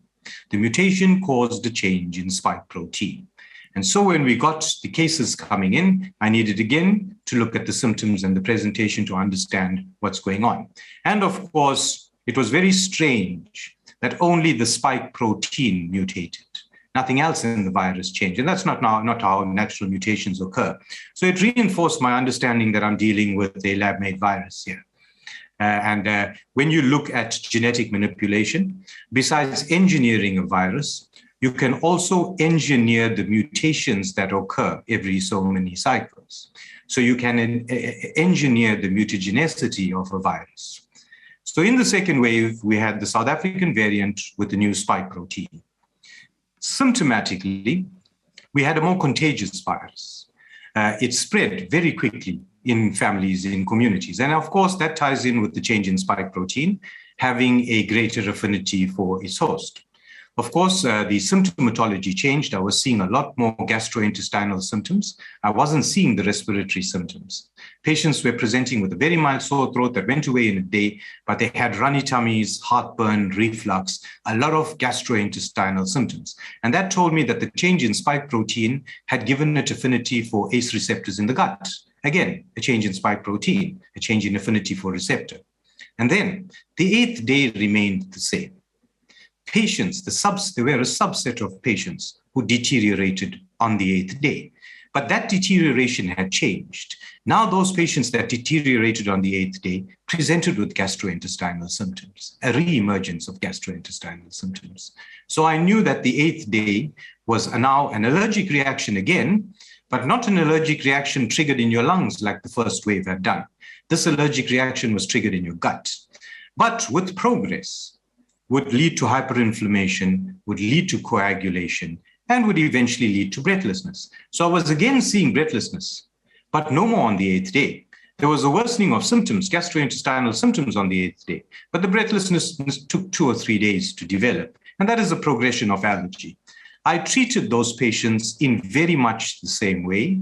The mutation caused a change in spike protein. And so when we got the cases coming in, I needed again to look at the symptoms and the presentation to understand what's going on. And of course, it was very strange that only the spike protein mutated. Nothing else in the virus changed. And that's not how natural mutations occur. So it reinforced my understanding that I'm dealing with a lab-made virus here. When you look at genetic manipulation, besides engineering a virus, you can also engineer the mutations that occur every so many cycles. So you can engineer the mutagenicity of a virus. So in the second wave, we had the South African variant with the new spike protein. Symptomatically, we had a more contagious virus. It spread very quickly in families, in communities. And of course, that ties in with the change in spike protein, having a greater affinity for its host. Of course, the symptomatology changed. I was seeing a lot more gastrointestinal symptoms. I wasn't seeing the respiratory symptoms. Patients were presenting with a very mild sore throat that went away in a day, but they had runny tummies, heartburn, reflux, a lot of gastrointestinal symptoms. And that told me that the change in spike protein had given it affinity for ACE receptors in the gut. Again, a change in spike protein, a change in affinity for receptor. And then the 8th day remained the same. Patients, there were a subset of patients who deteriorated on the 8th day, but that deterioration had changed. Now those patients that deteriorated on the 8th day presented with gastrointestinal symptoms, a re-emergence of gastrointestinal symptoms. So I knew that the 8th day was now an allergic reaction again, but not an allergic reaction triggered in your lungs like the first wave had done. This allergic reaction was triggered in your gut. But with progress, would lead to hyperinflammation, would lead to coagulation, and would eventually lead to breathlessness. So I was again seeing breathlessness, but no more on the 8th day. There was a worsening of symptoms, gastrointestinal symptoms on the 8th day, but the breathlessness took 2 or 3 days to develop, and that is a progression of allergy. I treated those patients in very much the same way,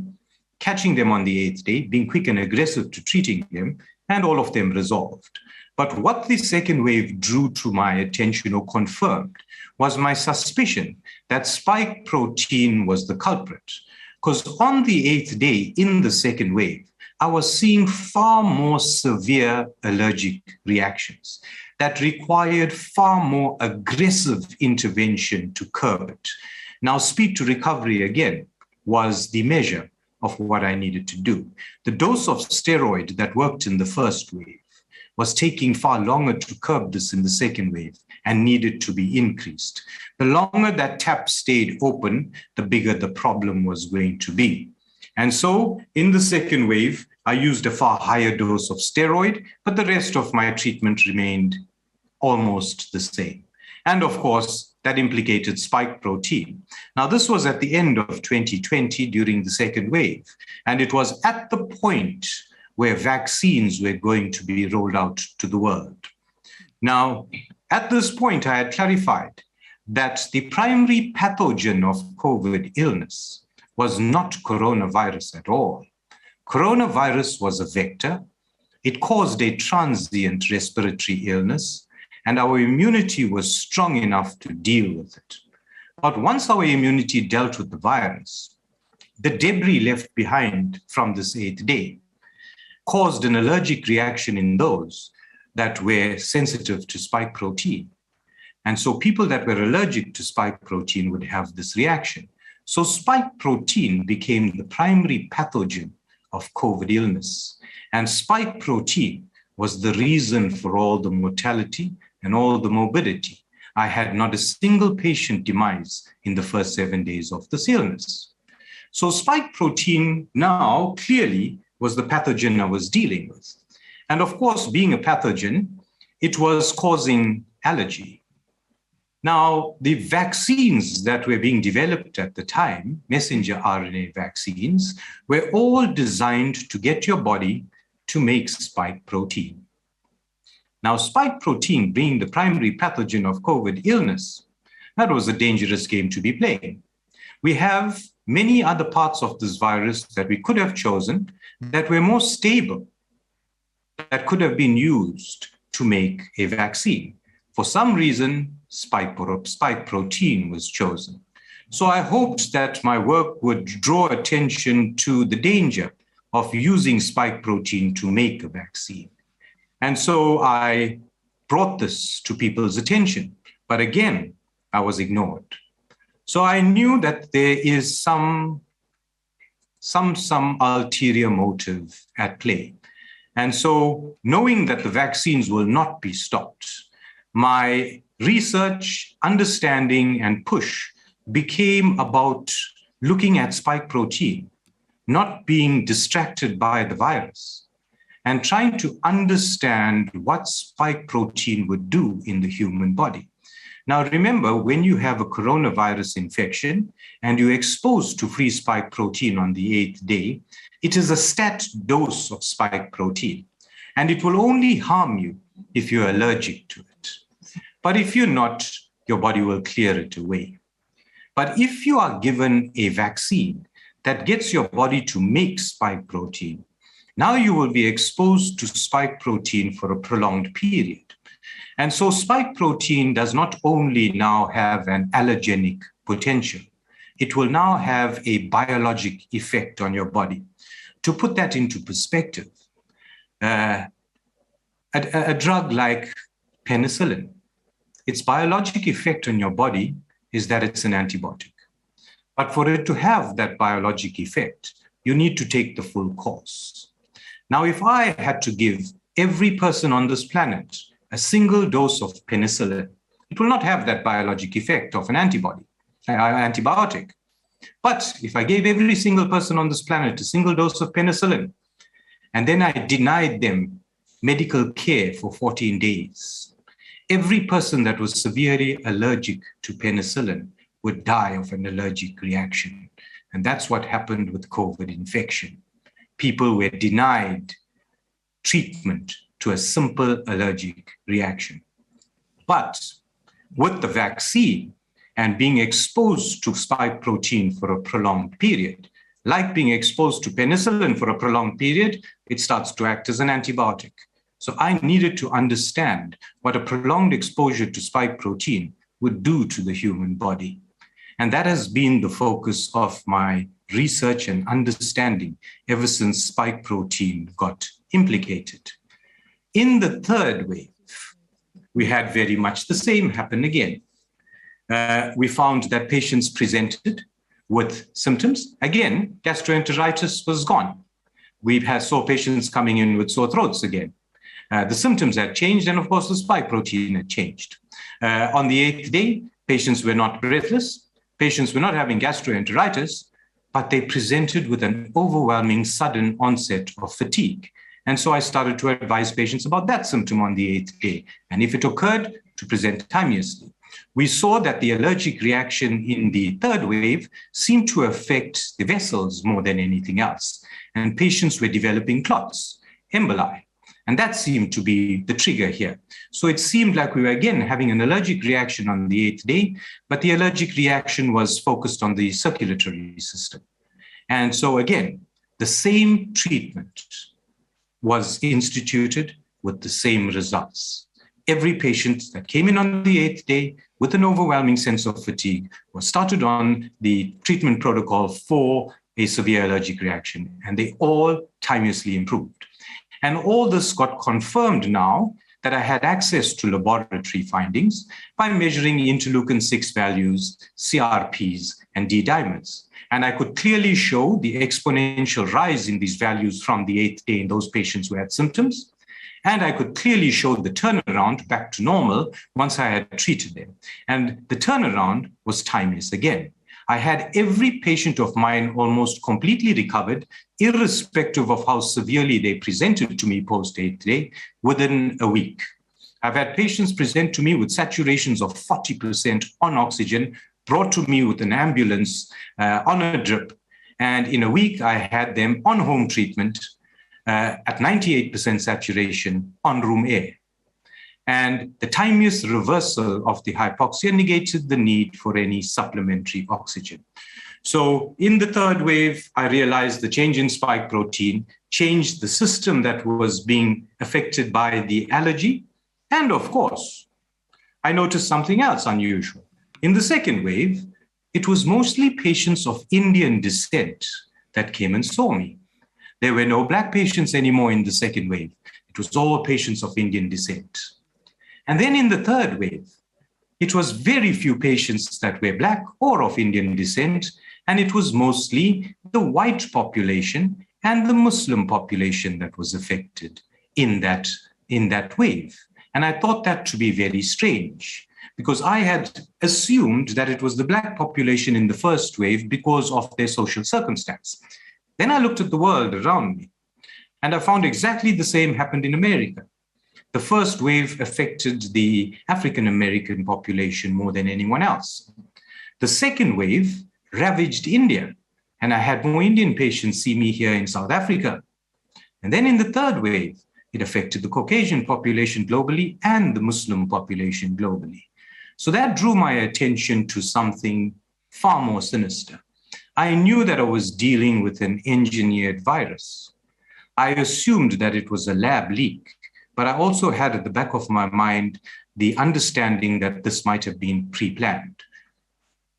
catching them on the 8th day, being quick and aggressive to treating them, and all of them resolved. But what the second wave drew to my attention or confirmed was my suspicion that spike protein was the culprit. Because on the 8th day in the second wave, I was seeing far more severe allergic reactions that required far more aggressive intervention to curb it. Now, speed to recovery again was the measure of what I needed to do. The dose of steroid that worked in the first wave was taking far longer to curb this in the second wave and needed to be increased. The longer that tap stayed open, the bigger the problem was going to be. And so in the second wave, I used a far higher dose of steroid, but the rest of my treatment remained almost the same. And of course, that implicated spike protein. Now, this was at the end of 2020 during the second wave, and it was at the point where vaccines were going to be rolled out to the world. Now, at this point, I had clarified that the primary pathogen of COVID illness was not coronavirus at all. Coronavirus was a vector. It caused a transient respiratory illness, and our immunity was strong enough to deal with it. But once our immunity dealt with the virus, the debris left behind from this 8th day caused an allergic reaction in those that were sensitive to spike protein. And so people that were allergic to spike protein would have this reaction. So spike protein became the primary pathogen of COVID illness. And spike protein was the reason for all the mortality and all the morbidity. I had not a single patient demise in the first 7 days of this illness. So spike protein now clearly was the pathogen I was dealing with. And of course, being a pathogen, it was causing allergy. Now, the vaccines that were being developed at the time, messenger RNA vaccines, were all designed to get your body to make spike protein. Now, spike protein being the primary pathogen of COVID illness, that was a dangerous game to be playing. We have many other parts of this virus that we could have chosen that were more stable, that could have been used to make a vaccine. For some reason, spike protein was chosen. So I hoped that my work would draw attention to the danger of using spike protein to make a vaccine. And so I brought this to people's attention. But again, I was ignored. So I knew that there is some ulterior motive at play. And so knowing that the vaccines will not be stopped, my research, understanding, and push became about looking at spike protein, not being distracted by the virus, and trying to understand what spike protein would do in the human body. Now, remember, when you have a coronavirus infection and you're exposed to free spike protein on the 8th day, it is a stat dose of spike protein, and it will only harm you if you're allergic to it. But if you're not, your body will clear it away. But if you are given a vaccine that gets your body to make spike protein, now you will be exposed to spike protein for a prolonged period. And so spike protein does not only now have an allergenic potential, it will now have a biologic effect on your body. To put that into perspective, a drug like penicillin, its biologic effect on your body is that it's an antibiotic. But for it to have that biologic effect, you need to take the full course. Now, if I had to give every person on this planet a single dose of penicillin, it will not have that biologic effect of an antibiotic. But if I gave every single person on this planet a single dose of penicillin, and then I denied them medical care for 14 days, every person that was severely allergic to penicillin would die of an allergic reaction. And that's what happened with COVID infection. People were denied treatment to a simple allergic reaction. But with the vaccine and being exposed to spike protein for a prolonged period, like being exposed to penicillin for a prolonged period, it starts to act as an antibiotic. So I needed to understand what a prolonged exposure to spike protein would do to the human body. And that has been the focus of my research and understanding ever since spike protein got implicated. In the third wave, we had very much the same happen again. We found that patients presented with symptoms. Again, gastroenteritis was gone. We saw patients coming in with sore throats again. The symptoms had changed, and of course, the spike protein had changed. On the 8th day, patients were not breathless. Patients were not having gastroenteritis, but they presented with an overwhelming sudden onset of fatigue. And so I started to advise patients about that symptom on the 8th day, and if it occurred, to present timeously. We saw that the allergic reaction in the third wave seemed to affect the vessels more than anything else, and patients were developing clots, emboli, and that seemed to be the trigger here. So it seemed like we were again having an allergic reaction on the 8th day, but the allergic reaction was focused on the circulatory system. And so again, the same treatment was instituted with the same results. Every patient that came in on the 8th day with an overwhelming sense of fatigue was started on the treatment protocol for a severe allergic reaction, and they all timeously improved. And all this got confirmed now that I had access to laboratory findings by measuring interleukin-6 values, CRPs, and D-dimers. And I could clearly show the exponential rise in these values from the 8th day in those patients who had symptoms. And I could clearly show the turnaround back to normal once I had treated them. And the turnaround was timeless again. I had every patient of mine almost completely recovered, irrespective of how severely they presented to me post 8th day, within a week. I've had patients present to me with saturations of 40% on oxygen, brought to me with an ambulance on a drip. And in a week, I had them on home treatment at 98% saturation on room air. And the timeous reversal of the hypoxia negated the need for any supplementary oxygen. So in the third wave, I realized the change in spike protein changed the system that was being affected by the allergy. And of course, I noticed something else unusual. In the second wave, it was mostly patients of Indian descent that came and saw me. There were no Black patients anymore in the second wave. It was all patients of Indian descent. And then in the third wave, it was very few patients that were Black or of Indian descent, and it was mostly the white population and the Muslim population that was affected in that wave. And I thought that to be very strange, because I had assumed that it was the Black population in the first wave because of their social circumstance. Then I looked at the world around me, and I found exactly the same happened in America. The first wave affected the African American population more than anyone else. The second wave ravaged India, and I had more Indian patients see me here in South Africa. And then in the third wave, it affected the Caucasian population globally and the Muslim population globally. So that drew my attention to something far more sinister. I knew that I was dealing with an engineered virus. I assumed that it was a lab leak, but I also had at the back of my mind the understanding that this might have been pre-planned.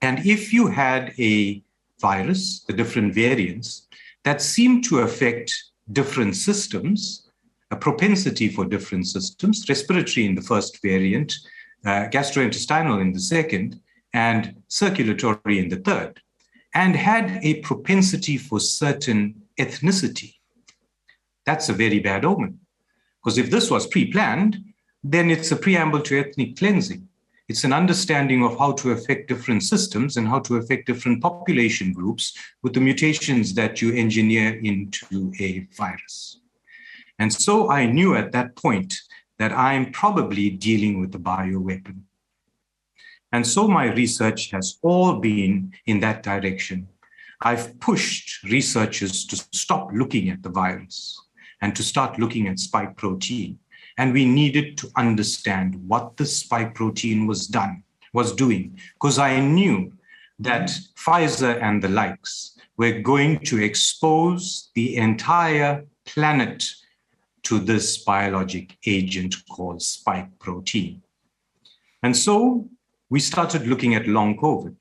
And if you had a virus, the different variants, that seemed to affect different systems, a propensity for different systems, respiratory in the first variant, gastrointestinal in the second, and circulatory in the third, and had a propensity for certain ethnicity. That's a very bad omen. Because if this was pre-planned, then it's a preamble to ethnic cleansing. It's an understanding of how to affect different systems and how to affect different population groups with the mutations that you engineer into a virus. And so I knew at that point that I'm probably dealing with a bioweapon. And so my research has all been in that direction. I've pushed researchers to stop looking at the virus and to start looking at spike protein. And we needed to understand what the spike protein was doing, because I knew that Pfizer and the likes were going to expose the entire planet to this biologic agent called spike protein. And so we started looking at long COVID.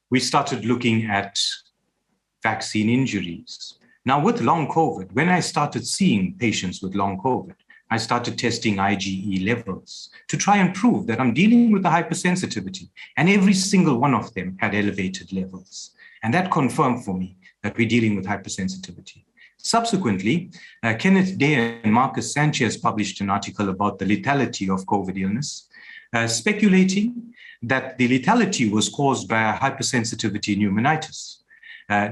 We started looking at vaccine injuries. Now with long COVID, when I started seeing patients with long COVID, I started testing IgE levels to try and prove that I'm dealing with a hypersensitivity. And every single one of them had elevated levels. And that confirmed for me that we're dealing with hypersensitivity. Subsequently, Kenneth Day and Marcus Sanchez published an article about the lethality of COVID illness, speculating that the lethality was caused by a hypersensitivity pneumonitis,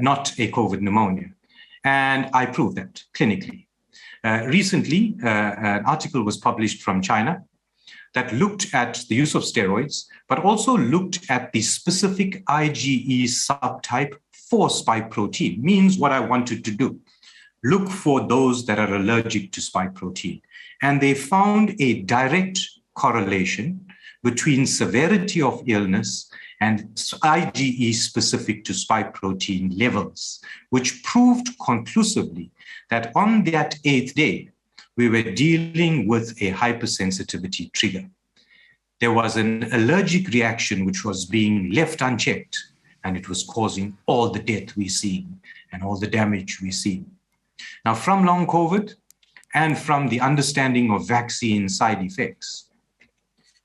not a COVID pneumonia. And I proved that clinically. Recently, an article was published from China that looked at the use of steroids, but also looked at the specific IgE subtype for spike protein, means what I wanted to do. Look for those that are allergic to spike protein. And they found a direct correlation between severity of illness and IgE specific to spike protein levels, which proved conclusively that on that 8th day, we were dealing with a hypersensitivity trigger. There was an allergic reaction which was being left unchecked, and it was causing all the death we're seeing and all the damage we're seeing. Now, from long COVID and from the understanding of vaccine side effects,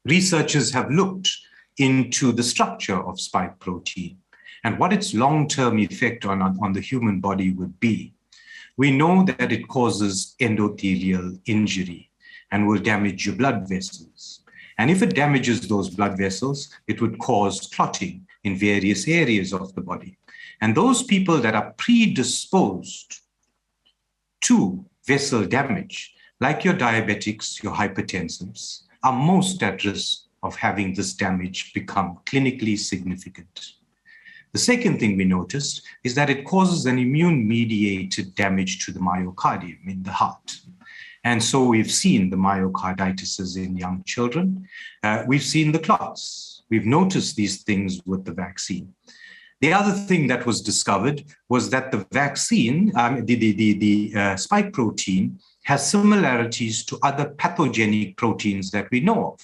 researchers have looked into the structure of spike protein and what its long-term effect on the human body would be. We know that it causes endothelial injury and will damage your blood vessels. And if it damages those blood vessels, it would cause clotting in various areas of the body. And those people that are predisposed to vessel damage, like your diabetics, your hypertensives, are most at risk of having this damage become clinically significant. The second thing we noticed is that it causes an immune-mediated damage to the myocardium in the heart. And so we've seen the myocarditis in young children. We've seen the clots. We've noticed these things with the vaccine. The other thing that was discovered was that the vaccine, the spike protein, has similarities to other pathogenic proteins that we know of.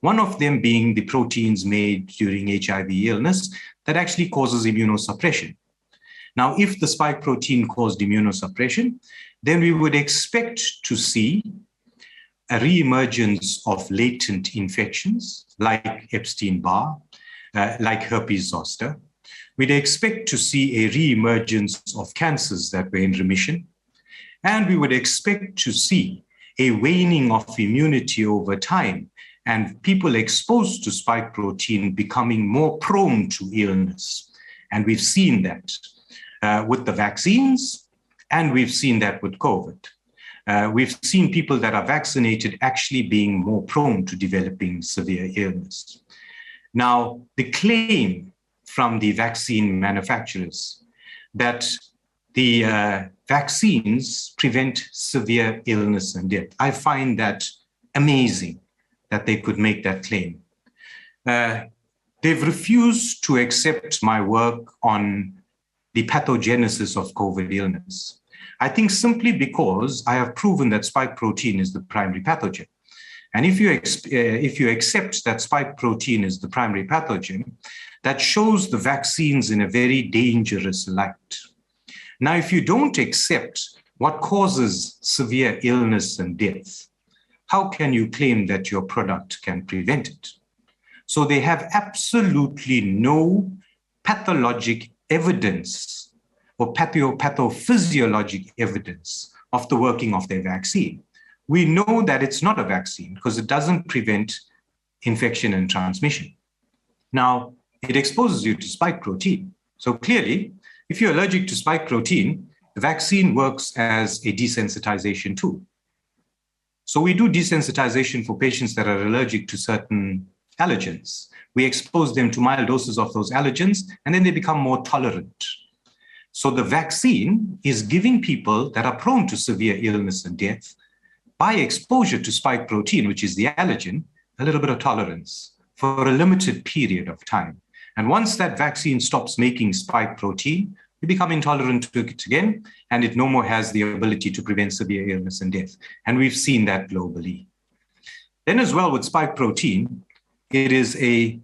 One of them being the proteins made during HIV illness that actually causes immunosuppression. Now, if the spike protein caused immunosuppression, then we would expect to see a reemergence of latent infections like Epstein-Barr, like herpes zoster. We'd expect to see a reemergence of cancers that were in remission. And we would expect to see a waning of immunity over time and people exposed to spike protein becoming more prone to illness. And we've seen that with the vaccines, and we've seen that with COVID. we've seen people that are vaccinated actually being more prone to developing severe illness. Now, the claim from the vaccine manufacturers that the vaccines prevent severe illness and death, I find that amazing that they could make that claim. They've refused to accept my work on the pathogenesis of COVID illness. I think simply because I have proven that spike protein is the primary pathogen. And if you accept that spike protein is the primary pathogen, that shows the vaccines in a very dangerous light. Now, if you don't accept what causes severe illness and death, how can you claim that your product can prevent it? So they have absolutely no pathologic evidence or pathophysiologic evidence of the working of their vaccine. We know that it's not a vaccine because it doesn't prevent infection and transmission. Now, it exposes you to spike protein. So clearly, if you're allergic to spike protein, the vaccine works as a desensitization tool. So we do desensitization for patients that are allergic to certain allergens. We expose them to mild doses of those allergens, and then they become more tolerant. So the vaccine is giving people that are prone to severe illness and death, by exposure to spike protein, which is the allergen, a little bit of tolerance for a limited period of time. And once that vaccine stops making spike protein, you become intolerant to it again, and it no more has the ability to prevent severe illness and death. And we've seen that globally. Then as well with spike protein, it is a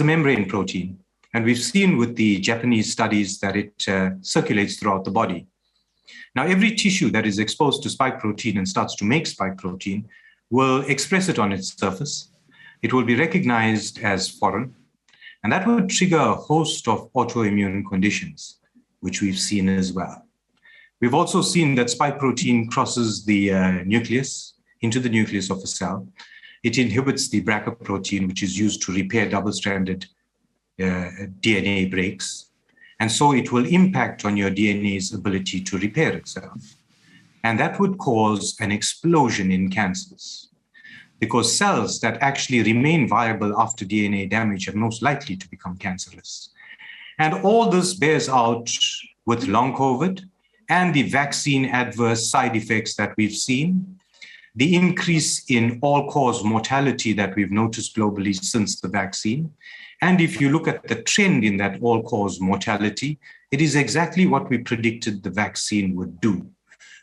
membrane protein. And we've seen with the Japanese studies that it circulates throughout the body. Now, every tissue that is exposed to spike protein and starts to make spike protein will express it on its surface. It will be recognized as foreign, and that would trigger a host of autoimmune conditions, which we've seen as well. We've also seen that spike protein crosses the nucleus into the nucleus of a cell. It inhibits the BRCA protein, which is used to repair double-stranded DNA breaks. And so it will impact on your DNA's ability to repair itself. And that would cause an explosion in cancers, because cells that actually remain viable after DNA damage are most likely to become cancerous. And all this bears out with long COVID and the vaccine adverse side effects that we've seen, the increase in all-cause mortality that we've noticed globally since the vaccine. And if you look at the trend in that all-cause mortality, it is exactly what we predicted the vaccine would do.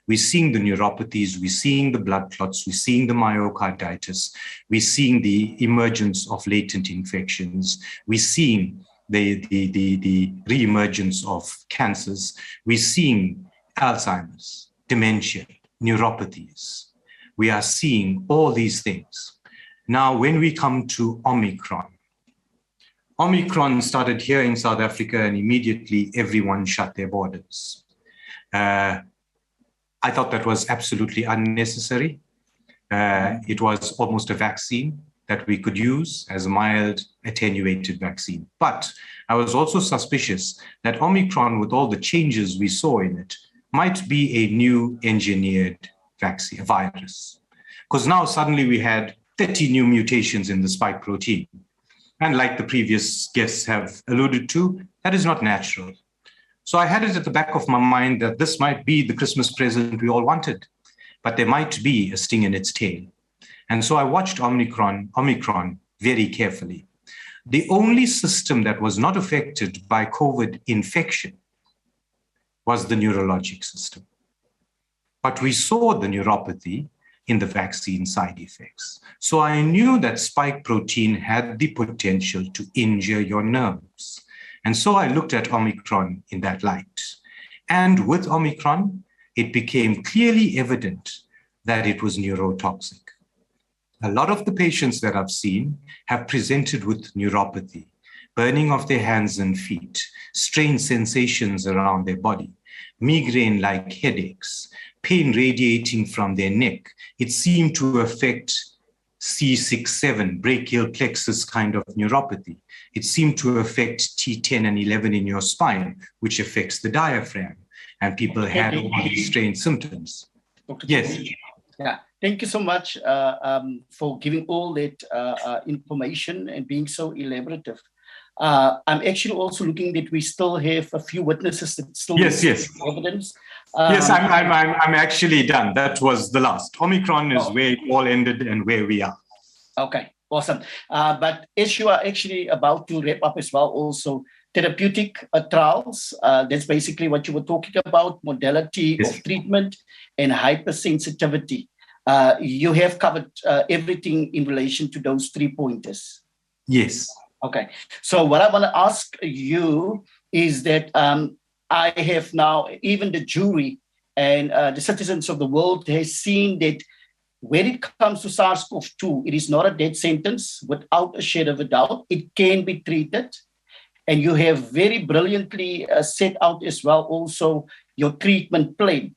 We're seeing the neuropathies, we're seeing the blood clots, we're seeing the myocarditis, we're seeing the emergence of latent infections, we're seeing the re-emergence of cancers, we're seeing Alzheimer's, dementia, neuropathies. We are seeing all these things. Now, when we come to Omicron started here in South Africa, and immediately everyone shut their borders. I thought that was absolutely unnecessary. It was almost a vaccine that we could use as a mild attenuated vaccine. But I was also suspicious that Omicron, with all the changes we saw in it, might be a new engineered vaccine, virus. Because now suddenly we had 30 new mutations in the spike protein. And like the previous guests have alluded to, that is not natural. So I had it at the back of my mind that this might be the Christmas present we all wanted, but there might be a sting in its tail. And so I watched Omicron very carefully. The only system that was not affected by COVID infection was the neurologic system. But we saw the neuropathy in the vaccine side effects. So I knew that spike protein had the potential to injure your nerves. And so I looked at Omicron in that light. And with Omicron, it became clearly evident that it was neurotoxic. A lot of the patients that I've seen have presented with neuropathy, burning of their hands and feet, strange sensations around their body, migraine-like headaches, pain radiating from their neck. It seemed to affect C6-7, brachial plexus kind of neuropathy. It seemed to affect T10 and 11 in your spine, which affects the diaphragm. And people had all these strange symptoms. Dr. Yes. Yeah, thank you so much for giving all that information and being so elaborative. I'm actually also looking that we still have a few witnesses that still yes, evidence. Yes, I'm actually done. That was the last. Omicron is where it all ended and where we are. Okay, awesome. But as you are actually about to wrap up as well, also therapeutic trials, that's basically what you were talking about, modality of treatment and hypersensitivity. You have covered everything in relation to those 3 pointers. Yes. Okay. So what I want to ask you is that I have now, even the jury and the citizens of the world has seen that when it comes to SARS-CoV-2, it is not a death sentence without a shadow of a doubt. It can be treated. And you have very brilliantly set out as well also your treatment plan.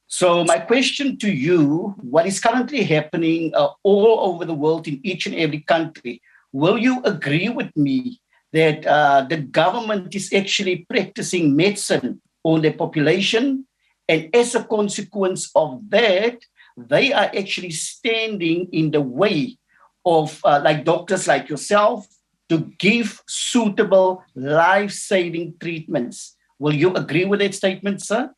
So my question to you, what is currently happening all over the world in each and every country, will you agree with me that the government is actually practicing medicine on their population? And as a consequence of that, they are actually standing in the way of like doctors like yourself to give suitable life-saving treatments. Will you agree with that statement, sir?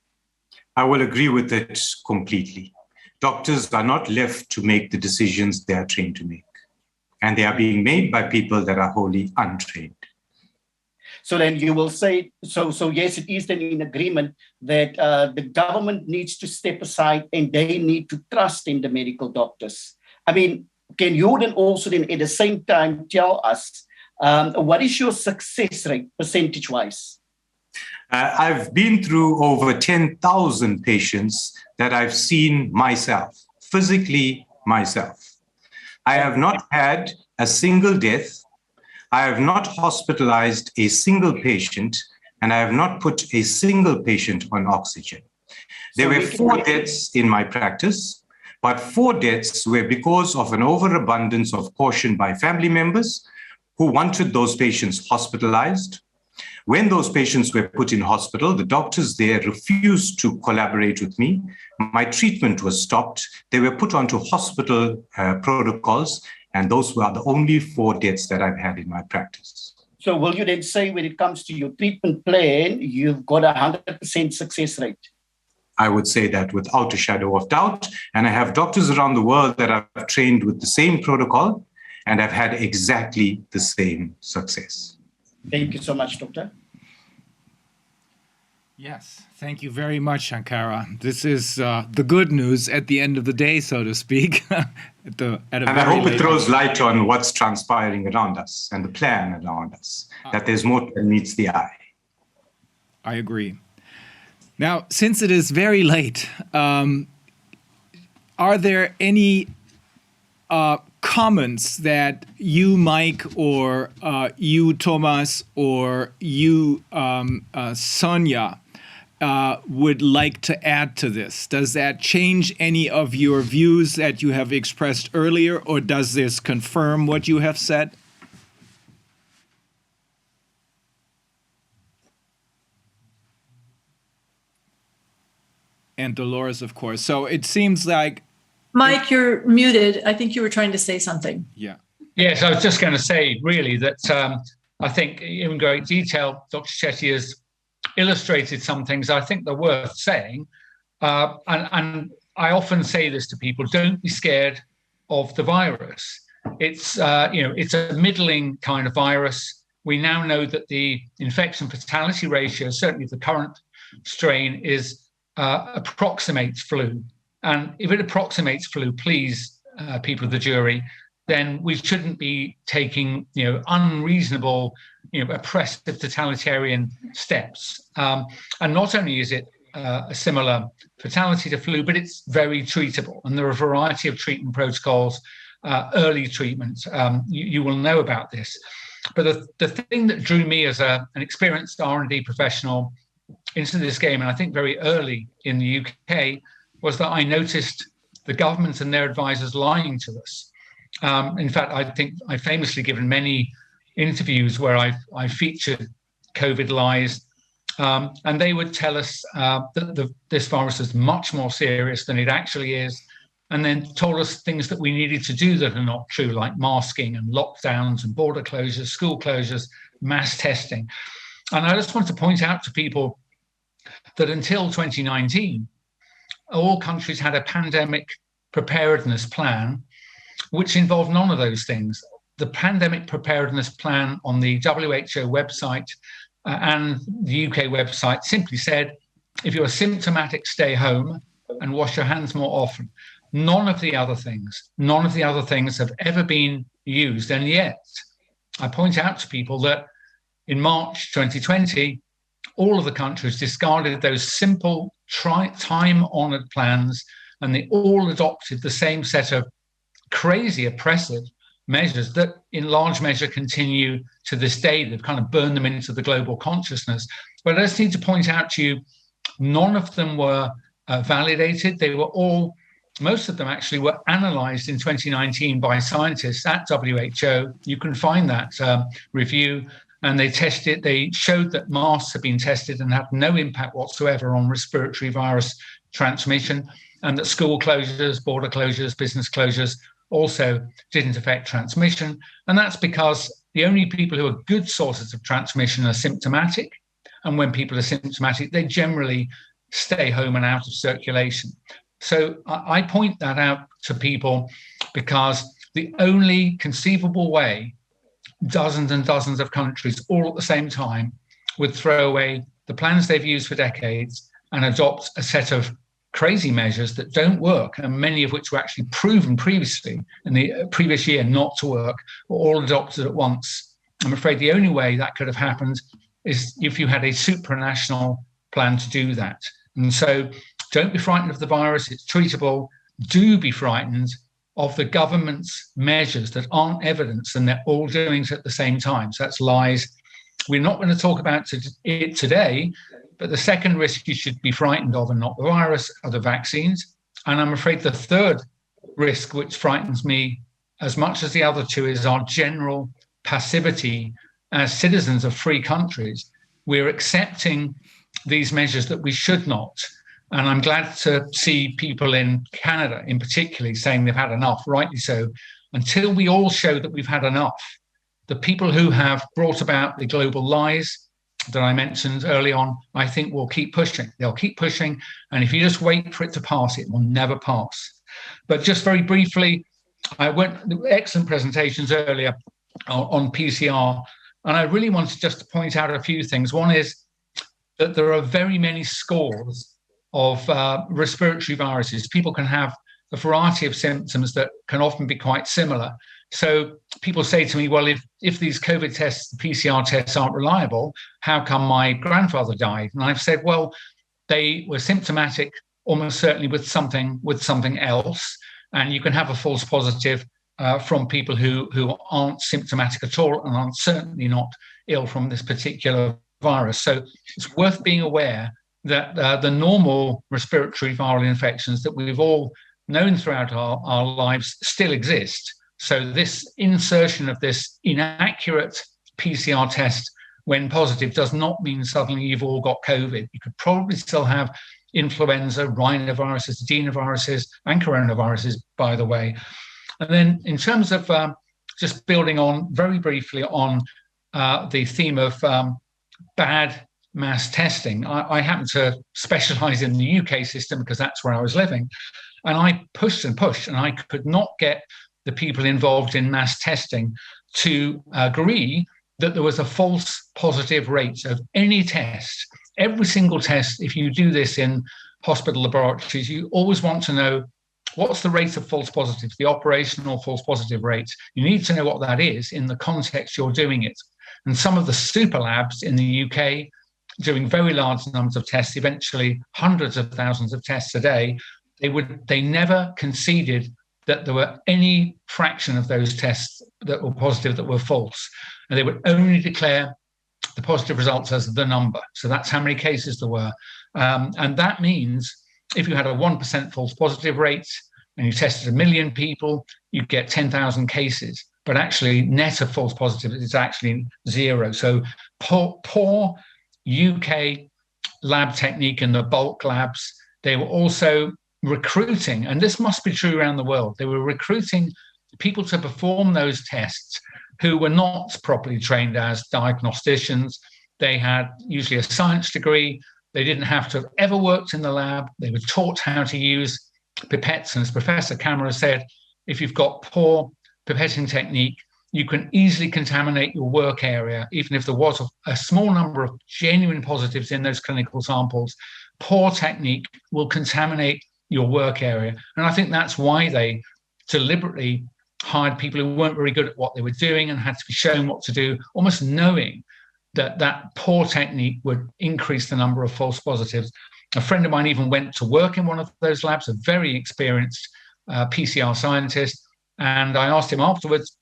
I will agree with it completely. Doctors are not left to make the decisions they are trained to make. And they are being made by people that are wholly untrained. So then you will say, so yes, it is then in agreement that the government needs to step aside and they need to trust in the medical doctors. I mean, can you then also then at the same time tell us what is your success rate percentage-wise? I've been through over 10,000 patients that I've seen myself, physically myself. I have not had a single death. I have not hospitalized a single patient, and I have not put a single patient on oxygen. There were 4 deaths in my practice, but 4 deaths were because of an overabundance of caution by family members who wanted those patients hospitalized. When those patients were put in hospital, the doctors there refused to collaborate with me. My treatment was stopped. They were put onto hospital protocols, and those were the only 4 deaths that I've had in my practice. So will you then say when it comes to your treatment plan, you've got a 100% success rate? I would say that without a shadow of doubt. And I have doctors around the world that I've trained with the same protocol, and I've had exactly the same success. Thank you so much, Doctor. Yes, thank you very much, Shankara. This is the good news at the end of the day, so to speak. And I hope it throws light on what's transpiring around us and the plan around us, that there's more than meets the eye. I agree. Now, since it is very late, are there any comments that you, Mike, or you, Thomas, or you, Sonia, would like to add to this? Does that change any of your views that you have expressed earlier, or does this confirm what you have said? And Dolores, of course. So it seems like... Mike, you're muted. I think you were trying to say something. Yeah. Yes, I was just going to say, really, that I think in great detail, Dr. Chetty has illustrated some things I think they're worth saying. And I often say this to people, don't be scared of the virus. It's, it's a middling kind of virus. We now know that the infection fatality ratio, certainly the current strain, approximates flu. And if it approximates flu, please, people of the jury, then we shouldn't be taking, unreasonable, oppressive totalitarian steps. And not only is it a similar fatality to flu, but it's very treatable. And there are a variety of treatment protocols, early treatment. You will know about this. But the thing that drew me as an experienced R&D professional into this game, and I think very early in the UK, was that I noticed the government and their advisors lying to us. In fact, I think I've famously given many interviews where I featured COVID lies, And they would tell us that this virus is much more serious than it actually is, and then told us things that we needed to do that are not true, like masking and lockdowns and border closures, school closures, mass testing. And I just want to point out to people that until 2019, all countries had a pandemic preparedness plan, which involved none of those things. The pandemic preparedness plan on the WHO website and the UK website simply said, if you're symptomatic, stay home and wash your hands more often. None of the other things have ever been used. And yet, I point out to people that in March 2020, all of the countries discarded those simple, time-honored plans, and they all adopted the same set of crazy, oppressive measures that in large measure continue to this day. They've kind of burned them into the global consciousness. But I just need to point out to you, none of them were validated. They were all, most of them actually were analyzed in 2019 by scientists at WHO. You can find that review. And they showed that masks have been tested and had no impact whatsoever on respiratory virus transmission, and that school closures, border closures, business closures also didn't affect transmission. And that's because the only people who are good sources of transmission are symptomatic. And when people are symptomatic, they generally stay home and out of circulation. So I point that out to people because the only conceivable way dozens and dozens of countries all at the same time would throw away the plans they've used for decades and adopt a set of crazy measures that don't work, and many of which were actually proven previously in the previous year not to work, were all adopted at once. I'm afraid the only way that could have happened is if you had a supranational plan to do that. And so don't be frightened of the virus, it's treatable. Do be frightened of the government's measures that aren't evidence and they're all doing it at the same time. So that's lies. We're not going to talk about it today, but the second risk you should be frightened of, and not the virus, are the vaccines. And I'm afraid the third risk, which frightens me as much as the other two, is our general passivity as citizens of free countries. We're accepting these measures that we should not. And I'm glad to see people in Canada, in particular, saying they've had enough, rightly so. Until we all show that we've had enough, the people who have brought about the global lies that I mentioned early on, I think will keep pushing. They'll keep pushing. And if you just wait for it to pass, it will never pass. But just very briefly, I went excellent presentations earlier on PCR. And I really wanted just to point out a few things. One is that there are very many scores of respiratory viruses. People can have a variety of symptoms that can often be quite similar. So people say to me, well, if these COVID tests, the PCR tests aren't reliable, how come my grandfather died? And I've said, well, they were symptomatic almost certainly with something else. And you can have a false positive from people who aren't symptomatic at all and aren't certainly not ill from this particular virus. So it's worth being aware that the normal respiratory viral infections that we've all known throughout our lives still exist. So this insertion of this inaccurate PCR test when positive does not mean suddenly you've all got COVID. You could probably still have influenza, rhinoviruses, adenoviruses, and coronaviruses, by the way. And then in terms of just building on very briefly on the theme of bad mass testing. I happen to specialize in the UK system because that's where I was living. And I pushed and pushed, and I could not get the people involved in mass testing to agree that there was a false positive rate of any test. Every single test, if you do this in hospital laboratories, you always want to know what's the rate of false positives, the operational false positive rate. You need to know what that is in the context you're doing it. And some of the super labs in the UK doing very large numbers of tests, eventually hundreds of thousands of tests a day, they never conceded that there were any fraction of those tests that were positive that were false. And they would only declare the positive results as the number. So that's how many cases there were. And that means if you had a 1% false positive rate and you tested 1 million people, you get 10,000 cases. But actually, net of false positives is actually zero. So poor UK lab technique and the bulk labs, they were also recruiting, and this must be true around the world, they were recruiting people to perform those tests who were not properly trained as diagnosticians. They had usually a science degree. They didn't have to have ever worked in the lab. They were taught how to use pipettes. And as Professor Kamara said, if you've got poor pipetting technique, you can easily contaminate your work area, even if there was a small number of genuine positives in those clinical samples. Poor technique will contaminate your work area. And I think that's why they deliberately hired people who weren't very good at what they were doing and had to be shown what to do, almost knowing that that poor technique would increase the number of false positives. A friend of mine even went to work in one of those labs, a very experienced PCR scientist. And I asked him afterwards,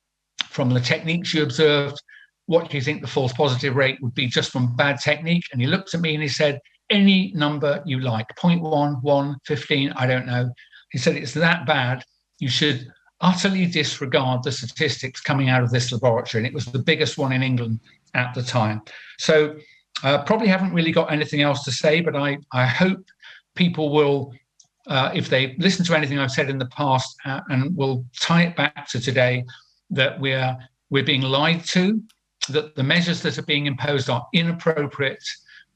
from the techniques you observed, what do you think the false positive rate would be just from bad technique? And he looked at me and he said, any number you like, 0.1, 1, 15, I don't know. He said, it's that bad, you should utterly disregard the statistics coming out of this laboratory. And it was the biggest one in England at the time. So probably haven't really got anything else to say, but I hope people will, if they listen to anything I've said in the past and will tie it back to today, that we're being lied to, that the measures that are being imposed are inappropriate,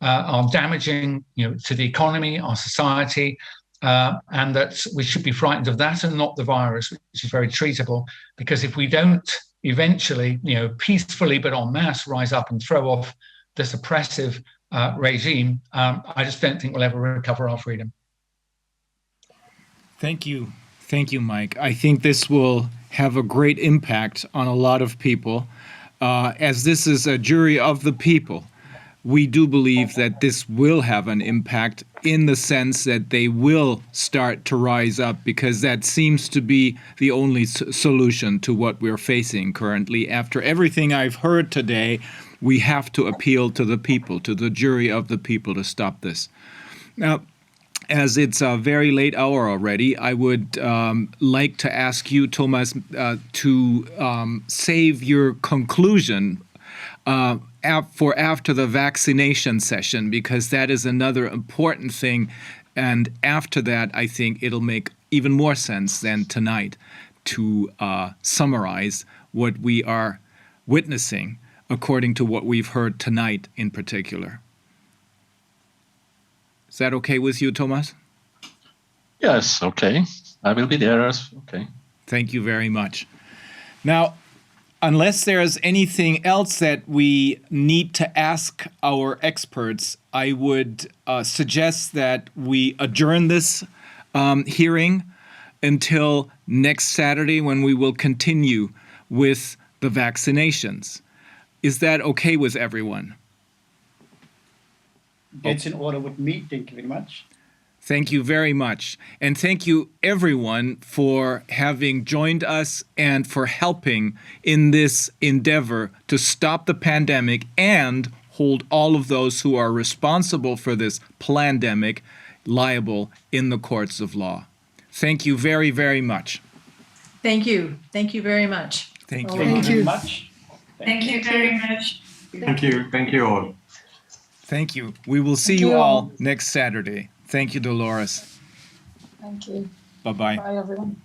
are damaging, to the economy, our society, and that we should be frightened of that and not the virus, which is very treatable. Because if we don't eventually, peacefully but en masse rise up and throw off this oppressive regime, I just don't think we'll ever recover our freedom. Thank you. Thank you, Mike. I think this will have a great impact on a lot of people. As this is a jury of the people, we do believe that this will have an impact in the sense that they will start to rise up, because that seems to be the only solution to what we're facing currently. After everything I've heard today, we have to appeal to the people, to the jury of the people, to stop this. Now, as it's a very late hour already, I would like to ask you, Thomas, to save your conclusion for after the vaccination session, because that is another important thing. And after that, I think it'll make even more sense than tonight to summarize what we are witnessing according to what we've heard tonight in particular. Is that okay with you, Thomas? Yes, okay. I will be there. Okay. Thank you very much. Now, unless there's anything else that we need to ask our experts, I would suggest that we adjourn this hearing until next Saturday, when we will continue with the vaccinations. Is that okay with everyone? That's in order with me. Thank you very much. Thank you very much. And thank you, everyone, for having joined us and for helping in this endeavor to stop the pandemic and hold all of those who are responsible for this plandemic liable in the courts of law. Thank you very, very much. Thank you. Thank you very much. Thank you. Thank you very much. Thank you very much. Thank you. Thank you all. Thank you. We will see you all next Saturday. Thank you, Dolores. Thank you. Bye-bye. Bye, everyone.